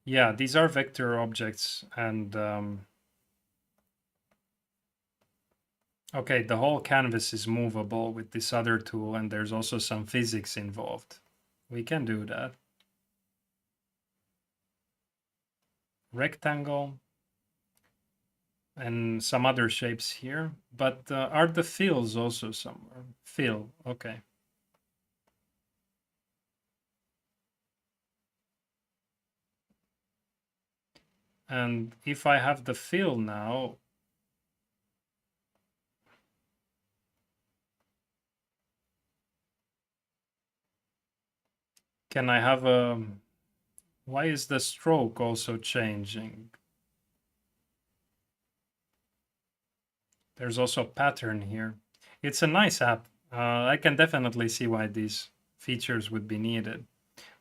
yeah, these are vector objects, and okay, the whole canvas is movable with this other tool, and there's also some physics involved. We can do that. Rectangle and some other shapes here, but are the fills also somewhere? Fill, okay. And if I have the fill now, can I have a, why is the stroke also changing? There's also a pattern here. It's a nice app. I can definitely see why these features would be needed.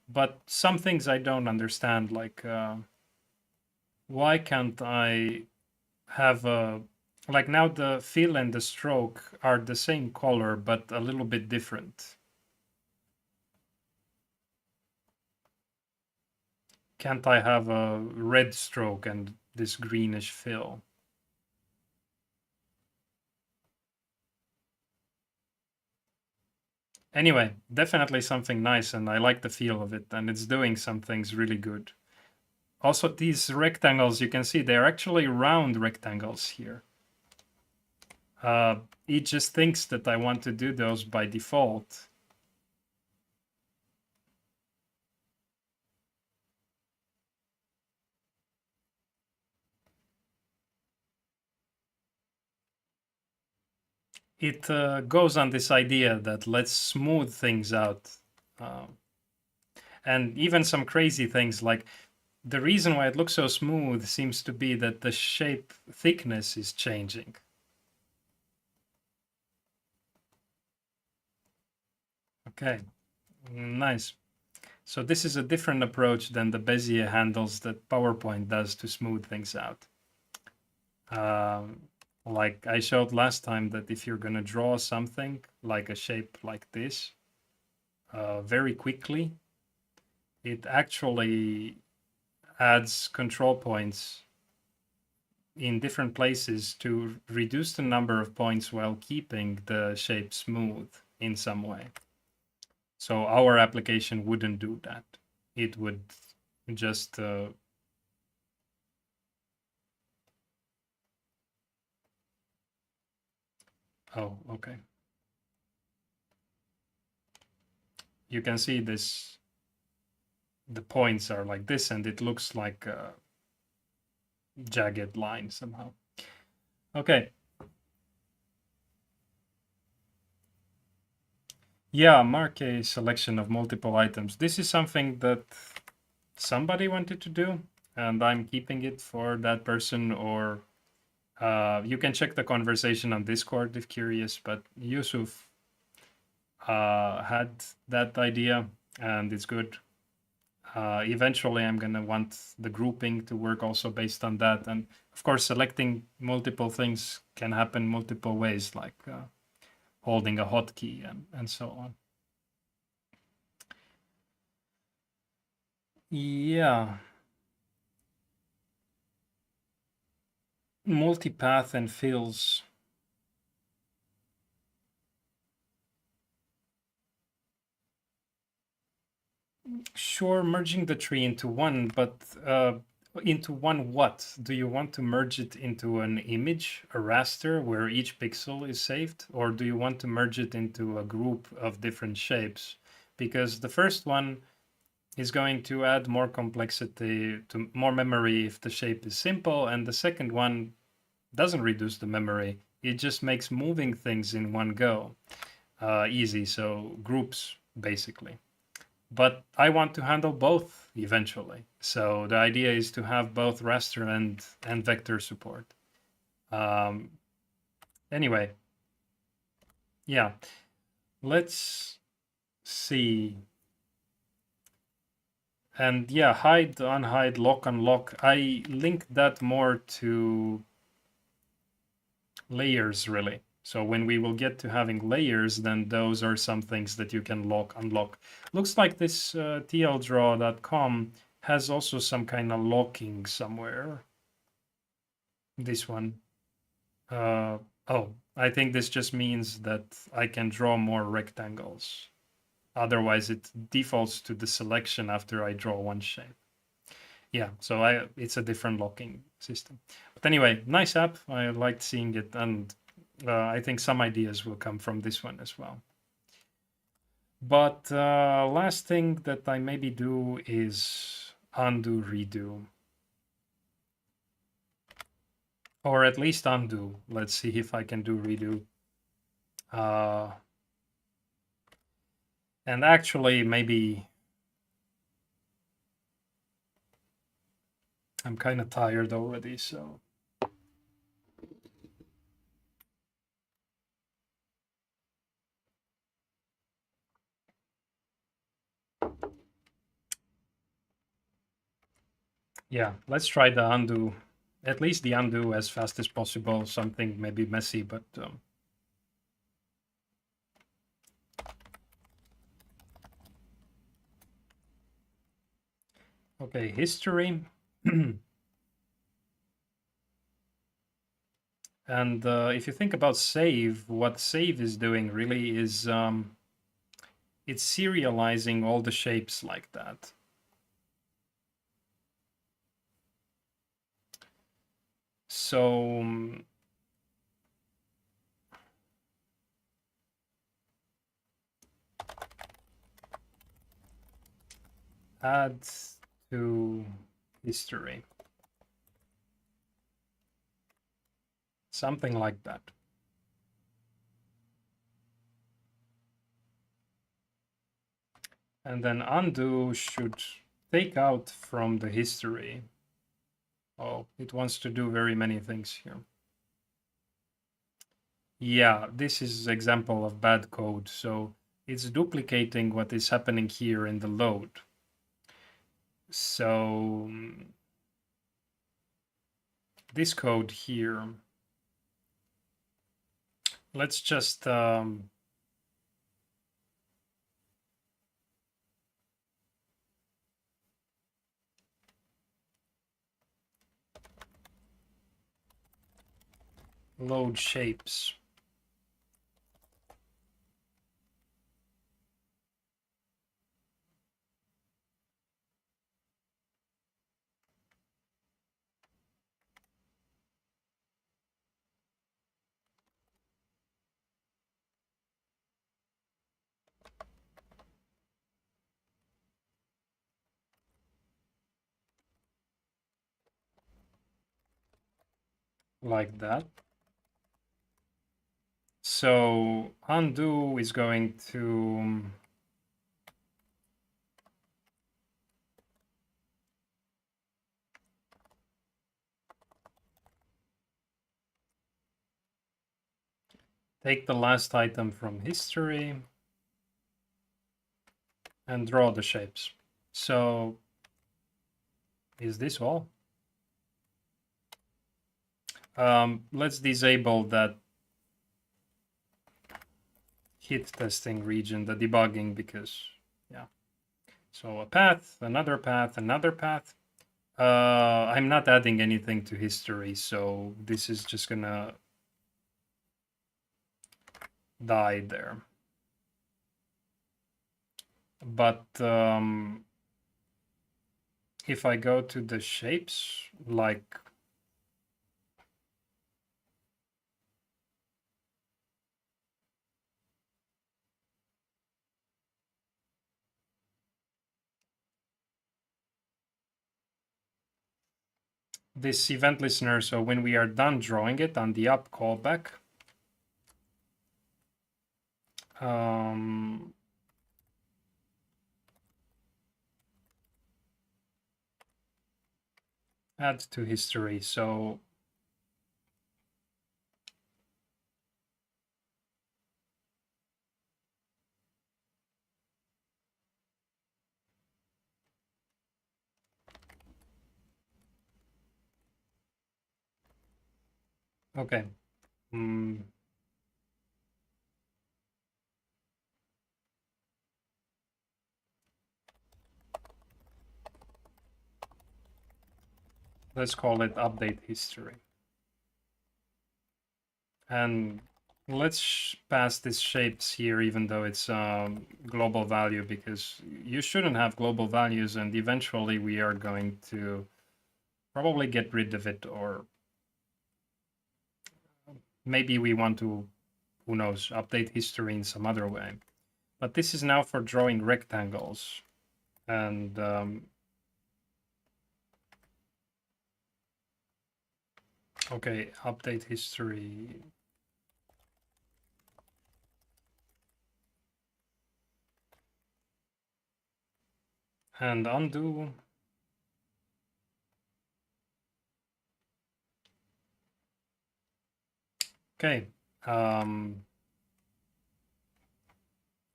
But some things I don't understand, like why can't I have a, like now the fill and the stroke are the same color, but a little bit different. Can't I have a red stroke and this greenish fill? Anyway, definitely something nice, and I like the feel of it, and it's doing some things really good. Also, these rectangles, you can see they're actually round rectangles here. It just thinks that I want to do those by default. It goes on this idea that let's smooth things out. And even some crazy things like the reason why it looks so smooth seems to be that the shape thickness is changing. Okay, nice. So this is a different approach than the bezier handles that PowerPoint does to smooth things out. Like I showed last time that if you're going to draw something like a shape like this very quickly, it actually adds control points in different places to reduce the number of points while keeping the shape smooth in some way. So our application wouldn't do that. It would just oh, okay. You can see this, the points are like this, and it looks like a jagged line somehow. Okay. Yeah, mark a selection of multiple items. This is something that somebody wanted to do, and I'm keeping it for that person, or you can check the conversation on Discord if curious, but Yusuf had that idea, and it's good. Eventually, I'm going to want the grouping to work also based on that. And of course, selecting multiple things can happen multiple ways, like holding a hotkey and so on. Yeah. Multipath and fills. Sure, merging the tree into one, but into one what? Do you want to merge it into an image, a raster, where each pixel is saved? Or do you want to merge it into a group of different shapes? Because the first one is going to add more complexity to more memory if the shape is simple, and the second one doesn't reduce the memory. It just makes moving things in one go easy, so groups basically. But I want to handle both eventually. So the idea is to have both raster and vector support. Um, anyway, yeah, let's see. And yeah, hide, unhide, lock, unlock. I linked that more to layers really. So when we will get to having layers, then those are some things that you can lock, unlock. Looks like this tldraw.com has also some kind of locking somewhere. This one. Uh, oh, I think this just means that I can draw more rectangles. Otherwise, it defaults to the selection after I draw one shape. Yeah, so it's a different locking system. But anyway, nice app. I liked seeing it, and I think some ideas will come from this one as well. But last thing that I maybe do is undo redo. or at least undo. Let's see if I can do redo. And actually, maybe I'm kind of tired already, so. Yeah, let's try the undo, at least the undo as fast as possible. Something maybe messy, but okay, history. And if you think about save, what save is doing really is it's serializing all the shapes like that. So add to history. Something like that. And then undo should take out from the history. Oh, it wants to do very many things here. Yeah, this is example of bad code. So it's duplicating what is happening here in the load. So this code here, let's just load shapes. Like that. So undo is going to take the last item from history and draw the shapes. So is this all? Let's disable that hit testing region, the debugging, because yeah. So a path, another path, another path. I'm not adding anything to history, so this is just gonna die there. But if I go to the shapes, like this event listener, so when we are done drawing it on the up callback, add to history. So okay. Let's call it update history. And let's pass these shapes here, even though it's global value, because you shouldn't have global values, and eventually we are going to probably get rid of it, or maybe we want to, who knows, update history in some other way. But this is now for drawing rectangles. And Okay, update history. And undo. Okay.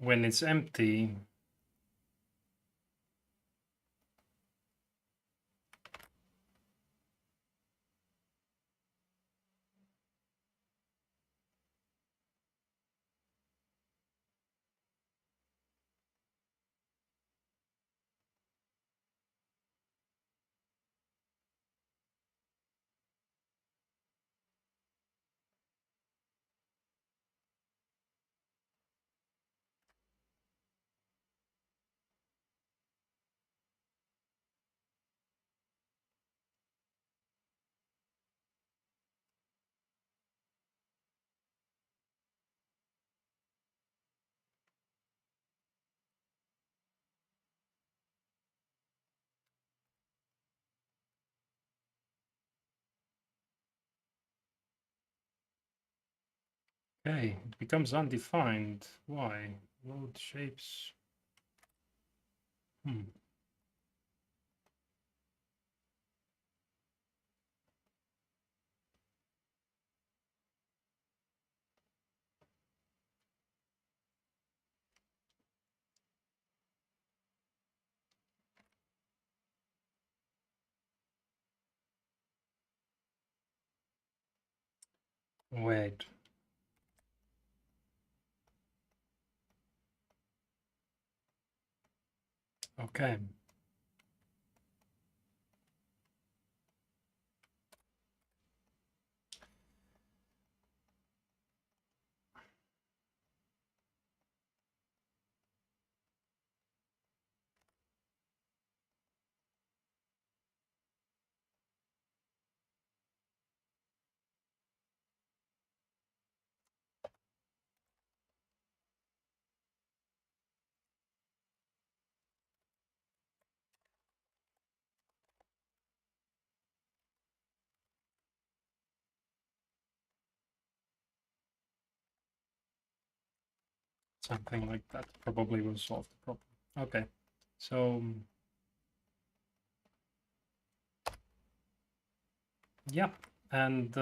When it's empty, okay, it becomes undefined. Why? Load shapes. Wait. Okay. Something like that probably will solve the problem. Okay. So yeah, and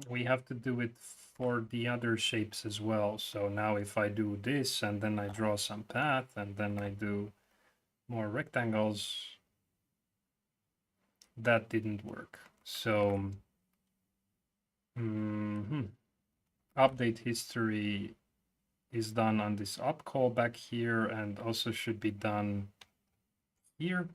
we have to do it for the other shapes as well. So now if I do this and then I draw some path and then I do more rectangles, that didn't work. So update history is done on this up call back here and also should be done here.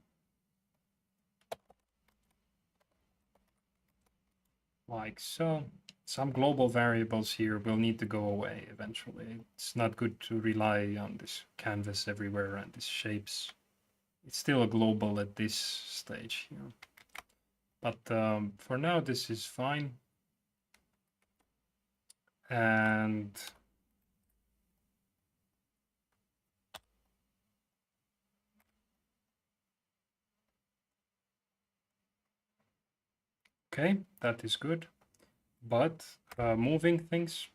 Like so. Some global variables here will need to go away eventually. It's not good to rely on this canvas everywhere and these shapes. It's still a global at this stage here. But for now, this is fine. And okay, that is good. But moving things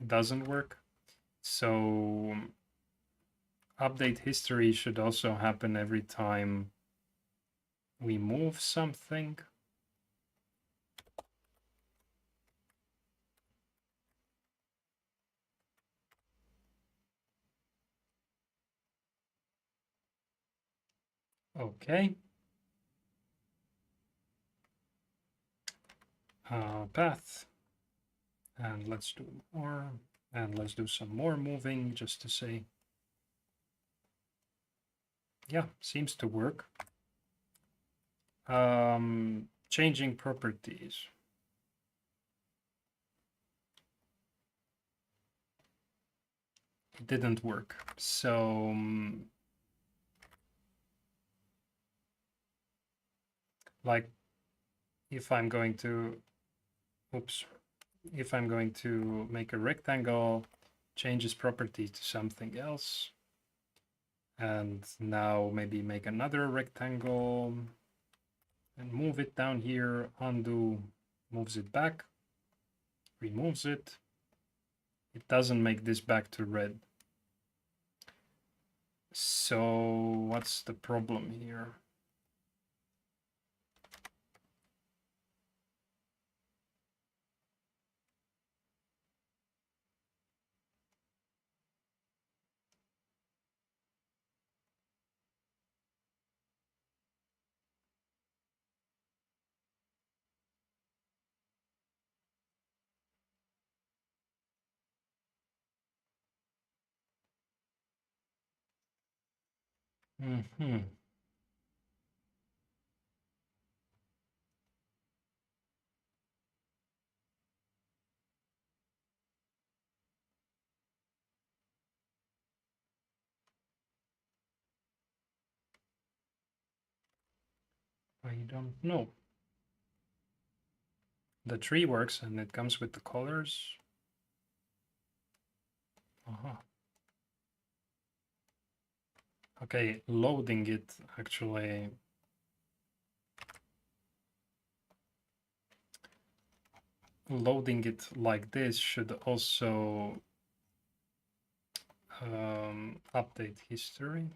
doesn't work. So update history should also happen every time we move something. Okay. Path. And let's do more. And let's do some more moving just to say, yeah, seems to work. Changing properties. It didn't work. So like if I'm going to, oops, if I'm going to make a rectangle, change its property to something else, And now maybe make another rectangle and move it down here, undo, moves it back, removes it. It doesn't make this back to red. So what's the problem here? Mm-hmm. I don't know. The tree works and it comes with the colors. Uh-huh. Okay, loading it actually. Loading it like this should also update history.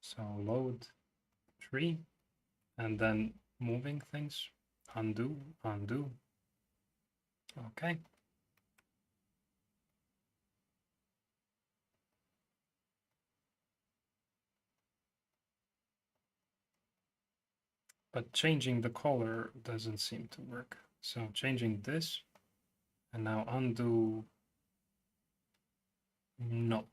So load tree and then moving things, undo, undo. Okay. But changing the color doesn't seem to work. So changing this and now undo. No.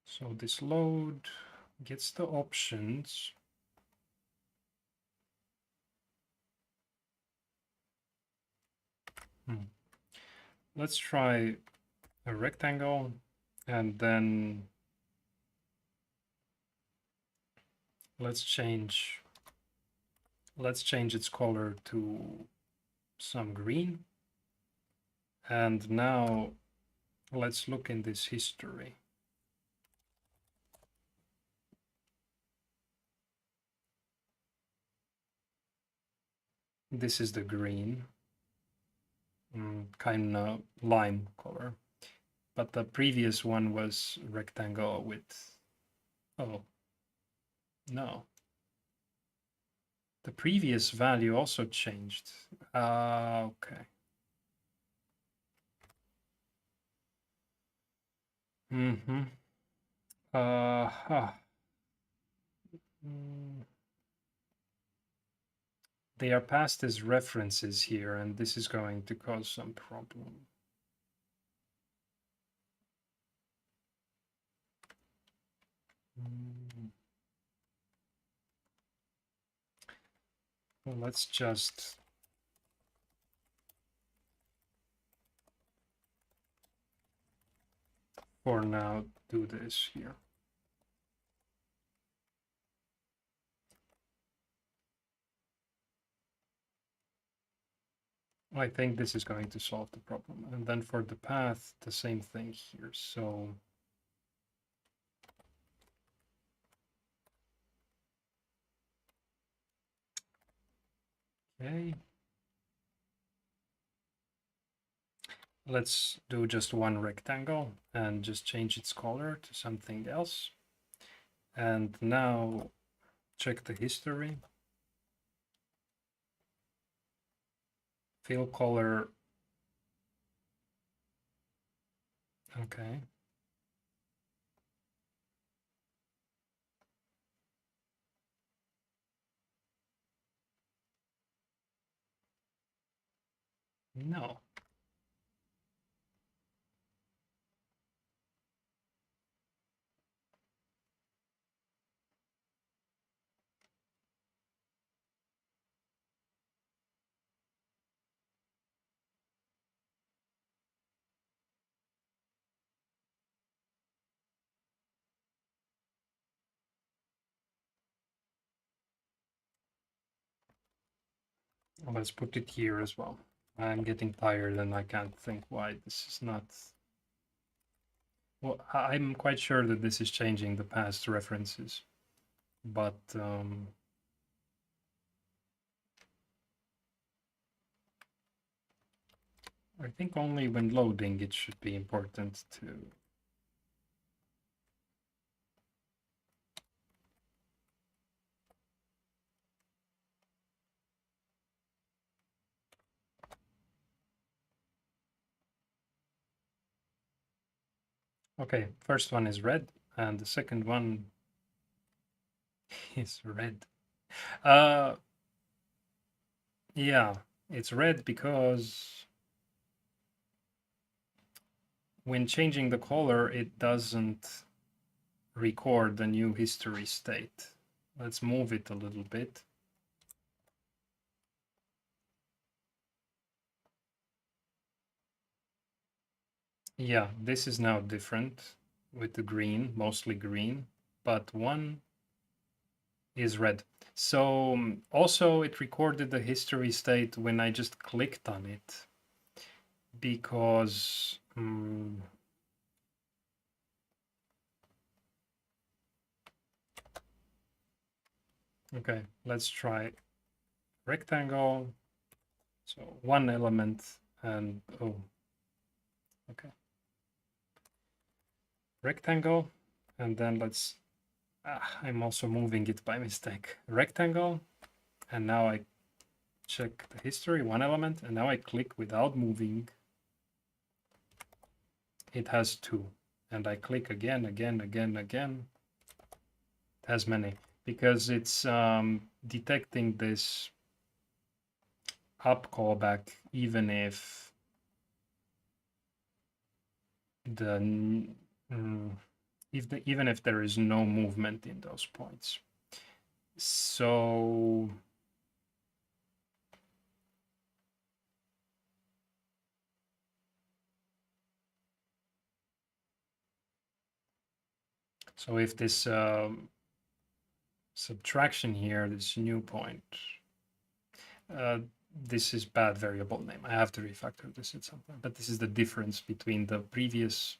So this load gets the options. Let's try a rectangle and then let's change its color to some green. And now let's look in this history. This is the green, kind of lime color. But the previous one was rectangle with, oh, no. The previous value also changed. Okay. Mm-hmm. Huh. They are passed as references here, and this is going to cause some problem. Well, let's just for now do this here. I think this is going to solve the problem. And then for the path, the same thing here. So okay. Let's do just one rectangle and just change its color to something else. And now check the history. Fill color. Okay. No. Let's put it here as well. I'm getting tired and I can't think why this is not. Well, I'm quite sure that this is changing the past references, but I think only when loading it should be important to. Okay, first one is red, and the second one is red. Yeah, it's red because when changing the color, it doesn't record the new history state. Let's move it a little bit. Yeah, this is now different with the green, mostly green, but one is red. So also it recorded the history state when I just clicked on it because okay, let's try rectangle. So one element and oh, okay. Rectangle, and then let's, I'm also moving it by mistake. Rectangle, and now I check the history, one element, and now I click without moving. It has two, and I click again, again, again, again. It has many, because it's detecting this up callback even if the even if there is no movement in those points. So if this subtraction here, this new point, this is bad variable name. I have to refactor this at some point, but this is the difference between the previous,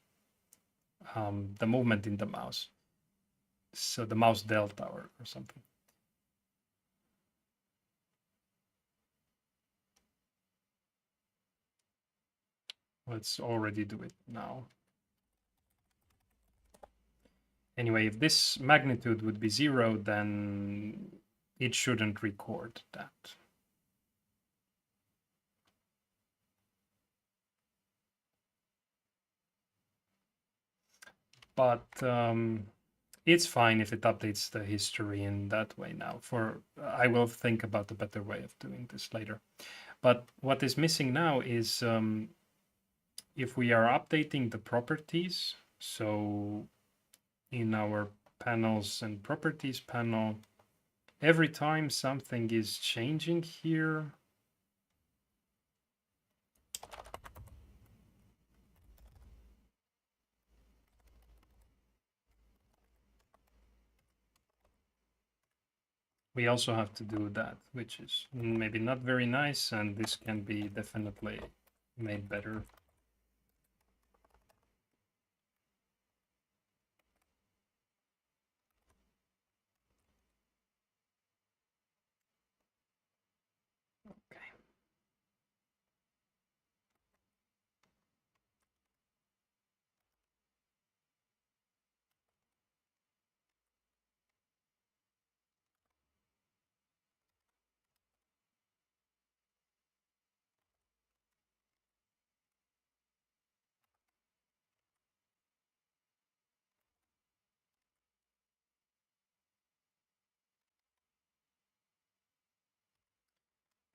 the movement in the mouse. So the mouse delta or something. Let's already do it now. Anyway, if this magnitude would be 0, then it shouldn't record that. But it's fine if it updates the history in that way now. I will think about a better way of doing this later. But what is missing now is if we are updating the properties, so in our panels and properties panel, every time something is changing here, we also have to do that, which is maybe not very nice, and this can be definitely made better.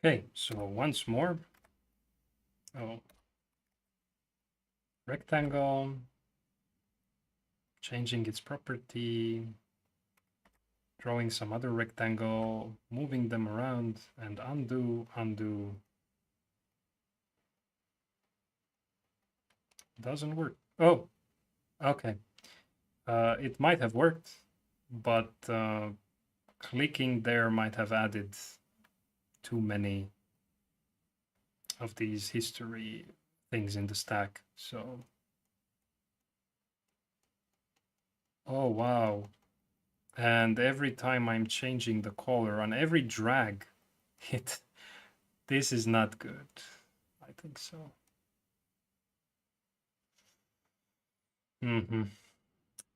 Okay, so once more, rectangle, changing its property, drawing some other rectangle, moving them around, and undo, undo. Doesn't work. Oh, okay. It might have worked, but clicking there might have added too many of these history things in the stack. So, oh wow. And every time I'm changing the color on every drag, it this is not good. I think so. Mm-hmm.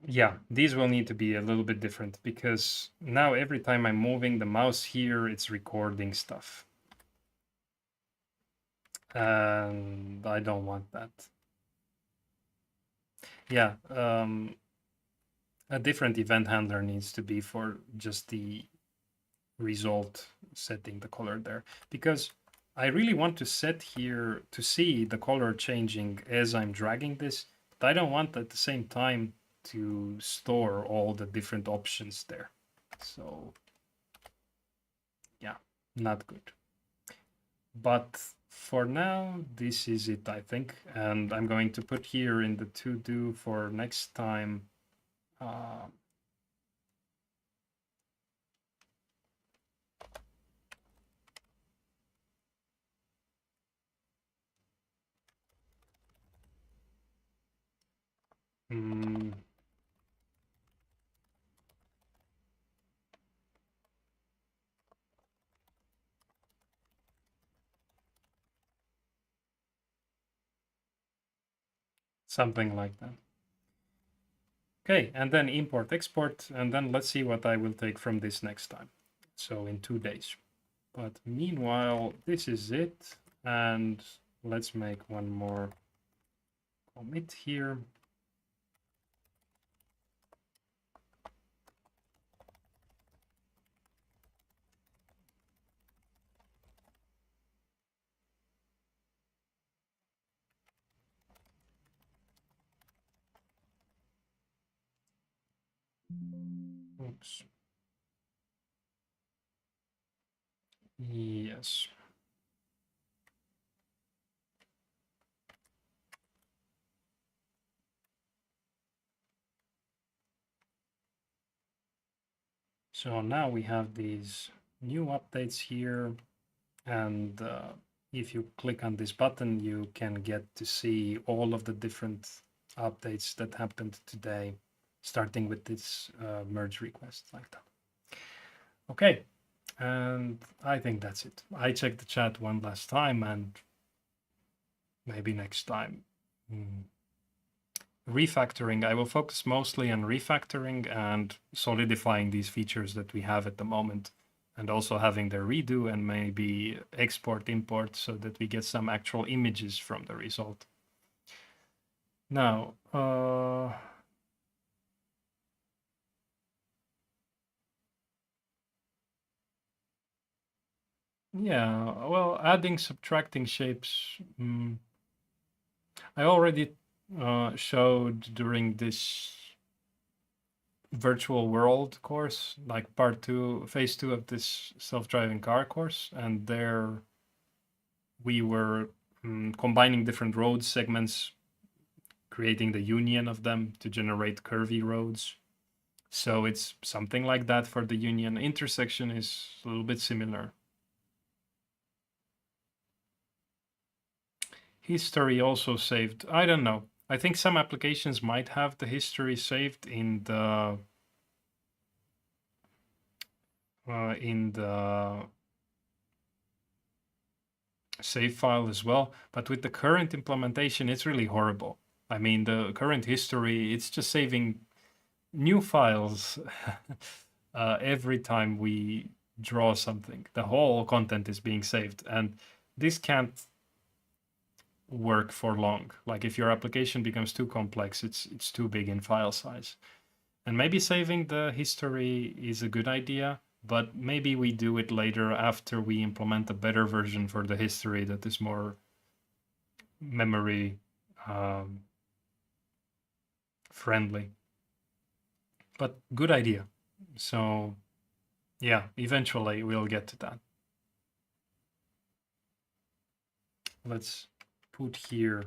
Yeah, these will need to be a little bit different because now every time I'm moving the mouse here, it's recording stuff. And I don't want that. Yeah, a different event handler needs to be for just the result setting the color there, because I really want to set here to see the color changing as I'm dragging this, but I don't want at the same time to store all the different options there. So yeah, not good. But for now, this is it, I think. And I'm going to put here in the to-do for next time. Mm, something like that. Okay, and then import, export, and then let's see what I will take from this next time. So in 2 days. But meanwhile, this is it. And let's make one more commit here. Oops. Yes. So now we have these new updates here. And if you click on this button, you can get to see all of the different updates that happened today, starting with this merge request like that. Okay, and I think that's it. I checked the chat one last time, and maybe next time. Refactoring, I will focus mostly on refactoring and solidifying these features that we have at the moment, and also having the redo and maybe export import so that we get some actual images from the result. Now, yeah, well, adding, subtracting shapes. I already showed during this virtual world course, like part 2, phase 2 of this self-driving car course, and there we were combining different road segments, creating the union of them to generate curvy roads. So it's something like that for the union. Intersection is a little bit similar. History also saved. I don't know. I think some applications might have the history saved in the save file as well. But with the current implementation, it's really horrible. I mean, the current history, it's just saving new files every time we draw something. The whole content is being saved, and this can't work for long. Like if your application becomes too complex, it's too big in file size. And maybe saving the history is a good idea, but maybe we do it later after we implement a better version for the history that is more memory friendly. But good idea. So yeah, eventually we'll get to that. Let's put here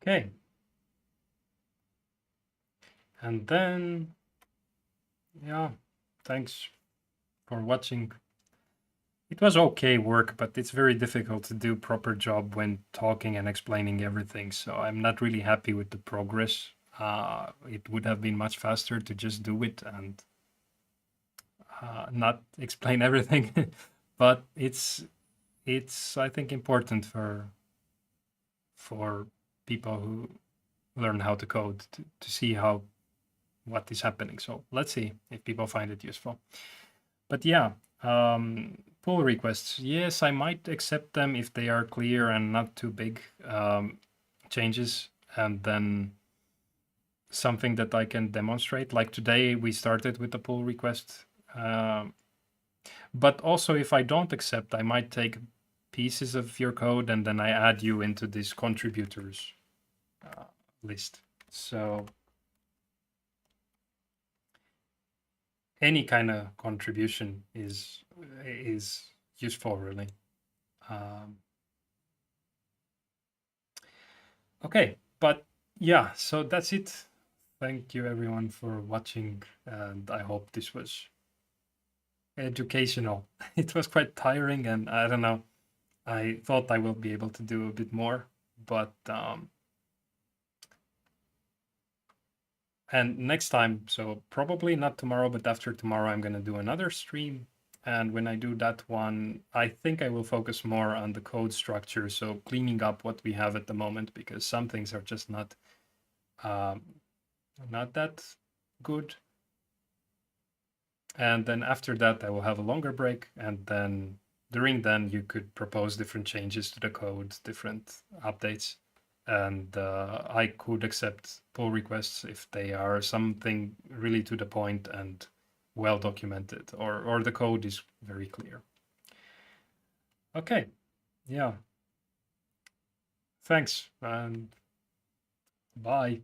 Okay. And then, yeah, thanks for watching. It was okay work, but it's very difficult to do proper job when talking and explaining everything. So I'm not really happy with the progress. It would have been much faster to just do it and not explain everything. But it's I think important for people who learn how to code to see what is happening. So let's see if people find it useful. But yeah, pull requests. Yes, I might accept them if they are clear and not too big changes, and then something that I can demonstrate. Like today, we started with the pull request. But also, if I don't accept, I might take pieces of your code and then I add you into this contributors list. So any kind of contribution is useful, really. Okay, but yeah, so that's it. Thank you everyone for watching, and I hope this was educational. It was quite tiring, and I don't know. I thought I will be able to do a bit more, but and next time, so probably not tomorrow, but after tomorrow, I'm gonna do another stream. And when I do that one, I think I will focus more on the code structure, so cleaning up what we have at the moment, because some things are just um, not that good. And then after that, I will have a longer break. And then during then, you could propose different changes to the code, different updates. And I could accept pull requests if they are something really to the point and well documented, or the code is very clear. Okay, yeah. Thanks and bye.